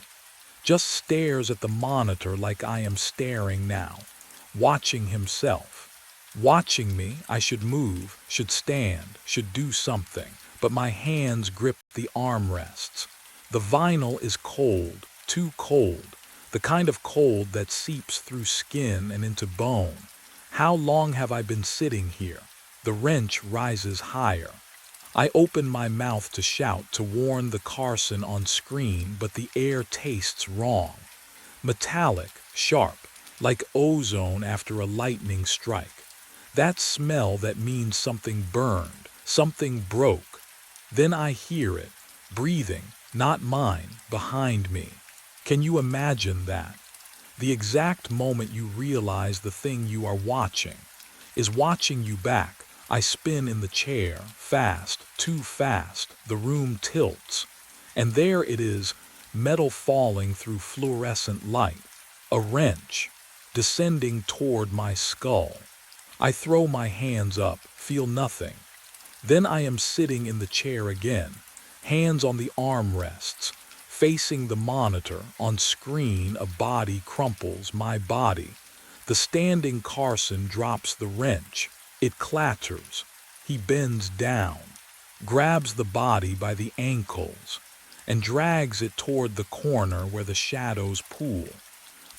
S1: just stares at the monitor like I am staring now, watching himself. Watching me. I should move, should stand, should do something. But my hands grip the armrests. The vinyl is cold, too cold, the kind of cold that seeps through skin and into bone. How long have I been sitting here? The wrench rises higher. I open my mouth to shout to warn the Carson on screen, but the air tastes wrong. Metallic, sharp, like ozone after a lightning strike. That smell that means something burned, something broke. Then I hear it, breathing, not mine, behind me. Can you imagine that? The exact moment you realize the thing you are watching is watching you back. I spin in the chair, fast, too fast. The room tilts. And there it is, metal falling through fluorescent light. A wrench, descending toward my skull. I throw my hands up, feel nothing. Then I am sitting in the chair again, hands on the armrests, Facing the monitor, on screen a body crumples, my body. The standing Carson drops the wrench. It clatters. He bends down, grabs the body by the ankles, and drags it toward the corner where the shadows pool.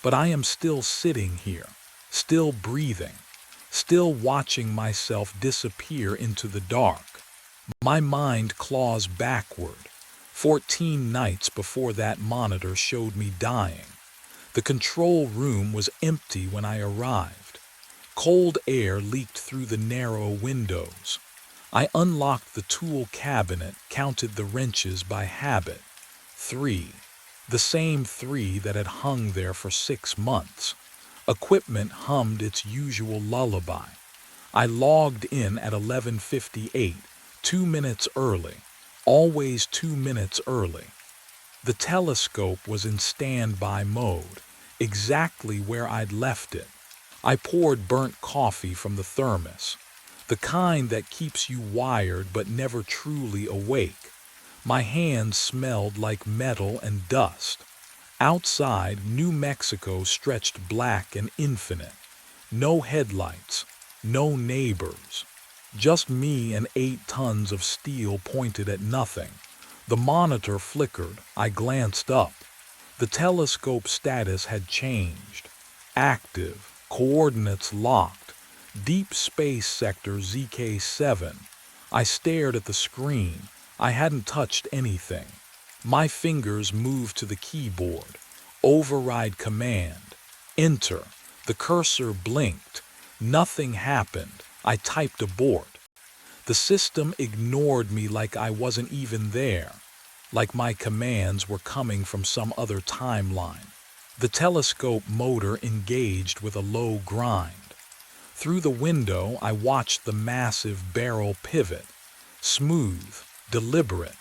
S1: But I am still sitting here, still breathing, still watching myself disappear into the dark. My mind claws backward. 14 nights before that monitor showed me dying. The control room was empty when I arrived. Cold air leaked through the narrow windows. I unlocked the tool cabinet, counted the wrenches by habit. 3. The same 3 that had hung there for 6 months. Equipment hummed its usual lullaby. I logged in at 11:58, 2 minutes early. Always 2 minutes early. The telescope was in standby mode, exactly where I'd left it. I poured burnt coffee from the thermos, the kind that keeps you wired but never truly awake. My hands smelled like metal and dust. Outside, New Mexico stretched black and infinite. No headlights, no neighbors. Just me and 8 tons of steel pointed at nothing. The monitor flickered. I glanced up. The telescope status had changed. Active, coordinates locked, deep space sector ZK7. I stared at the screen. I hadn't touched anything. My fingers moved to the keyboard. Override command. Enter. The cursor blinked. Nothing happened. I typed abort. The system ignored me like I wasn't even there, like my commands were coming from some other timeline. The telescope motor engaged with a low grind. Through the window, I watched the massive barrel pivot, smooth, deliberate,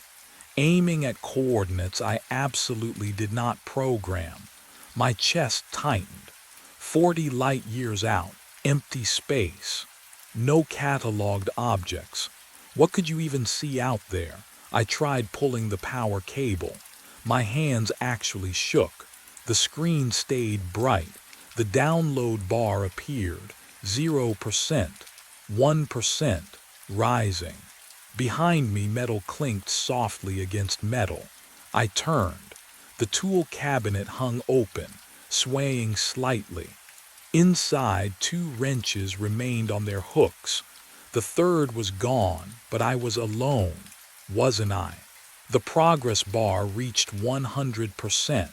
S1: aiming at coordinates I absolutely did not program. My chest tightened. 40 light years out, empty space. No cataloged objects. What could you even see out there? I tried pulling the power cable. My hands actually shook. The screen stayed bright. The download bar appeared. 0%, 1%, rising. Behind me, metal clinked softly against metal. I turned. The tool cabinet hung open, swaying slightly. Inside, 2 wrenches remained on their hooks. The third was gone, but I was alone, wasn't I? The progress bar reached 100%.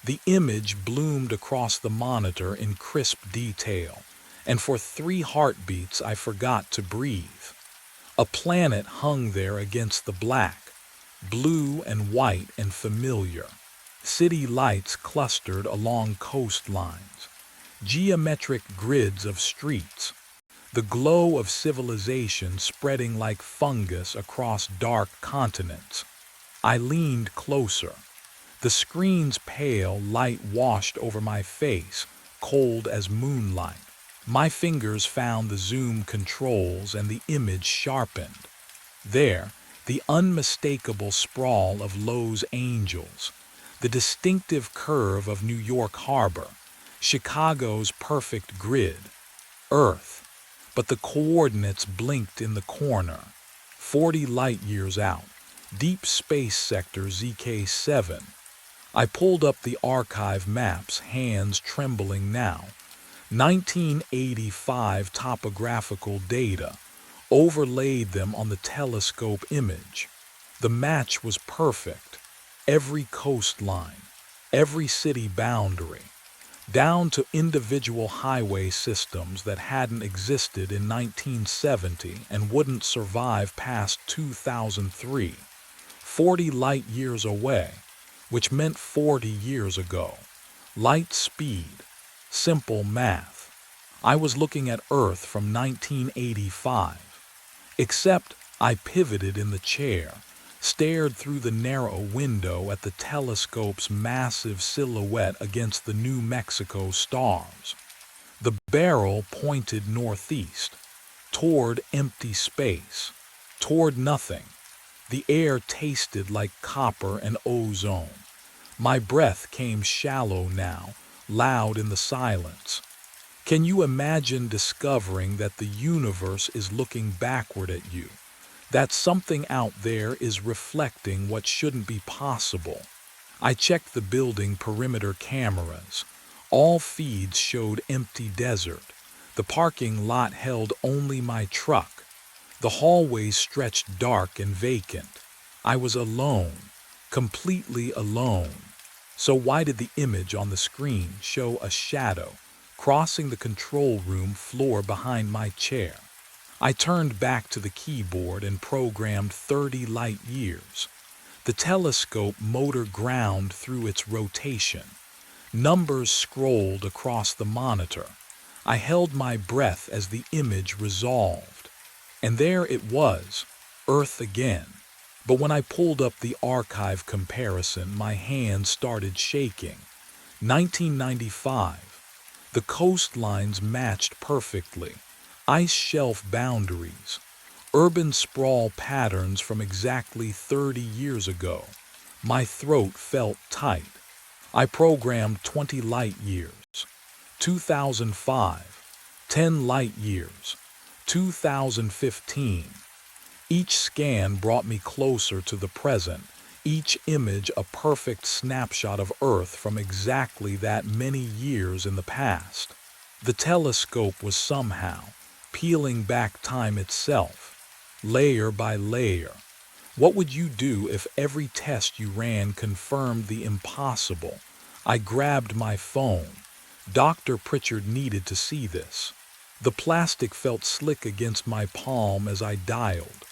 S1: The image bloomed across the monitor in crisp detail, and for 3 heartbeats I forgot to breathe. A planet hung there against the black, blue and white and familiar. City lights clustered along coastlines. Geometric grids of streets, the glow of civilization spreading like fungus across dark continents. I leaned closer. The screen's pale light washed over my face, cold as moonlight. My fingers found the zoom controls and the image sharpened. There, the unmistakable sprawl of Lowe's Angels, the distinctive curve of New York Harbor, Chicago's perfect grid, Earth, but the coordinates blinked in the corner, 40 light years out, deep space sector ZK7. I pulled up the archive maps, hands trembling now. 1985 topographical data, overlaid them on the telescope image. The match was perfect. Every coastline, every city boundary, down to individual highway systems that hadn't existed in 1970 and wouldn't survive past 2003. 40 light years away, which meant 40 years ago. Light speed, simple math. I was looking at Earth from 1985. Except I pivoted in the chair, stared through the narrow window at the telescope's massive silhouette against the New Mexico stars. The barrel pointed northeast, toward empty space, toward nothing. The air tasted like copper and ozone. My breath came shallow now, loud in the silence. Can you imagine discovering that the universe is looking backward at you? That something out there is reflecting what shouldn't be possible? I checked the building perimeter cameras. All feeds showed empty desert. The parking lot held only my truck. The hallways stretched dark and vacant. I was alone, completely alone. So why did the image on the screen show a shadow crossing the control room floor behind my chair? I turned back to the keyboard and programmed 30 light years. The telescope motor ground through its rotation. Numbers scrolled across the monitor. I held my breath as the image resolved. And there it was, Earth again. But when I pulled up the archive comparison, my hands started shaking. 1995. The coastlines matched perfectly. Ice shelf boundaries. Urban sprawl patterns from exactly 30 years ago. My throat felt tight. I programmed 20 light years. 2005. 10 light years. 2015. Each scan brought me closer to the present, each image a perfect snapshot of Earth from exactly that many years in the past. The telescope was somehow peeling back time itself, layer by layer. What would you do if every test you ran confirmed the impossible? I grabbed my phone. Dr. Pritchard needed to see this. The plastic felt slick against my palm as I dialed.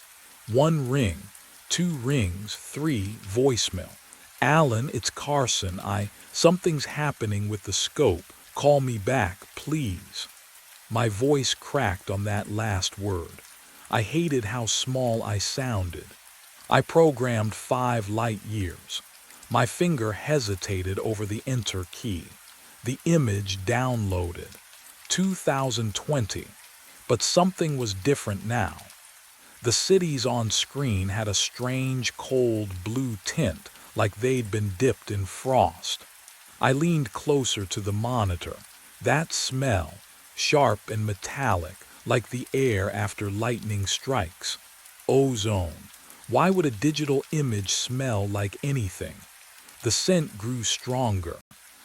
S1: 1 ring, 2 rings, 3, voicemail. Alan, it's Carson. Something's happening with the scope. Call me back, please. My voice cracked on that last word. I hated how small I sounded. I programmed 5 light years. My finger hesitated over the enter key. The image downloaded. 2020. But something was different now. The cities on screen had a strange, cold blue tint, like they'd been dipped in frost. I leaned closer to the monitor. That smell, sharp and metallic, like the air after lightning strikes. Ozone. Why would a digital image smell like anything? The scent grew stronger.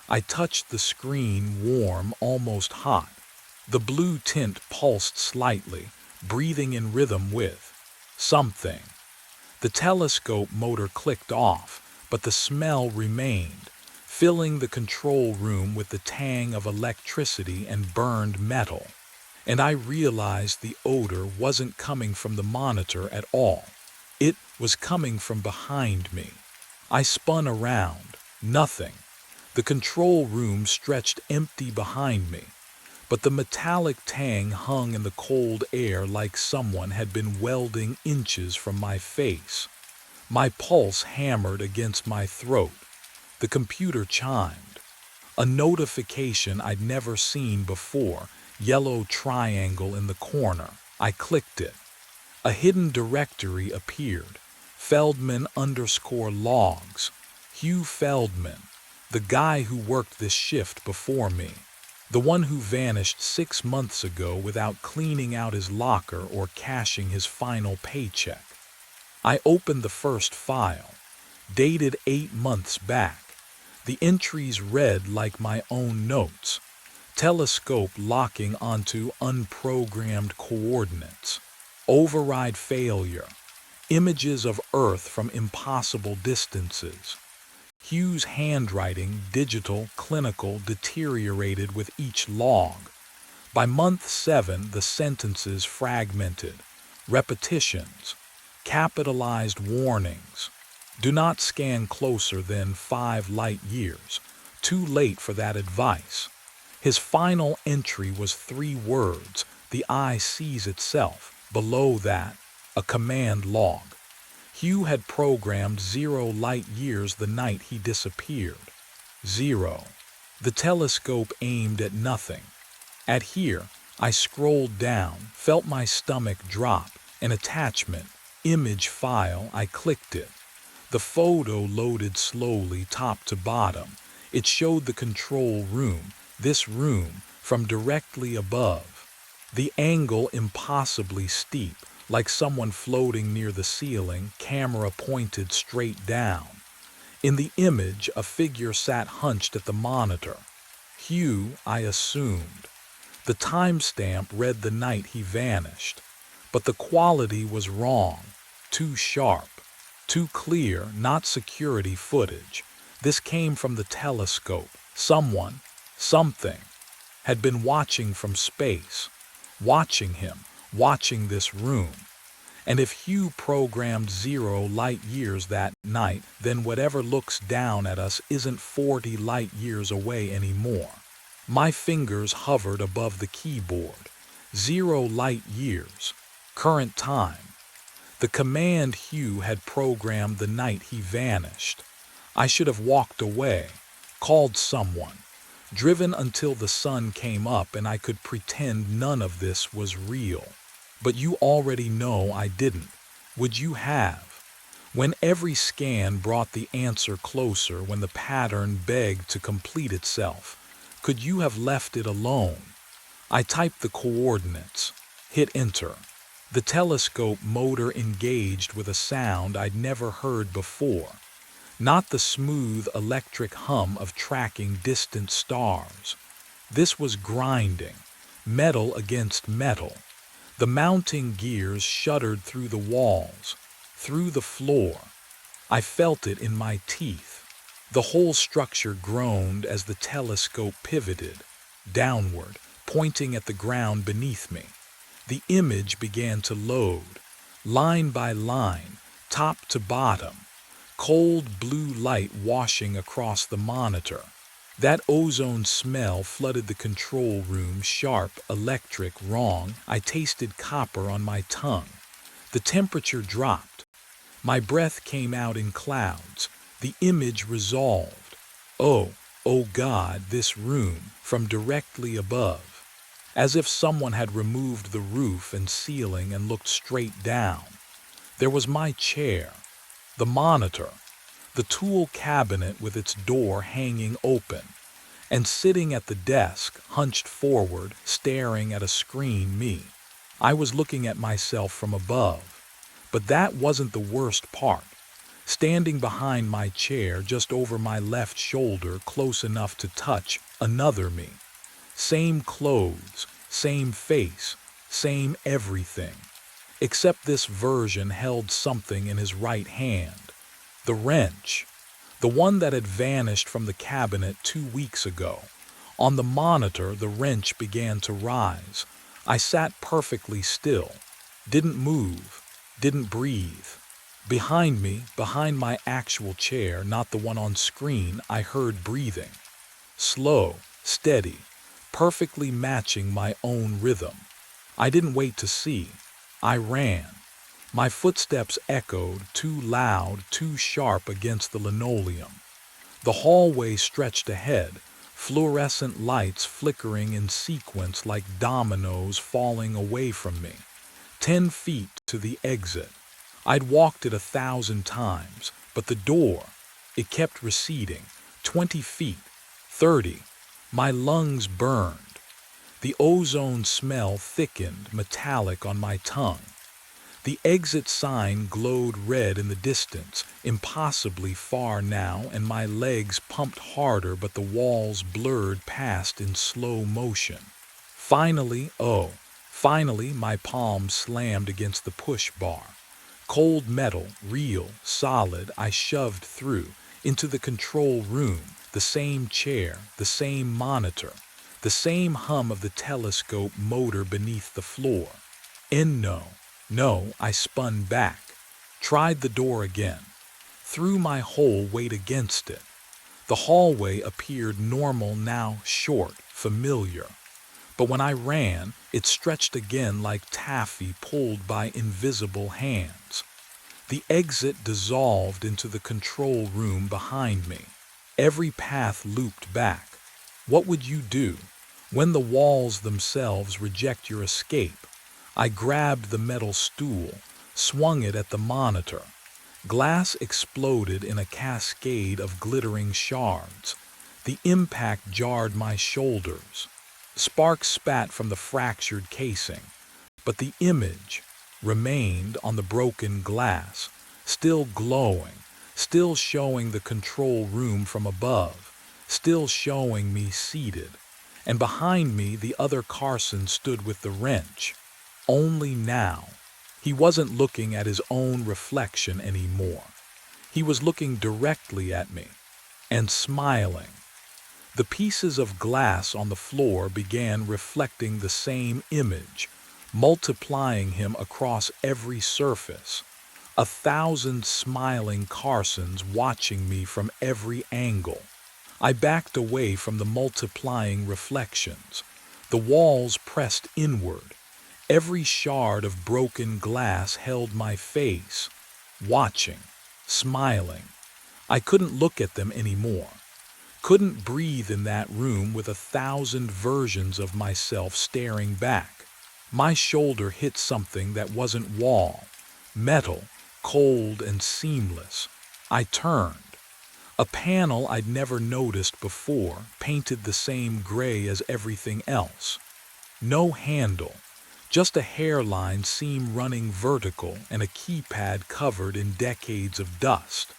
S1: I touched the screen, warm, almost hot. The blue tint pulsed slightly, breathing in rhythm with something. The telescope motor clicked off, but the smell remained, filling the control room with the tang of electricity and burned metal. And I realized the odor wasn't coming from the monitor at all. It was coming from behind me. I spun around. Nothing. The control room stretched empty behind me, but the metallic tang hung in the cold air like someone had been welding inches from my face. My pulse hammered against my throat. The computer chimed. A notification I'd never seen before, yellow triangle in the corner. I clicked it. A hidden directory appeared. Feldman_logs. Hugh Feldman, the guy who worked this shift before me. The one who vanished 6 months ago without cleaning out his locker or cashing his final paycheck. I opened the first file, dated 8 months back. The entries read like my own notes. Telescope locking onto unprogrammed coordinates. Override failure. Images of Earth from impossible distances. Hugh's handwriting, digital, clinical, deteriorated with each log. By month 7, the sentences fragmented. Repetitions. Capitalized warnings. Do not scan closer than 5 light years. Too late for that advice. His final entry was 3 words. The eye sees itself. Below that, a command log. Hugh had programmed 0 light years the night he disappeared. 0. The telescope aimed at nothing. At here, I scrolled down, felt my stomach drop. An attachment, image file, I clicked it. The photo loaded slowly, top to bottom. It showed the control room, this room, from directly above. The angle impossibly steep, like someone floating near the ceiling, camera pointed straight down. In the image, a figure sat hunched at the monitor. Hugh, I assumed. The timestamp read the night he vanished. But the quality was wrong. Too sharp. Too clear, not security footage. This came from the telescope. Someone, something, had been watching from space. Watching him, watching this room. And if Hugh programmed 0 light years that night, then whatever looks down at us isn't 40 light years away anymore. My fingers hovered above the keyboard. 0 light years. Current time. The command Hugh had programmed the night he vanished. I should have walked away, called someone, driven until the sun came up and I could pretend none of this was real. But you already know I didn't. Would you have? When every scan brought the answer closer, when the pattern begged to complete itself, could you have left it alone? I typed the coordinates, hit enter. The telescope motor engaged with a sound I'd never heard before. Not the smooth electric hum of tracking distant stars. This was grinding, metal against metal. The mounting gears shuddered through the walls, through the floor. I felt it in my teeth. The whole structure groaned as the telescope pivoted, downward, pointing at the ground beneath me. The image began to load, line by line, top to bottom, cold blue light washing across the monitor. That ozone smell flooded the control room, sharp, electric, wrong. I tasted copper on my tongue. The temperature dropped. My breath came out in clouds. The image resolved. Oh God, this room, from directly above. As if someone had removed the roof and ceiling and looked straight down. There was my chair, the monitor, the tool cabinet with its door hanging open, and sitting at the desk, hunched forward, staring at a screen, me. I was looking at myself from above. But that wasn't the worst part. Standing behind my chair, just over my left shoulder, close enough to touch, another me. Same clothes, same face, same everything. Except this version held something in his right hand. The wrench. The one that had vanished from the cabinet 2 weeks ago. On the monitor, the wrench began to rise. I sat perfectly still. Didn't move. Didn't breathe. Behind me, behind my actual chair, not the one on screen, I heard breathing. Slow, steady, perfectly matching my own rhythm. I didn't wait to see. I ran. My footsteps echoed, too loud, too sharp against the linoleum. The hallway stretched ahead, fluorescent lights flickering in sequence like dominoes falling away from me. 10 feet to the exit. I'd walked it 1,000 times, but the door, it kept receding. 20 feet, 30. My lungs burned. The ozone smell thickened, metallic on my tongue. The exit sign glowed red in the distance, impossibly far now, and my legs pumped harder, but the walls blurred past in slow motion. Finally, my palm slammed against the push bar. Cold metal, real, solid, I shoved through, into the control room, the same chair, the same monitor, the same hum of the telescope motor beneath the floor. And no, I spun back, tried the door again, threw my whole weight against it. The hallway appeared normal now, short, familiar. But when I ran, it stretched again like taffy pulled by invisible hands. The exit dissolved into the control room behind me. Every path looped back. What would you do when the walls themselves reject your escape? I grabbed the metal stool, swung it at the monitor. Glass exploded in a cascade of glittering shards. The impact jarred my shoulders. Sparks spat from the fractured casing, but the image remained on the broken glass, still glowing, still showing the control room from above, still showing me seated. And behind me, the other Carson stood with the wrench. Only now, he wasn't looking at his own reflection anymore. He was looking directly at me and smiling. The pieces of glass on the floor began reflecting the same image, multiplying him across every surface. 1,000 smiling Carsons watching me from every angle. I backed away from the multiplying reflections. The walls pressed inward. Every shard of broken glass held my face, watching, smiling. I couldn't look at them anymore. Couldn't breathe in that room with 1,000 versions of myself staring back. My shoulder hit something that wasn't wall, metal, cold and seamless. I turned. A panel I'd never noticed before, painted the same gray as everything else. No handle, just a hairline seam running vertical and a keypad covered in decades of dust.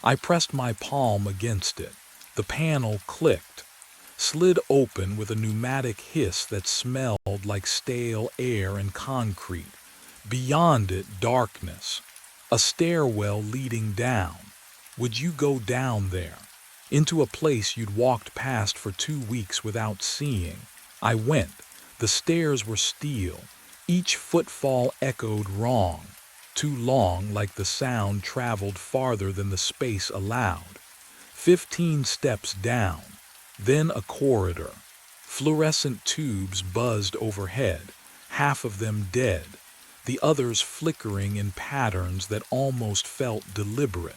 S1: I pressed my palm against it. The panel clicked, slid open with a pneumatic hiss that smelled like stale air and concrete. Beyond it, darkness. A stairwell leading down. Would you go down there? Into a place you'd walked past for 2 weeks without seeing. I went. The stairs were steel. Each footfall echoed wrong. Too long, like the sound traveled farther than the space allowed. 15 steps down. Then a corridor. Fluorescent tubes buzzed overhead, half of them dead, the others flickering in patterns that almost felt deliberate.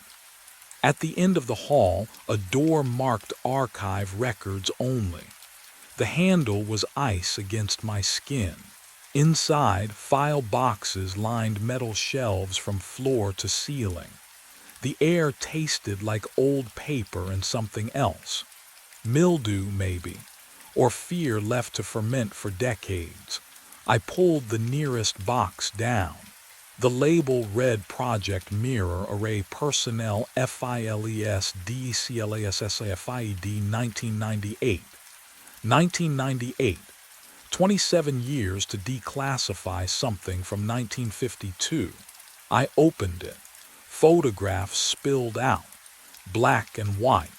S1: At the end of the hall, a door marked Archive Records Only. The handle was ice against my skin. Inside, file boxes lined metal shelves from floor to ceiling. The air tasted like old paper and something else. Mildew, maybe, or fear left to ferment for decades. I pulled the nearest box down. The label read Project Mirror Array Personnel FILES DCLASSAFIED 1998. 1998. 27 years to declassify something from 1952. I opened it. Photographs spilled out, black and white.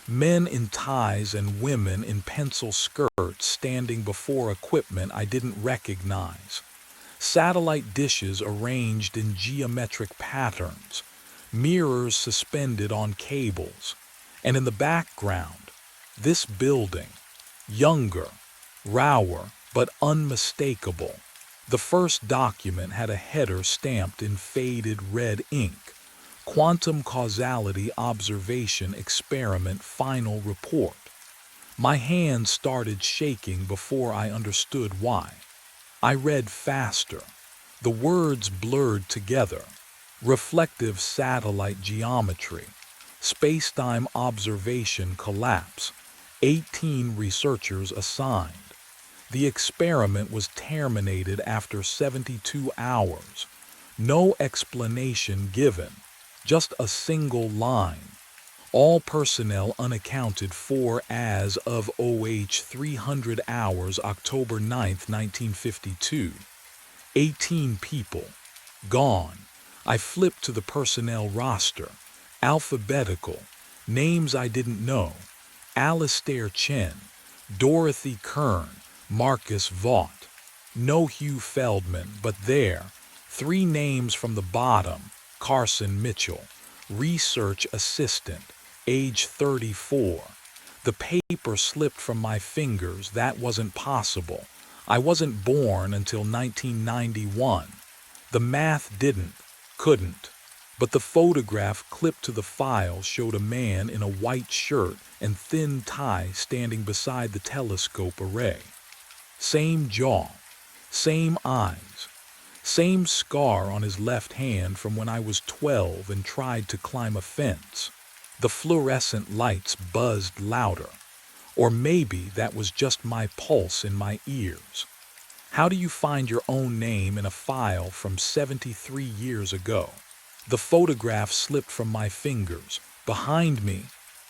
S1: Men in ties and women in pencil skirts standing before equipment I didn't recognize. Satellite dishes arranged in geometric patterns, mirrors suspended on cables, and in the background, this building, younger, rawer, but unmistakable. The first document had a header stamped in faded red ink. Quantum Causality Observation Experiment Final Report. My hands started shaking before I understood why. I read faster. The words blurred together. Reflective satellite geometry. Space-time observation collapse. 18 researchers assigned. The experiment was terminated after 72 hours. No explanation given. Just a single line. All personnel unaccounted for as of OH 300 hours October 9, 1952. 18 people. Gone. I flipped to the personnel roster. Alphabetical. Names I didn't know. Alastair Chen. Dorothy Kern. Marcus Vaught. No Hugh Feldman, but there. 3 names from the bottom. Carson Mitchell. Research assistant. Age 34. The paper slipped from my fingers. That wasn't possible. I wasn't born until 1991. The math couldn't. But the photograph clipped to the file showed a man in a white shirt and thin tie standing beside the telescope array. Same jaw, same eyes, Same scar on his left hand from when I was 12 and tried to climb a fence. The fluorescent lights buzzed louder. Or maybe that was just my pulse in my ears. How do you find your own name in a file from 73 years ago? The photograph slipped from my fingers. Behind me,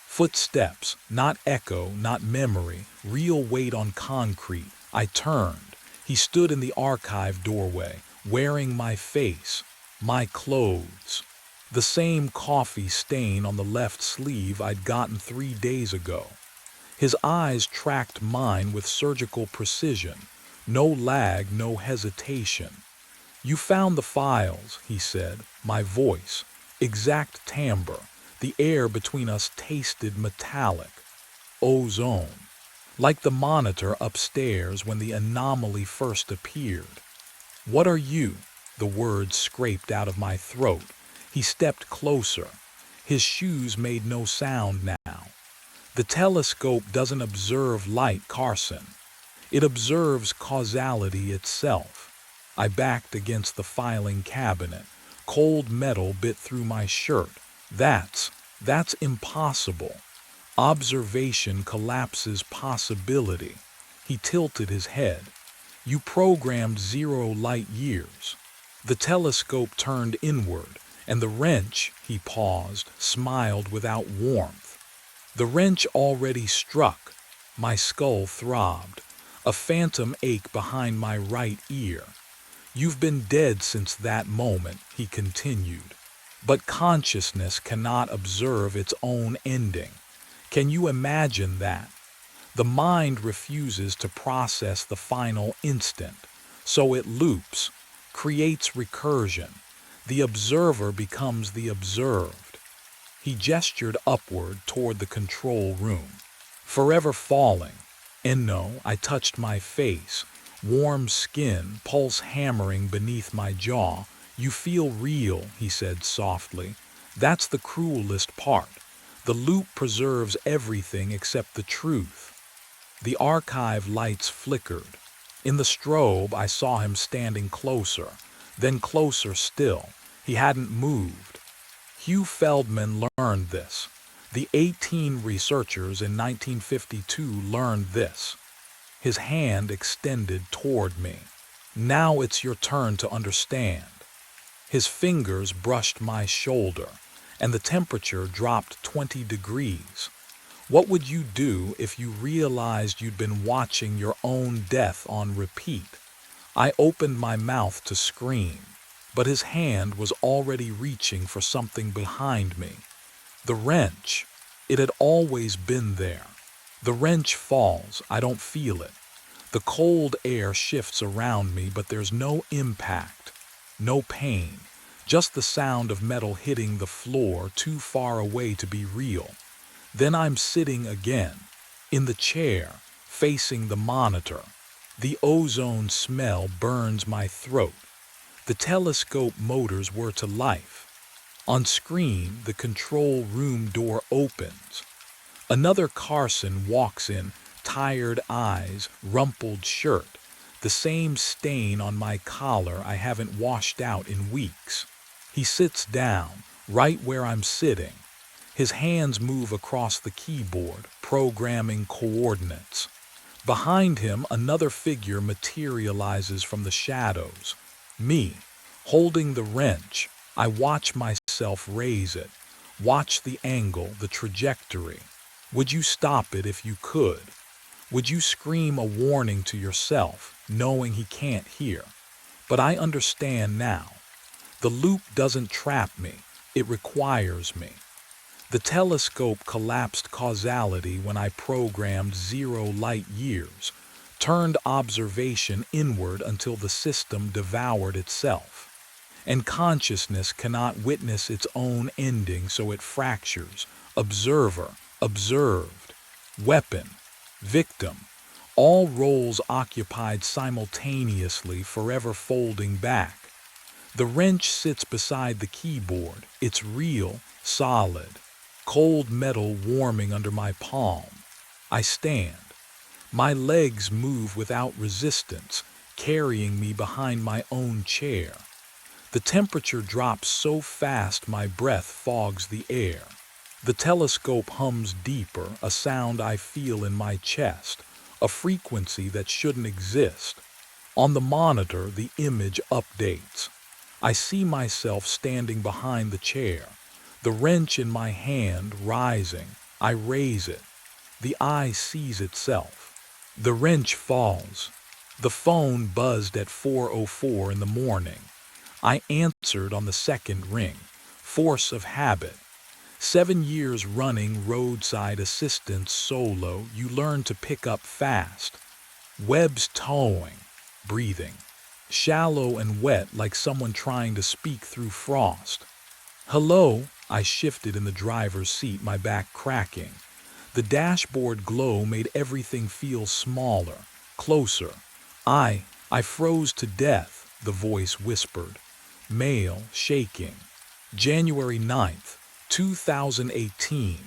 S1: footsteps, not echo, not memory, real weight on concrete. I turned. He stood in the archive doorway, wearing my face, my clothes. The same coffee stain on the left sleeve I'd gotten 3 days ago. His eyes tracked mine with surgical precision. No lag, no hesitation. "You found the files," he said, my voice, exact timbre. The air between us tasted metallic. Ozone. Like the monitor upstairs when the anomaly first appeared. "What are you?" The words scraped out of my throat. He stepped closer. His shoes made no sound now. "The telescope doesn't observe light, Carson. It observes causality itself." I backed against the filing cabinet. Cold metal bit through my shirt. That's impossible. Observation collapses possibility." He tilted his head. "You programmed 0 light years." The telescope turned inward, and the wrench, he paused, smiled without warmth. The wrench already struck. My skull throbbed. A phantom ache behind my right ear. "You've been dead since that moment," he continued. "But consciousness cannot observe its own ending. Can you imagine that? The mind refuses to process the final instant, so it loops, creates recursion. The observer becomes the observed." He gestured upward toward the control room. "Forever falling." And no, I touched my face, warm skin, pulse hammering beneath my jaw. "You feel real," he said softly. "That's the cruelest part. The loop preserves everything except the truth." The archive lights flickered. In the strobe, I saw him standing closer, then closer still. He hadn't moved. Hugh Feldman learned this. The 18 researchers in 1952 learned this. His hand extended toward me. "Now it's your turn to understand." His fingers brushed my shoulder, and the temperature dropped 20 degrees. "What would you do if you realized you'd been watching your own death on repeat?" I opened my mouth to scream, but his hand was already reaching for something behind me. The wrench. It had always been there. The wrench falls, I don't feel it. The cold air shifts around me, but there's no impact, no pain, just the sound of metal hitting the floor too far away to be real. Then I'm sitting again, in the chair, facing the monitor. The ozone smell burns my throat. The telescope motors were to life. On screen, the control room door opens. Another Carson walks in, tired eyes, rumpled shirt, the same stain on my collar I haven't washed out in weeks. He sits down, right where I'm sitting. His hands move across the keyboard, programming coordinates. Behind him, another figure materializes from the shadows. Me, holding the wrench. I watch myself raise it, watch the angle, the trajectory. Would you stop it if you could? Would you scream a warning to yourself, knowing he can't hear? But I understand now. The loop doesn't trap me, it requires me. The telescope collapsed causality when I programmed 0 light years, turned observation inward until the system devoured itself. And consciousness cannot witness its own ending, so it fractures. Observer, observed, weapon, victim, all roles occupied simultaneously, forever folding back. The wrench sits beside the keyboard. It's real, solid, cold metal warming under my palm. I stand. My legs move without resistance, carrying me behind my own chair. The temperature drops so fast my breath fogs the air. The telescope hums deeper, a sound I feel in my chest, a frequency that shouldn't exist. On the monitor, the image updates. I see myself standing behind the chair, the wrench in my hand rising. I raise it. The eye sees itself. The wrench falls. The phone buzzed at 4:04 in the morning. I answered on the second ring. Force of habit. 7 years running roadside assistance solo, you learn to pick up fast. Webs towing. Breathing. Shallow and wet like someone trying to speak through frost. Hello, I shifted in the driver's seat, my back cracking. The dashboard glow made everything feel smaller, closer. I froze to death, the voice whispered. Mail shaking. January 9th, 2018.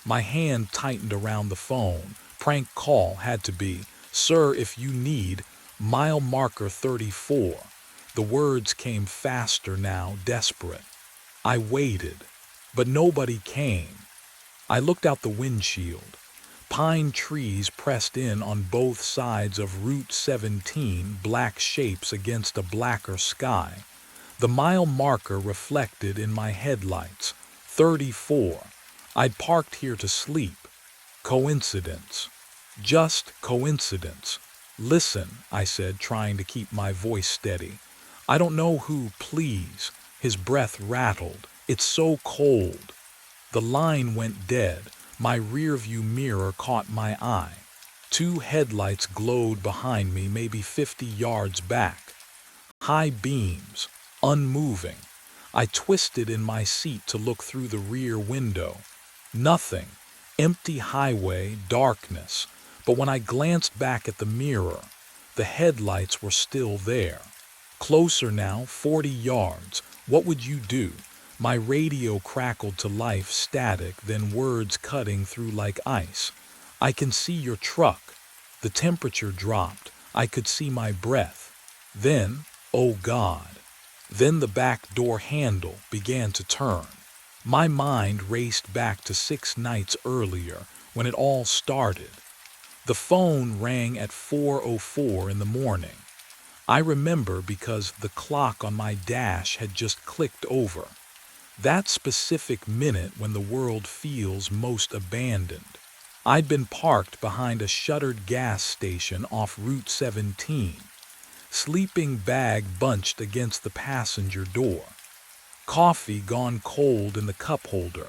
S1: My hand tightened around the phone. Prank call had to be. Sir, if you need, mile marker 34. The words came faster now, desperate. I waited, but nobody came. I looked out the windshield. Pine trees pressed in on both sides of Route 17, black shapes against a blacker sky. The mile marker reflected in my headlights. 34. I'd parked here to sleep. Coincidence. Just coincidence. Listen, I said, trying to keep my voice steady. I don't know who, please. His breath rattled. It's so cold. The line went dead. My rearview mirror caught my eye. 2 headlights glowed behind me, maybe 50 yards back. High beams, unmoving. I twisted in my seat to look through the rear window. Nothing. Empty highway, darkness. But when I glanced back at the mirror, the headlights were still there. Closer now, 40 yards. What would you do? My radio crackled to life, static, then words cutting through like ice. I can see your truck. The temperature dropped. I could see my breath. Then, oh God. Then the back door handle began to turn. My mind raced back to 6 nights earlier when it all started. The phone rang at 4:04 in the morning. I remember because the clock on my dash had just clicked over. That specific minute when the world feels most abandoned. I'd been parked behind a shuttered gas station off Route 17. Sleeping bag bunched against the passenger door. Coffee gone cold in the cup holder.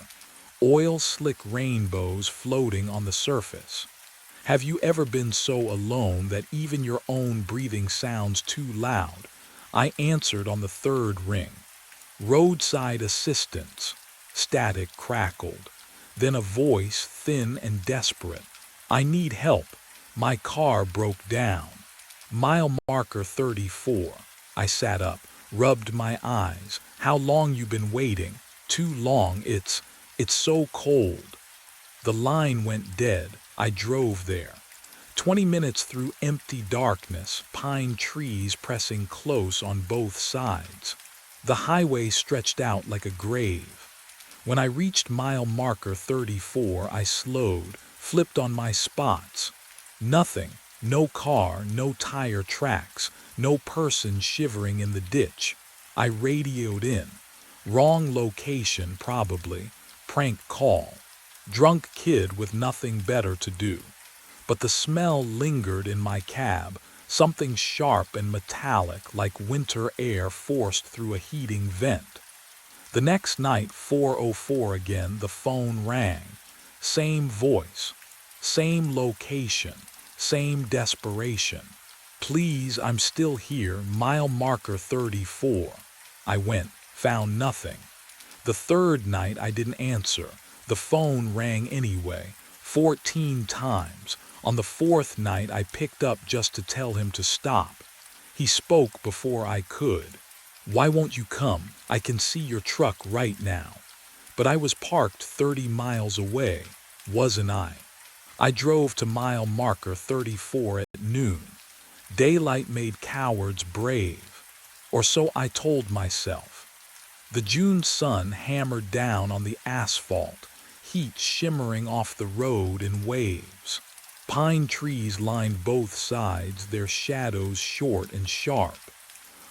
S1: Oil slick rainbows floating on the surface. Have you ever been so alone that even your own breathing sounds too loud? I answered on the 3rd ring. Roadside assistance. Static crackled. Then a voice, thin and desperate. I need help. My car broke down. Mile marker 34. I sat up, rubbed my eyes. How long you been waiting? Too long. It's so cold. The line went dead. I drove there. 20 minutes through empty darkness, pine trees pressing close on both sides. The highway stretched out like a grave. When I reached mile marker 34, I slowed, flipped on my spots. Nothing. No car, no tire tracks, no person shivering in the ditch. I radioed in. Wrong location, probably. Prank call. Drunk kid with nothing better to do. But the smell lingered in my cab, something sharp and metallic like winter air forced through a heating vent. The next night, 4:04 again, the phone rang. Same voice, same location, same desperation. Please, I'm still here, mile marker 34. I went, found nothing. The 3rd night I didn't answer. The phone rang anyway, 14 times. On the 4th night I picked up just to tell him to stop. He spoke before I could. Why won't you come? I can see your truck right now. But I was parked 30 miles away, wasn't I? I drove to mile marker 34 at noon. Daylight made cowards brave, or so I told myself. The June sun hammered down on the asphalt, heat shimmering off the road in waves. Pine trees lined both sides, their shadows short and sharp.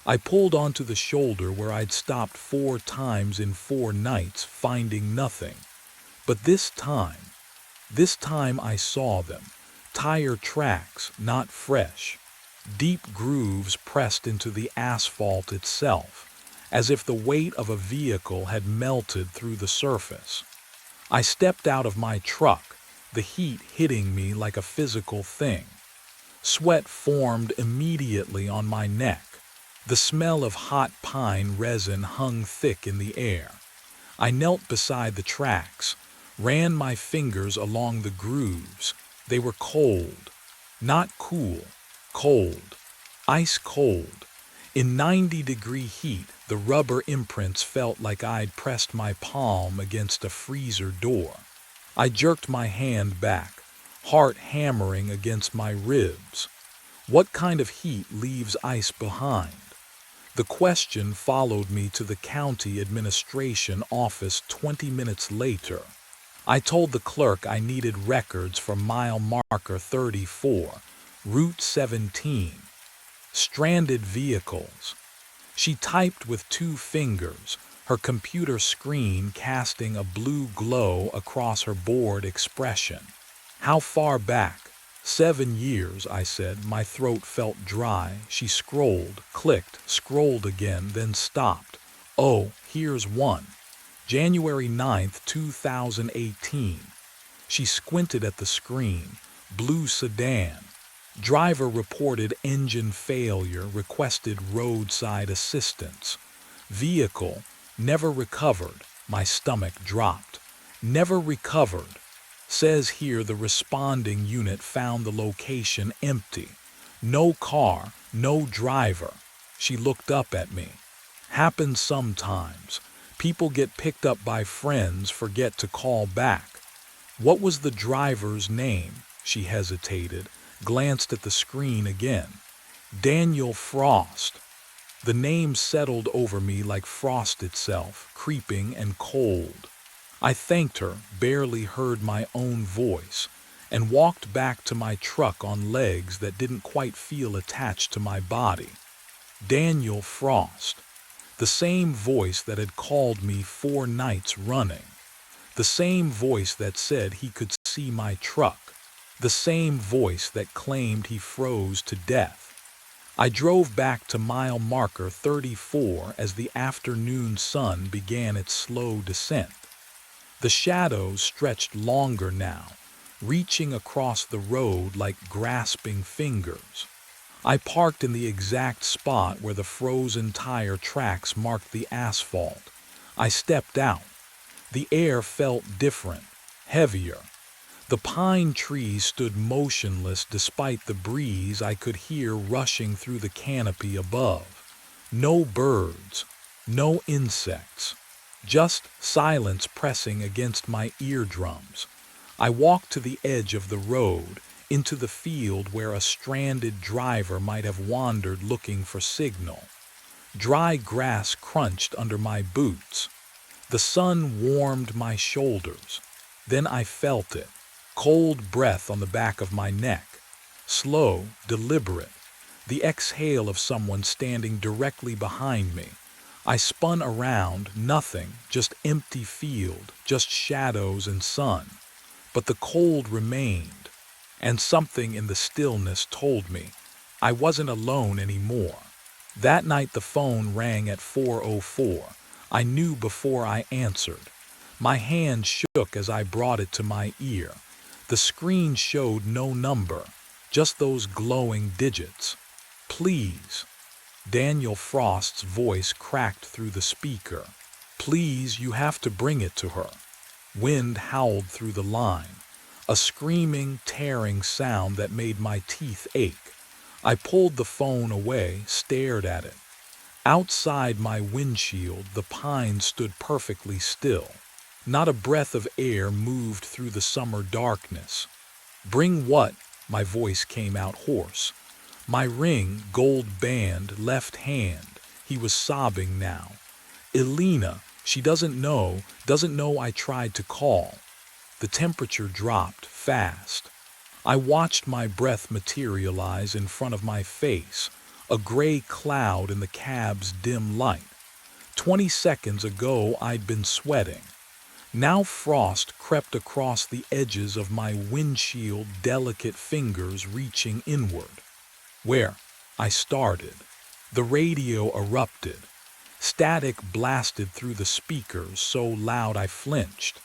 S1: I pulled onto the shoulder where I'd stopped 4 times in 4 nights, finding nothing. But this time I saw them. Tire tracks, not fresh. Deep grooves pressed into the asphalt itself, as if the weight of a vehicle had melted through the surface. I stepped out of my truck, the heat hitting me like a physical thing. Sweat formed immediately on my neck. The smell of hot pine resin hung thick in the air. I knelt beside the tracks, ran my fingers along the grooves. They were cold, not cool, cold, ice cold. In 90-degree heat, the rubber imprints felt like I'd pressed my palm against a freezer door. I jerked my hand back, heart hammering against my ribs. What kind of heat leaves ice behind? The question followed me to the county administration office 20 minutes later. I told the clerk I needed records for mile marker 34, Route 17. Stranded vehicles. She typed with 2 fingers, her computer screen casting a blue glow across her bored expression. How far back? 7 years, I said. My throat felt dry. She scrolled, clicked, scrolled again, then stopped. Oh, here's one. January 9th, 2018. She squinted at the screen. Blue sedan. Driver reported engine failure, requested roadside assistance. Vehicle never recovered. My stomach dropped. Never recovered. Says here the responding unit found the location empty. No car, no driver. She looked up at me. Happens sometimes. People get picked up by friends, forget to call back. What was the driver's name? She hesitated, glanced at the screen again. Daniel Frost. The name settled over me like frost itself, creeping and cold. I thanked her, barely heard my own voice, and walked back to my truck on legs that didn't quite feel attached to my body. Daniel Frost. The same voice that had called me 4 nights running. The same voice that said he could see my truck. The same voice that claimed he froze to death. I drove back to mile marker 34 as the afternoon sun began its slow descent. The shadows stretched longer now, reaching across the road like grasping fingers. I parked in the exact spot where the frozen tire tracks marked the asphalt. I stepped out. The air felt different, heavier. The pine trees stood motionless despite the breeze I could hear rushing through the canopy above. No birds, no insects, just silence pressing against my eardrums. I walked to the edge of the road, into the field where a stranded driver might have wandered looking for signal. Dry grass crunched under my boots. The sun warmed my shoulders. Then I felt it. Cold breath on the back of my neck. Slow, deliberate. The exhale of someone standing directly behind me. I spun around, nothing, just empty field, just shadows and sun. But the cold remained, and something in the stillness told me I wasn't alone anymore. That night the phone rang at 4:04. I knew before I answered. My hand shook as I brought it to my ear. The screen showed no number, just those glowing digits. Please. Daniel Frost's voice cracked through the speaker. Please, you have to bring it to her. Wind howled through the line, a screaming, tearing sound that made my teeth ache. I pulled the phone away, stared at it. Outside my windshield, the pines stood perfectly still. Not a breath of air moved through the summer darkness. Bring what? My voice came out hoarse. My ring, gold band, left hand. He was sobbing now. Elena, she doesn't know I tried to call. The temperature dropped fast. I watched my breath materialize in front of my face, a gray cloud in the cab's dim light. 20 seconds ago I'd been sweating. Now frost crept across the edges of my windshield, delicate fingers reaching inward. Where? I started. The radio erupted. Static blasted through the speakers so loud I flinched.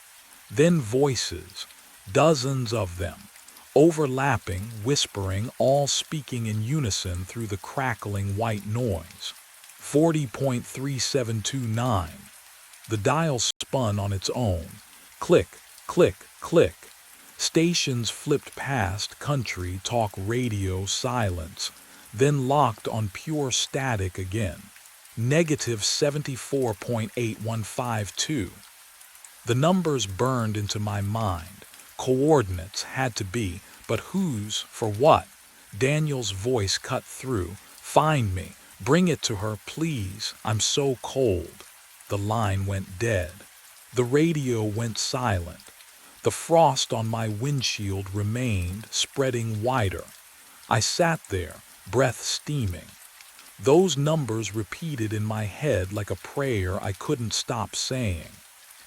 S1: Then voices, dozens of them, overlapping, whispering, all speaking in unison through the crackling white noise. 40.3729. The dial spun on its own. Click, click, click. Stations flipped past country, talk, radio, silence, then locked on pure static again. Negative 74.8152. The numbers burned into my mind. Coordinates had to be, but whose, for what? Daniel's voice cut through. Find me. Bring it to her, please. I'm so cold. The line went dead. The radio went silent. The frost on my windshield remained, spreading wider. I sat there, breath steaming. Those numbers repeated in my head like a prayer I couldn't stop saying.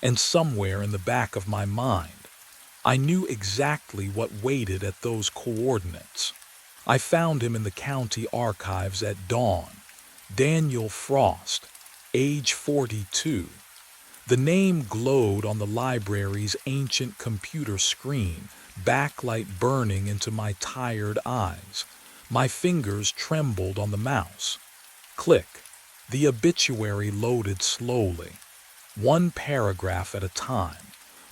S1: And somewhere in the back of my mind, I knew exactly what waited at those coordinates. I found him in the county archives at dawn. Daniel Frost, age 42. The name glowed on the library's ancient computer screen, backlight burning into my tired eyes. My fingers trembled on the mouse. Click. The obituary loaded slowly. One paragraph at a time.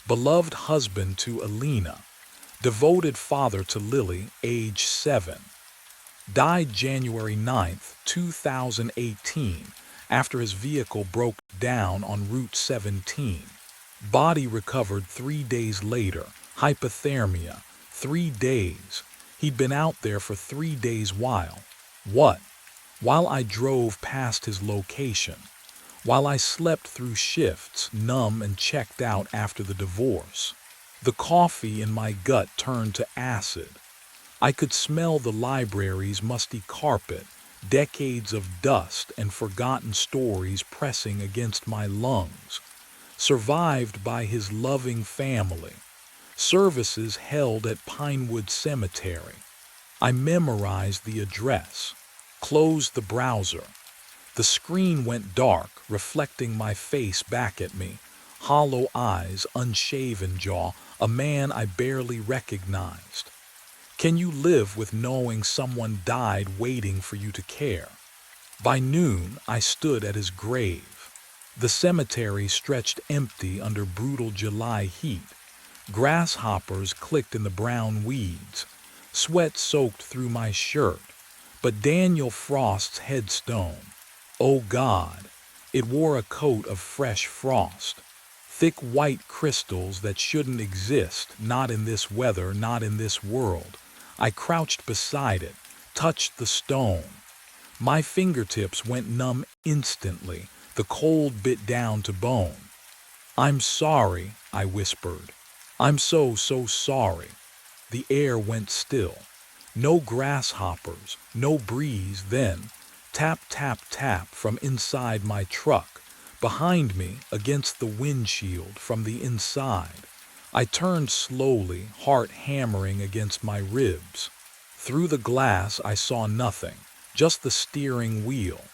S1: Beloved husband to Elena. Devoted father to Lily, age 7. Died January 9th, 2018, after his vehicle broke down on Route 17. Body recovered 3 days later. Hypothermia. 3 days. He'd been out there for 3 days while. What? While I drove past his location. While I slept through shifts, numb and checked out after the divorce. The coffee in my gut turned to acid. I could smell the library's musty carpet, decades of dust and forgotten stories pressing against my lungs. Survived by his loving family. Services held at Pinewood Cemetery. I memorized the address. Closed the browser. The screen went dark, reflecting my face back at me. Hollow eyes, unshaven jaw, a man I barely recognized. Can you live with knowing someone died waiting for you to care? By noon, I stood at his grave. The cemetery stretched empty under brutal July heat. Grasshoppers clicked in the brown weeds. Sweat soaked through my shirt. But Daniel Frost's headstone, oh God, it wore a coat of fresh frost. Thick white crystals that shouldn't exist, not in this weather, not in this world. I crouched beside it, touched the stone. My fingertips went numb instantly, the cold bit down to bone. I'm sorry, I whispered. I'm so sorry. The air went still. No grasshoppers, no breeze then. Tap, tap, tap from inside my truck. Behind me, against the windshield from the inside. I turned slowly, heart hammering against my ribs. Through the glass I saw nothing, just the steering wheel.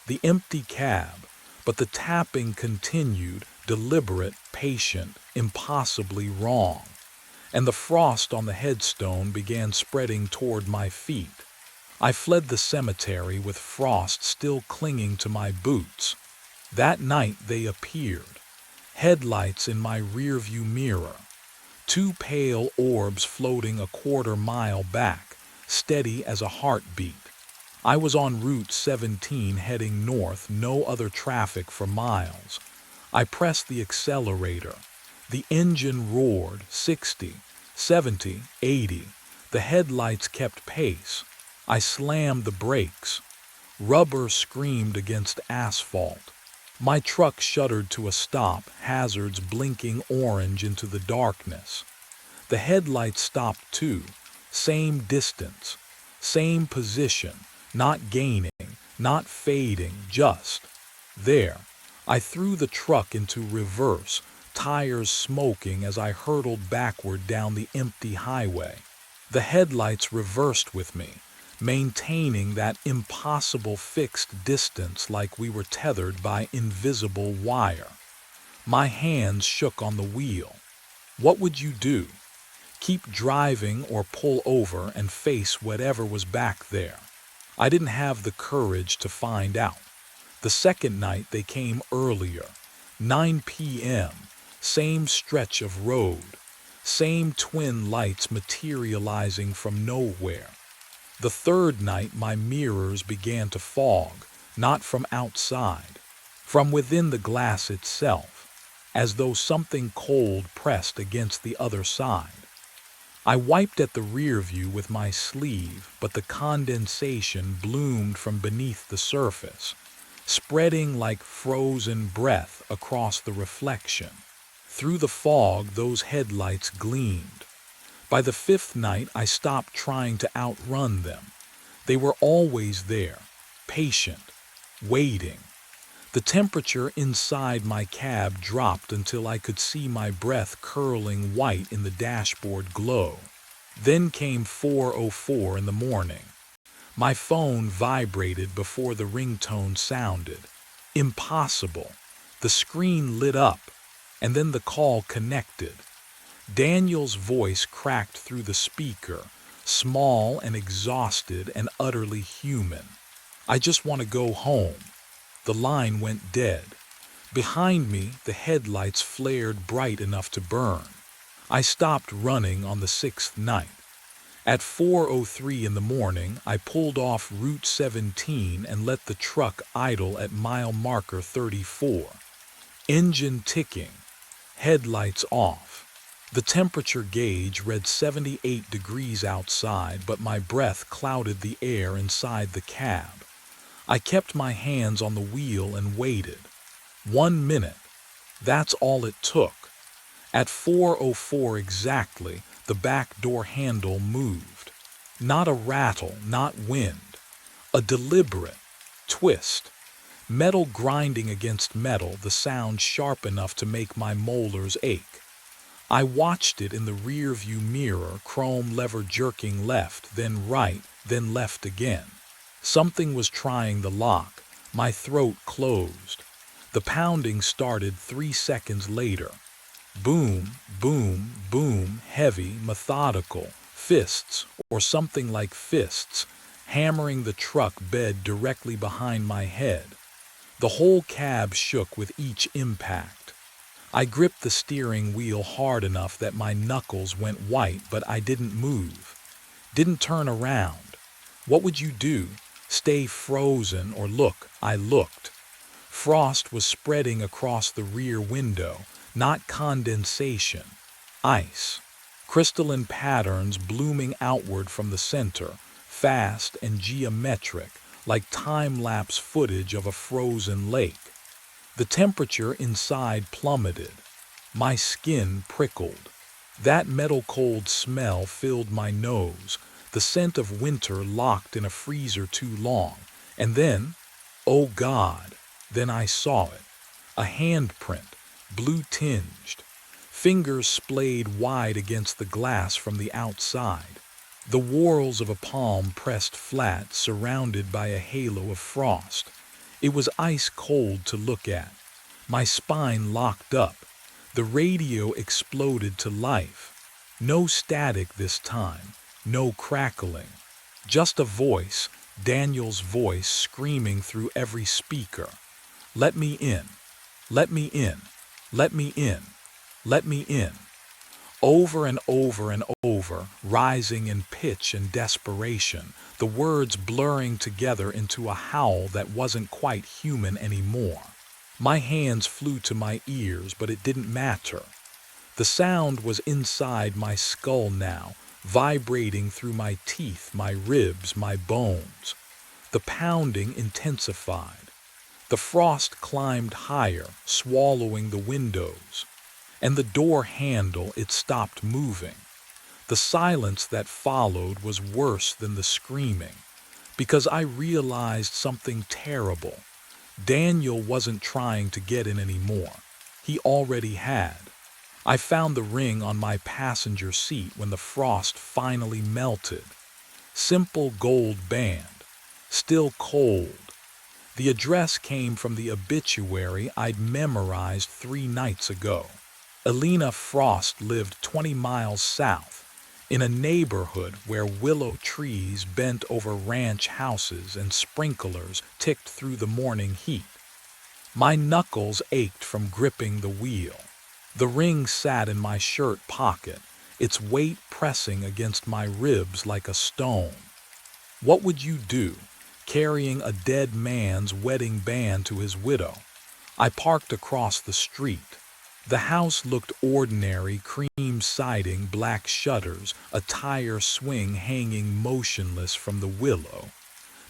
S1: The empty cab, but the tapping continued, deliberate, patient, impossibly wrong. And the frost on the headstone began spreading toward my feet. I fled the cemetery with frost still clinging to my boots. That night they appeared, headlights in my rearview mirror, 2 pale orbs floating a quarter-mile back, steady as a heartbeat. I was on Route 17 heading north, no other traffic for miles. I pressed the accelerator. The engine roared, 60, 70, 80. The headlights kept pace. I slammed the brakes. Rubber screamed against asphalt. My truck shuddered to a stop, hazards blinking orange into the darkness. The headlights stopped too, same distance, same position, not gaining, not fading, just there. I threw the truck into reverse, tires smoking as I hurtled backward down the empty highway. The headlights reversed with me, maintaining that impossible fixed distance like we were tethered by invisible wire. My hands shook on the wheel. What would you do? Keep driving or pull over and face whatever was back there? I didn't have the courage to find out. The second night they came earlier, 9 p.m., same stretch of road, same twin lights materializing from nowhere. The third night my mirrors began to fog, not from outside, from within the glass itself, as though something cold pressed against the other side. I wiped at the rear view with my sleeve, but the condensation bloomed from beneath the surface, spreading like frozen breath across the reflection. Through the fog, those headlights gleamed. By the fifth night, I stopped trying to outrun them. They were always there, patient, waiting. The temperature inside my cab dropped until I could see my breath curling white in the dashboard glow. Then came 4:04 in the morning. My phone vibrated before the ringtone sounded. Impossible. The screen lit up, and then the call connected. Daniel's voice cracked through the speaker, small and exhausted and utterly human. "I just want to go home." The line went dead. Behind me, the headlights flared bright enough to burn. I stopped running on the sixth night. At 4:03 in the morning, I pulled off Route 17 and let the truck idle at mile marker 34. Engine ticking, headlights off. The temperature gauge read 78 degrees outside, but my breath clouded the air inside the cab. I kept my hands on the wheel and waited. 1 minute. That's all it took. At 4:04 exactly, the back door handle moved. Not a rattle, not wind. A deliberate twist. Metal grinding against metal, the sound sharp enough to make my molars ache. I watched it in the rear-view mirror, chrome lever jerking left, then right, then left again. Something was trying the lock. My throat closed. The pounding started 3 seconds later. Boom, boom, boom, heavy, methodical, fists, or something like fists, hammering the truck bed directly behind my head. The whole cab shook with each impact. I gripped the steering wheel hard enough that my knuckles went white, but I didn't move. Didn't turn around. What would you do? Stay frozen or look? I looked. Frost was spreading across the rear window, not condensation. Ice. Crystalline patterns blooming outward from the center, fast and geometric, like time-lapse footage of a frozen lake. The temperature inside plummeted. My skin prickled. That metal-cold smell filled my nose, the scent of winter locked in a freezer too long. And then, oh God, then I saw it. A handprint, blue-tinged. Fingers splayed wide against the glass from the outside. The whorls of a palm pressed flat, surrounded by a halo of frost. It was ice-cold to look at. My spine locked up. The radio exploded to life. No static this time. No crackling. Just a voice, Daniel's voice, screaming through every speaker. "Let me in. Let me in. Let me in. Let me in." Over and over and over, rising in pitch and desperation, the words blurring together into a howl that wasn't quite human anymore. My hands flew to my ears, but it didn't matter. The sound was inside my skull now, vibrating through my teeth, my ribs, my bones. The pounding intensified. The frost climbed higher, swallowing the windows. And the door handle, it stopped moving. The silence that followed was worse than the screaming, because I realized something terrible. Daniel wasn't trying to get in anymore. He already had. I found the ring on my passenger seat when the frost finally melted. Simple gold band, still cold. The address came from the obituary I'd memorized 3 nights ago. Elena Frost lived 20 miles south, in a neighborhood where willow trees bent over ranch houses and sprinklers ticked through the morning heat. My knuckles ached from gripping the wheel. The ring sat in my shirt pocket, its weight pressing against my ribs like a stone. What would you do, carrying a dead man's wedding band to his widow? I parked across the street. The house looked ordinary, cream siding, black shutters, a tire swing hanging motionless from the willow.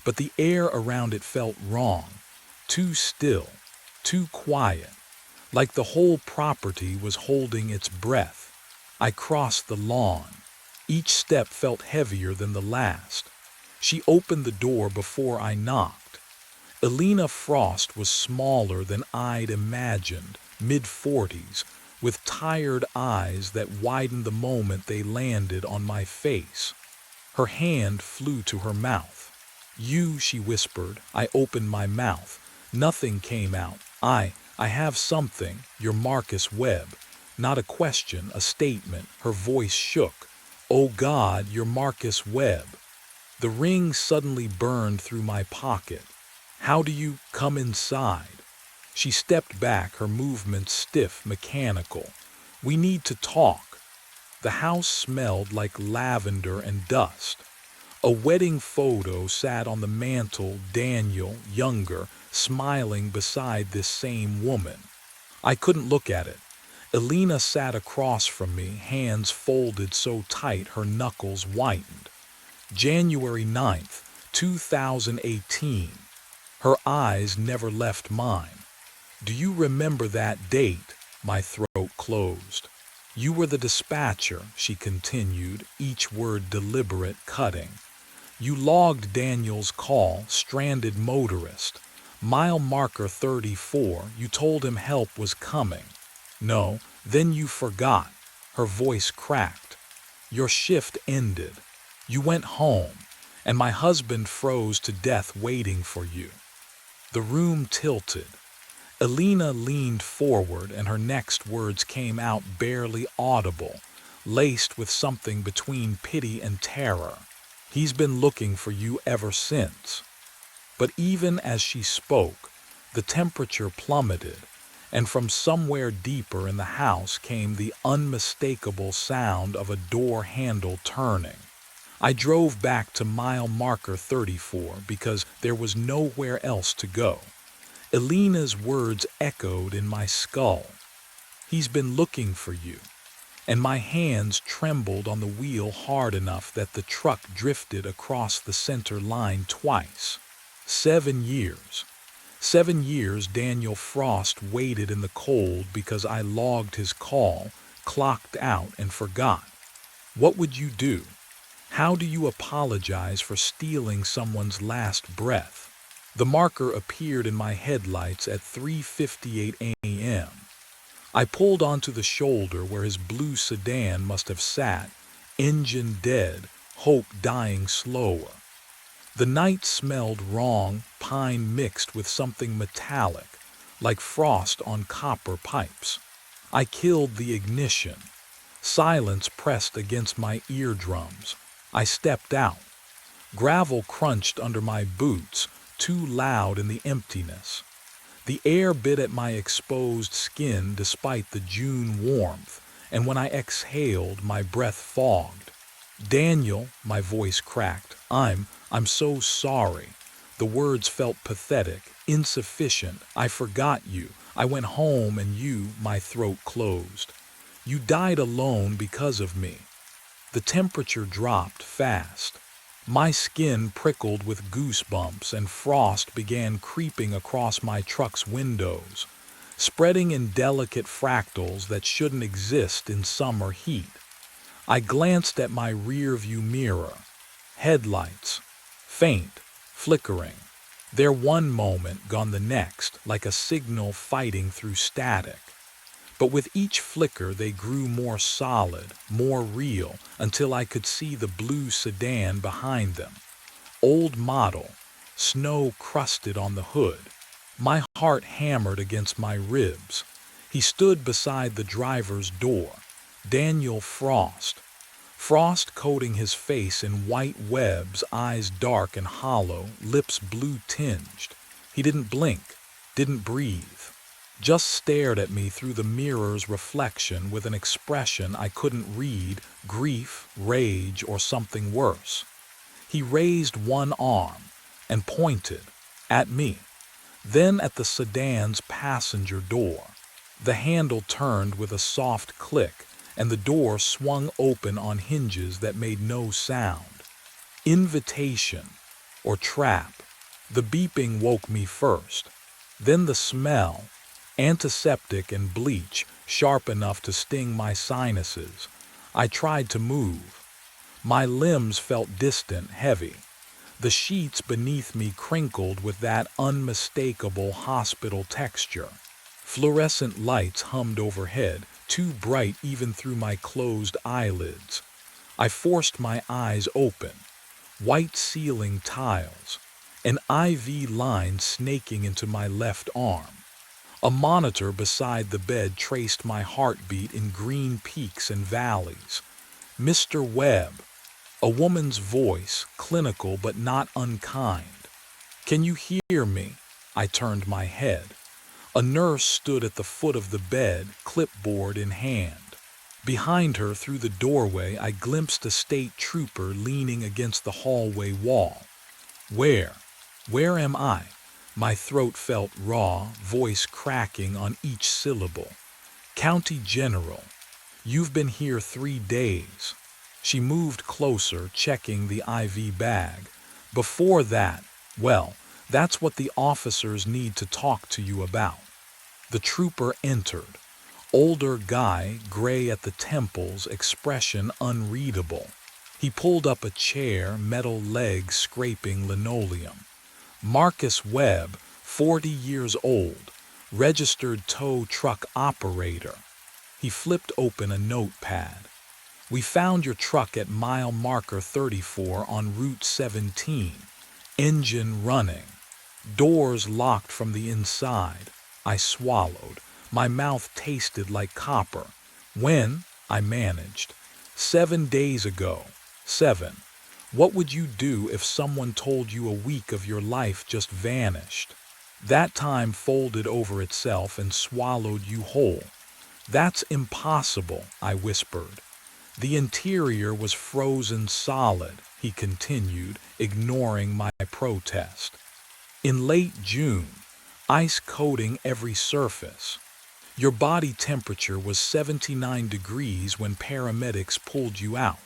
S1: But the air around it felt wrong, too still, too quiet, like the whole property was holding its breath. I crossed the lawn. Each step felt heavier than the last. She opened the door before I knocked. Elena Frost was smaller than I'd imagined, mid-40s, with tired eyes that widened the moment they landed on my face. Her hand flew to her mouth. "You," she whispered. I opened my mouth. Nothing came out. I have something, your Marcus Webb." Not a question, a statement. Her voice shook. "Oh God, your Marcus Webb." The ring suddenly burned through my pocket. "How do you come inside?" She stepped back, her movements stiff, mechanical. "We need to talk." The house smelled like lavender and dust. A wedding photo sat on the mantel, Daniel, younger, smiling beside this same woman. I couldn't look at it. Elena sat across from me, hands folded so tight her knuckles whitened. January 9th, 2018. Her eyes never left mine. "Do you remember that date?" My throat closed. "You were the dispatcher," she continued, each word deliberate, cutting. "You logged Daniel's call, stranded motorist. Mile marker 34, you told him help was coming. No, then you forgot." Her voice cracked. "Your shift ended. You went home, and my husband froze to death waiting for you." The room tilted. Elena leaned forward, and her next words came out barely audible, laced with something between pity and terror. "He's been looking for you ever since." But even as she spoke, the temperature plummeted, and from somewhere deeper in the house came the unmistakable sound of a door handle turning. I drove back to mile marker 34 because there was nowhere else to go. Elena's words echoed in my skull. "He's been looking for you." And my hands trembled on the wheel hard enough that the truck drifted across the center line twice. 7 years. 7 years Daniel Frost waited in the cold because I logged his call, clocked out, and forgot. What would you do? How do you apologize for stealing someone's last breath? The marker appeared in my headlights at 3:58 a.m. I pulled onto the shoulder where his blue sedan must have sat, engine dead, hope dying slower. The night smelled wrong, pine mixed with something metallic, like frost on copper pipes. I killed the ignition. Silence pressed against my eardrums. I stepped out. Gravel crunched under my boots, too loud in the emptiness. The air bit at my exposed skin despite the June warmth, and when I exhaled, my breath fogged. "Daniel," my voice cracked, I'm so sorry." The words felt pathetic, insufficient. "I forgot you. I went home and you," my throat closed. "You died alone because of me." The temperature dropped fast. My skin prickled with goosebumps and frost began creeping across my truck's windows, spreading in delicate fractals that shouldn't exist in summer heat. I glanced at my rearview mirror. Headlights, faint, flickering. There one moment, gone the next, like a signal fighting through static. But with each flicker they grew more solid, more real, until I could see the blue sedan behind them. Old model, snow crusted on the hood. My heart hammered against my ribs. He stood beside the driver's door. Daniel Frost. Frost coating his face in white webs, eyes dark and hollow, lips blue-tinged. He didn't blink, didn't breathe. Just stared at me through the mirror's reflection with an expression I couldn't read, grief, rage, or something worse. He raised one arm and pointed at me, then at the sedan's passenger door. The handle turned with a soft click, and the door swung open on hinges that made no sound. Invitation or trap. The beeping woke me first. Then the smell, antiseptic and bleach, sharp enough to sting my sinuses. I tried to move. My limbs felt distant, heavy. The sheets beneath me crinkled with that unmistakable hospital texture. Fluorescent lights hummed overhead, too bright even through my closed eyelids. I forced my eyes open. White ceiling tiles, an IV line snaking into my left arm. A monitor beside the bed traced my heartbeat in green peaks and valleys. Mr. Webb, a woman's voice, clinical but not unkind. "Can you hear me?" I turned my head. A nurse stood at the foot of the bed, clipboard in hand. Behind her, through the doorway, I glimpsed a state trooper leaning against the hallway wall. Where am I? My throat felt raw, voice cracking on each syllable. "County General. You've been here 3 days. She moved closer, checking the IV bag. "Before that, well, that's what the officers need to talk to you about." The trooper entered. Older guy, gray at the temples, expression unreadable. He pulled up a chair, metal legs scraping linoleum. "Marcus Webb, 40 years old, registered tow truck operator." He flipped open a notepad. "We found your truck at mile marker 34 on Route 17. Engine running. Doors locked from the inside." I swallowed. My mouth tasted like copper. "When?" I managed. 7 days ago. 7. What would you do if someone told you a week of your life just vanished? That time folded over itself and swallowed you whole. "That's impossible," I whispered. "The interior was frozen solid," he continued, ignoring my protest. "In late June, ice coating every surface. Your body temperature was 79 degrees when paramedics pulled you out.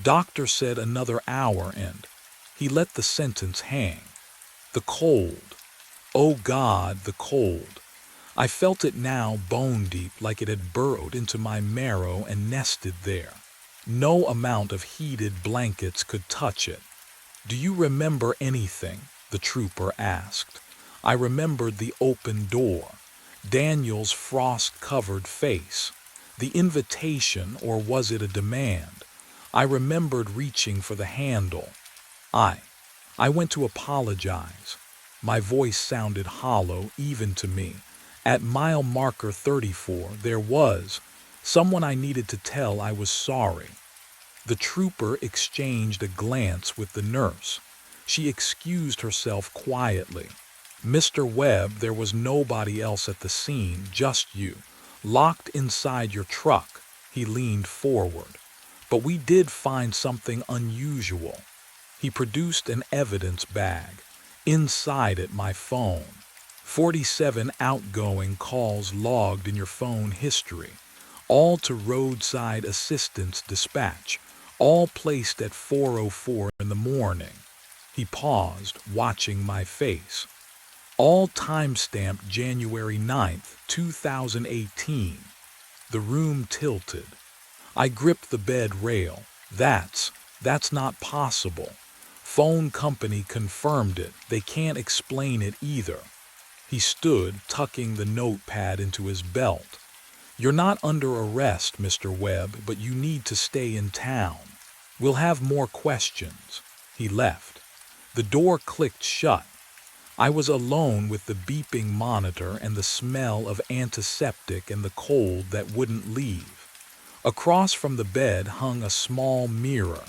S1: Doctor said another hour and..." He let the sentence hang. "The cold. Oh God, the cold." I felt it now, bone deep, like it had burrowed into my marrow and nested there. No amount of heated blankets could touch it. "Do you remember anything?" the trooper asked. I remembered the open door, Daniel's frost-covered face, the invitation, or was it a demand? I remembered reaching for the handle. I went to apologize. My voice sounded hollow, even to me. At mile marker 34, there was someone I needed to tell I was sorry. The trooper exchanged a glance with the nurse. She excused herself quietly. "Mr. Webb, there was nobody else at the scene, just you, locked inside your truck." He leaned forward. "But we did find something unusual." He produced an evidence bag. Inside it, my phone. 47 outgoing calls logged in your phone history, all to roadside assistance dispatch, all placed at 4:04 in the morning. He paused, watching my face. All timestamped January 9th, 2018. The room tilted. I gripped the bed rail. That's not possible. Phone company confirmed it. They can't explain it either. He stood, tucking the notepad into his belt. You're not under arrest, Mr. Webb, but you need to stay in town. We'll have more questions. He left. The door clicked shut. I was alone with the beeping monitor and the smell of antiseptic and the cold that wouldn't leave. Across from the bed hung a small mirror,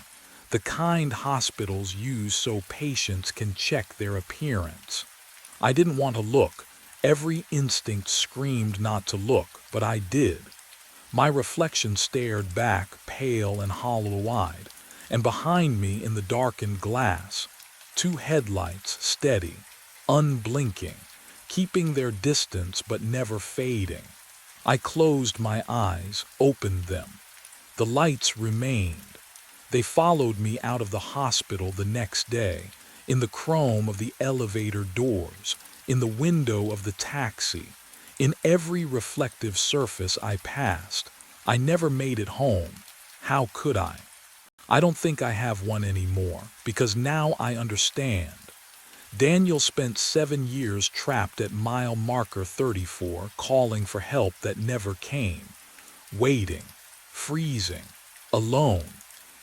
S1: the kind hospitals use so patients can check their appearance. I didn't want to look. Every instinct screamed not to look, but I did. My reflection stared back, pale and hollow-eyed, and behind me in the darkened glass, two headlights, steady, unblinking, keeping their distance but never fading. I closed my eyes, opened them. The lights remained. They followed me out of the hospital the next day, in the chrome of the elevator doors, in the window of the taxi, in every reflective surface I passed. I never made it home. How could I? I don't think I have one anymore, because now I understand. Daniel spent 7 years trapped at mile marker 34, calling for help that never came, waiting, freezing, alone.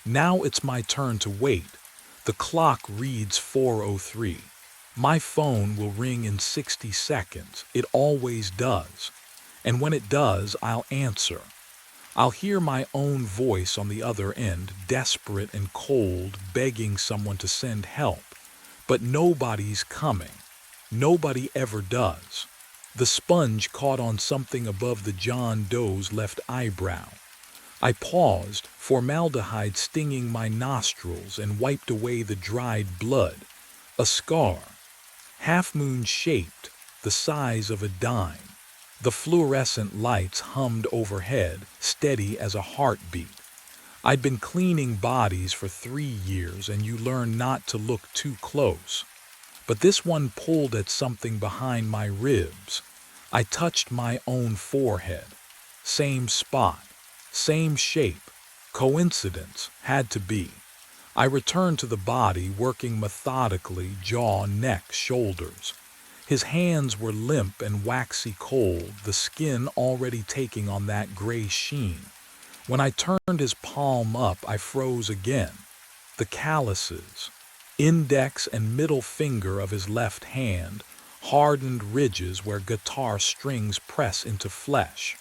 S1: Now it's my turn to wait. The clock reads 4:03. My phone will ring in 60 seconds. It always does. And when it does, I'll answer. I'll hear my own voice on the other end, desperate and cold, begging someone to send help. But nobody's coming. Nobody ever does. The sponge caught on something above the John Doe's left eyebrow. I paused, formaldehyde stinging my nostrils, and wiped away the dried blood. A scar. Half-moon shaped, the size of a dime. The fluorescent lights hummed overhead, steady as a heartbeat. I'd been cleaning bodies for 3 years, and you learn not to look too close. But this one pulled at something behind my ribs. I touched my own forehead. Same spot, same shape. Coincidence, had to be. I returned to the body, working methodically, jaw, neck, shoulders. His hands were limp and waxy cold, the skin already taking on that gray sheen. When I turned his palm up, I froze again. The calluses, index and middle finger of his left hand, hardened ridges where guitar strings press into flesh.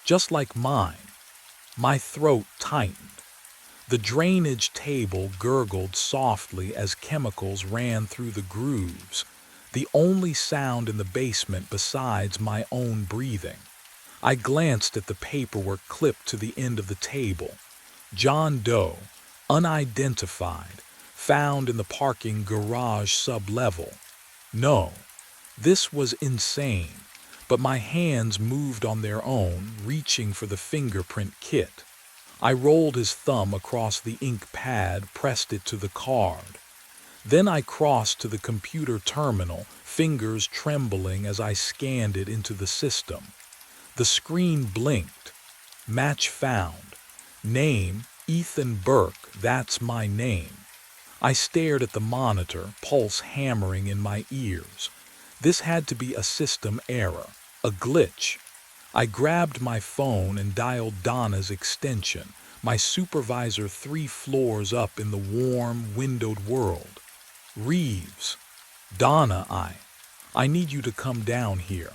S1: Just like mine. My throat tightened. The drainage table gurgled softly as chemicals ran through the grooves, the only sound in the basement besides my own breathing. I glanced at the paperwork clipped to the end of the table. John Doe, unidentified, found in the parking garage sublevel. No, this was insane, but my hands moved on their own, reaching for the fingerprint kit. I rolled his thumb across the ink pad, pressed it to the card. Then I crossed to the computer terminal, fingers trembling as I scanned it into the system. The screen blinked. Match found. Name, Ethan Burke, that's my name. I stared at the monitor, pulse hammering in my ears. This had to be a system error, a glitch. I grabbed my phone and dialed Donna's extension, my supervisor 3 floors up in the warm, windowed world. Reeves. Donna, I need you to come down here.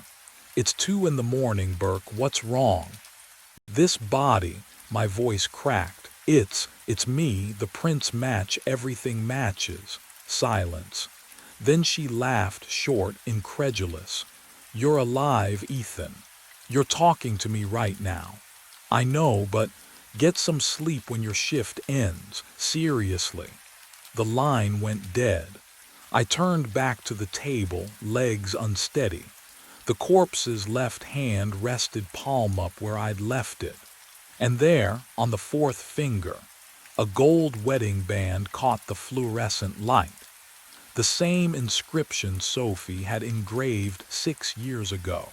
S1: It's 2 in the morning, Burke. What's wrong? This body, my voice cracked. It's me, the prints match, everything matches. Silence. Then she laughed, short, incredulous. You're alive, Ethan. You're talking to me right now. I know, but get some sleep when your shift ends. Seriously. The line went dead. I turned back to the table, legs unsteady. The corpse's left hand rested palm up where I'd left it. And there, on the 4th finger, A gold wedding band caught the fluorescent light. The same inscription Sophie had engraved 6 years ago.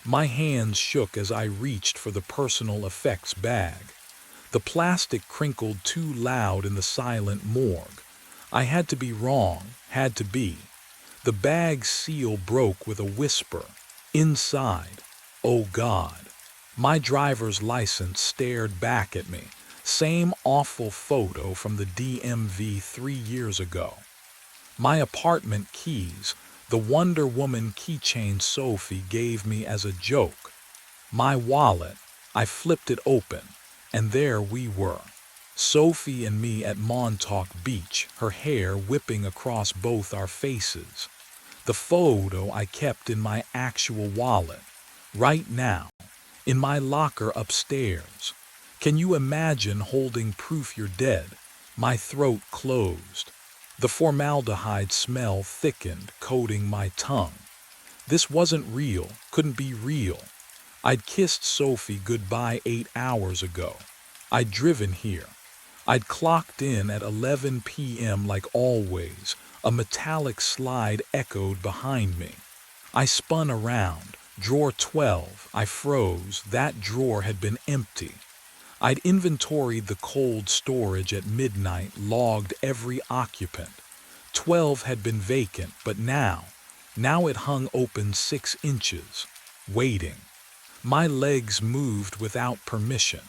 S1: My hands shook as I reached for the personal effects bag. The plastic crinkled too loud in the silent morgue. I had to be wrong, had to be. The bag's seal broke with a whisper. Inside, oh God. My driver's license stared back at me. Same awful photo from the DMV 3 years ago. My apartment keys, the Wonder Woman keychain Sophie gave me as a joke. My wallet, I flipped it open, and there we were. Sophie and me at Montauk Beach, her hair whipping across both our faces. The photo I kept in my actual wallet, right now, in my locker upstairs. Can you imagine holding proof you're dead? My throat closed. The formaldehyde smell thickened, coating my tongue. This wasn't real, couldn't be real. I'd kissed Sophie goodbye 8 hours ago. I'd driven here. I'd clocked in at 11 p.m. like always. A metallic slide echoed behind me. I spun around. Drawer 12. I froze. That drawer had been empty. I'd inventoried the cold storage at midnight, logged every occupant. 12 had been vacant, but now it hung open 6 inches, waiting. My legs moved without permission.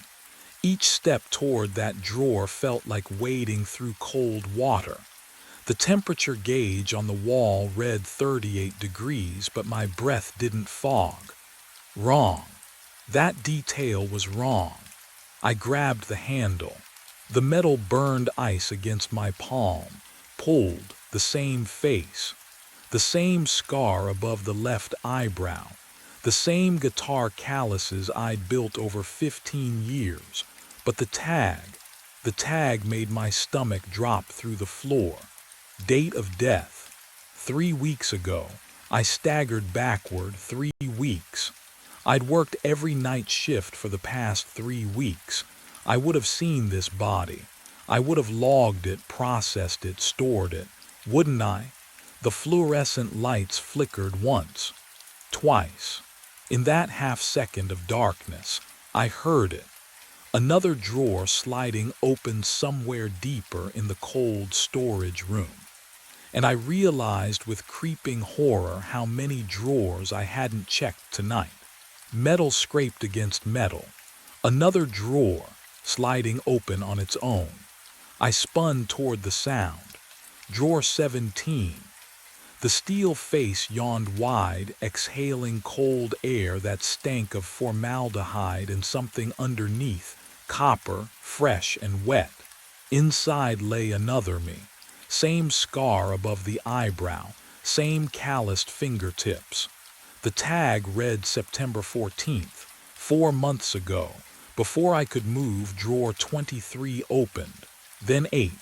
S1: Each step toward that drawer felt like wading through cold water. The temperature gauge on the wall read 38 degrees, but my breath didn't fog. Wrong. That detail was wrong. I grabbed the handle. The metal burned ice against my palm, pulled, the same face, the same scar above the left eyebrow, the same guitar calluses I'd built over 15 years, but the tag made my stomach drop through the floor. Date of death. 3 weeks ago. I staggered backward 3 weeks. I'd worked every night shift for the past 3 weeks. I would have seen this body. I would have logged it, processed it, stored it. Wouldn't I? The fluorescent lights flickered once, twice. In that half second of darkness, I heard it. Another drawer sliding open somewhere deeper in the cold storage room. And I realized with creeping horror how many drawers I hadn't checked tonight. Metal scraped against metal. Another drawer, sliding open on its own. I spun toward the sound. Drawer 17. The steel face yawned wide, exhaling cold air that stank of formaldehyde and something underneath, copper, fresh and wet. Inside lay another me. Same scar above the eyebrow, same calloused fingertips. The tag read September 14th, 4 months ago. Before I could move, drawer 23 opened, then 8,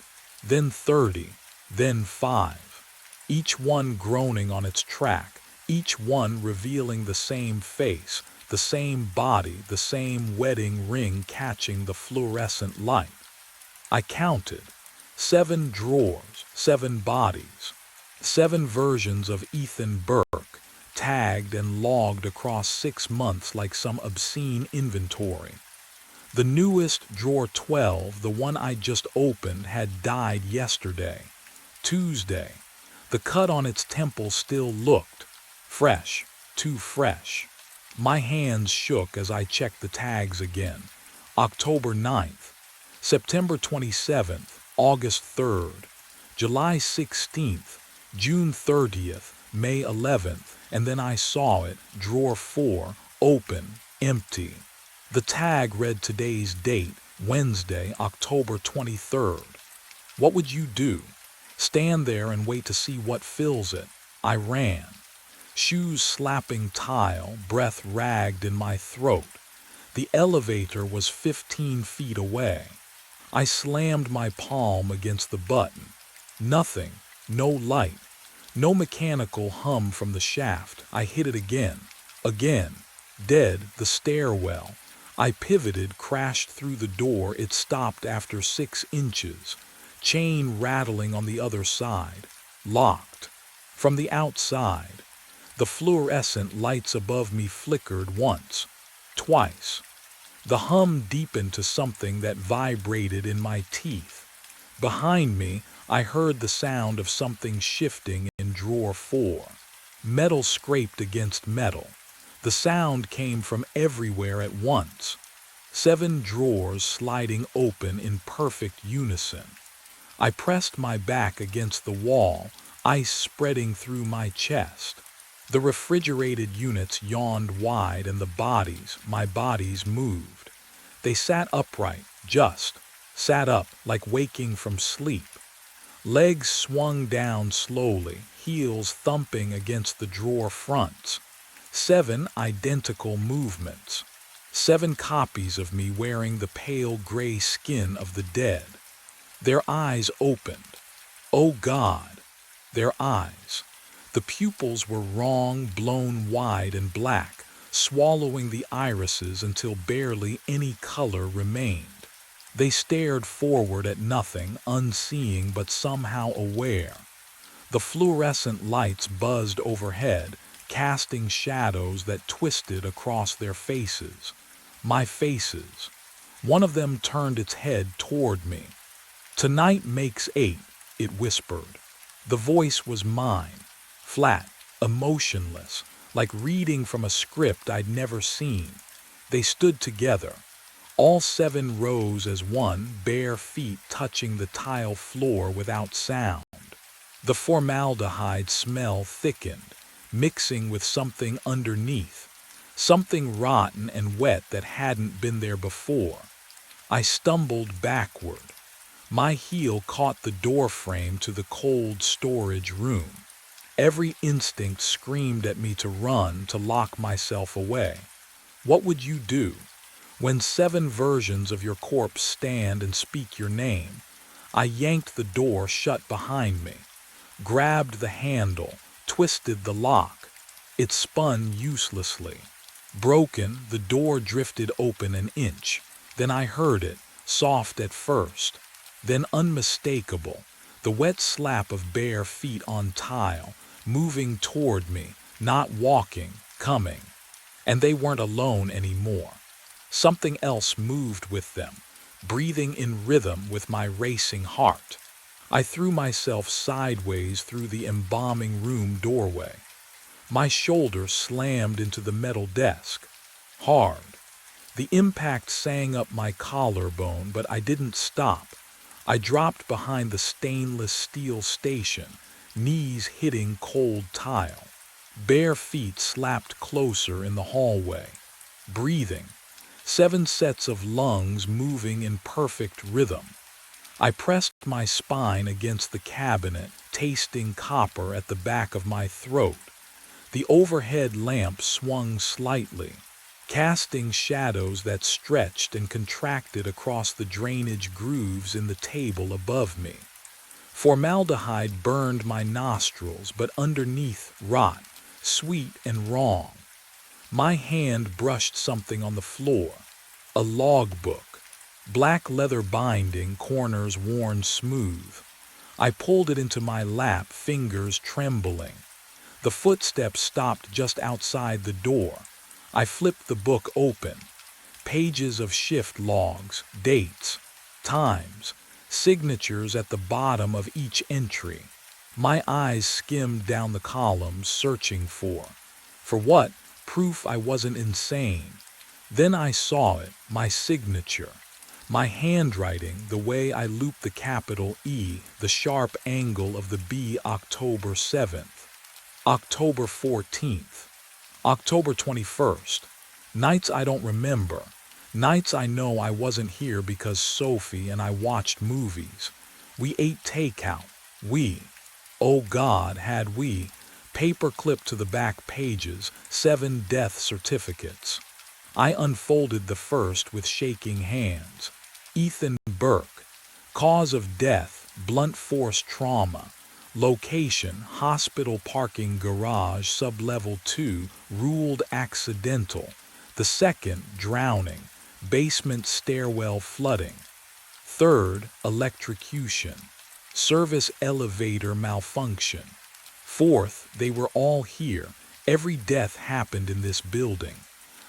S1: then 30, then 5. Each one groaning on its track, each one revealing the same face, the same body, the same wedding ring catching the fluorescent light. I counted. 7 drawers, 7 bodies, 7 versions of Ethan Burke, tagged and logged across 6 months like some obscene inventory. The newest, drawer 12, the one I just opened, had died yesterday, Tuesday. The cut on its temple still looked fresh, too fresh. My hands shook as I checked the tags again. October 9th, September 27th, August 3rd, July 16th, June 30th, May 11th, and then I saw it, drawer 4, open, empty. The tag read today's date, Wednesday, October 23rd. What would you do? Stand there and wait to see what fills it? I ran. Shoes slapping tile, breath ragged in my throat. The elevator was 15 feet away. I slammed my palm against the button. Nothing, no light, no mechanical hum from the shaft. I hit it again, dead, the stairwell. I pivoted, crashed through the door. It stopped after 6 inches. Chain rattling on the other side. Locked. From the outside, the fluorescent lights above me flickered once, twice. The hum deepened to something that vibrated in my teeth. Behind me, I heard the sound of something shifting in drawer 4. Metal scraped against metal. The sound came from everywhere at once. 7 drawers sliding open in perfect unison. I pressed my back against the wall, ice spreading through my chest. The refrigerated units yawned wide and my bodies moved. They sat upright, sat up like waking from sleep. Legs swung down slowly, heels thumping against the drawer fronts. 7 identical movements. 7 copies of me wearing the pale gray skin of the dead. Their eyes opened. Oh God, their eyes. The pupils were wrong, blown wide and black, swallowing the irises until barely any color remained. They stared forward at nothing, unseeing but somehow aware. The fluorescent lights buzzed overhead, casting shadows that twisted across their faces. My faces. One of them turned its head toward me. "Tonight makes 8, it whispered. The voice was mine, flat, emotionless, like reading from a script I'd never seen. They stood together. All 7 rose as one, bare feet touching the tile floor without sound. The formaldehyde smell thickened, mixing with something underneath, something rotten and wet that hadn't been there before. I stumbled backward. My heel caught the door frame to the cold storage room. Every instinct screamed at me to run, to lock myself away. What would you do? When 7 versions of your corpse stand and speak your name. I yanked the door shut behind me, grabbed the handle, twisted the lock. It spun uselessly. Broken, the door drifted open an inch. Then I heard it, soft at first, then unmistakable, the wet slap of bare feet on tile, moving toward me, not walking, coming. And they weren't alone anymore. Something else moved with them, breathing in rhythm with my racing heart. I threw myself sideways through the embalming room doorway. My shoulder slammed into the metal desk. Hard. The impact sang up my collarbone, but I didn't stop. I dropped behind the stainless steel station, knees hitting cold tile. Bare feet slapped closer in the hallway. Breathing. 7 sets of lungs moving in perfect rhythm. I pressed my spine against the cabinet, tasting copper at the back of my throat. The overhead lamp swung slightly, casting shadows that stretched and contracted across the drainage grooves in the table above me. Formaldehyde burned my nostrils, but underneath rot, sweet and wrong. My hand brushed something on the floor. A logbook. Black leather binding, corners worn smooth. I pulled it into my lap, fingers trembling. The footsteps stopped just outside the door. I flipped the book open. Pages of shift logs, dates, times, signatures at the bottom of each entry. My eyes skimmed down the columns, searching for what? Proof I wasn't insane. Then I saw it, my signature. My handwriting, the way I looped the capital E, the sharp angle of the B. October 7th. October 14th. October 21st. Nights I don't remember. Nights I know I wasn't here because Sophie and I watched movies. We ate takeout. Oh God, had we. Paper clipped to the back pages, 7 death certificates. I unfolded the first with shaking hands. Ethan Burke. Cause of death, blunt force trauma. Location, hospital parking garage, sublevel 2, ruled accidental. The second, drowning. Basement stairwell flooding. Third, electrocution. Service elevator malfunction. Fourth, they were all here. Every death happened in this building.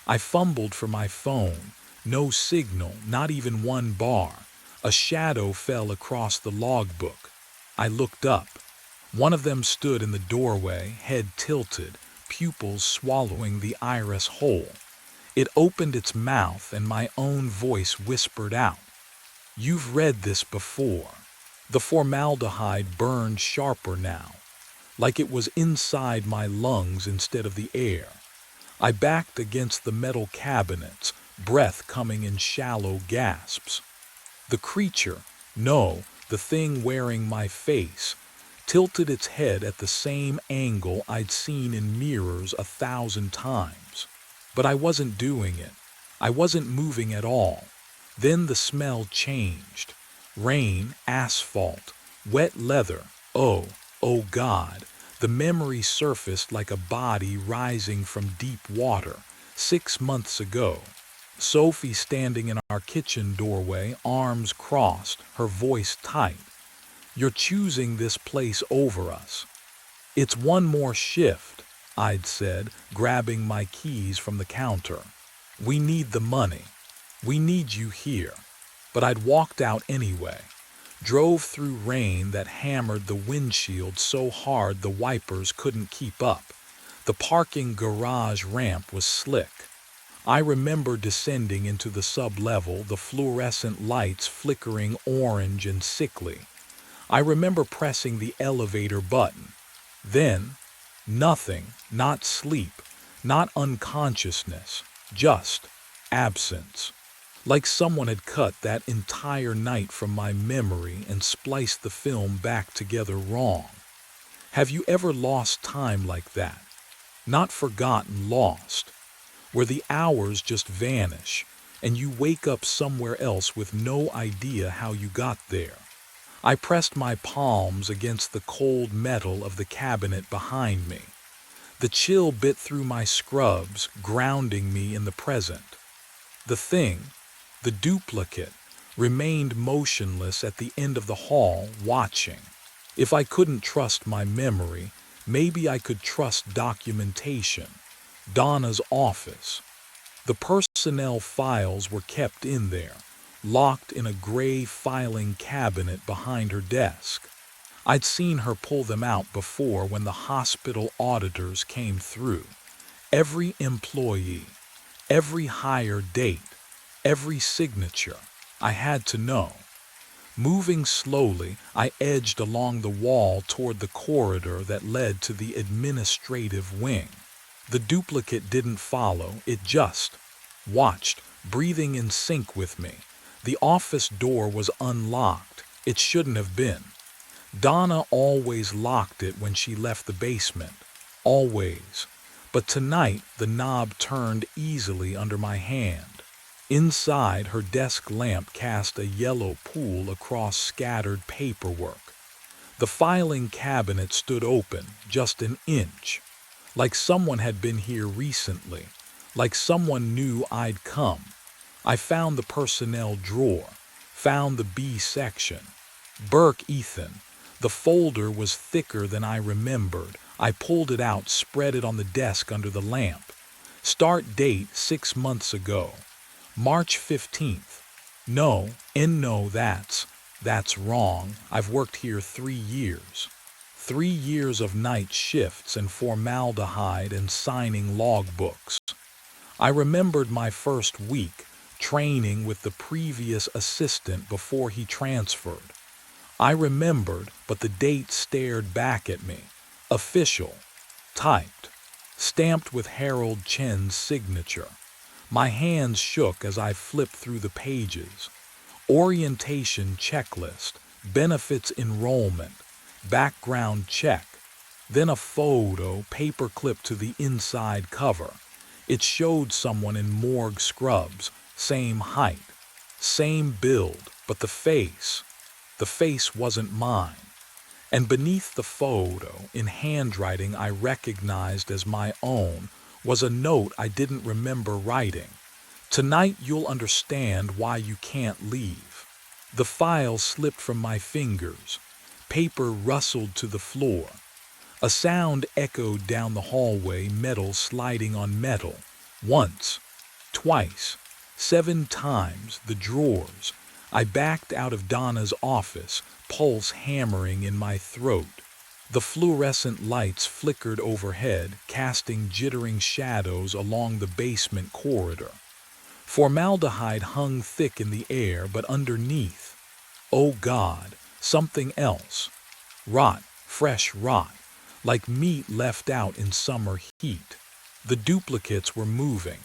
S1: I fumbled for my phone. No signal, not even one bar. A shadow fell across the logbook. I looked up. One of them stood in the doorway, head tilted, pupils swallowing the iris whole. It opened its mouth and my own voice whispered out, "You've read this before." The formaldehyde burned sharper now, like it was inside my lungs instead of the air. I backed against the metal cabinets, breath coming in shallow gasps. The creature, no, the thing wearing my face, tilted its head at the same angle I'd seen in mirrors 1,000 times. But I wasn't doing it. I wasn't moving at all. Then the smell changed. Rain, asphalt, wet leather. Oh God. The memory surfaced like a body rising from deep water, 6 months ago. Sophie standing in our kitchen doorway, arms crossed, her voice tight. "You're choosing this place over us." "It's one more shift," I'd said, grabbing my keys from the counter. "We need the money. We need you here." But I'd walked out anyway. Drove through rain that hammered the windshield so hard the wipers couldn't keep up. The parking garage ramp was slick. I remember descending into the sub-level, the fluorescent lights flickering orange and sickly. I remember pressing the elevator button. Then, nothing, not sleep, not unconsciousness, just absence. Like someone had cut that entire night from my memory and spliced the film back together wrong. Have you ever lost time like that? Not forgotten, lost. Where the hours just vanish, and you wake up somewhere else with no idea how you got there. I pressed my palms against the cold metal of the cabinet behind me. The chill bit through my scrubs, grounding me in the present. The thing, the duplicate, remained motionless at the end of the hall, watching. If I couldn't trust my memory, maybe I could trust documentation. Donna's office. The personnel files were kept in there, locked in a gray filing cabinet behind her desk. I'd seen her pull them out before when the hospital auditors came through. Every employee, every hire date, every signature. I had to know. Moving slowly, I edged along the wall toward the corridor that led to the administrative wing. The duplicate didn't follow, it just watched, breathing in sync with me. The office door was unlocked. It shouldn't have been. Donna always locked it when she left the basement. Always. But tonight, the knob turned easily under my hand. Inside, her desk lamp cast a yellow pool across scattered paperwork. The filing cabinet stood open, just an inch. Like someone had been here recently. Like someone knew I'd come. I found the personnel drawer. Found the B section. Burke Ethan. The folder was thicker than I remembered. I pulled it out, spread it on the desk under the lamp. Start date 6 months ago. March 15th. No, that's wrong. I've worked here 3 years. 3 years of night shifts and formaldehyde and signing logbooks. I remembered my first week, training with the previous assistant before he transferred. I remembered, but the date stared back at me. Official. Typed. Stamped with Harold Chen's signature. My hands shook as I flipped through the pages. Orientation checklist, benefits enrollment, background check, then a photo paperclip to the inside cover. It showed someone in morgue scrubs, same height, same build, but the face wasn't mine. And beneath the photo, in handwriting I recognized as my own, was a note I didn't remember writing. Tonight you'll understand why you can't leave. The file slipped from my fingers. Paper rustled to the floor. A sound echoed down the hallway, metal sliding on metal. Once, twice, 7 times, the drawers. I backed out of Donna's office, pulse hammering in my throat. The fluorescent lights flickered overhead, casting jittering shadows along the basement corridor. Formaldehyde hung thick in the air, but underneath, oh God, something else. Rot, fresh rot, like meat left out in summer heat. The duplicates were moving.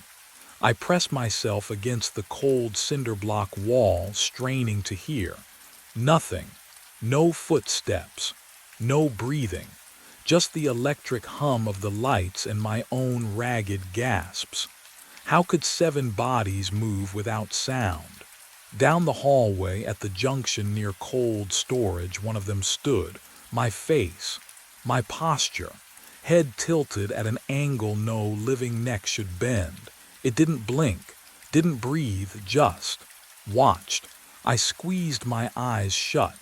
S1: I pressed myself against the cold cinder block wall, straining to hear. Nothing. No footsteps. No breathing. Just the electric hum of the lights and my own ragged gasps. How could 7 bodies move without sound? Down the hallway at the junction near cold storage, one of them stood, my face, my posture, head tilted at an angle no living neck should bend. It didn't blink, didn't breathe, just watched. I squeezed my eyes shut,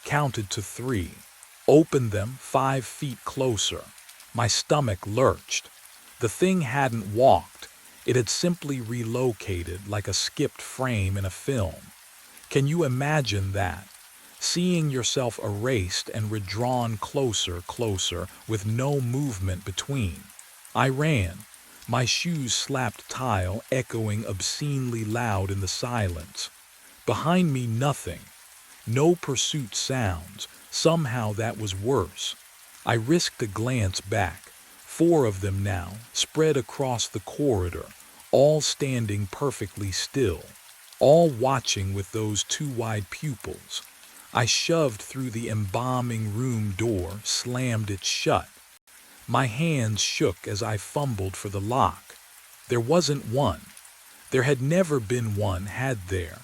S1: counted to 3, opened them 5 feet closer. My stomach lurched. The thing hadn't walked. It had simply relocated like a skipped frame in a film. Can you imagine that? Seeing yourself erased and redrawn closer, with no movement between. I ran. My shoes slapped tile, echoing obscenely loud in the silence. Behind me, nothing. No pursuit sounds. Somehow that was worse. I risked a glance back. 4 of them now, spread across the corridor, all standing perfectly still, all watching with those 2 wide pupils. I shoved through the embalming room door, slammed it shut. My hands shook as I fumbled for the lock. There wasn't one. There had never been one, had there?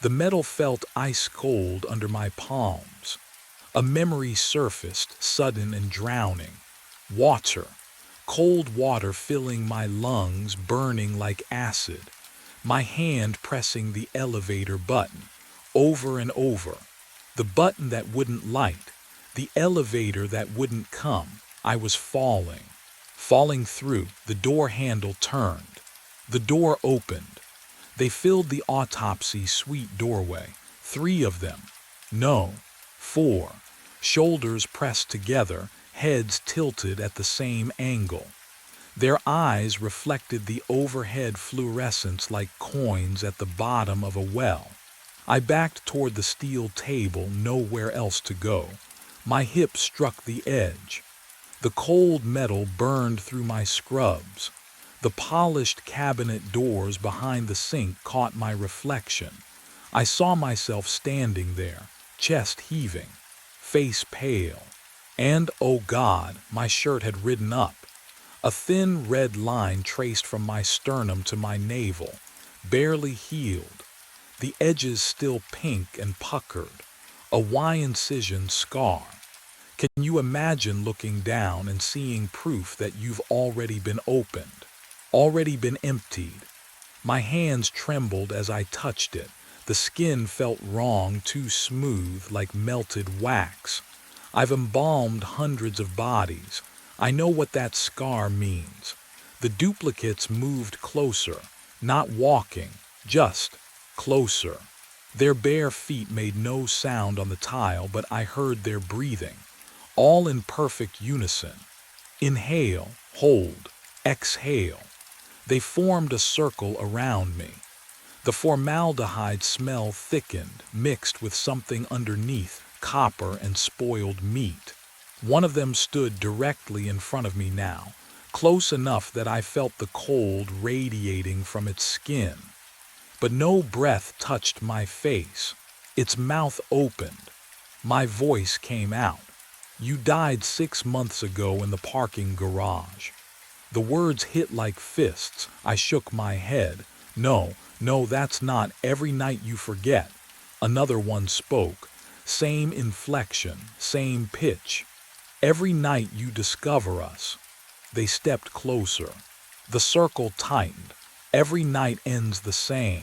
S1: The metal felt ice cold under my palms. A memory surfaced, sudden and drowning. Water. Cold water filling my lungs, burning like acid. My hand pressing the elevator button, over and over. The button that wouldn't light, the elevator that wouldn't come. I was falling. Falling through. The door handle turned. The door opened. They filled the autopsy suite doorway. 3 of them. No, 4. Shoulders pressed together, heads tilted at the same angle. Their eyes reflected the overhead fluorescence like coins at the bottom of a well. I backed toward the steel table, nowhere else to go. My hip struck the edge. The cold metal burned through my scrubs. The polished cabinet doors behind the sink caught my reflection. I saw myself standing there, chest heaving, face pale. And, oh God, my shirt had ridden up. A thin red line traced from my sternum to my navel, barely healed. The edges still pink and puckered. A Y incision scar. Can you imagine looking down and seeing proof that you've already been opened, already been emptied? My hands trembled as I touched it. The skin felt wrong, too smooth, like melted wax. I've embalmed hundreds of bodies. I know what that scar means. The duplicates moved closer, not walking, just closer. Their bare feet made no sound on the tile, but I heard their breathing, all in perfect unison. Inhale, hold, exhale. They formed a circle around me. The formaldehyde smell thickened, mixed with something underneath, copper and spoiled meat. One of them stood directly in front of me now, close enough that I felt the cold radiating from its skin. But no breath touched my face. Its mouth opened. My voice came out. You died 6 months ago in the parking garage. The words hit like fists. I shook my head. No, that's not. Every night you forget. Another one spoke. Same inflection, same pitch. Every night you discover us. They stepped closer. The circle tightened. Every night ends the same.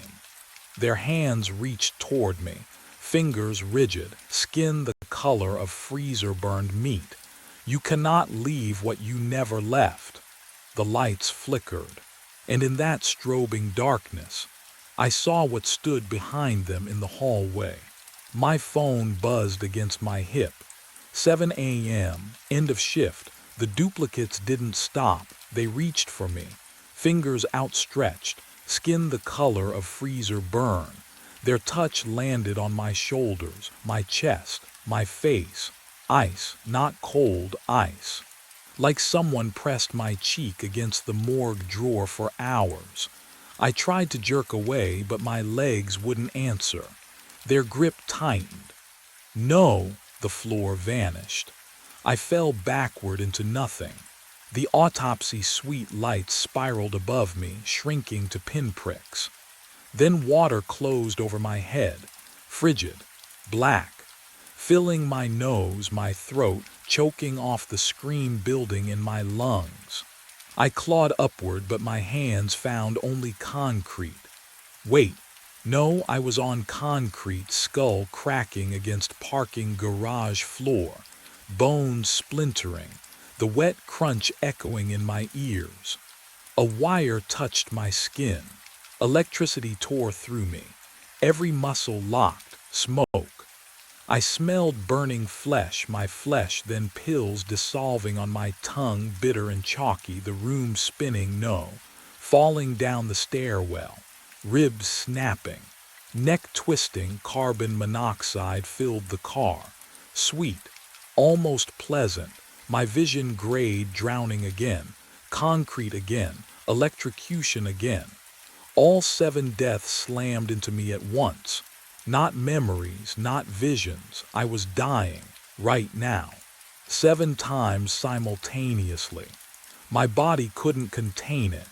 S1: Their hands reached toward me, fingers rigid, skin the color of freezer-burned meat. You cannot leave what you never left. The lights flickered, and in that strobing darkness, I saw what stood behind them in the hallway. My phone buzzed against my hip. 7 a.m., end of shift. The duplicates didn't stop. They reached for me, fingers outstretched, skin the color of freezer burn. Their touch landed on my shoulders, my chest, my face. Ice, not cold ice. Like someone pressed my cheek against the morgue drawer for hours. I tried to jerk away, but my legs wouldn't answer. Their grip tightened. No, the floor vanished. I fell backward into nothing. The autopsy suite lights spiraled above me, shrinking to pinpricks. Then water closed over my head, frigid, black, filling my nose, my throat, choking off the scream building in my lungs. I clawed upward, but my hands found only concrete. Wait, no, I was on concrete, skull cracking against parking garage floor, bones splintering, the wet crunch echoing in my ears. A wire touched my skin. Electricity tore through me. Every muscle locked, smoke. I smelled burning flesh, my flesh, then pills dissolving on my tongue, bitter and chalky, the room spinning, no, falling down the stairwell, ribs snapping, neck twisting, carbon monoxide filled the car, sweet, almost pleasant, my vision grayed, drowning again, concrete again, electrocution again. All 7 deaths slammed into me at once. Not memories, not visions. I was dying, right now. 7 times simultaneously. My body couldn't contain it.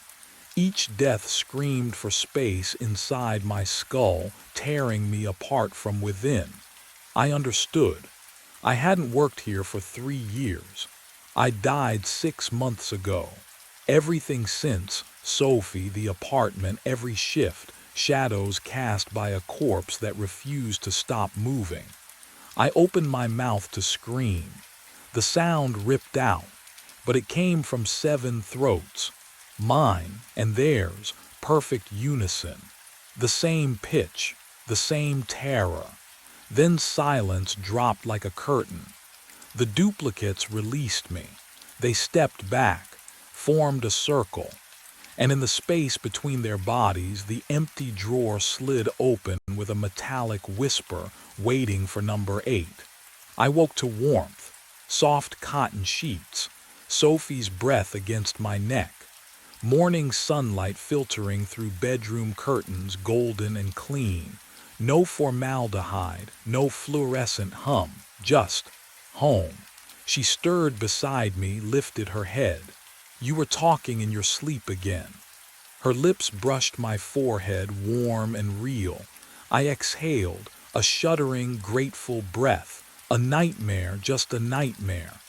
S1: Each death screamed for space inside my skull, tearing me apart from within. I understood. I hadn't worked here for 3 years. I died 6 months ago. Everything since, Sophie, the apartment, every shift, shadows cast by a corpse that refused to stop moving. I opened my mouth to scream. The sound ripped out, but it came from 7 throats. Mine and theirs, perfect unison. The same pitch, the same terror. Then silence dropped like a curtain. The duplicates released me. They stepped back, formed a circle, and in the space between their bodies, the empty drawer slid open with a metallic whisper, waiting for number 8. I woke to warmth, soft cotton sheets, Sophie's breath against my neck, morning sunlight filtering through bedroom curtains, golden and clean, no formaldehyde, no fluorescent hum, just home. She stirred beside me, lifted her head. You were talking in your sleep again. Her lips brushed my forehead, warm and real. I exhaled, a shuddering, grateful breath. A nightmare, just a nightmare.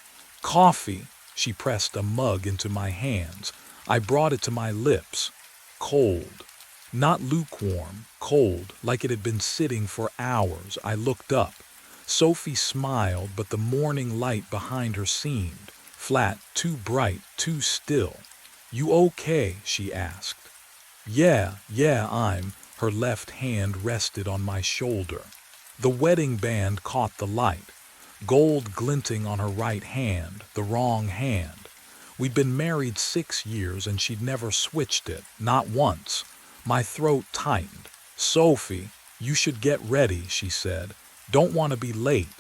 S1: Coffee, she pressed a mug into my hands. I brought it to my lips. Cold. Not lukewarm, cold, like it had been sitting for hours. I looked up. Sophie smiled, but the morning light behind her seemed flat, too bright, too still. You okay? She asked. Yeah, I'm. Her left hand rested on my shoulder. The wedding band caught the light, gold glinting on her right hand, the wrong hand. We'd been married 6 years and she'd never switched it, not once. My throat tightened. Sophie, you should get ready, she said. Don't want to be late.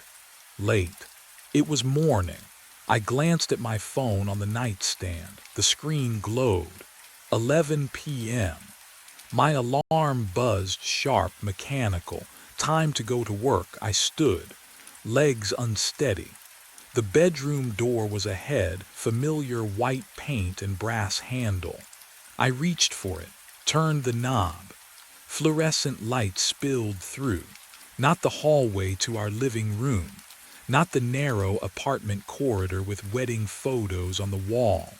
S1: Late. It was morning. I glanced at my phone on the nightstand. The screen glowed. 11 p.m. My alarm buzzed sharp, mechanical. Time to go to work. I stood, legs unsteady. The bedroom door was ahead, familiar white paint and brass handle. I reached for it, turned the knob. Fluorescent light spilled through. Not the hallway to our living room. Not the narrow apartment corridor with wedding photos on the wall.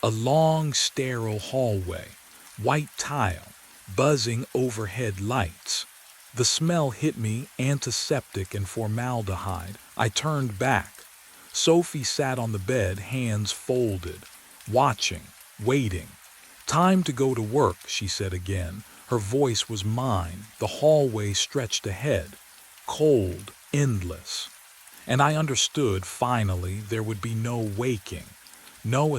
S1: A long, sterile hallway, white tile, buzzing overhead lights. The smell hit me, antiseptic and formaldehyde. I turned back. Sophie sat on the bed, hands folded, watching, waiting. "Time to go to work," she said again. Her voice was mine. The hallway stretched ahead, cold, endless. And I understood, finally, there would be no waking, no